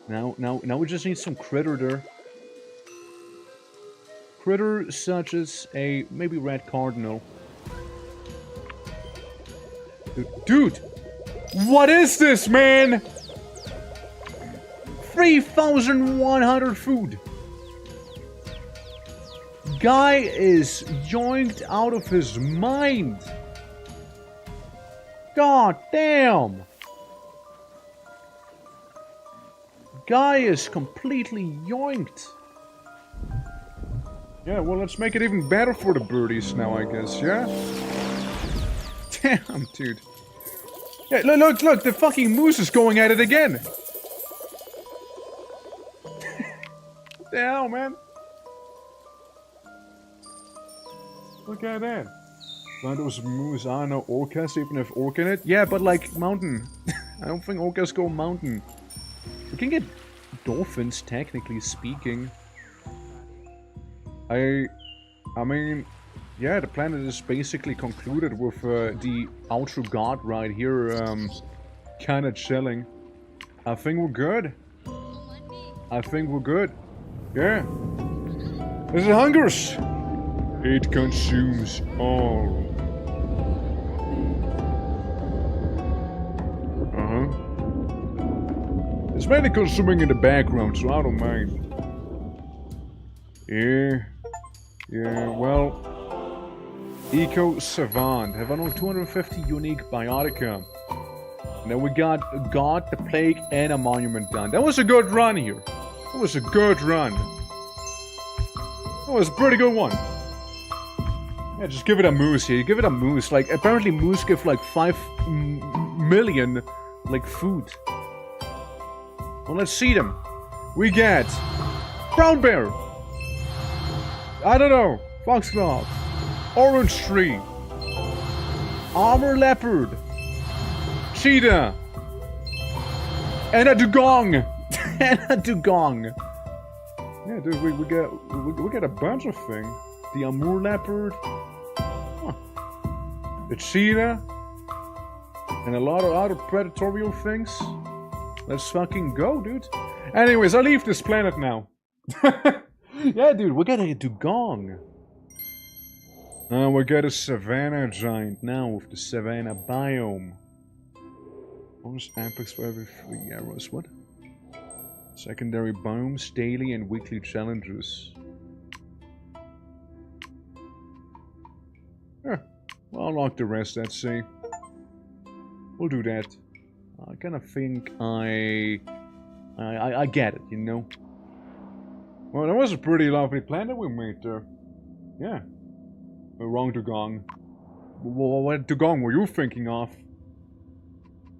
Now we just need some critter there. Critter such as a maybe red cardinal. Dude, what is this, man? 3,100 food. Guy is yoinked out of his mind. God damn. Guy is completely yoinked. Yeah, well, let's make it even better for the birdies now, I guess, yeah? Damn, dude. Yeah, look, the fucking moose is going at it again. What the hell, man? Look at that. Those moose, I don't know, orcas even have orc in it. Yeah, but like, mountain. I don't think orcas go mountain. We can get dolphins, technically speaking. I mean, yeah, the planet is basically concluded with the outro god right here, kinda chilling. I think we're good. I think we're good. Yeah. As it hungers, it consumes all. It's mainly consuming in the background, so I don't mind. Yeah, well... Eco Savant. Have I known 250 unique biotica. And then we got God, the Plague, and a monument done. That was a good run here. That was a good run. That was a pretty good one. Yeah, just give it a moose here. Give it a moose. Like, apparently moose give like 5 million, like, food. Well, let's see them. We get... brown bear. I don't know. Foxglove. Orange tree. Armor leopard. Cheetah. And a dugong. And a dugong. Yeah, dude, we get a bunch of things. The Amur leopard. Huh. The cheetah. And a lot of other predatory things. Let's fucking go, dude. Anyways, I'll leave this planet now. Yeah, dude, we got a dugong. We got a savanna giant now with the savanna biome. Bonus apex for every 3 arrows. What? Secondary biomes, daily and weekly challenges. Yeah, well, I'll lock the rest, let's see. We'll do that. I kind of think I get it, you know? Well, that was a pretty lovely planet we made there. Yeah. Wrong dugong. What dugong were you thinking of?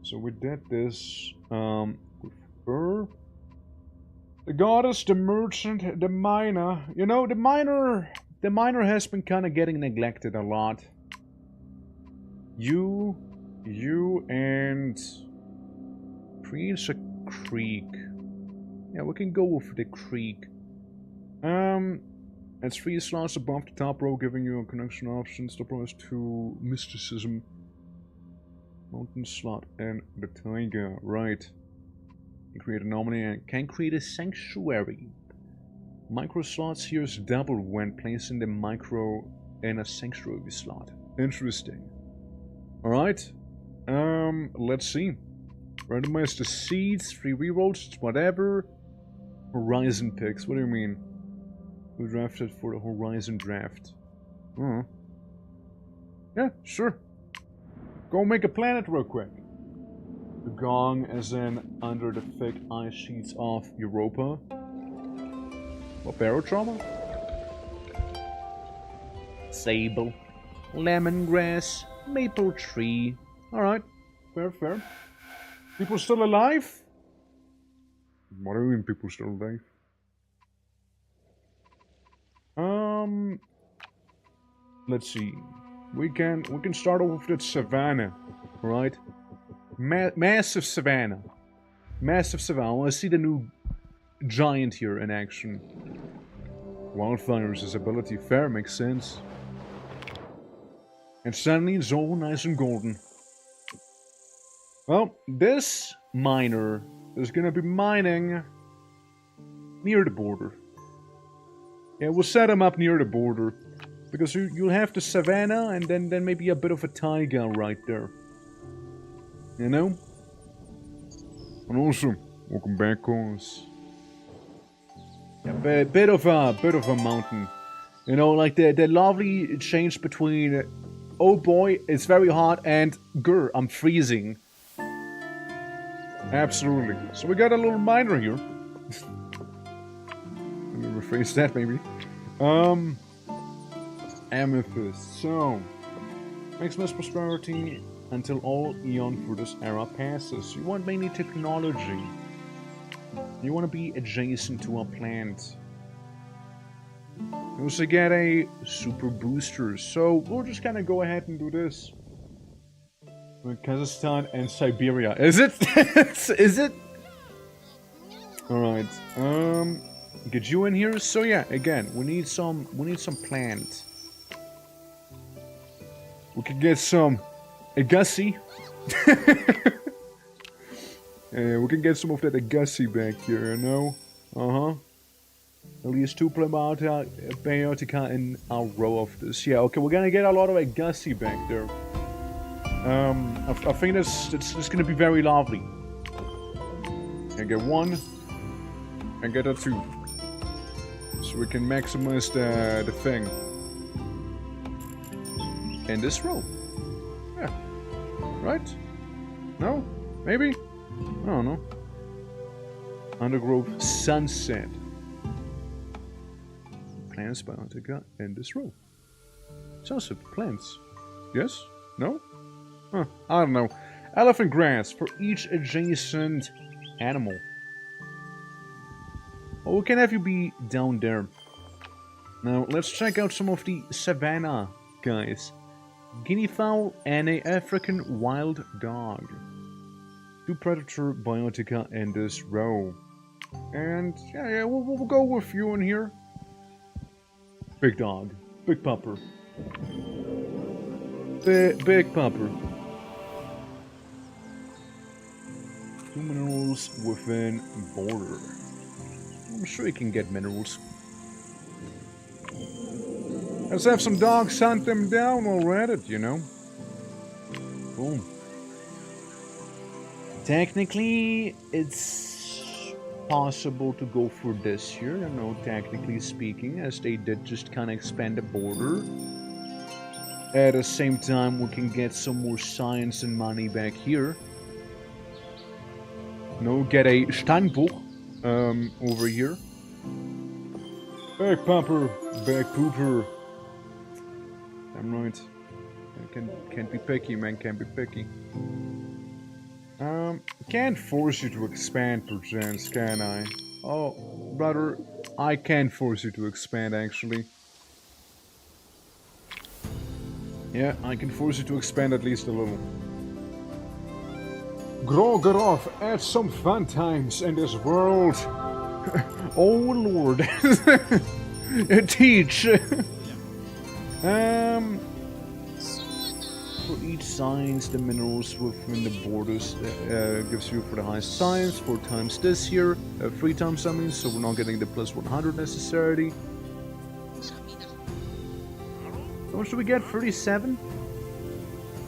So we did this, with her. The goddess, the merchant, the miner. You know, the miner has been kind of getting neglected a lot. You and... Prince a creek. Yeah, we can go with the creek. That's 3 slots above the top row, giving you a connection options. Top row is 2 mysticism. Mountain slot and the tiger. Right. Can create a nominee and can create a sanctuary. Micro slots here is double when placing the micro in a sanctuary slot. Interesting. Alright. Let's see. Randomize the seeds, 3 rerolls, whatever. Horizon picks, what do you mean? We drafted for the Horizon draft. Oh. Yeah, sure. Go make a planet real quick. The gong as in under the thick ice sheets of Europa. What, barotrauma? Sable. Lemongrass. Maple tree. Alright. Fair. People still alive? What do you mean people still alive? Let's see. we can start off with that savannah, right? Massive savannah. Massive savannah. I want to see the new giant here in action. Wildfire resistability. Fair, makes sense. And suddenly it's all nice and golden. Well, this miner is gonna be mining near the border. Yeah, we'll set him up near the border. Because you'll have the savannah and then maybe a bit of a taiga right there. You know? And also, welcome back, guys. Yeah, bit of a mountain. You know, like the lovely change between oh boy, it's very hot and grr, I'm freezing. Absolutely. So we got a little miner here. Let me rephrase that maybe. Amethyst. So, maximize prosperity until all eon for this era passes. You want mainly technology. You want to be adjacent to a plant. You also get a super booster. So, we'll just kind of go ahead and do this. Kazakhstan and Siberia. Is it? Is it? Alright. Get you in here. So yeah, again, we need some plant. We could get some Agassi. We can get some of that Agassi back here, you know? At least 2 Biotica in a row of this. Yeah, okay, we're gonna get a lot of Agassi back there. I think that's gonna be very lovely. And get 1 and get a 2. So we can maximize the thing. In this row. Yeah. Right? No? Maybe? I don't know. Undergrowth Sunset. Plants Biotica in this row. Sunset plants. Yes? No? Huh, I don't know. Elephant grass for each adjacent animal. Oh, we can have you be down there. Now, let's check out some of the savannah guys. Guinea fowl and a African wild dog. 2 predator biotica in this row. And yeah, we'll go with you in here. Big dog. Big pupper. Big pupper. 2 minerals within border. I'm sure you can get minerals. Let's have some dogs hunt them down already, you know. Boom. Technically, it's possible to go for this here, you know, technically speaking, as they did just kind of expand the border. At the same time, we can get some more science and money back here. No, get a Steinbuch over here. Big pumper, big pooper. I'm right. Can't be picky, man. Can't be picky. Can't force you to expand, perchance, can I? Oh, brother, I can force you to expand, actually. Yeah, I can force you to expand at least a little. Grogorov, add some fun times in this world. Oh lord. Teach. For each science, the minerals within the borders gives you for the highest science 4 times this here, 3 times I mean, so we're not getting the plus 100 necessarily. How much do we get? 37?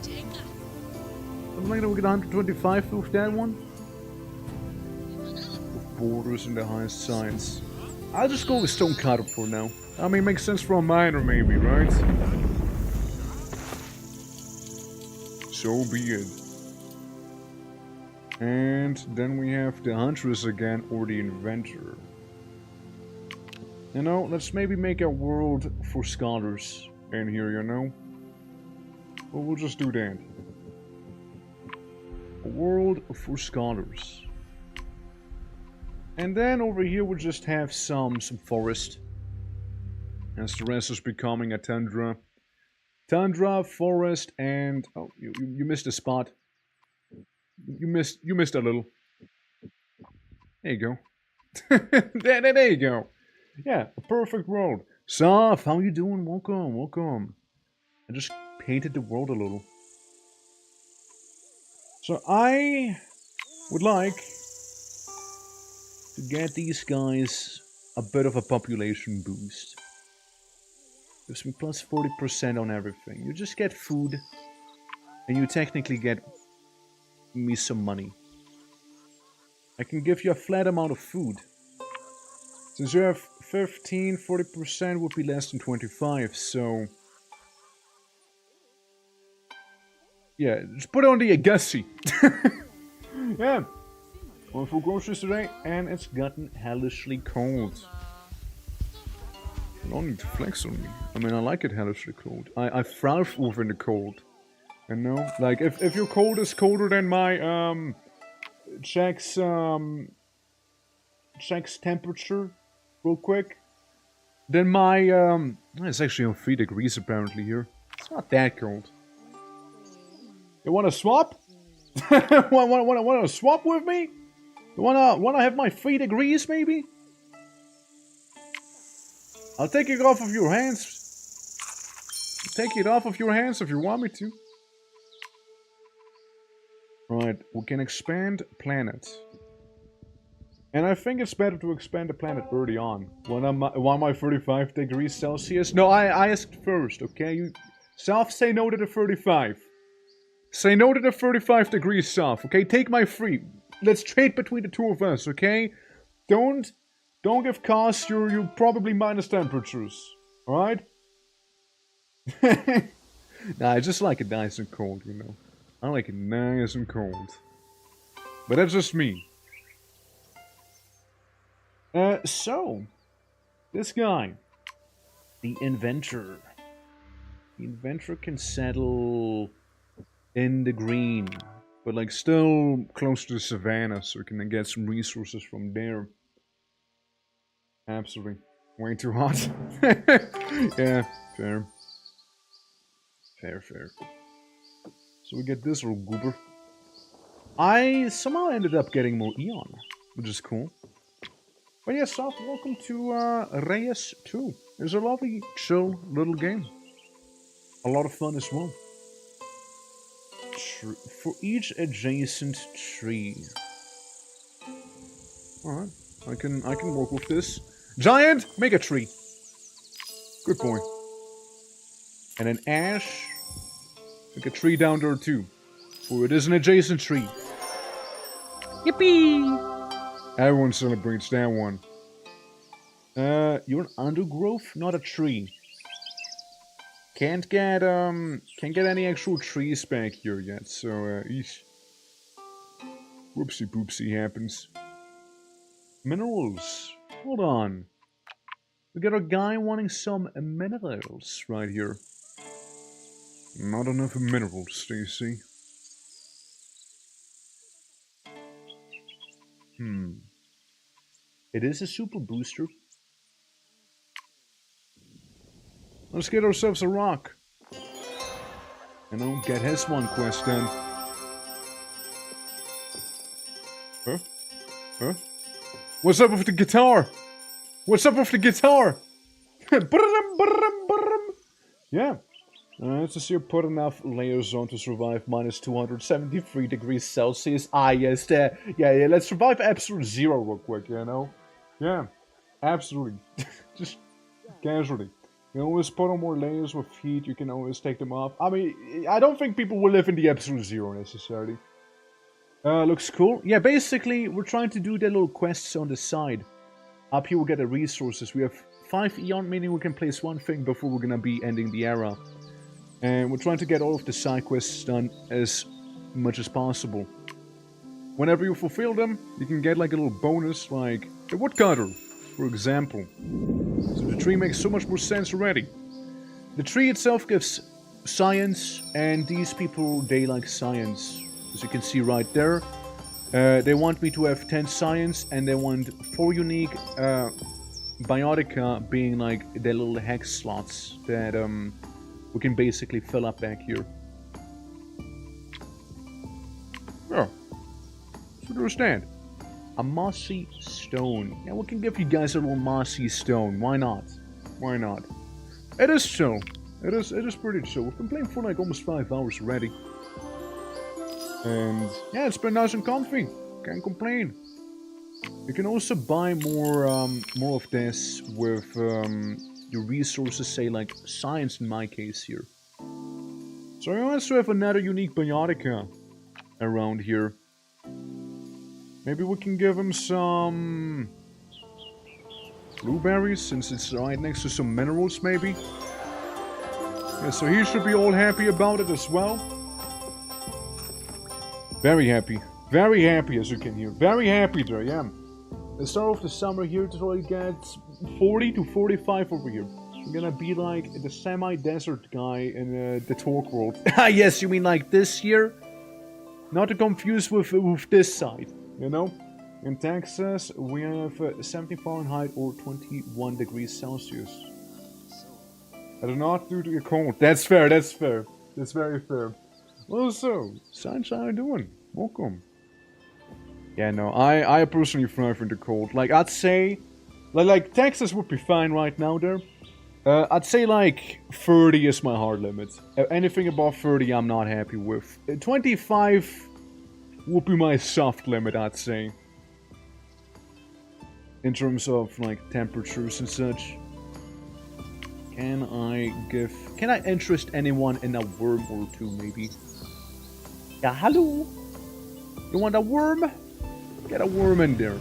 Something like that, we get 125 with that one. With borders and the highest science. I'll just go with Stonecutter for now. I mean, makes sense for a miner maybe, right? So be it. And then we have the Huntress again, or the Inventor. You know, let's maybe make a world for scholars in here, you know? Well, we'll just do that. A world for scholars. And then over here we'll just have some forest. As the rest is becoming a tundra. Tundra, forest, and... Oh, you missed a spot. You missed a little. There you go. there you go. Yeah, a perfect world. Soph, how you doing? Welcome, welcome. I just painted the world a little. So I would like to get these guys a bit of a population boost. Gives me plus 40% on everything. You just get food, and you technically get me some money. I can give you a flat amount of food. Since you have 15, 40% would be less than 25, so... Yeah, just put it on the Agassi. Yeah. Went for groceries today, and it's gotten hellishly cold. You don't need to flex on me. I mean, I like it hellishly cold. I thrive over in the cold. You know? Like, if your cold is colder than my, checks temperature real quick, then my, it's actually on 3 degrees apparently here. It's not that cold. You wanna swap? wanna swap with me? You wanna have my 3 degrees maybe? I'll take it off of your hands. Take it off of your hands if you want me to. Right, we can expand planet. And I think it's better to expand the planet early on. When my 35 degrees Celsius? No, I asked first, okay? You, Soph, say no to the 35. Say no to the 35 degrees, Soph, okay? Take my 3. Let's trade between the two of us, okay? Don't give Cos your probably minus temperatures, alright? Nah, I just like it nice and cold, you know. I like it nice and cold. But that's just me. So, this guy, the inventor. The inventor can settle in the green, but like still close to the savannah, so we can then get some resources from there. Absolutely. Way too hot. Yeah, fair. Fair. So we get this little goober. I somehow ended up getting more Eon, which is cool. But yeah, Soph, welcome to REUS 2. It's a lovely, chill little game. A lot of fun as well. For each adjacent tree. Alright, I can work with this. Giant, make a tree. Good boy. And an ash. Make a tree down there too. For it is an adjacent tree. Yippee! Everyone celebrates that one. You're an undergrowth, not a tree. Can't get any actual trees back here yet, so eesh. Whoopsie poopsie happens. Minerals. Hold on. We got a guy wanting some minerals right here. Not enough minerals, Stacy. It is a super booster. Let's get ourselves a rock. You know, get his one quest done. Huh? What's up with the guitar? What's up with the guitar? Yeah. Let's just here put enough layers on to survive minus 273 degrees Celsius. Ah, yes, there. Yeah, let's survive absolute zero real quick, you know? Yeah, absolutely. Just casually. You can always put on more layers with heat, you can always take them off. I mean, I don't think people will live in the absolute zero necessarily. Looks cool. Yeah, basically, we're trying to do the little quests on the side. Up here we get the resources. We have 5 Eon, meaning we can place one thing before we're gonna be ending the era. And we're trying to get all of the side quests done as much as possible. Whenever you fulfill them, you can get like a little bonus, like the woodcutter, for example. So the tree makes so much more sense already. The tree itself gives science, and these people, they like science. As you can see right there. They want me to have 10 science, and they want 4 unique biotica being like their little hex slots that we can basically fill up back here. Yeah. So there's that. A mossy stone. Yeah, we can give you guys a little mossy stone. Why not? Why not? It is chill. It is pretty chill. We've been playing for like almost 5 hours already. And yeah, it's been nice and comfy. Can't complain. You can also buy more of this with your resources, say like science in my case here. So I also have another unique biotica around here. Maybe we can give him some blueberries since it's right next to some minerals maybe. Yeah, so he should be all happy about it as well. Very happy as you can hear. Very happy there, yeah. The start of the summer here to really get 40 to 45 over here. I'm gonna be like the semi-desert guy in the talk world. Yes, you mean like this year? Not to confuse with this side, you know? In Texas, we have 70 Fahrenheit or 21 degrees Celsius. I do not do the cold. That's fair, that's fair. That's very fair. Well, so, Sunshine, how you doing? Welcome. Yeah, no, I personally thrive in the cold. Like, I'd say, like Texas would be fine right now there. I'd say like 30 is my hard limit. Anything above 30 I'm not happy with. 25 would be my soft limit, I'd say. In terms of like temperatures and such. Can I interest anyone in a worm or two maybe? Yeah, hello? You want a worm? Get a worm in there.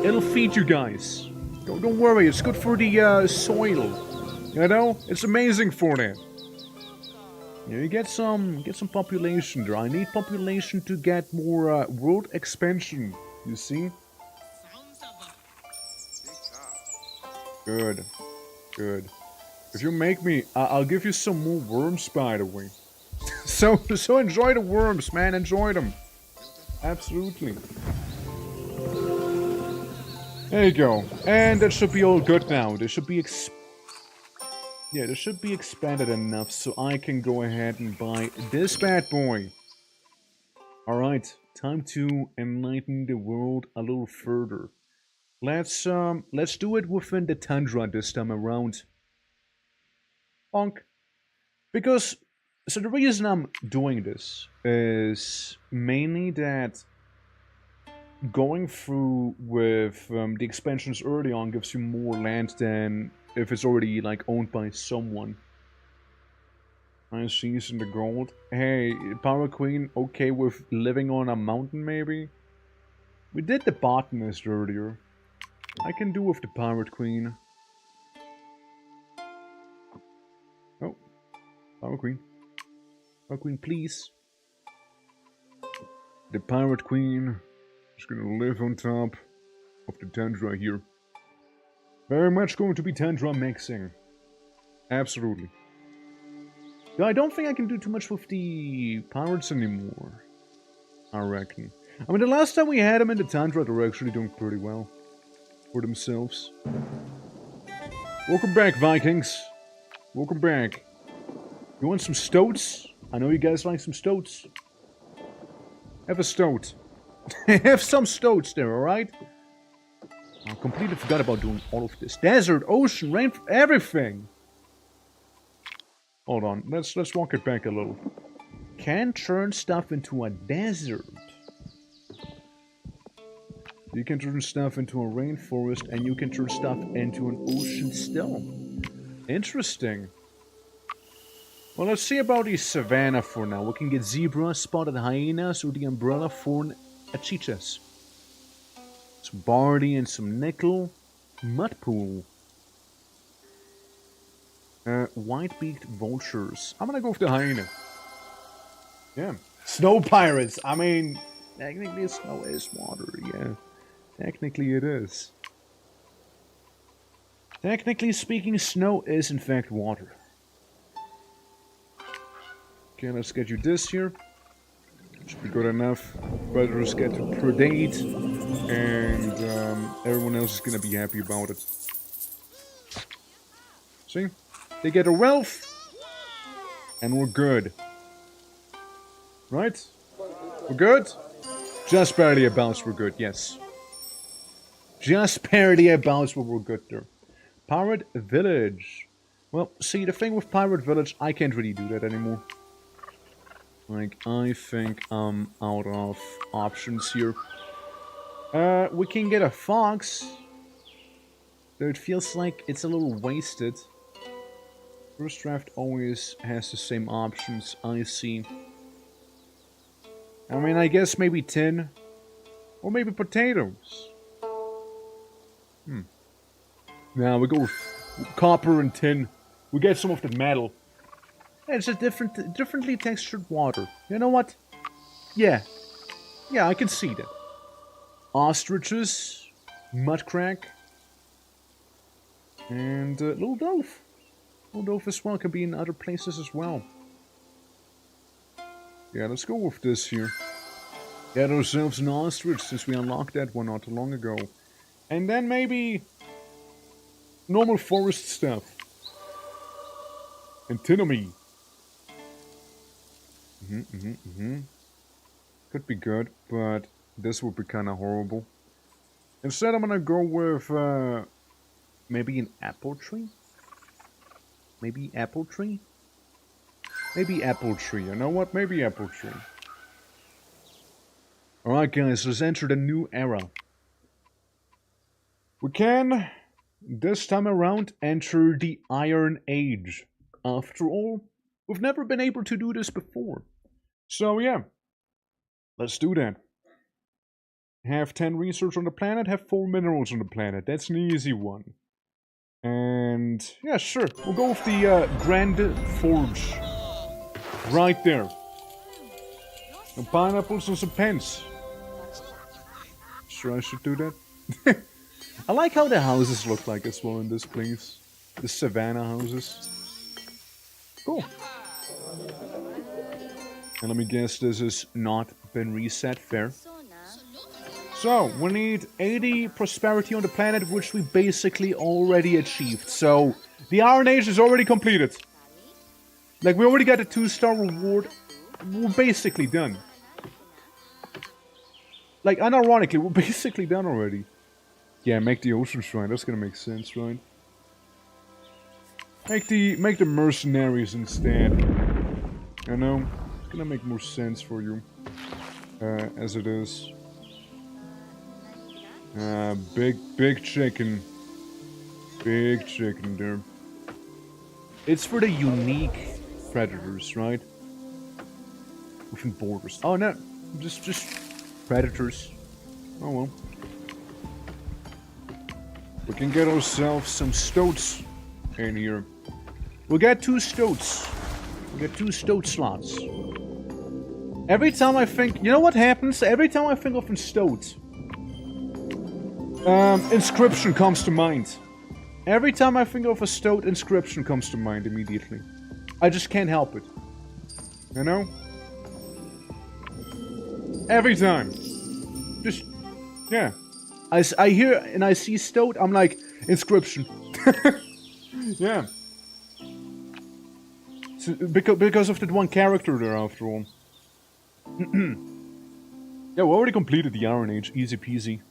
It'll feed you guys. Don't worry, it's good for the soil. You know, it's amazing for that. Yeah, you get some population there. I need population to get more world expansion. You see? Good, good. If you make me, I'll give you some more worms, by the way. So enjoy the worms, man. Enjoy them. Absolutely. There you go. And that should be all good now. This should be this should be expanded enough so I can go ahead and buy this bad boy. Alright, time to enlighten the world a little further. Let's do it within the tundra this time around. Bonk. Because, so the reason I'm doing this is mainly that going through with the expansions early on gives you more land than if it's already like owned by someone. I see in the gold. Hey, Power Queen, okay with living on a mountain maybe? We did the botanist earlier. I can do with the Pirate Queen. Oh, Power Queen. Power Queen, please. The Pirate Queen is gonna live on top of the tundra here. Very much going to be tundra mixing. Absolutely. Yeah, I don't think I can do too much with the pirates anymore. I reckon. I mean, the last time we had them in the tundra, they were actually doing pretty well for themselves. Welcome back, Vikings. Welcome back. You want some stoats? I know you guys like some stoats. Have a stoat. Have some stoats there, alright? I completely forgot about doing all of this. Desert, ocean, rain, everything! Hold on, let's walk it back a little. Can turn stuff into a desert. You can turn stuff into a rainforest, and you can turn stuff into an ocean still. Interesting. Well, let's see about the savannah for now. We can get zebras, spotted hyenas, or the umbrella thorn achichas. Some barley and some nickel. Mud pool. White-beaked vultures. I'm gonna go with the hyena. Yeah. Snow pirates. I mean, technically snow is water, yeah. Technically it is. Technically speaking, snow is in fact water. Okay, let's get you this here. Should be good enough. Predators get to predate, and everyone else is gonna be happy about it. See? They get a wealth, And we're good. Right? We're good? Just barely about we're good, yes. Just barely about we're good there. Pirate Village. Well, see, the thing with Pirate Village, I can't really do that anymore. Like, I think I'm out of options here. We can get a fox. Though it feels like it's a little wasted. First draft always has the same options, I see. I mean, I guess maybe tin. Or maybe potatoes. Now we go with copper and tin. We get some of the metal. It's a differently textured water. You know what? Yeah. Yeah, I can see that. Ostriches. Mudcrack. And little dove. Little dove as well. Can be in other places as well. Yeah, let's go with this here. Get ourselves an ostrich since we unlocked that one not too long ago. And then maybe normal forest stuff. Antinomy. Could be good, but this would be kind of horrible. Instead, I'm gonna go with maybe an apple tree. Maybe apple tree. Maybe apple tree. You know what? Maybe apple tree. Alright guys, let's enter the new era. We can, this time around, enter the Iron Age. After all, we've never been able to do this before. So yeah, let's do that. Have 10 research on the planet, have 4 minerals on the planet. That's an easy one. And yeah, sure, we'll go with the Grand Forge. Right there. Some pineapples and some pens. Sure I should do that? I like how the houses look like as well in this place. The savannah houses. Cool. And let me guess this has not been reset. Fair. So, we need 80 prosperity on the planet, which we basically already achieved. So, the Iron Age is already completed. Like, we already got a 2-star reward. We're basically done. Like, unironically, we're basically done already. Yeah, make the ocean shrine. That's gonna make sense, right? Make the mercenaries instead. You know, it's gonna make more sense for you, as it is. Big chicken. Big chicken there. It's for the unique predators, right? Within borders. Oh no, just predators. Oh well. We can get ourselves some stoats in here. We'll get 2 stoats. We'll get 2 stoat slots. Every time I think... You know what happens? Every time I think of a stoat, inscription comes to mind. Every time I think of a stoat, inscription comes to mind immediately. I just can't help it. You know? Every time. Just... Yeah. I hear and I see stoat, I'm like, inscription. Yeah. So, because of that one character there, after all. Yeah, we already completed the Iron Age, easy peasy.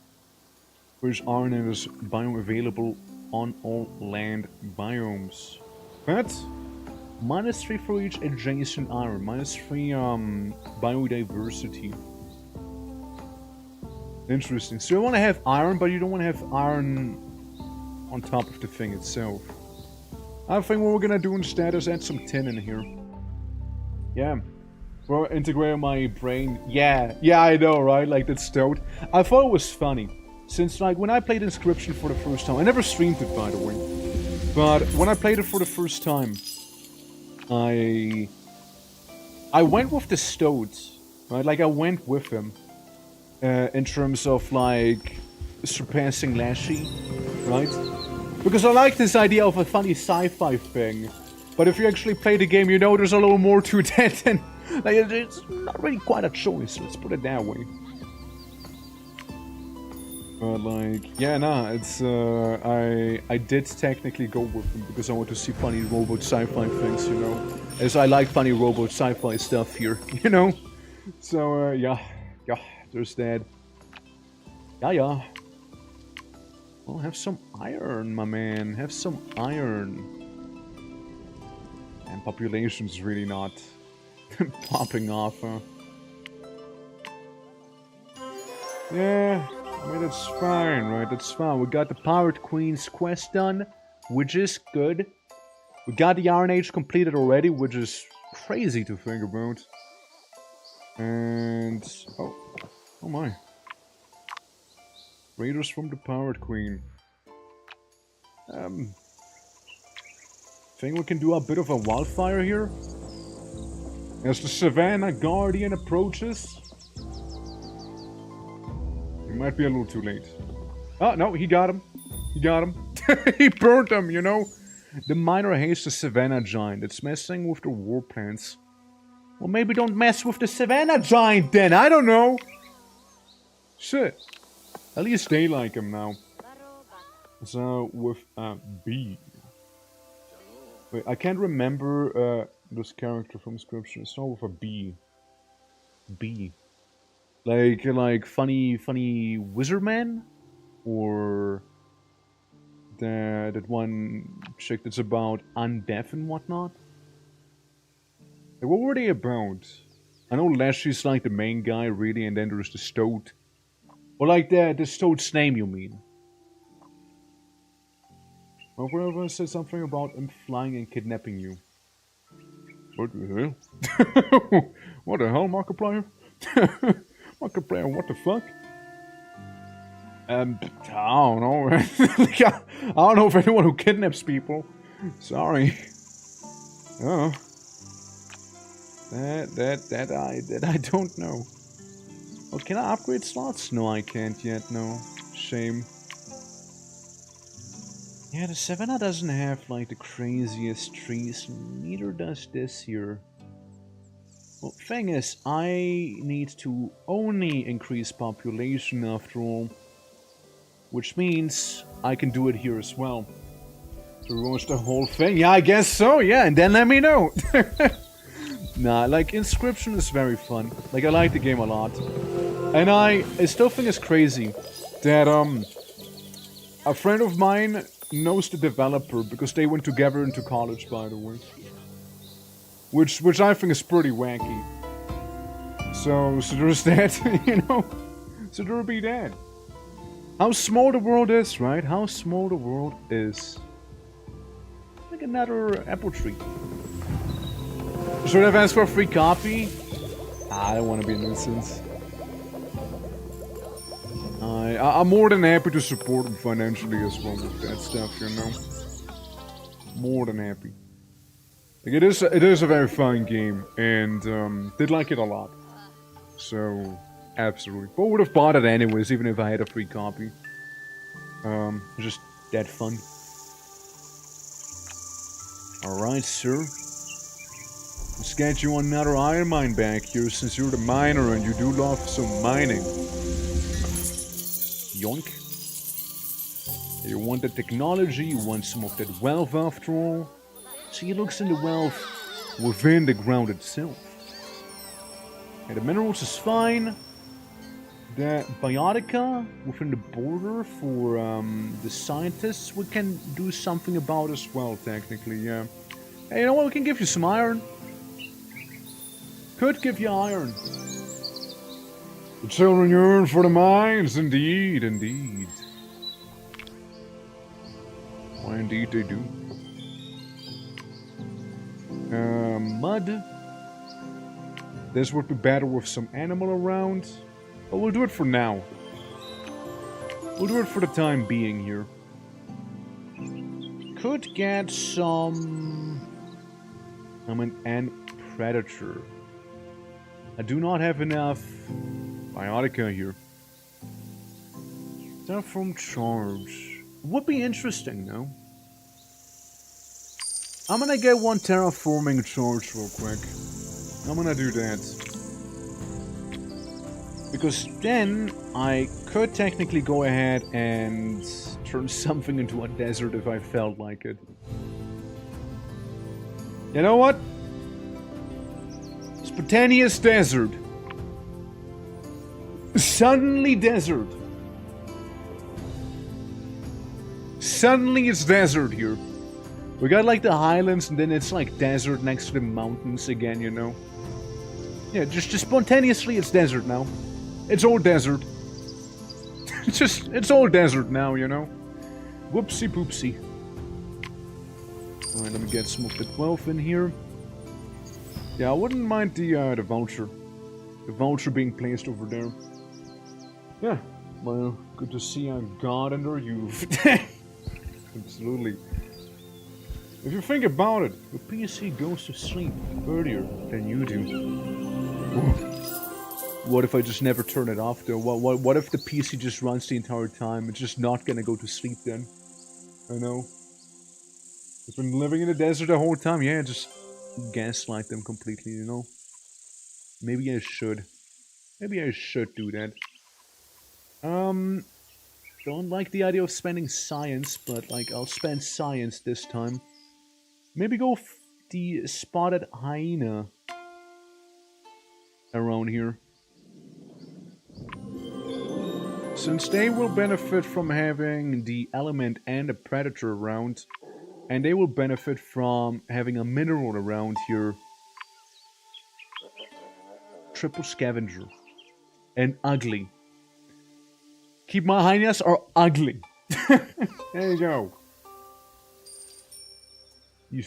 Where's Iron Age biome available on all land biomes. But -3 for each adjacent iron, -3 biodiversity. Interesting. So you want to have iron, but you don't want to have iron on top of the thing itself. I think what we're gonna do instead is add some tin in here. Yeah. Well, integrate my brain. Yeah, I know, right? Like, that's stoat. I thought it was funny. Since, like, when I played Inscription for the first time... I never streamed it, by the way. But when I played it for the first time... I went with the stoat. Right? Like, I went with him. In terms of, like, surpassing Lashy, right? Because I like this idea of a funny sci-fi thing. But if you actually play the game, you know there's a little more to that, and like, it's not really quite a choice, let's put it that way. But, like, yeah, nah, it's, I did technically go with them because I want to see funny robot sci-fi things, you know? As I like funny robot sci-fi stuff here, you know? So, yeah, there's that. Yeah. Well, have some iron, my man. Have some iron. And population's really not popping off, huh? Yeah, I mean, that's fine, right? That's fine. We got the Pirate Queen's quest done, which is good. We got the Iron Age completed already, which is crazy to think about. And... oh my. Raiders from the Pirate Queen. Think we can do a bit of a wildfire here? As the Savannah Guardian approaches? It might be a little too late. Oh, no, he got him. He got him. He burned him, you know? The miner hates the Savannah Giant. It's messing with the war plants. Well, maybe don't mess with the Savannah Giant then. I don't know. Shit. At least they like him now. So, with a B. Wait, I can't remember this character from description. It's not with a B. B. Like funny wizard man? Or that one chick that's about undeaf and whatnot? Like, what were they about? I know Leslie's like the main guy, really, and then there's the Stoat. Or like the Stoat's name, you mean? Well, wherever I said something about him flying and kidnapping you. What the hell? What the hell, Markiplier? Markiplier, what the fuck? I don't know. I don't know if anyone who kidnaps people. Sorry. Oh. That I don't know. Oh, can I upgrade slots? No, I can't yet, no. Shame. Yeah, the Savannah doesn't have, like, the craziest trees. Neither does this here. Well, thing is, I need to only increase population after all. Which means I can do it here as well. To rush the whole thing? Yeah, I guess so, yeah, and then let me know. Nah, like, Inscription is very fun. Like, I like the game a lot. And I still think it's crazy that, a friend of mine knows the developer because they went together into college, by the way. Which I think is pretty wacky. So there's that, you know? So there'll be that. How small the world is, right? How small the world is. Like another apple tree. Should I have asked for a free copy? I don't want to be a nuisance. I'm more than happy to support them financially as well with that stuff, you know? More than happy. Like, it is a very fun game, and did like it a lot. So, absolutely. But would have bought it anyways, even if I had a free copy. Just that fun. Alright, sir. Let's get you another iron mine back here, since you're the miner and you do love some mining. Yoink. You want the technology, you want some of that wealth after all. So he looks in the wealth within the ground itself. And the minerals is fine. The biotica within the border for the scientists we can do something about as well, technically, yeah. Hey, you know what, we can give you some iron. Could give you iron. The children yearn for the mines, indeed, indeed. Why, indeed they do. Mud. This would be better with some animal around. But we'll do it for now. We'll do it for the time being here. Could get some... an ant predator. I do not have enough biotica here. They're from charge. Would be interesting, though. I'm gonna get one terraforming charge real quick. I'm gonna do that. Because then I could technically go ahead and turn something into a desert if I felt like it. You know what? Spontaneous desert. Suddenly desert. Suddenly it's desert here. We got like the highlands and then it's like desert next to the mountains again, you know. Yeah, just spontaneously it's desert now. It's all desert. It's all desert now, you know. Whoopsie poopsie. Alright, let me get some of the 12 in here. Yeah, I wouldn't mind the vulture. The vulture being placed over there. Yeah, well, good to see a god under youth. Absolutely. If you think about it, your PC goes to sleep earlier than you do. What if I just never turn it off though? What if the PC just runs the entire time? It's just not gonna go to sleep then. I know. It's been living in the desert the whole time. Yeah, just gaslight them completely, you know. Maybe I should. Maybe I should do that. Don't like the idea of spending science, but like I'll spend science this time. Maybe go the spotted hyena around here. Since they will benefit from having the element and a predator around, and they will benefit from having a mineral around here. Triple scavenger. And ugly. Keep my hyenas are ugly. There you go. You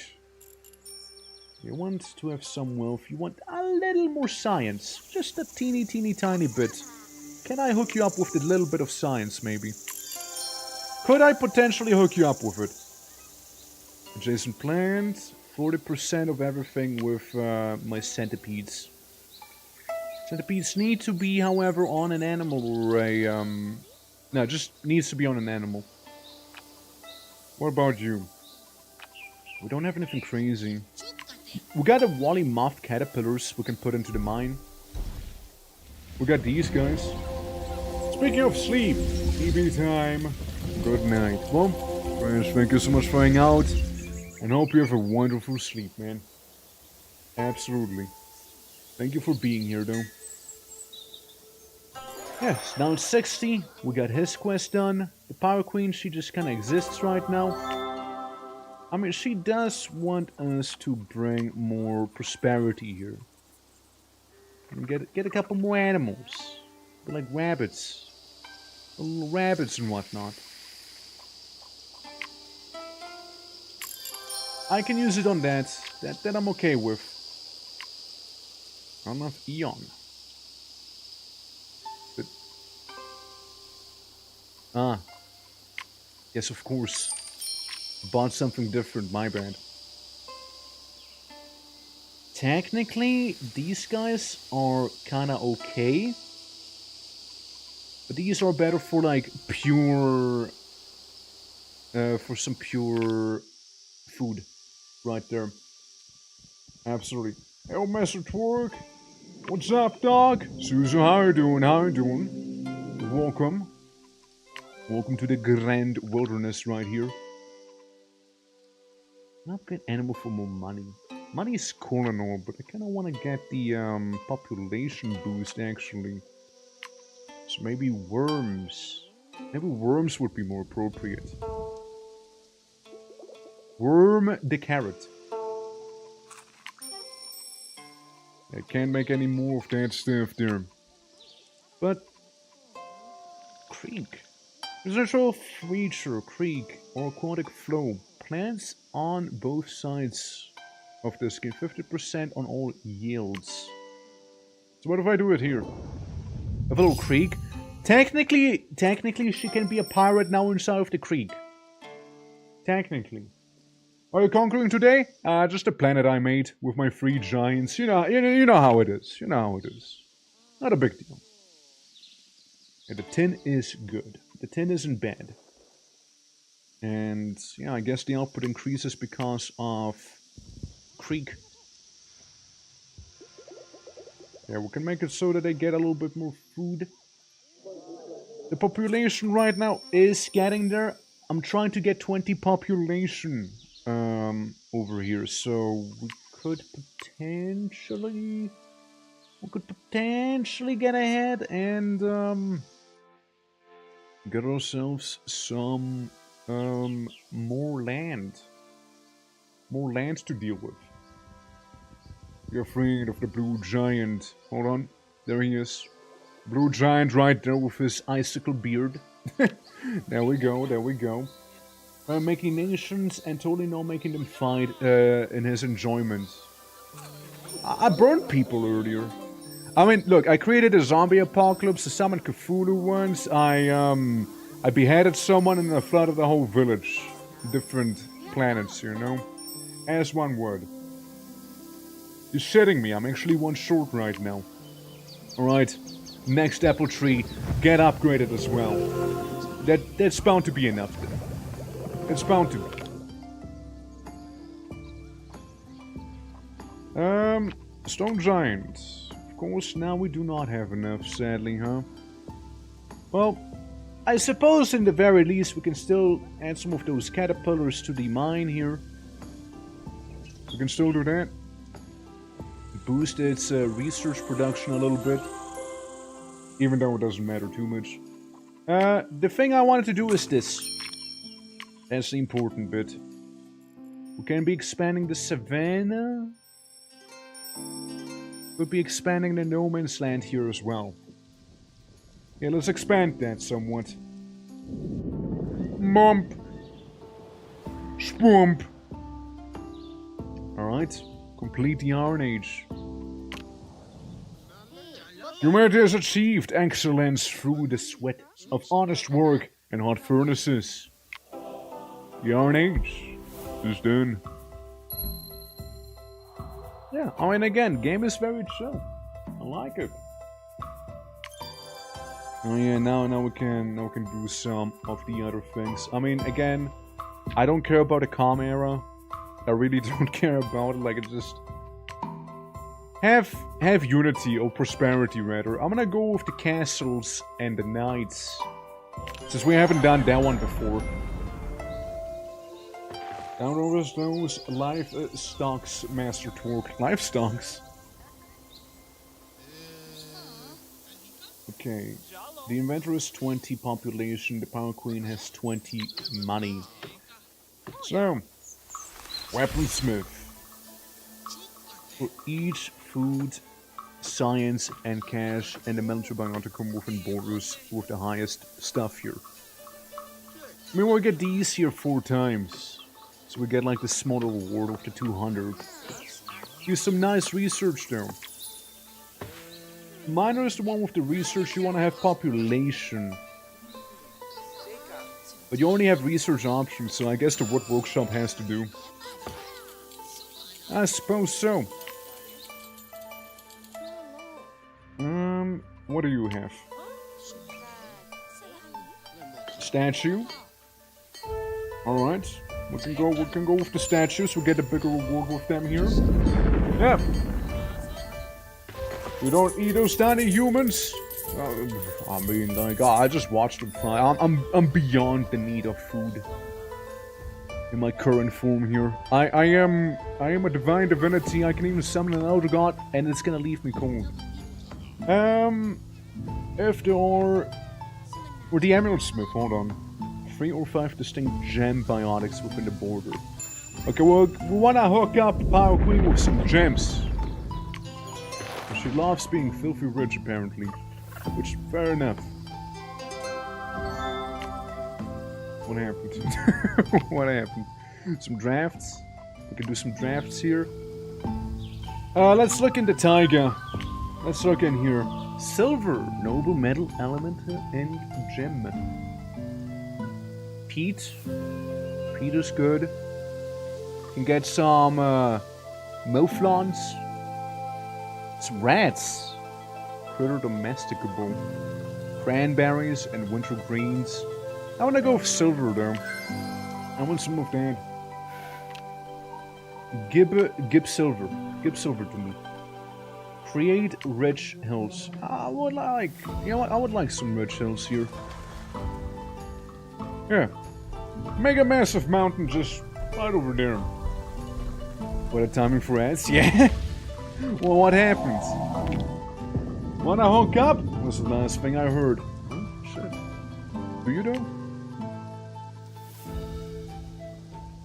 want to have some wealth, you want a little more science. Just a teeny tiny bit. Can I hook you up with a little bit of science, maybe? Could I potentially hook you up with it? Adjacent plant, 40% of everything with my centipedes. Centipedes need to be, however, on an animal or a, no, just needs to be on an animal. What about you? We don't have anything crazy. We got a Wally moth caterpillars we can put into the mine. We got these guys. Speaking of sleep, TV time. Good night. Well, friends, thank you so much for hanging out. And hope you have a wonderful sleep, man. Absolutely. Thank you for being here, though. Yes, now it's 60. We got his quest done. The Power Queen, she just kind of exists right now. I mean, she does want us to bring more prosperity here. And get a couple more animals. Like rabbits. Little rabbits and whatnot. I can use it on that. That I'm okay with. Not enough Eon. But... Ah. Yes, of course. Bought something different, my bad. Technically, these guys are kinda okay. But these are better for like pure... for some pure food. Right there. Absolutely. Hey, old Master Twerk. What's up, dog? Susan, how you doing? How you doing? Welcome. Welcome to the grand wilderness right here. Not get animal for more money. Money is cool and all, but I kind of want to get the population boost actually. So maybe worms. Maybe worms would be more appropriate. Worm the carrot. I can't make any more of that stuff there. But... creek. Residential feature, creek, or aquatic flow. Plants on both sides of this game. 50% on all yields. So what if I do it here? Have a little creek. Technically she can be a pirate now inside of the creek. Technically. Are you conquering today? Just a planet I made with my 3 giants. You know how it is. You know how it is. Not a big deal. Yeah, the tin is good. The tin isn't bad. And yeah, I guess the output increases because of creek. Yeah, we can make it so that they get a little bit more food. The population right now is getting there. I'm trying to get 20 population over here, so we could potentially we could potentially get ahead and get ourselves some more land. More land to deal with. We're afraid of the blue giant. Hold on. There he is. Blue giant right there with his icicle beard. There we go, there we go. Making nations and totally not making them fight in his enjoyment. I burned people earlier. I mean, look, I created a zombie apocalypse, I summoned Cthulhu once, I beheaded someone and I flooded the whole village. Different planets, you know? As one word. You're shitting me, I'm actually one short right now. Alright, next apple tree, get upgraded as well. That's bound to be enough then. It's bound to be. Stone Giant. Of course, now we do not have enough, sadly, huh? Well, I suppose in the very least we can still add some of those caterpillars to the mine here. We can still do that. Boost its research production a little bit. Even though it doesn't matter too much. The thing I wanted to do is this. That's the important bit. We can be expanding the savannah. We'll be expanding the no man's land here as well. Yeah, let's expand that somewhat. Mump. Swamp. Alright. Complete the Iron Age. Humanity has achieved excellence through the sweat of honest work and hot furnaces. The Iron Age is done. Yeah, I mean again, game is very chill. I like it. Oh yeah, now we can do some of the other things. I mean again, I don't care about the calm era. I really don't care about it. Like it's just have unity or prosperity rather. I'm gonna go with the castles and the knights, since we haven't done that one before. Down over those livestocks, Master Torque. Livestocks? Okay. The inventor has 20 population, the Power Queen has 20 money. So, weaponsmith. For each food, science, and cash, and the military biotic within borders with the highest stuff here. I mean, we'll get these here 4 times. So we get like the smaller reward of the 200. Do some nice research though. Miner is the one with the research, you want to have population. But you only have research options, so I guess the wood workshop has to do. I suppose so. What do you have? Statue. Alright. We can go with the statues, we get a bigger reward with them here. Yeah. We don't eat those tiny humans. I mean, like, I just watched them fly. I'm beyond the need of food. In my current form here. I am a divine divinity, I can even summon an elder god, and it's gonna leave me cold. If there are... Or the Emerald Smith, hold on. 3 or 5 distinct gem biotics within the border. Okay, well, we wanna hook up the Power Queen with some gems. She loves being filthy rich, apparently. Which, fair enough. What happened? What happened? Some drafts? We can do some drafts here. Let's look into Taiga. Let's look in here. Silver, noble metal element, and gem. Peat. Peat is good. You can get some Mouflons. Some rats. Critter domesticable. Cranberries and winter greens. I wanna go with silver though. I want some of that. Give silver. Give silver to me. Create rich hills. I would like, you know what? I would like some rich hills here. Yeah. Make a massive mountain just right over there. What a timing for ads? Yeah. Well, what happens? Wanna hook up? Was the last thing I heard. Oh, shit. Do you though?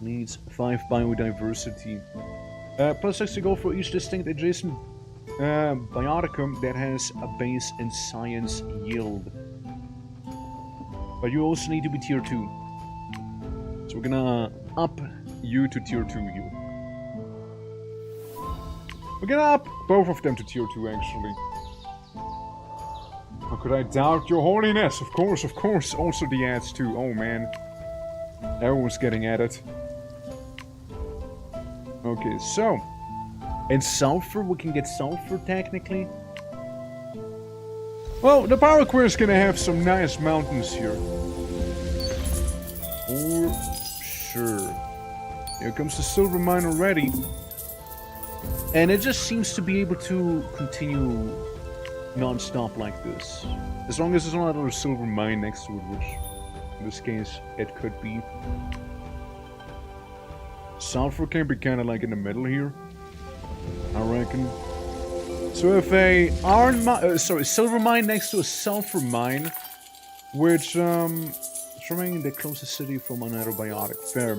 Needs 5 biodiversity. Plus 6 to go for each distinct adjacent bioticum that has a base in science yield. But you also need to be tier 2. So we're gonna up you to tier 2 here. We're gonna up both of them to tier 2 actually. How could I doubt your holiness? Of course, of course. Also the ads too. Oh man. Everyone's getting at it. Okay, so. In sulfur, we can get sulfur technically. Well, the power queer is gonna have some nice mountains here. For sure. Here comes the silver mine already. And it just seems to be able to continue non-stop like this. As long as there's not another silver mine next to it, which in this case it could be. Sulfur can be kind of like in the middle here, I reckon. So if a silver mine next to a sulfur mine, which showing the closest city from another biotic, fair.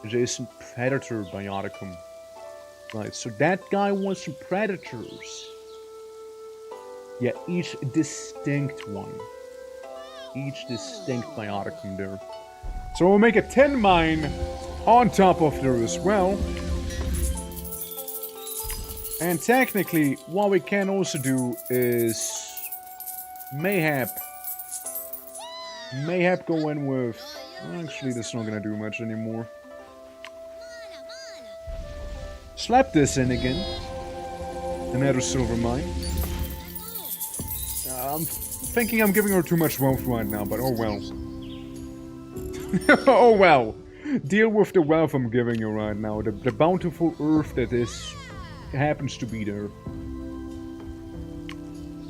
Adjacent predator bioticum. Right, so that guy wants some predators. Yeah, each distinct one. Each distinct bioticum there. So we'll make a 10 mine on top of there as well. And technically, what we can also do is mayhap go in with... Actually, that's not gonna do much anymore. Slap this in again. Another silver mine. I'm thinking I'm giving her too much wealth right now, but oh well. Oh well. Deal with the wealth I'm giving you right now. The bountiful earth that is happens to be there.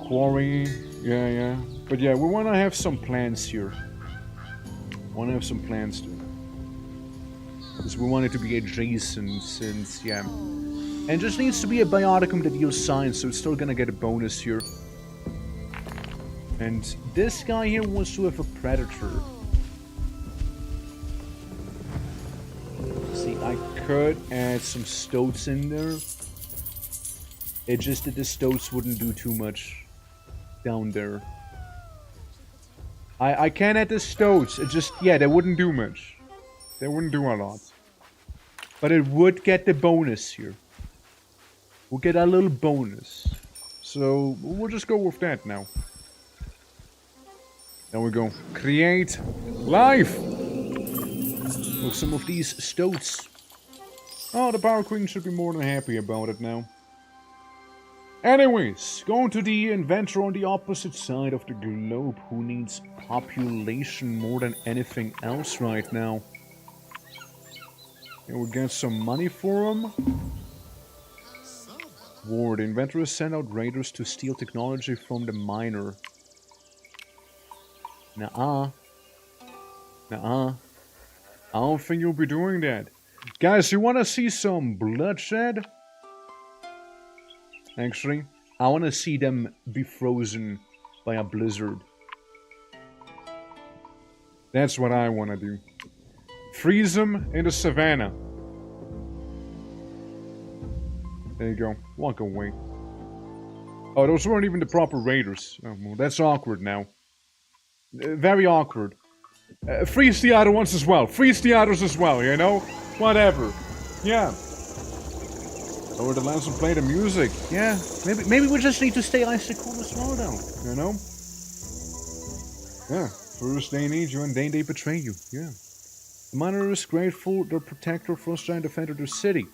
Quarry. Yeah. But yeah, we want to have some plans here. Want to have some plans too. Because we want it to be adjacent, since, yeah. And it just needs to be a bioticum that deals science, so it's still gonna get a bonus here. And this guy here wants to have a predator. See, I could add some stoats in there. It's just that the stoats wouldn't do too much down there. I can add the stoats, it just, yeah, they wouldn't do much. They wouldn't do a lot. But it would get the bonus here. We'll get a little bonus. So, we'll just go with that now. There we go. Create life! With some of these stoats. Oh, the Power Queen should be more than happy about it now. Anyways, going to the inventor on the opposite side of the globe who needs population more than anything else right now. And we'll get some money for him. War. The inventor has sent out raiders to steal technology from the miner. Nuh-uh. Nuh-uh. I don't think you'll be doing that. Guys, you wanna see some bloodshed? Actually, I wanna see them be frozen by a blizzard. That's what I wanna do. Freeze them in the savannah. There you go. Walk away. Oh, those weren't even the proper raiders. Oh, well, that's awkward now. Very awkward. Freeze the other ones as well. Freeze the others as well, you know? Whatever. Yeah. Lower the lamps and play the music. Yeah. Maybe we just need to stay ice cool as well, though. You know? Yeah. First they need you and then they betray you. Yeah. The miner is grateful the protector Frost Giant defended the city.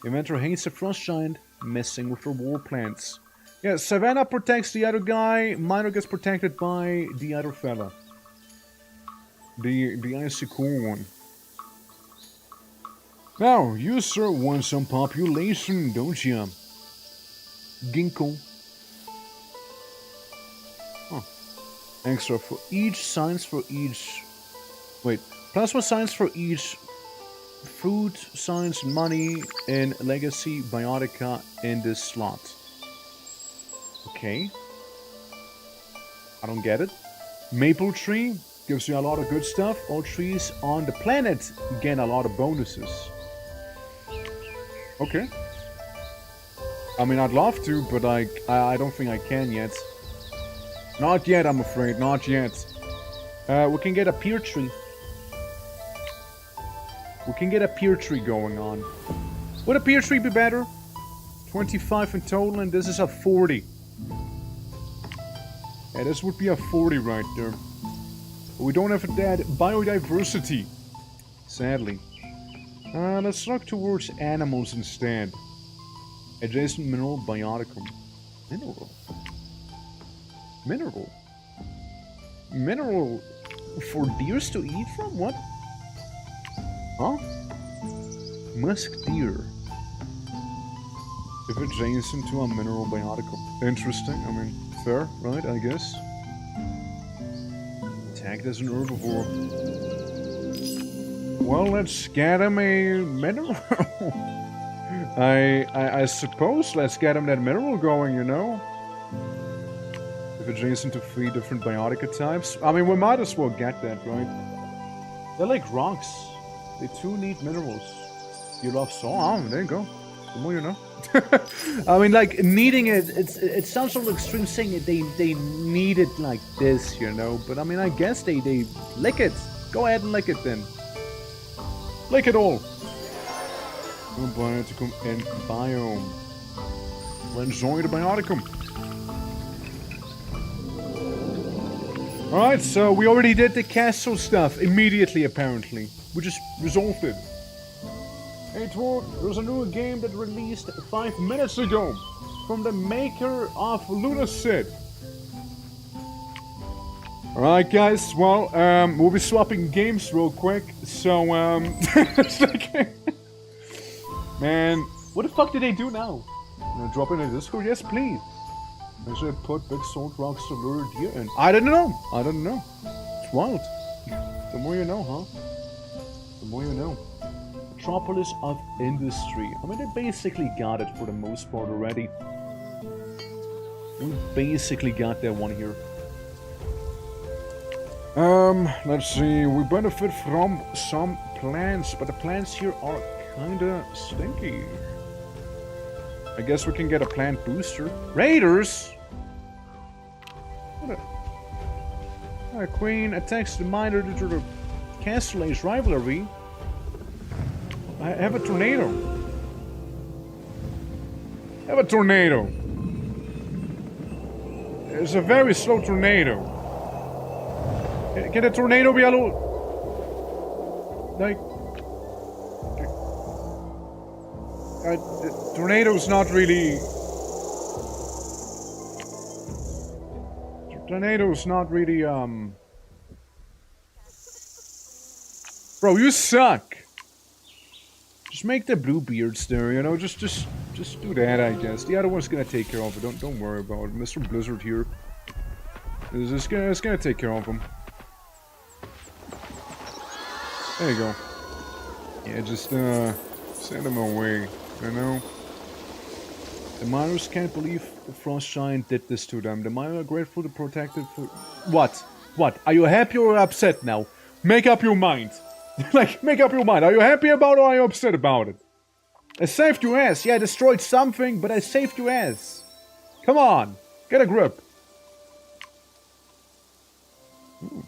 The inventor hates the Frost Giant, messing with their war plans. Yeah, Savannah protects the other guy, Miner gets protected by the other fella. The icy cool one. Now, you sir want some population, don't you? Ginkgo. Huh. Extra for each, science for each... Wait, plus 1 science for each food, science, money, and legacy biotica in this slot. Okay. I don't get it. Maple tree gives you a lot of good stuff. All trees on the planet gain a lot of bonuses. Okay. I mean, I'd love to, but I don't think I can yet. Not yet, I'm afraid. Not yet. We can get a pear tree. We can get a pear tree going on. Would a pear tree be better? 25 in total, and this is a 40. Yeah, this would be a 40 right there. But we don't have that biodiversity, sadly. Let's look towards animals instead. Adjacent mineral bioticum. Mineral. Mineral. Mineral for deers to eat from? What? Huh? Musk deer. If adjacent to a mineral bioticum. Interesting. I mean, fair, right? I guess. Tagged as an herbivore. Well, let's get him a mineral. I suppose let's get him that mineral going, you know? If adjacent to 3 different biotica types. I mean, we might as well get that, right? They're like rocks. They too need minerals. You love salt? Oh, there you go. The more you know. I mean, like, needing it, it sounds a little extreme saying it, they need it like this, you know? But I mean, I guess they lick it. Go ahead and lick it then. Lick it all. Bioticum and biome. We'll enjoy the bioticum. Alright, so we already did the castle stuff immediately, apparently. We just resolved it. Hey Twort, there's a new game that released 5 minutes ago from the maker of Lunacid. Alright guys, well, we'll be swapping games real quick, so, man, what the fuck did they do now? Drop in the Discord? Yes, please. I should put big salt rocks to lure deer in. I don't know. It's wild. The more you know, huh? The more you know. Metropolis of Industry. I mean, they basically got it for the most part already. We basically got that one here. Let's see. We benefit from some plants, but the plants here are kinda stinky. I guess we can get a plant booster. Raiders? What a queen attacks the miner due to the Castle Age rivalry. I have a tornado. It's a very slow tornado. Can a tornado be a little... like... the tornado's not really... Bro, you suck! Just make the blue beards there, you know, just do that, I guess. The other one's gonna take care of it, don't worry about it. Mr. Blizzard here is gonna take care of him. There you go. Yeah, just, send him away, you know? The miners can't believe the Frost Giant did this to them. The miners are grateful to protect it for... What? What? Are you happy or upset now? Make up your mind. Like, make up your mind. Are you happy about it or are you upset about it? I saved your ass. Yeah, I destroyed something, but I saved your ass. Come on. Get a grip. Ooh.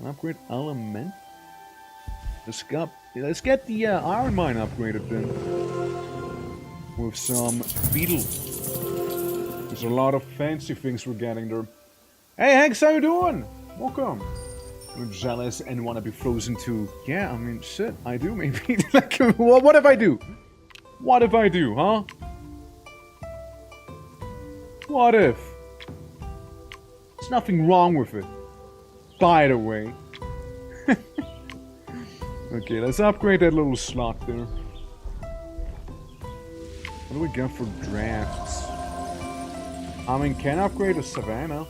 Upgrade element. Let's get the iron mine upgraded then. With some beetle. There's a lot of fancy things we're getting there. Hey Hex, how you doing? Welcome. You're jealous and want to be frozen too. Yeah, I mean, shit, I do maybe. Like, what if I do? What if I do, huh? What if? There's nothing wrong with it. By the way. Okay, let's upgrade that little slot there. What do we get for drafts? I mean, can I upgrade a Savannah?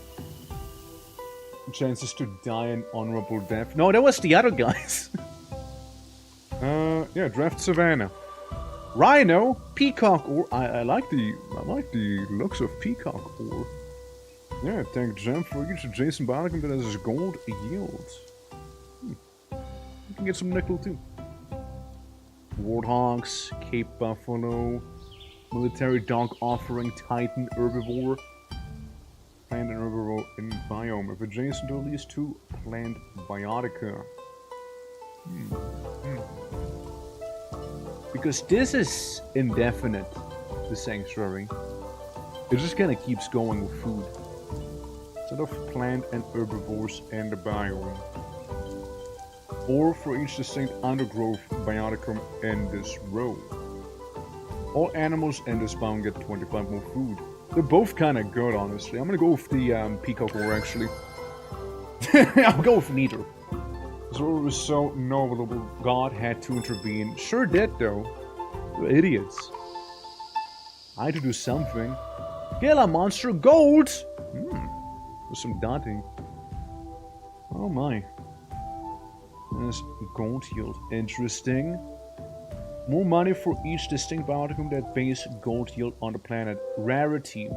Chances to die an honorable death. No, that was the other guys. Yeah, draft Savannah. Rhino, peacock ore. I like the looks of peacock ore. Yeah, tank gem for each adjacent biome that has gold yields. You can get some nickel too. Warthogs, Cape Buffalo, military dog offering, Titan herbivore, plant and herbivore in biome. If adjacent to at least 2 plant biotica. Because this is indefinite, the sanctuary. It just kind of keeps going with food. Set of plant and herbivores and the biome. Or for each distinct undergrowth bioticum in this row. All animals in this biome get 25 more food. They're both kind of good, honestly. I'm gonna go with the peacock ore, actually. I'll go with neither. Zoro was so knowledgeable, God had to intervene. Sure did, though. You're idiots. I had to do something. Kill a monster, gold! With some dotting. Oh my. There's gold yield. Interesting. More money for each distinct bioticum that base gold yield on the planet. Rarity.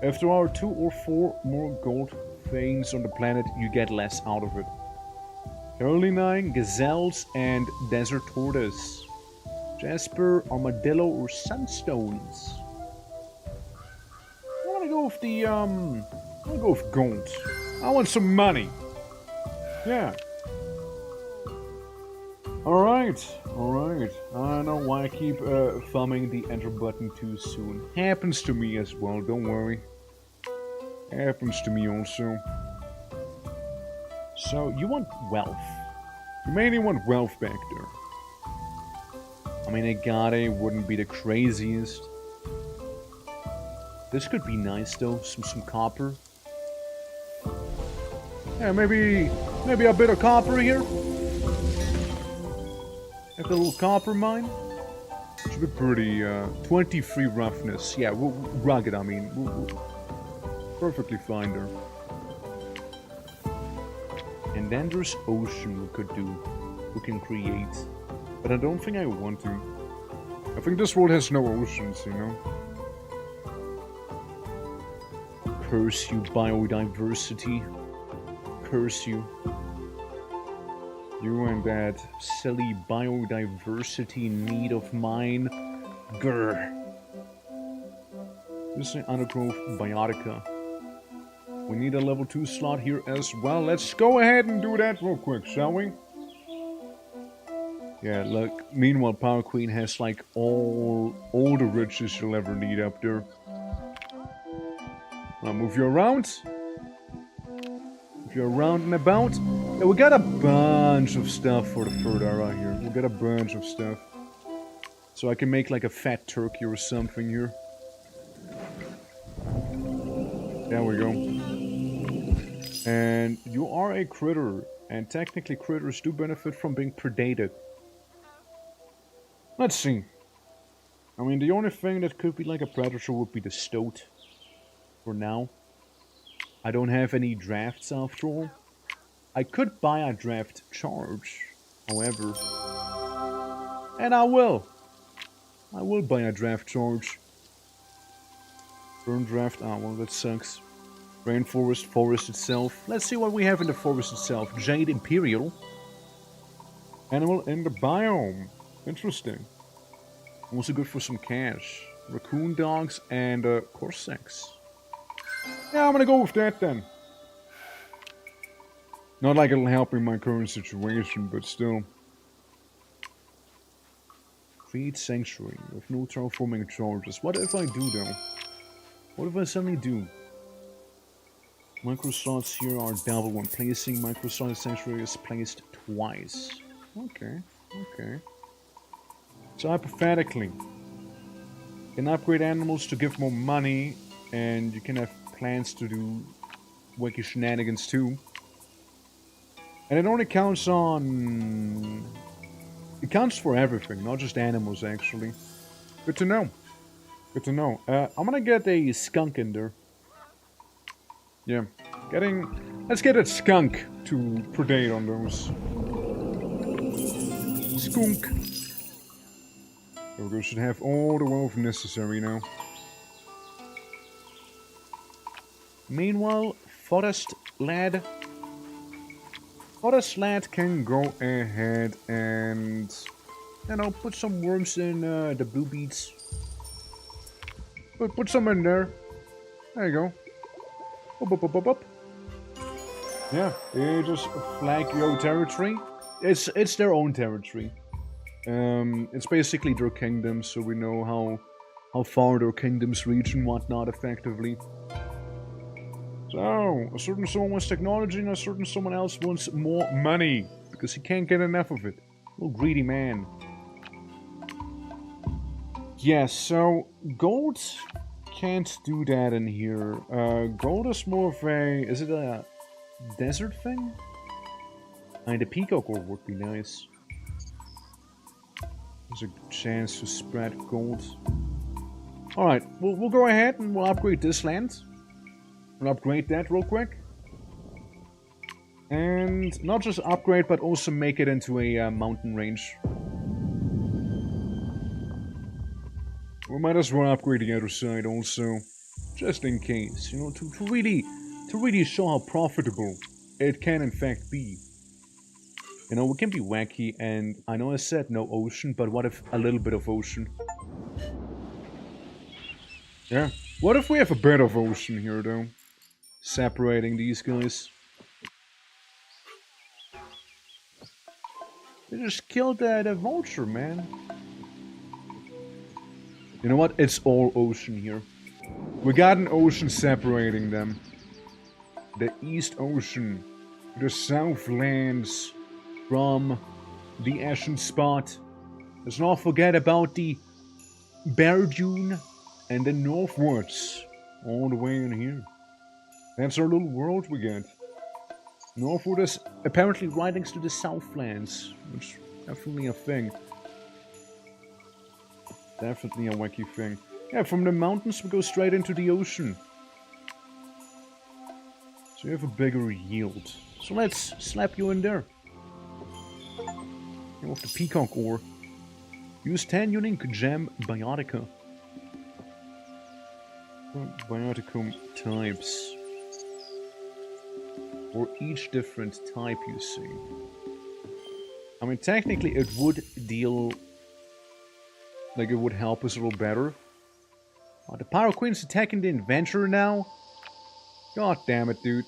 If there are 2 or 4 more gold things on the planet, you get less out of it. Caroline, gazelles, and desert tortoise. Jasper, armadillo, or sunstones. I wanna go with the I'm gonna go with gold. I want some money. Yeah. Alright. I don't know why I keep thumbing the enter button too soon. Happens to me as well, don't worry. Happens to me also. So, you want wealth. You mainly want wealth back there. I mean, Agate wouldn't be the craziest. This could be nice though, some copper. Yeah, maybe a bit of copper here. Have a little copper mine. Should be pretty, 23 roughness. Yeah, rugged, I mean. We'll perfectly fine there. And then there's ocean we can create. But I don't think I want to. I think this world has no oceans, you know? Curse you, biodiversity. Curse you. You and that silly biodiversity need of mine. Grr. This is an undergrowth biotica. We need a level 2 slot here as well. Let's go ahead and do that real quick, shall we? Yeah, look. Meanwhile, Power Queen has like all the riches you'll ever need up there. I'll move you around. If you're around and about. Yeah, we got a bunch of stuff for the third era here. We got a bunch of stuff. So I can make like a fat turkey or something here. There we go. And you are a critter. And technically critters do benefit from being predated. Let's see. I mean, the only thing that could be like a predator would be the stoat. For now. I don't have any drafts after all. I could buy a draft charge, however. And I will. I will buy a draft charge. Burn draft, well that sucks. Rainforest, forest itself. Let's see what we have in the forest itself. Jade Imperial. Animal in the biome. Interesting. Also good for some cash. Raccoon dogs and Corsairs. Yeah, I'm gonna go with that then. Not like it'll help in my current situation, but still. Create Sanctuary with no terraforming charges. What if I do though? What if I suddenly do? Micro slots here are double when placing. Micro slot Sanctuary is placed twice. Okay. So hypothetically, you can upgrade animals to give more money, and you can have plans to do wacky shenanigans too. And it only counts on... It counts for everything, not just animals actually. Good to know. Good to know. I'm gonna get a skunk in there. Yeah. Let's get a skunk to predate on those. Skunk. We should have all the wealth necessary now. Meanwhile, Forest Lad can go ahead and, you know, put some worms in the blue beets. Put some in there. There you go. Up. Yeah, you just flag your territory. It's their own territory. It's basically their kingdom, so we know how far their kingdoms reach and whatnot effectively. So, a certain someone wants technology and a certain someone else wants more money, because he can't get enough of it. Little greedy man. Yes, so gold can't do that in here. Gold is more of a... is it a desert thing? I mean, the peacock ore would be nice. There's a chance to spread gold. Alright, we'll go ahead and we'll upgrade this land. We'll upgrade that real quick. And not just upgrade, but also make it into a mountain range. We might as well upgrade the other side also. Just in case, you know, to really show how profitable it can in fact be. You know, we can be wacky, and I know I said no ocean, but what if a little bit of ocean? Yeah. What if we have a bit of ocean here, though? Separating these guys. They just killed the vulture, man. You know what? It's all ocean here. We got an ocean separating them. The East Ocean. The Southlands. From the Ashen Spot. Let's not forget about the Bear Dune and the Northwards. All the way in here. That's our little world we get. Northwood is apparently right next to the Southlands, which is definitely a thing. Definitely a wacky thing. Yeah, from the mountains we go straight into the ocean. So you have a bigger yield. So let's slap you in there. With the peacock ore. Use 10 unique gem biotica. Bioticum types. For each different type you see. I mean, technically it would deal... like, it would help us a little better. Oh, the Pyro Queen's attacking the Adventurer now? God damn it, dude.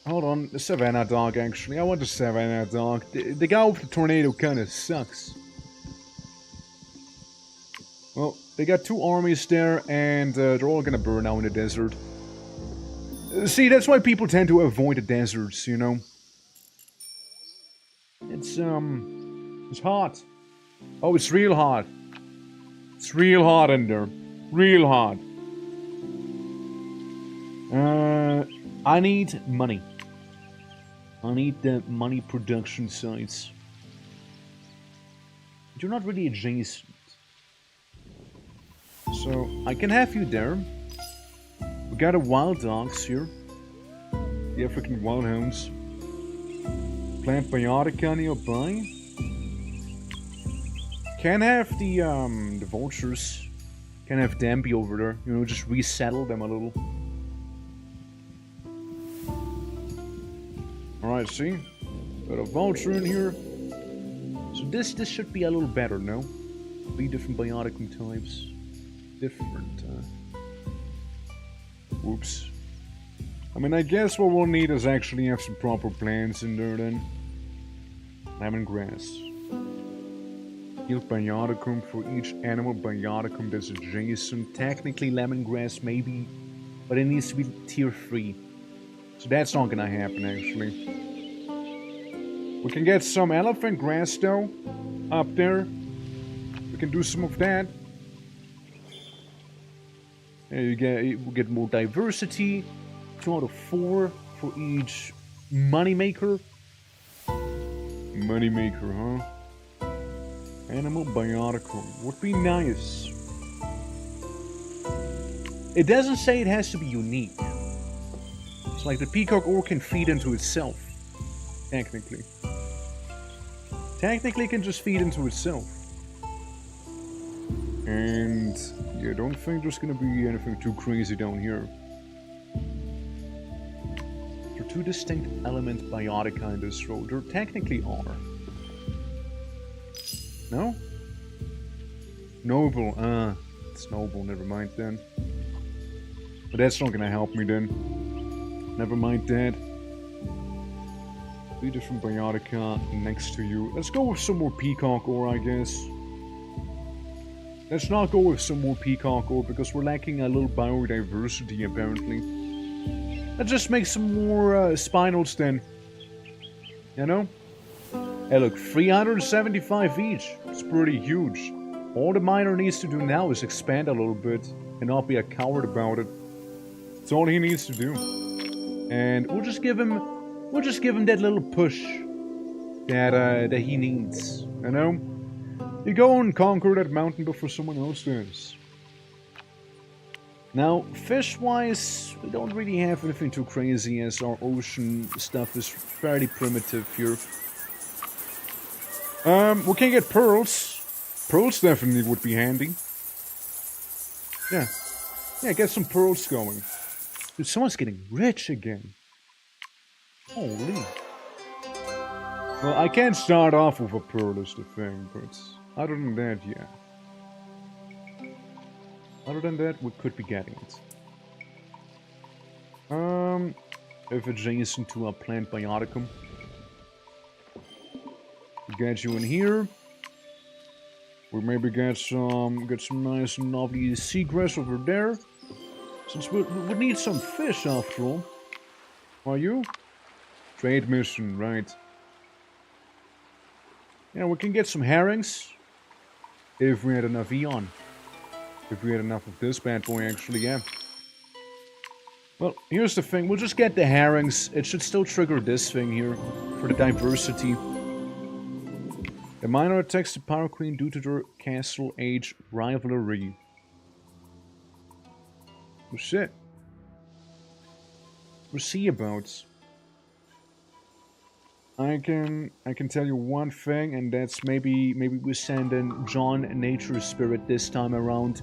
Hold on, the Savannah Dog, actually. I want the Savannah Dog. The guy with the tornado kinda sucks. Well, they got two armies there, and they're all gonna burn out in the desert. See, that's why people tend to avoid the deserts, you know? It's hot. Oh, it's real hot. It's real hot in there. Real hot. I need money. I need the money production sites. You're not really adjacent. So, I can have you there. We got a wild dogs here. The African wild hounds. Plant biotica nearby. Can have the vultures. Can have them be over there. You know, just resettle them a little. Alright, see? Got a vulture in here. So this should be a little better, no? 3 different bioticum types. Different, Whoops. I mean, I guess what we'll need is actually have some proper plants in there then. Lemongrass. Yield bioticum for each animal bioticum that's adjacent. Technically lemongrass maybe, but it needs to be tier 3. So that's not gonna happen actually. We can get some elephant grass though, up there. We can do some of that. And we get more diversity. 2 out of 4 for each moneymaker. Moneymaker, huh? Animal bioticum would be nice. It doesn't say it has to be unique. It's like the peacock ore can feed into itself. Technically. technically can just feed into itself. And yeah, I don't think there's gonna be anything too crazy down here. There are two distinct element biotica in this road. There technically are. No? Noble, it's noble, never mind then. But that's not gonna help me then. Never mind that. 3 different biotica next to you. Let's go with some more peacock ore, I guess. Let's not go with some more peacock ore because we're lacking a little biodiversity apparently. Let's just make some more spinels then. You know? Hey look, 375 each. It's pretty huge. All the miner needs to do now is expand a little bit and not be a coward about it. That's all he needs to do. And we'll just give him that little push that he needs, you know? You go and conquer that mountain before someone else does. Now, fish-wise, we don't really have anything too crazy as our ocean stuff is fairly primitive here. We can get pearls. Pearls definitely would be handy. Yeah. Yeah, get some pearls going. Dude, someone's getting rich again. Holy. Well, I can't start off with a pearl is the thing, but other than that, yeah. Other than that, we could be getting it. If adjacent to a plant bioticum. We get you in here. We maybe get some nice and lovely seagrass over there. Since we need some fish after all. Are you? Trade mission, right. Yeah, we can get some herrings. If we had enough Eon. If we had enough of this bad boy, actually, yeah. Well, here's the thing. We'll just get the herrings. It should still trigger this thing here. For the diversity. The miner attacks the Power Queen due to their Castle Age rivalry. Oh shit. We'll see about. I can tell you one thing, and that's maybe we send in John Nature Spirit this time around.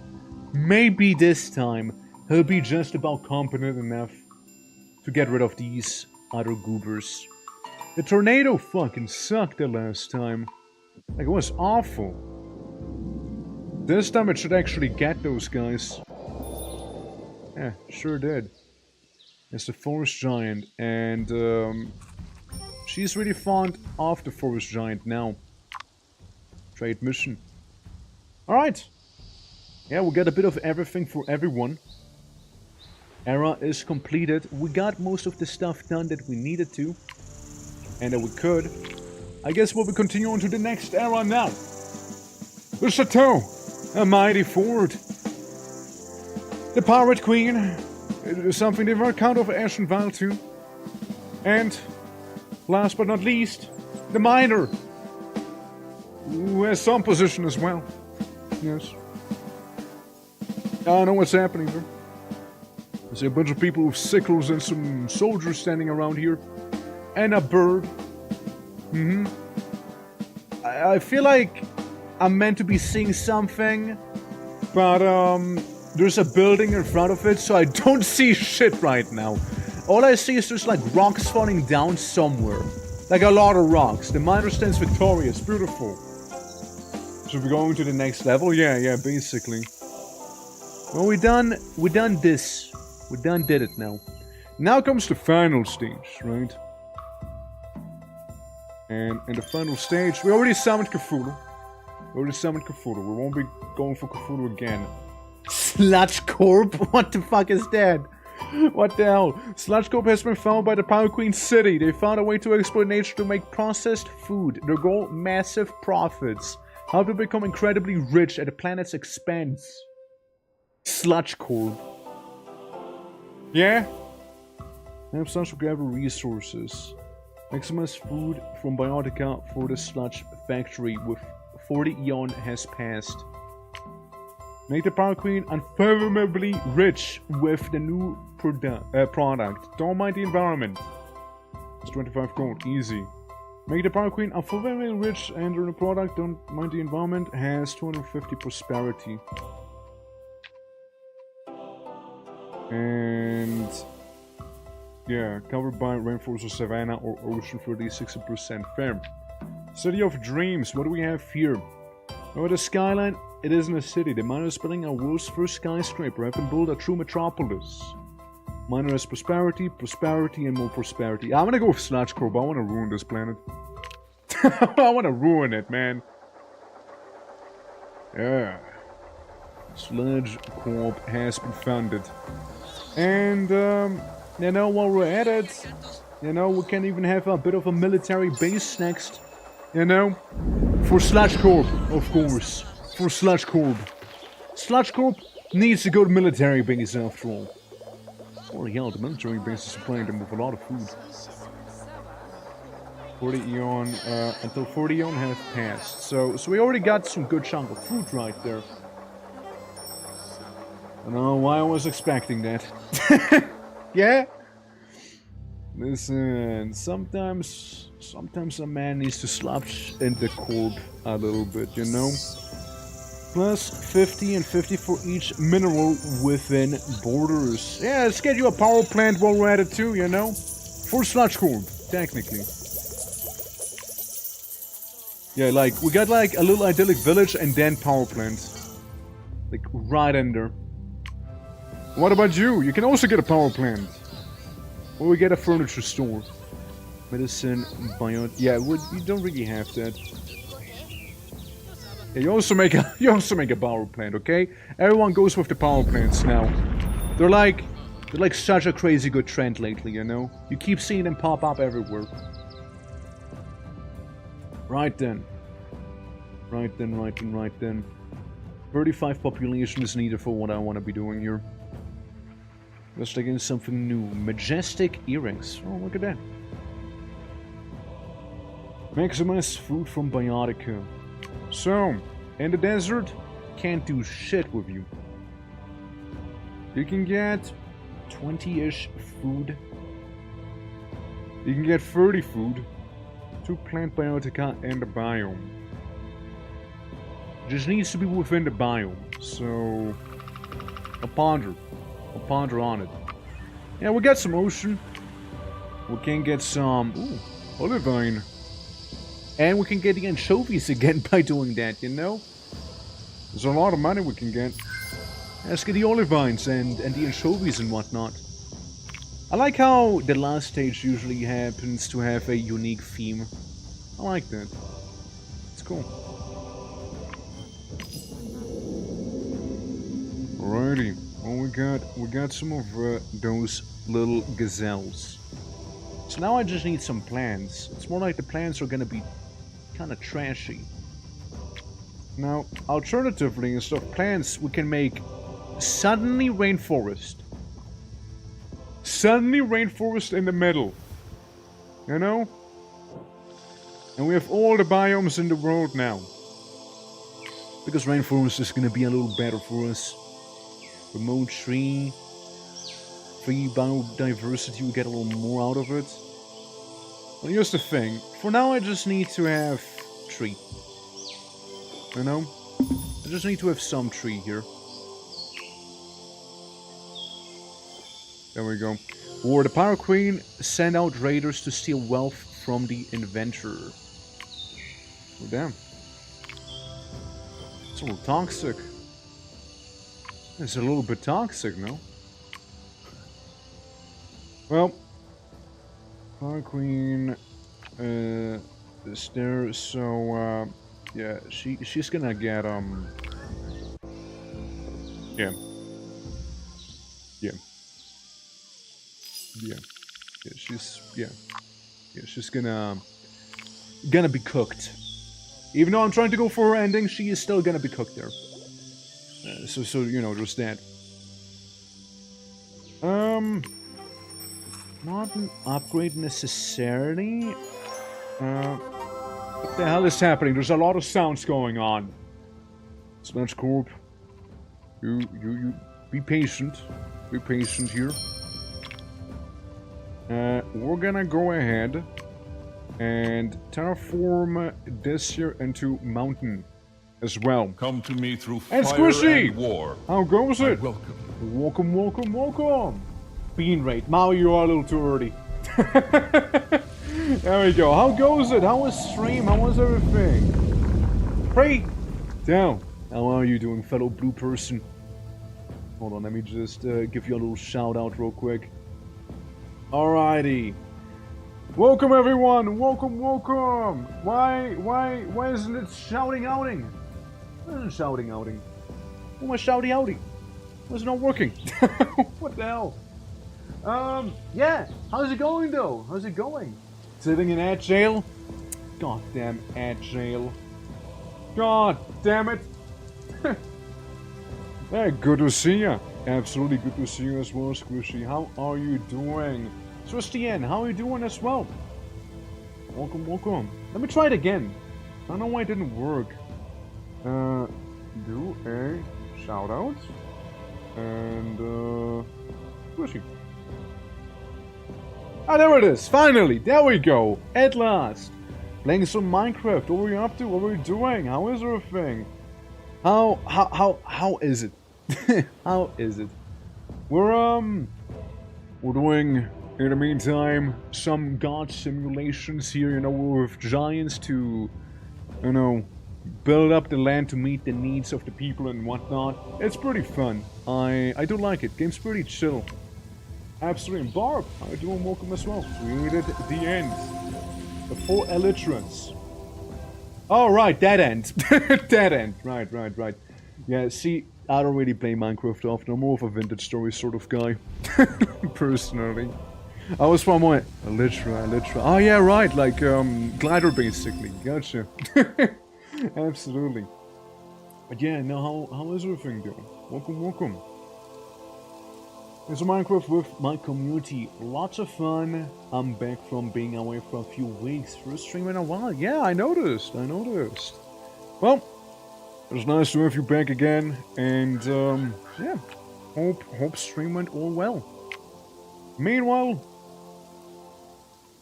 Maybe this time he'll be just about competent enough to get rid of these other goobers. The tornado fucking sucked the last time. Like, it was awful. This time it should actually get those guys. Yeah, sure did. It's the Forest Giant, and she's really fond of the Forest Giant now. Trade mission. Alright. Yeah, we got a bit of everything for everyone. Era is completed. We got most of the stuff done that we needed to. And that we could. I guess we'll be continuing on to the next era now. The Chateau. A mighty fort. The Pirate Queen. It is something they were count of Ashen Val to. And last but not least, the miner. Who has some position as well. Yes. I know what's happening there. I see a bunch of people with sickles and some soldiers standing around here. And a bird. I feel like I'm meant to be seeing something. But, there's a building in front of it, so I don't see shit right now. All I see is just like rocks falling down somewhere. Like a lot of rocks. The miner stands victorious. Beautiful. So we're going to the next level? Yeah, basically. Well, we done this. We done did it now. Now comes the final stage, right? And in the final stage, we already summoned Cthulhu. We won't be going for Cthulhu again. Sludge Corp? What the fuck is that? What the hell? Sludge Corp has been found by the Power Queen City. They found a way to exploit nature to make processed food. Their goal, massive profits. How to become incredibly rich at the planet's expense. Sludge Corp. Yeah? Have such gather resources. Maximize food from Biotica for the Sludge Factory with 40 eon has passed. Make the Power Queen unfathomably rich with the new product. Don't mind the environment. It's 25 gold, easy. Make the Power Queen unfortunately rich and earn a product, don't mind the environment, has 250 prosperity. And yeah, covered by rainforest or savanna or ocean for the 60% fair. City of Dreams, what do we have here? Oh, the skyline, it isn't a city. The miner is building a world's first skyscraper, have been built a true metropolis. Miner has prosperity, prosperity, and more prosperity. I'm gonna go with Sludge Corp. I wanna ruin this planet. I wanna ruin it, man. Yeah. Sludge Corp has been founded. And, you know, while we're at it, you know, we can even have a bit of a military base next. You know? For Sludge Corp, of course. For Sludge Corp. Sludge Corp needs to go to military base after all. Holy hell, the military base is supplying them with a lot of food. 40 Eon, until 40 Eon have passed. So we already got some good chunk of food right there. I don't know why I was expecting that. Yeah? Listen, sometimes a man needs to sludge in the corp a little bit, you know? Plus 50 and 50 for each mineral within borders. Yeah, let's get you a power plant while we're at it too, you know? For Sludge Corp, technically. Yeah, like, we got like a little idyllic village and then power plant. Like, right under. What about you? You can also get a power plant. Or we get a furniture store. Medicine, bio... Yeah, you don't really have that. Yeah, you also make a power plant, okay? Everyone goes with the power plants now. They're like such a crazy good trend lately, you know? You keep seeing them pop up everywhere. Right then. Right then. 35 population is needed for what I want to be doing here. Let's dig in something new. Majestic earrings. Oh, look at that. Maximize food from Biotica. So, in the desert, can't do shit with you. You can get 20-ish food. You can get 30 food. 2 plant biotica and the biome. Just needs to be within the biome. So, I'll ponder on it. Yeah, we got some ocean. We can get some olivine. And we can get the anchovies again by doing that, you know? There's a lot of money we can get. Let's get the olivines and the anchovies and whatnot. I like how the last stage usually happens to have a unique theme. I like that. It's cool. Alrighty. Well, we got some of those little gazelles. So now I just need some plants. It's more like the plants are gonna be kind of trashy. Now, alternatively, instead of plants, we can make suddenly rainforest. Suddenly rainforest in the middle. You know? And we have all the biomes in the world now. Because rainforest is gonna be a little better for us. Remote tree. Free biodiversity, we get a little more out of it. Well, here's the thing. For now, I just need to have tree. You know? I just need to have some tree here. There we go. Or the Power Queen send out raiders to steal wealth from the inventor. Oh, damn. It's a little toxic. It's a little bit toxic, no? Well, Power Queen is there, so yeah, she's gonna get she's gonna be cooked. Even though I'm trying to go for her ending, she is still gonna be cooked there. So you know, just that. Not an upgrade necessarily. What the hell is happening? There's a lot of sounds going on. Sludge Corp. You be patient. Be patient here. We're gonna go ahead And terraform this here into mountain as well. Come to me through And fire Squishy! and war. How goes I it? welcome. Welcome, welcome, welcome! Bean rate. Maui, you are a little too early. There we go. How goes it? How was stream? How was everything? Pray down. How are you doing, fellow blue person? Hold on, let me just give you a little shout out real quick. Alrighty. Welcome everyone! Welcome, welcome! Why isn't it shouting outing? Why isn't it shouting outing? Why am I shouting outing? Why is it not working? What the hell? Yeah, how's it going though? How's it going? Sitting in ad jail? God damn ad jail. God damn it! Hey, good to see ya. Absolutely good to see you as well, Squishy. How are you doing? Tristan, how are you doing as well? Welcome, welcome. Let me try it again. I don't know why it didn't work. Do a shout out. And, Squishy. Ah, there it is! Finally! There we go! At last! Playing some Minecraft. What were you up to? What were you doing? How is everything? How is it? How is it? We're doing, in the meantime, some god simulations here, you know, with giants to, you know, build up the land to meet the needs of the people and whatnot. It's pretty fun. I do like it. Game's pretty chill. Absolutely. And Barb, how are you doing? Welcome as well. We did the end. The 4 elytrans. Oh, right, that end. That end. Right. Yeah, see, I don't really play Minecraft often. I'm more of a vintage story sort of guy. Personally. I was from what? Elytra. Oh, yeah, right, like, glider basically. Gotcha. Absolutely. But yeah, now, how is everything doing? Welcome. It's a Minecraft with my community. Lots of fun. I'm back from being away for a few weeks. First stream in a while. Yeah, I noticed. Well, it's nice to have you back again. And, yeah. Hope stream went all well. Meanwhile,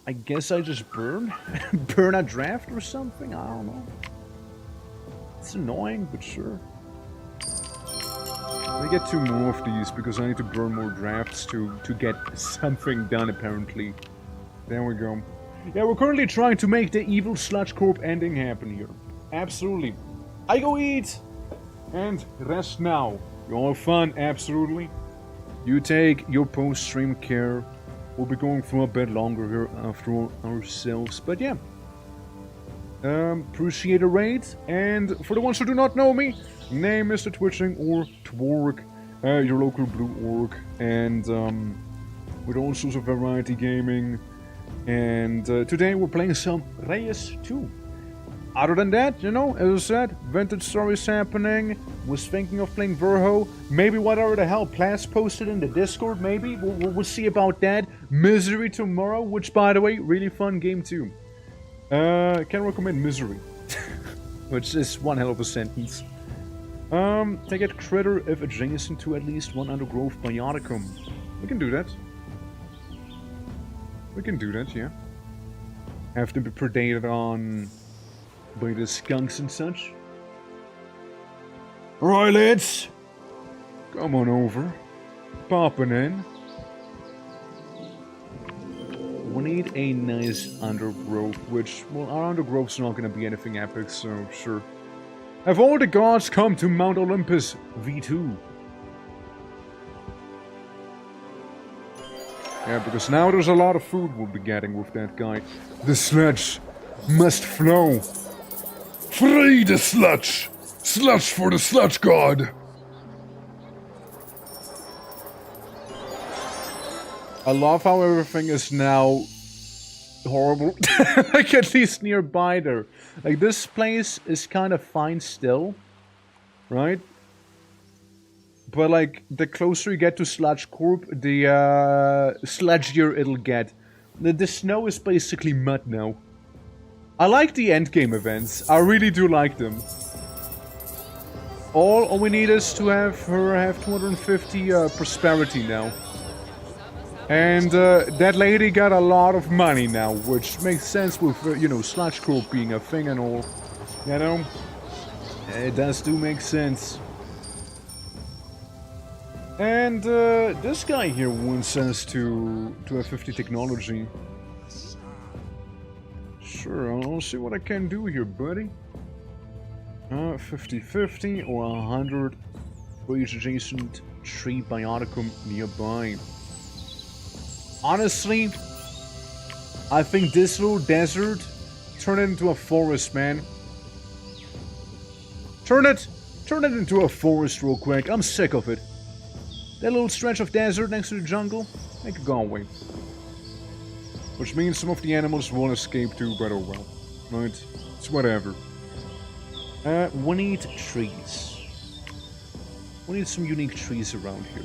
I guess I just burn a draft or something? I don't know. It's annoying, but sure. I get 2 more of these because I need to burn more drafts to get something done, apparently. There we go. Yeah, we're currently trying to make the evil Sludge Corp ending happen here. Absolutely. I go eat and rest now. You all have fun, absolutely. You take your post-stream care. We'll be going for a bit longer here after all ourselves, but yeah. Appreciate a raid, and for the ones who do not know me, name is the Twitching or Twork, your local blue orc, and with all sorts of variety gaming. And today we're playing some REUS 2. Other than that, you know, as I said, vintage stories happening. Was thinking of playing Verho. Maybe whatever the hell Plats posted in the Discord. Maybe we'll see about that. Misery tomorrow, which by the way, really fun game too. Can recommend Misery, which is one hell of a sentence. Take it critter if adjacent to at least one undergrowth bioticum. We can do that. Yeah. Have to be predated on by the skunks and such. Alright, lads. Come on over. Popping in. We need a nice undergrowth, which, well, our undergrowth's not gonna be anything epic, so sure. Have all the gods come to Mount Olympus V2? Yeah, because now there's a lot of food we'll be getting with that guy. The sludge must flow. Free the sludge! Sludge for the sludge god! I love how everything is now horrible. Like, at least nearby there. Like, this place is kind of fine still. Right? But, like, the closer you get to Sludge Corp, the sludgier it'll get. The snow is basically mud now. I like the endgame events. I really do like them. All we need is to have her have 250 prosperity now. And that lady got a lot of money now, which makes sense with, you know, Sludge Corp being a thing and all. You know? It does do make sense. And this guy here wants us to have 50 technology. Sure, I'll see what I can do here, buddy. 50-50 or 100 for each adjacent tree bioticum nearby. Honestly, I think this little desert, turn it into a forest, man. Turn it into a forest real quick. I'm sick of it. That little stretch of desert next to the jungle, make it go away. Which means some of the animals will escape too, but oh well. Right? It's whatever. We need trees. We need some unique trees around here.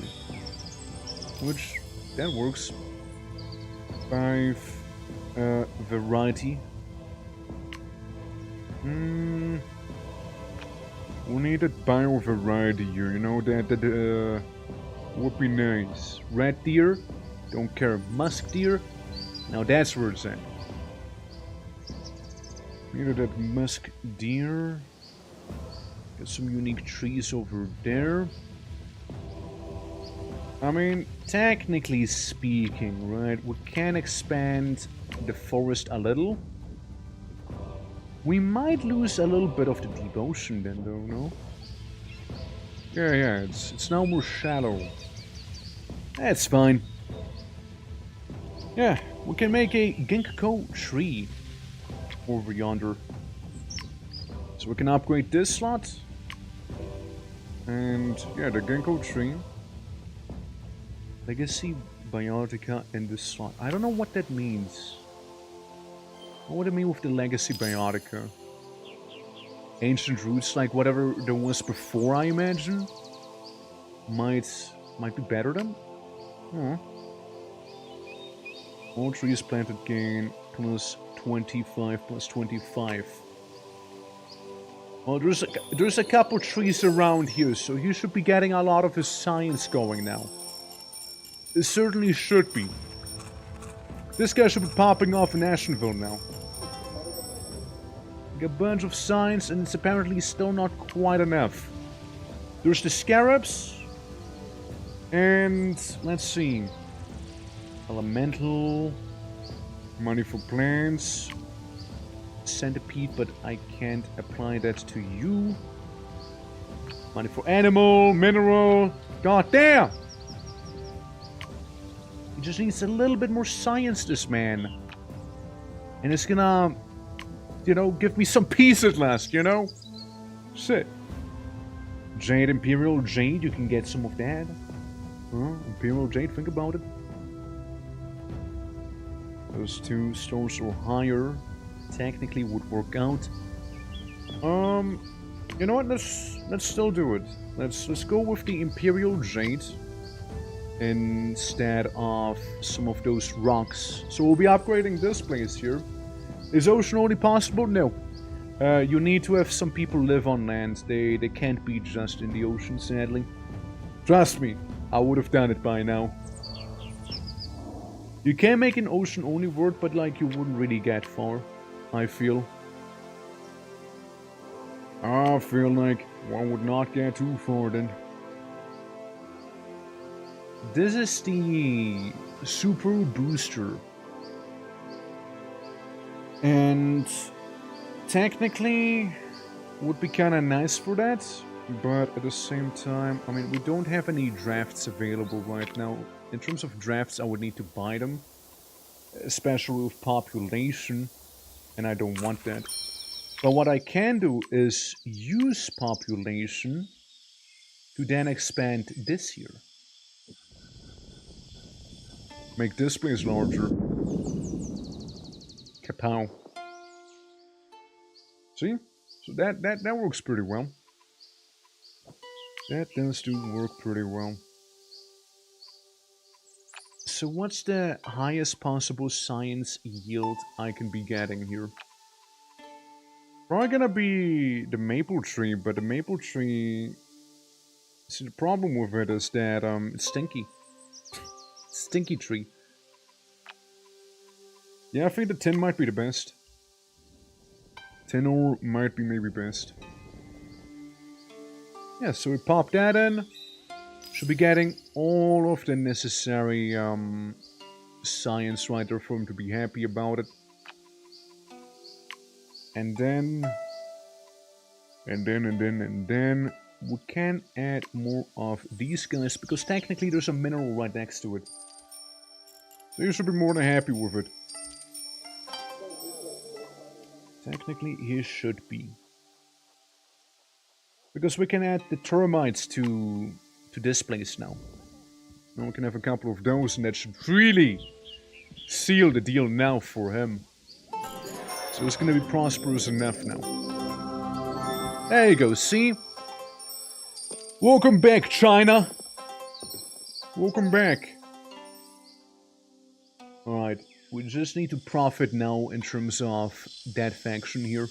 Which, that works. 5 variety. We need a bio variety here, you know, that would be nice. Red deer, don't care. Musk deer, now that's where it's at. Needed that musk deer. Get some unique trees over there. I mean, technically speaking, right, we can expand the forest a little. We might lose a little bit of the deep ocean then, though, no? Yeah, it's now more shallow. That's fine. Yeah, we can make a ginkgo tree over yonder. So we can upgrade this slot. And yeah, the ginkgo tree. Legacy Biotica in this slot. I don't know what that means. What do I mean with the Legacy Biotica? Ancient roots, like whatever there was before, I imagine? Might be better than? All trees planted gain plus 25 plus 25. Well, there's a couple trees around here, so you should be getting a lot of his science going now. It certainly should be. This guy should be popping off in Ashenville now. A bunch of science, and it's apparently still not quite enough. There's the scarabs. And let's see. Elemental. Money for plants. Centipede, but I can't apply that to you. Money for animal, mineral. God damn! He just needs a little bit more science, this man. And it's gonna, you know, give me some peace at last, you know? Shit. Jade, Imperial Jade, you can get some of that. Huh? Imperial Jade, think about it. Those two stores or higher technically would work out. You know what? Let's still do it. Let's go with the Imperial Jade instead of some of those rocks. So we'll be upgrading this place here. Is ocean only possible? No. You need to have some people live on land. They can't be just in the ocean, sadly. Trust me, I would have done it by now. You can make an ocean only world, but like you wouldn't really get far, I feel. I feel like one would not get too far then. This is the Super Booster. And technically would be kinda nice for that, but at the same time, I mean, we don't have any drafts available right now. In terms of drafts, I would need to buy them, especially with population, and I don't want that. But what I can do is use population to then expand this here. Make this place larger. Kapow. See? So that works pretty well. That does do work pretty well. So what's the highest possible science yield I can be getting here? Probably gonna be the maple tree, but the maple tree... See, the problem with it is that it's stinky. It's stinky tree. Yeah, I think the tin might be the best. Tin ore might be maybe best. Yeah, so we pop that in. Should be getting all of the necessary science right there for him to be happy about it. And then we can add more of these guys, because technically there's a mineral right next to it. So you should be more than happy with it. Technically he should be. Because we can add the termites to this place now. Now we can have a couple of those, and that should really seal the deal now for him. So it's gonna be prosperous enough now. There you go, see? Welcome back, China! Welcome back. Alright, we just need to profit now in terms of that faction here.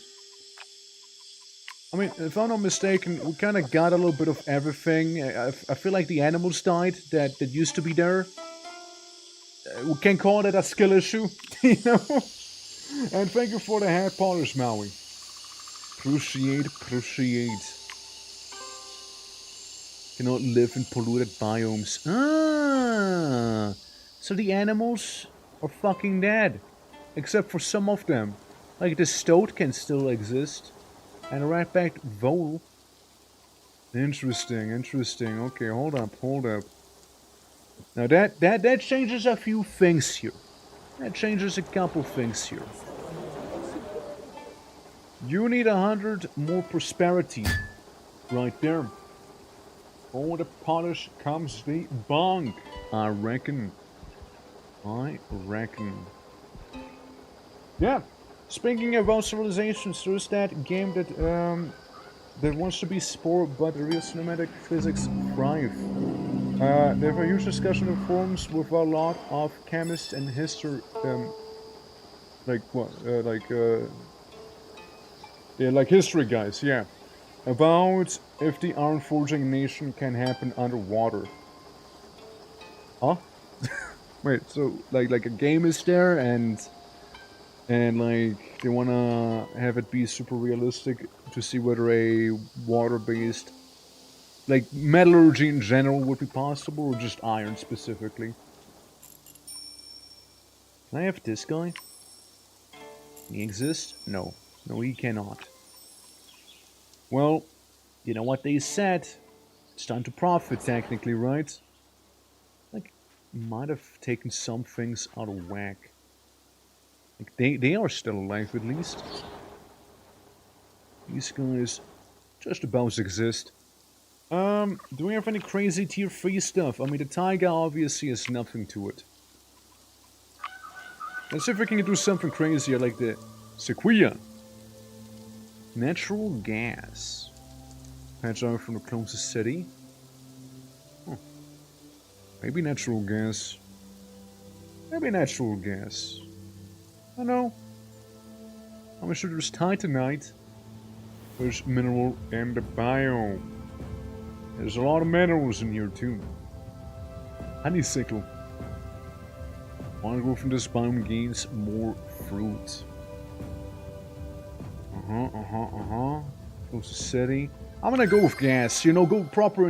I mean, if I'm not mistaken, we kind of got a little bit of everything. I feel like the animals died that used to be there. We can call it a skill issue, you know? And thank you for the hair polish, Maui. Appreciate. Cannot live in polluted biomes. Ah! So the animals are fucking dead. Except for some of them. Like the stoat can still exist. And a rat-backed vole. Interesting. Okay, hold up. Now that changes a few things here. That changes a couple things here. You need 100 more prosperity. Right there. For the polish comes the bunk. I reckon. Yeah. Speaking about civilizations, there's that game that that wants to be sport, but the real cinematic physics thrive. They have a huge discussion in forums with a lot of chemists and history, like history guys, yeah, about if the iron forging nation can happen underwater. Huh? Wait, so like a game is there and like they wanna have it be super realistic to see whether a water-based, like metallurgy in general, would be possible, or just iron specifically. Can I have this guy? Can he exist? No, he cannot. Well, you know what they said. It's time to profit, technically, right? Like, might have taken some things out of whack. Like, they are still alive, at least. These guys just about exist. Do we have any crazy tier 3 stuff? I mean, the taiga obviously has nothing to it. Let's see if we can do something crazier like the sequoia. Natural gas. Patch out from the closest city. Huh. Maybe natural gas. I don't know. I'm sure there's titanite. There's mineral and the biome. There's a lot of minerals in here too. Honeysuckle. One growth from this biome gains more fruit. Close to city. I'm gonna go with gas, you know, go proper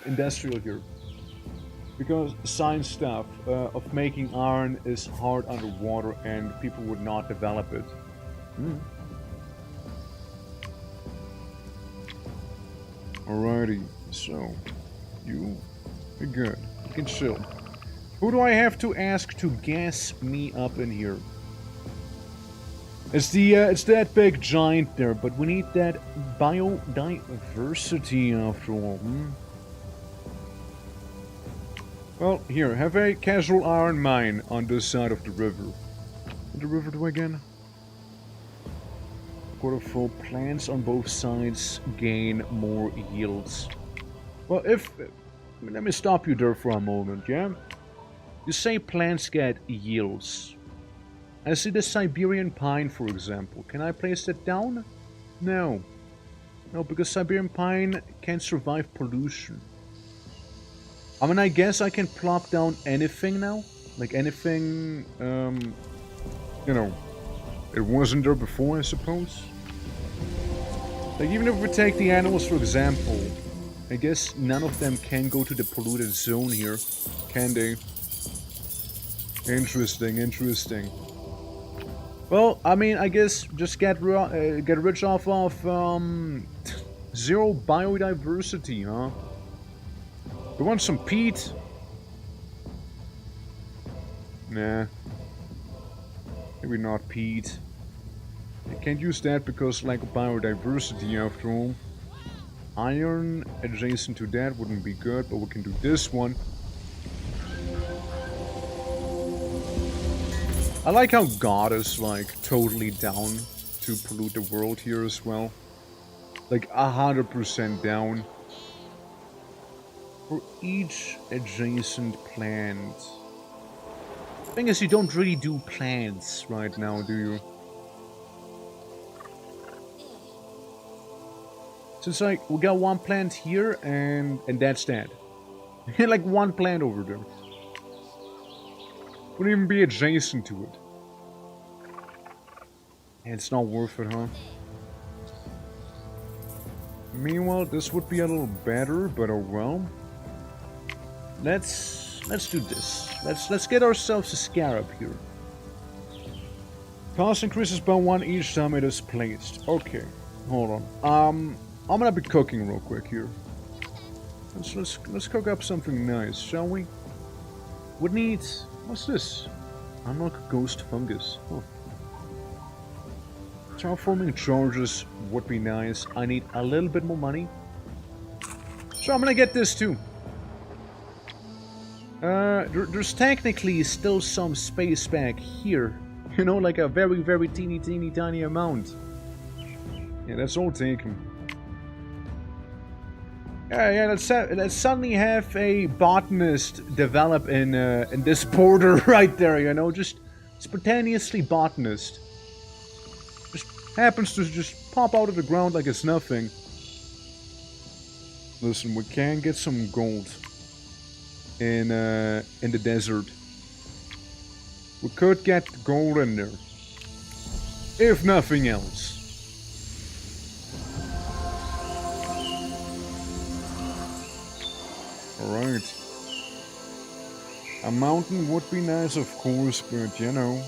industrial here. Because science stuff of making iron is hard underwater and people would not develop it. Alrighty, so you're good. You can chill. Who do I have to ask to gas me up in here? It's that big giant there, but we need that biodiversity after all. Well, here, have a casual iron mine on this side of the river. What the river do again? Quarterful plants on both sides gain more yields. Well, let me stop you there for a moment, yeah? You say plants get yields. I see the Siberian pine, for example. Can I place that down? No. No, because Siberian pine can't survive pollution. I mean, I guess I can plop down anything now. Like anything, you know, it wasn't there before, I suppose. Like, even if we take the animals, for example, I guess none of them can go to the polluted zone here, can they? Interesting, interesting. Well, I mean, I guess just get rid of zero biodiversity, huh? You want some peat? Nah, maybe not peat. I can't use that because lack of biodiversity after all. Iron adjacent to that wouldn't be good, but we can do this one. I like how God is like totally down to pollute the world here as well. Like 100% down. For each adjacent plant. Thing is, you don't really do plants right now, do you? So it's like, we got one plant here, and that's that. Like one plant over there. Wouldn't even be adjacent to it. And it's not worth it, huh? Meanwhile, this would be a little better, but oh well. Let's do this. Let's get ourselves a scarab here. Cost increases by 1 each time it is placed. Okay, hold on. I'm gonna be cooking real quick here. Let's cook up something nice, shall we? Would need, what's this? Unlock ghost fungus. Huh. Terraforming charges would be nice. I need a little bit more money, so I'm gonna get this too. There's technically still some space back here. You know, like a very, very teeny tiny amount. Yeah, that's all taken. Yeah, let's suddenly have a botanist develop in this border right there, you know, just spontaneously botanist. Just happens to just pop out of the ground like it's nothing. Listen, we can get some gold in the desert. We could get gold in there, if nothing else. Alright. A mountain would be nice, of course, but you know,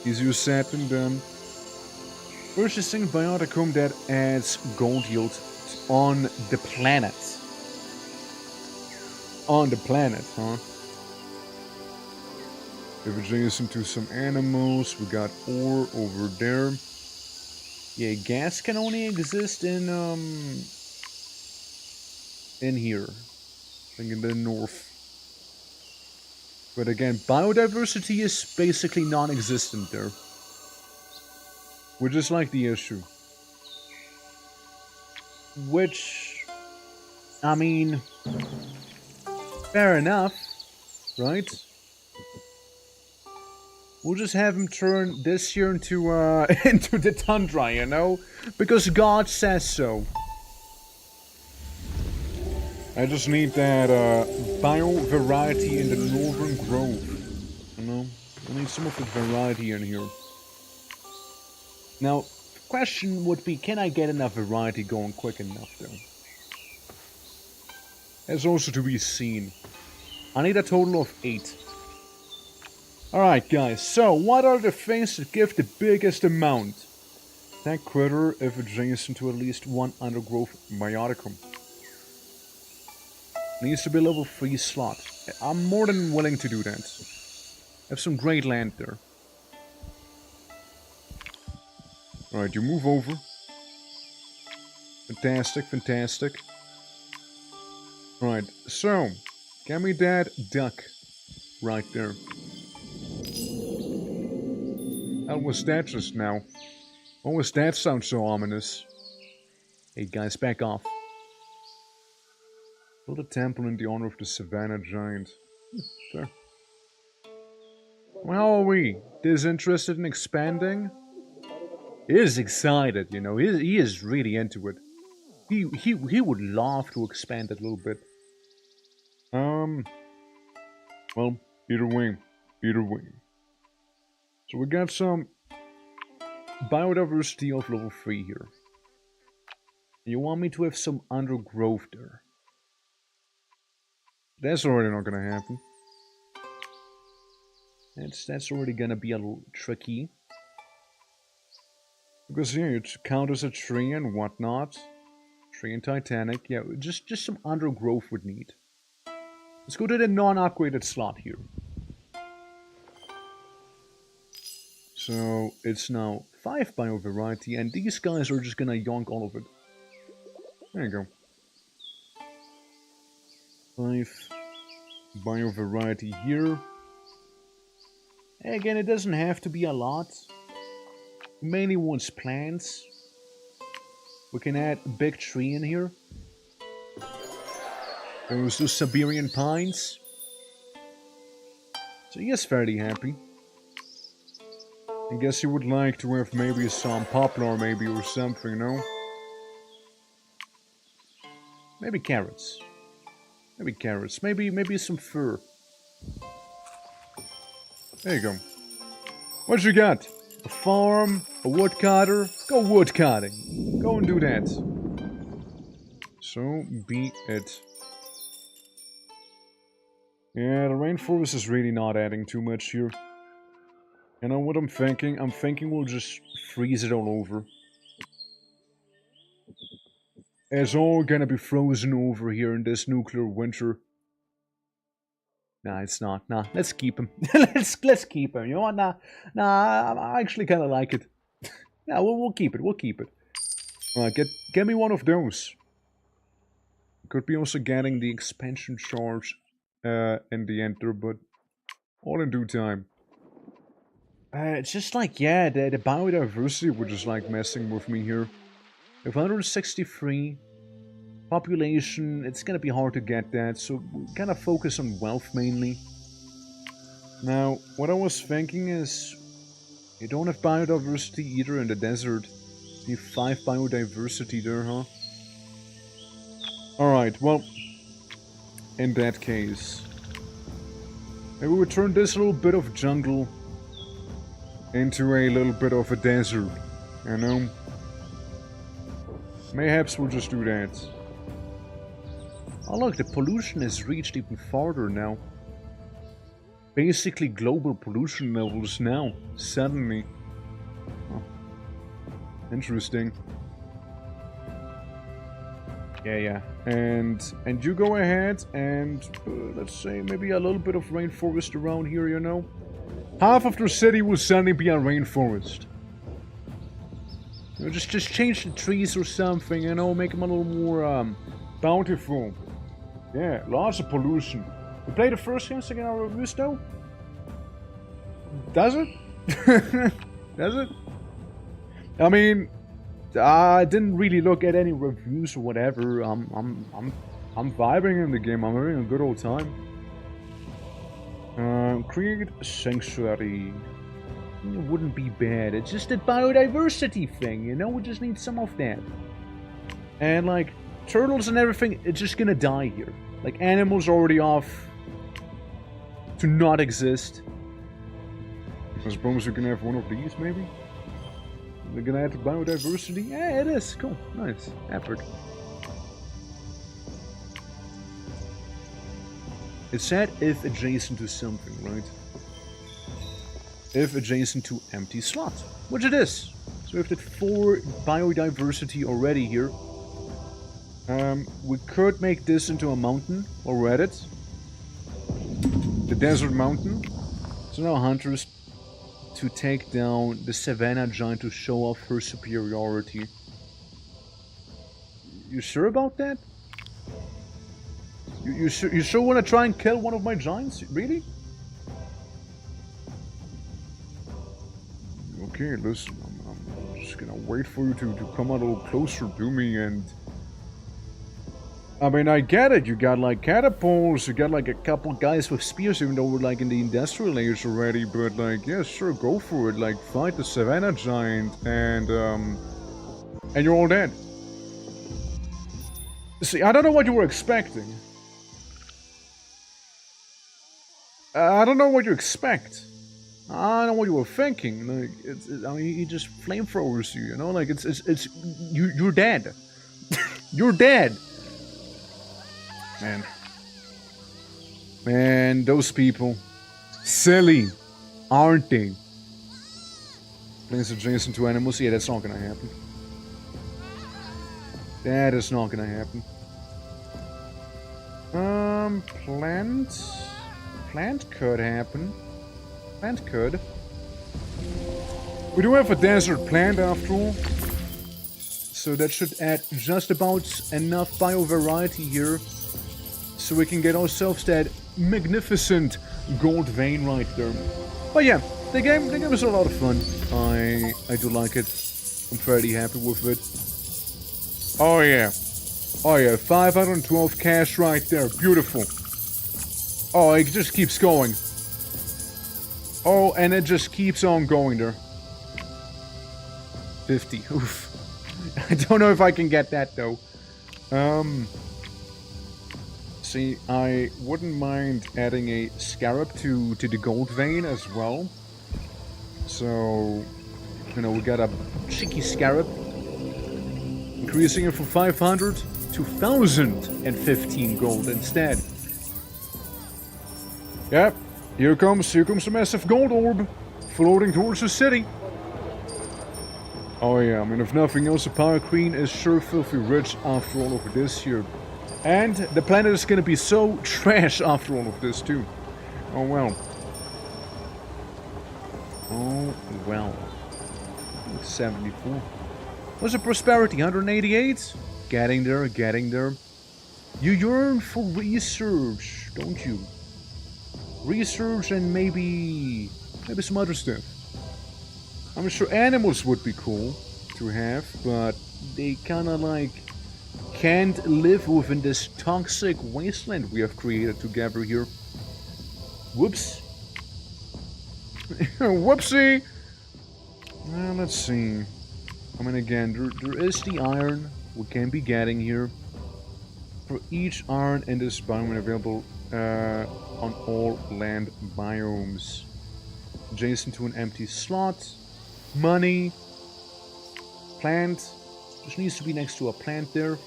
easier said than done. Purchasing bioticum that adds gold yield on the planet. On the planet, huh? If adjacent to some animals, we got ore over there. Yeah, gas can only exist in here. I think in the north. But again, biodiversity is basically non-existent there. Which is like the issue. Which, I mean, fair enough, right? We'll just have him turn this here into into the tundra, you know? Because God says so. I just need that bio variety in the northern grove. You know? I need some of the variety in here. Now, the question would be, can I get enough variety going quick enough though? That's also to be seen. I need a total of 8. Alright guys, so what are the things that give the biggest amount? That critter if adjacent to at least one undergrowth bioticum. Needs to be level 3 slot. I'm more than willing to do that. I have some great land there. Alright, you move over. Fantastic, fantastic. Alright, so, get me that duck right there. How was that just now? What was that sound so ominous? Hey guys, back off. Build a temple in the honor of the Savannah Giant. Fair. Well, how are we? Disinterested in expanding? He is excited, you know. He is really into it. He would love to expand it a little bit. well, either way. Either way. So we got some biodiversity of level 3 here. And you want me to have some undergrowth there. That's already not gonna happen. That's already gonna be a little tricky. Because yeah, it counters a tree and whatnot. Tree and Titanic, yeah, just some undergrowth would need. Let's go to the non-upgraded slot here. So it's now 5 biovariety, and these guys are just gonna yonk all of it. There you go. 5 biovariety here. Again, it doesn't have to be a lot. Mainly wants plants. We can add a big tree in here. Those Siberian pines. So he is fairly happy. I guess he would like to have maybe some poplar maybe or something, no? Maybe carrots. Maybe carrots. Maybe some fur. There you go. What you got? A farm? A woodcutter? Go woodcutting. Go and do that. So be it. Yeah, the rainforest is really not adding too much here. You know what I'm thinking? I'm thinking we'll just freeze it all over. It's all gonna be frozen over here in this nuclear winter. Nah, it's not. Nah, let's keep him. let's keep him. You know what? Nah. I actually kind of like it. Yeah, we'll keep it. We'll keep it. Alright, get me one of those. Could be also getting the expansion charge in the enter, but all in due time. It's just like, yeah, the biodiversity would just like messing with me here. If 163 population, it's gonna be hard to get that, so we kind of focus on wealth mainly. Now, what I was thinking is, you don't have biodiversity either in the desert. You have 5 biodiversity there, huh? Alright, well, in that case, maybe we turn this little bit of jungle into a little bit of a desert, you know? Mayhaps we'll just do that. Oh look, the pollution has reached even farther now. Basically global pollution levels now, suddenly. Oh. Interesting. Yeah. And you go ahead and, let's say, maybe a little bit of rainforest around here, you know? Half of the city will suddenly be a rainforest. You know, just change the trees or something, you know, make them a little more, bountiful. Yeah, lots of pollution. We play the first game again our reviews though? Does it? Does it? I mean, I didn't really look at any reviews or whatever. I'm vibing in the game. I'm having a good old time. Create a sanctuary. It wouldn't be bad. It's just a biodiversity thing, you know? We just need some of that. And like turtles and everything, it's just gonna die here. Like animals already off to not exist. I suppose we can have one of these, maybe? They're gonna add to biodiversity? Yeah, it is. Cool. Nice. Effort. It said if adjacent to something, right? If adjacent to empty slot. Which it is. So we have that 4 biodiversity already here. We could make this into a mountain while we're at it. The desert mountain. So now hunters to take down the savannah giant to show off her superiority. You sure about that? You sure want to try and kill one of my giants? Really? Okay, listen, I'm just gonna wait for you to come a little closer to me and... I mean, I get it, you got like catapults, you got like a couple guys with spears, even though we're like in the industrial age already, but like, yeah, sure, go for it, like, fight the savannah giant, and you're all dead. See, I don't know what you were expecting. I don't know what you expect. I don't know what you were thinking. Like, I mean, he just flamethrowers you, you know? Like, you're dead. You're dead. Man. Man, those people. Silly. Aren't they? Planes adjacent to animals? Yeah, that's not gonna happen. That is not gonna happen. Plant? Plant could happen. Plant could. We do have a desert plant after all. So that should add just about enough bio-variety here. So we can get ourselves that magnificent gold vein right there. But yeah, the game is a lot of fun. I do like it. I'm fairly happy with it. Oh yeah. Oh yeah, 512 cash right there. Beautiful. Oh, it just keeps going. Oh, and it just keeps on going there. 50. Oof. I don't know if I can get that though. See, I wouldn't mind adding a scarab to the gold vein as well. So, you know, we got a cheeky scarab. Increasing it from 500 to 1,015 gold instead. Yep, here comes a massive gold orb floating towards the city. Oh yeah, I mean, if nothing else, the Power Queen is sure filthy rich after all of this here. And the planet is gonna be so trash after all of this too. Oh well. Oh well. 74. What's the prosperity? 188? Getting there, getting there. You yearn for research, don't you? Research and maybe some other stuff. I'm sure animals would be cool to have, but they kinda like can't live within this toxic wasteland we have created together here. Whoops. Whoopsie! Let's see. I mean, again, there is the iron we can be getting here. For each iron in this biome available on all land biomes. Adjacent to an empty slot. Money. Plant. Just needs to be next to a plant there.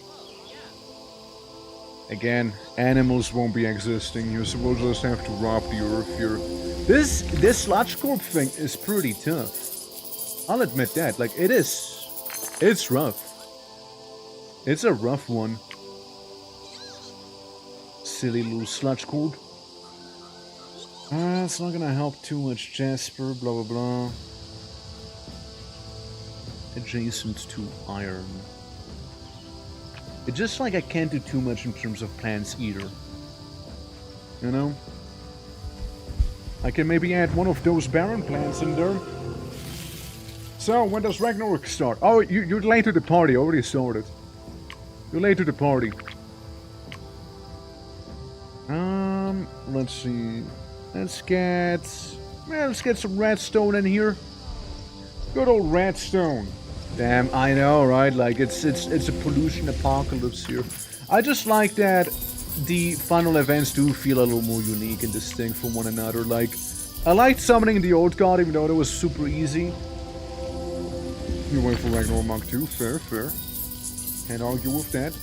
Again, animals won't be existing here, so we'll just have to rob the earth here. This Sludge Corp thing is pretty tough. I'll admit that. Like, it is. It's rough. It's a rough one. Silly little Sludge Corp. It's not gonna help too much, Jasper, blah blah blah. Adjacent to iron. It's just like I can't do too much in terms of plants either. You know? I can maybe add one of those barren plants in there. So, when does Ragnarok start? Oh, you're late to the party. Already started. You're late to the party. Let's see. Let's get some redstone in here. Good old redstone. Damn, I know, right? Like, it's a pollution apocalypse here. I just like that the final events do feel a little more unique and distinct from one another. Like, I liked summoning the old god, even though it was super easy. You went for Ragnarok Monk too, fair. Can't argue with that.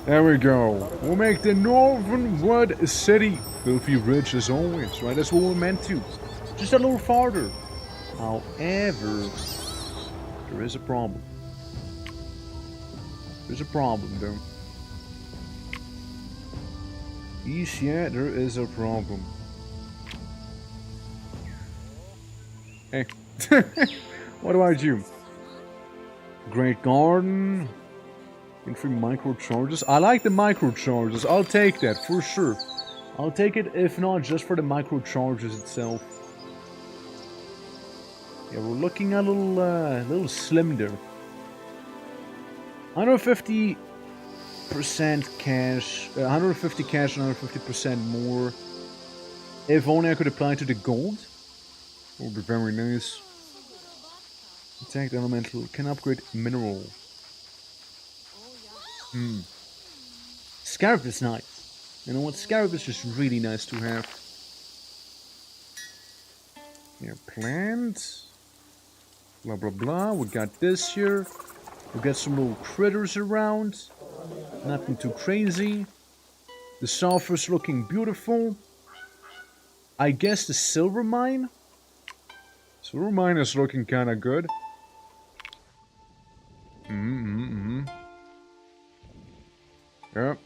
There we go. We'll make the Northern Wood City filthy rich as always, right? That's what we're meant to. Just a little farther. However, there is a problem. There's a problem, though. Yeah, there is a problem. Hey. What about you? Great garden. Free microcharges. I like the microcharges. I'll take that for sure. I'll take it if not just for the microcharges itself. Yeah, we're looking a little slim there. 150% cash, 150 cash, 150% more. If only I could apply to the gold. That would be very nice. Attack elemental can upgrade mineral. Scarab is nice. You know what? Scarab is just really nice to have. Yeah, plant. Blah, blah, blah. We got this here. We got some little critters around. Nothing too crazy. The sulfur's looking beautiful. I guess the silver mine? Silver mine is looking kind of good. Yep.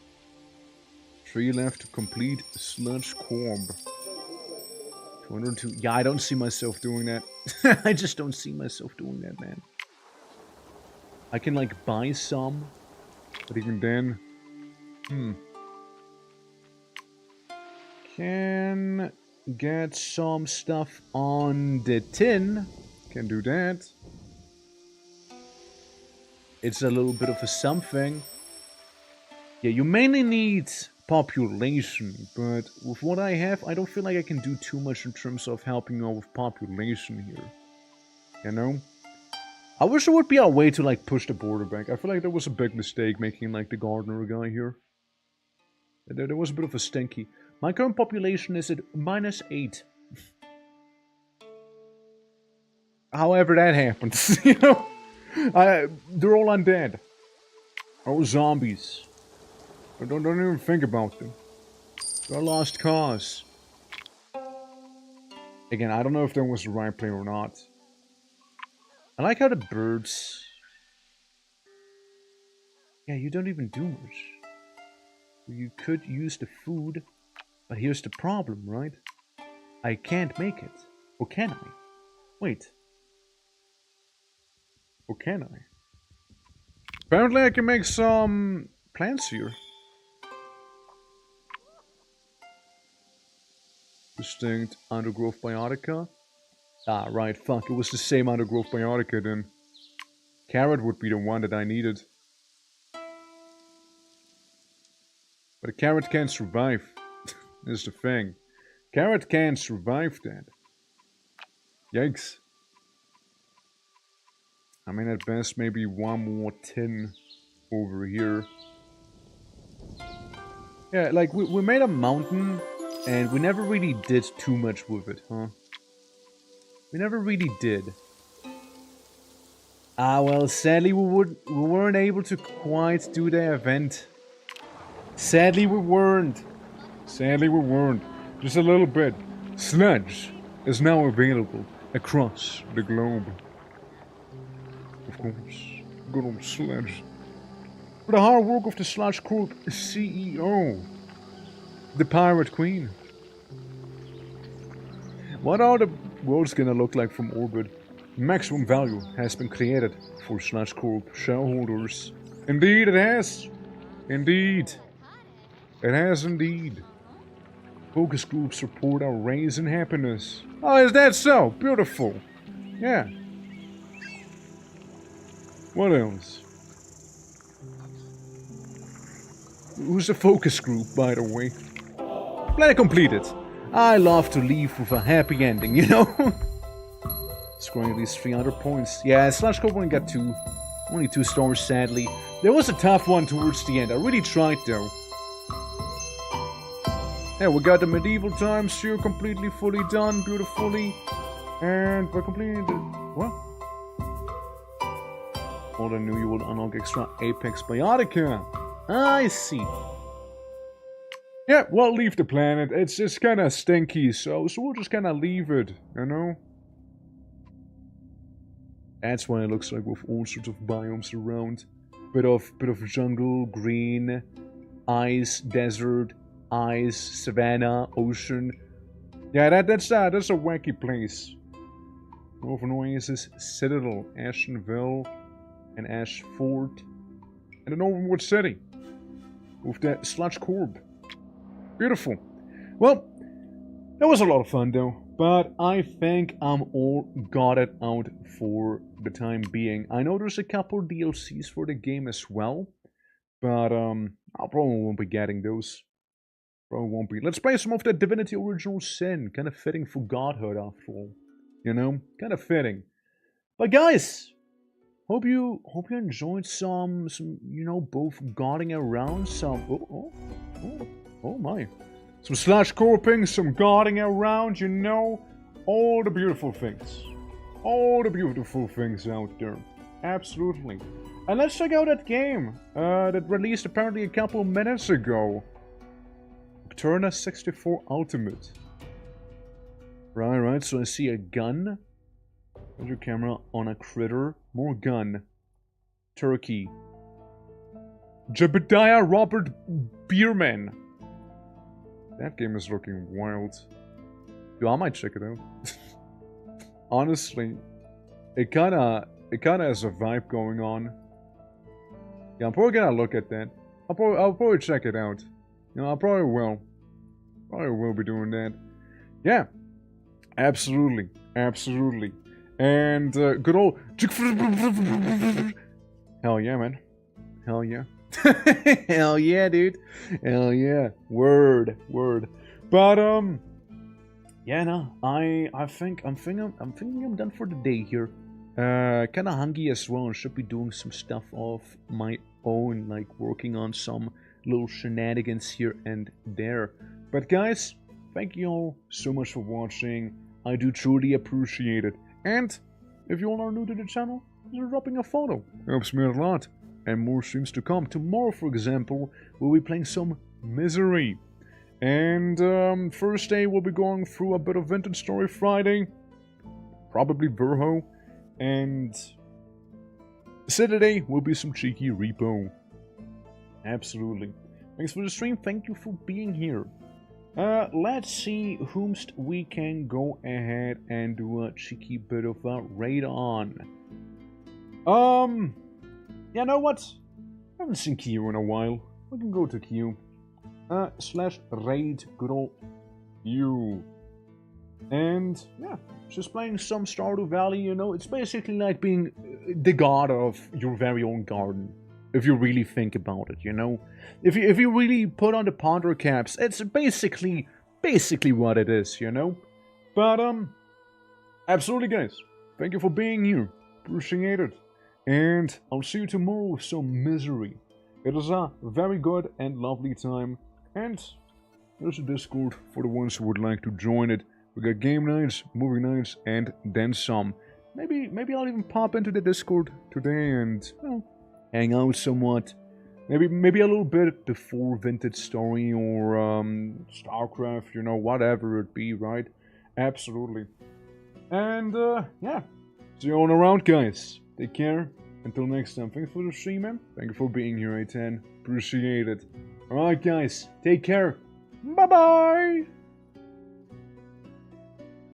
3 left to complete sludge corb. 202. Yeah, I don't see myself doing that. I just don't see myself doing that, man. I can, like, buy some. But even then... Can get some stuff on the tin. Can do that. It's a little bit of a something. Yeah, you mainly need population, but with what I have, I don't feel like I can do too much in terms of helping out with population here. You know? I wish there would be a way to, like, push the border back. I feel like that was a big mistake making, like, the gardener guy here. There was a bit of a stinky. My current population is at -8. However that happens, you know? They're all undead. Or zombies. Don't even think about them. They're a lost cause. Again, I don't know if that was the right play or not. I like how the birds... Yeah, you don't even do much. You could use the food, but here's the problem, right? I can't make it. Or can I? Wait. Or can I? Apparently I can make some plants here. Distinct undergrowth biotica. Ah, right, fuck, it was the same undergrowth biotica then. Carrot would be the one that I needed. But a carrot can't survive. That's the thing. Carrot can't survive that. Yikes. I mean, at best, maybe one more tin over here. Yeah, like, we made a mountain, and we never really did too much with it, huh? We never really did. Ah, well, sadly, we weren't able to quite do the event. Sadly, we weren't. Sadly, we weren't. Just a little bit. Sludge is now available across the globe. Of course. Good old sludge. For the hard work of the Sludge Corp CEO. The Pirate Queen. What are the worlds gonna look like from orbit? Maximum value has been created for Sludge Corp shareholders. Indeed it has. Indeed. It has indeed. Focus groups support our raise in happiness. Oh, is that so? Beautiful. Yeah. What else? Who's the focus group, by the way? Plan completed. I love to leave with a happy ending, you know? Scoring at least 300 points. Yeah, Sludge Corp only got 2. Only 2 stars, sadly. There was a tough one towards the end. I really tried, though. Yeah, we got the medieval times here completely fully done, beautifully. And we're completing the... What? All I knew you would unlock extra Apex Biotica. I see. Yeah, well, leave the planet. It's kind of stinky, so we'll just kind of leave it, you know? That's what it looks like with all sorts of biomes around. Bit of jungle, green, ice, desert, ice, savanna, ocean. Yeah, that's a wacky place. Northern Oasis, Citadel, Ashenville, and Ash Fort, and the Northernwood City with that Sludge Corp. Beautiful. Well, that was a lot of fun though, but I think I'm all got it out for the time being. I know there's a couple DLCs for the game as well, but I probably won't be getting those. Probably won't be. Let's play some of that Divinity Original Sin. Kind of fitting for Godhood after all. You know? Kind of fitting. But guys, hope you enjoyed some you know, both godding around, some Oh my. Some slash corping, some guarding around, you know. All the beautiful things. All the beautiful things out there. Absolutely. And let's check out that game that released apparently a couple minutes ago. Nocturna 64 Ultimate. Right, so I see a gun. Put your camera on a critter. More gun. Turkey. Jebediah Robert Bierman. That game is looking wild. Dude, I might check it out. Honestly, it kinda has a vibe going on. Yeah, I'm probably gonna look at that. I'll probably check it out. You know, I probably will. Probably will be doing that. Yeah. Absolutely. Absolutely. And, good old... Hell yeah, man. Hell yeah. Hell yeah, dude. Hell yeah. Word. But, yeah, no. I'm thinking I'm done for the day here. Kinda hungry as well, and should be doing some stuff of my own, like working on some little shenanigans here and there. But guys, thank you all so much for watching. I do truly appreciate it. And if you all are new to the channel, you're dropping a follow. Helps me a lot. And more streams to come. Tomorrow, for example, we'll be playing some Misery. And first day we'll be going through a bit of Vintage Story Friday. Probably Verho. And Saturday will be some cheeky repo. Absolutely. Thanks for the stream. Thank you for being here. Let's see whomst we can go ahead and do a cheeky bit of a raid on. You know what? I haven't seen Q in a while. We can go to Q. /raid good old Q. And yeah, just playing some Stardew Valley, you know, it's basically like being the god of your very own garden. If you really think about it, you know? If you really put on the ponder caps, it's basically what it is, you know? But, absolutely guys, thank you for being here. Appreciate it. And I'll see you tomorrow with some Misery. It is a very good and lovely time. And there's a Discord for the ones who would like to join it. We got game nights, movie nights, and then some. Maybe I'll even pop into the Discord today and, well, hang out somewhat. Maybe a little bit before Vintage Story or StarCraft, you know, whatever it be, right? Absolutely. And yeah, see you all around, guys. Take care. Until next time. Thanks for the stream, man. Thank you for being here, A10. Appreciate it. Alright, guys. Take care. Bye-bye.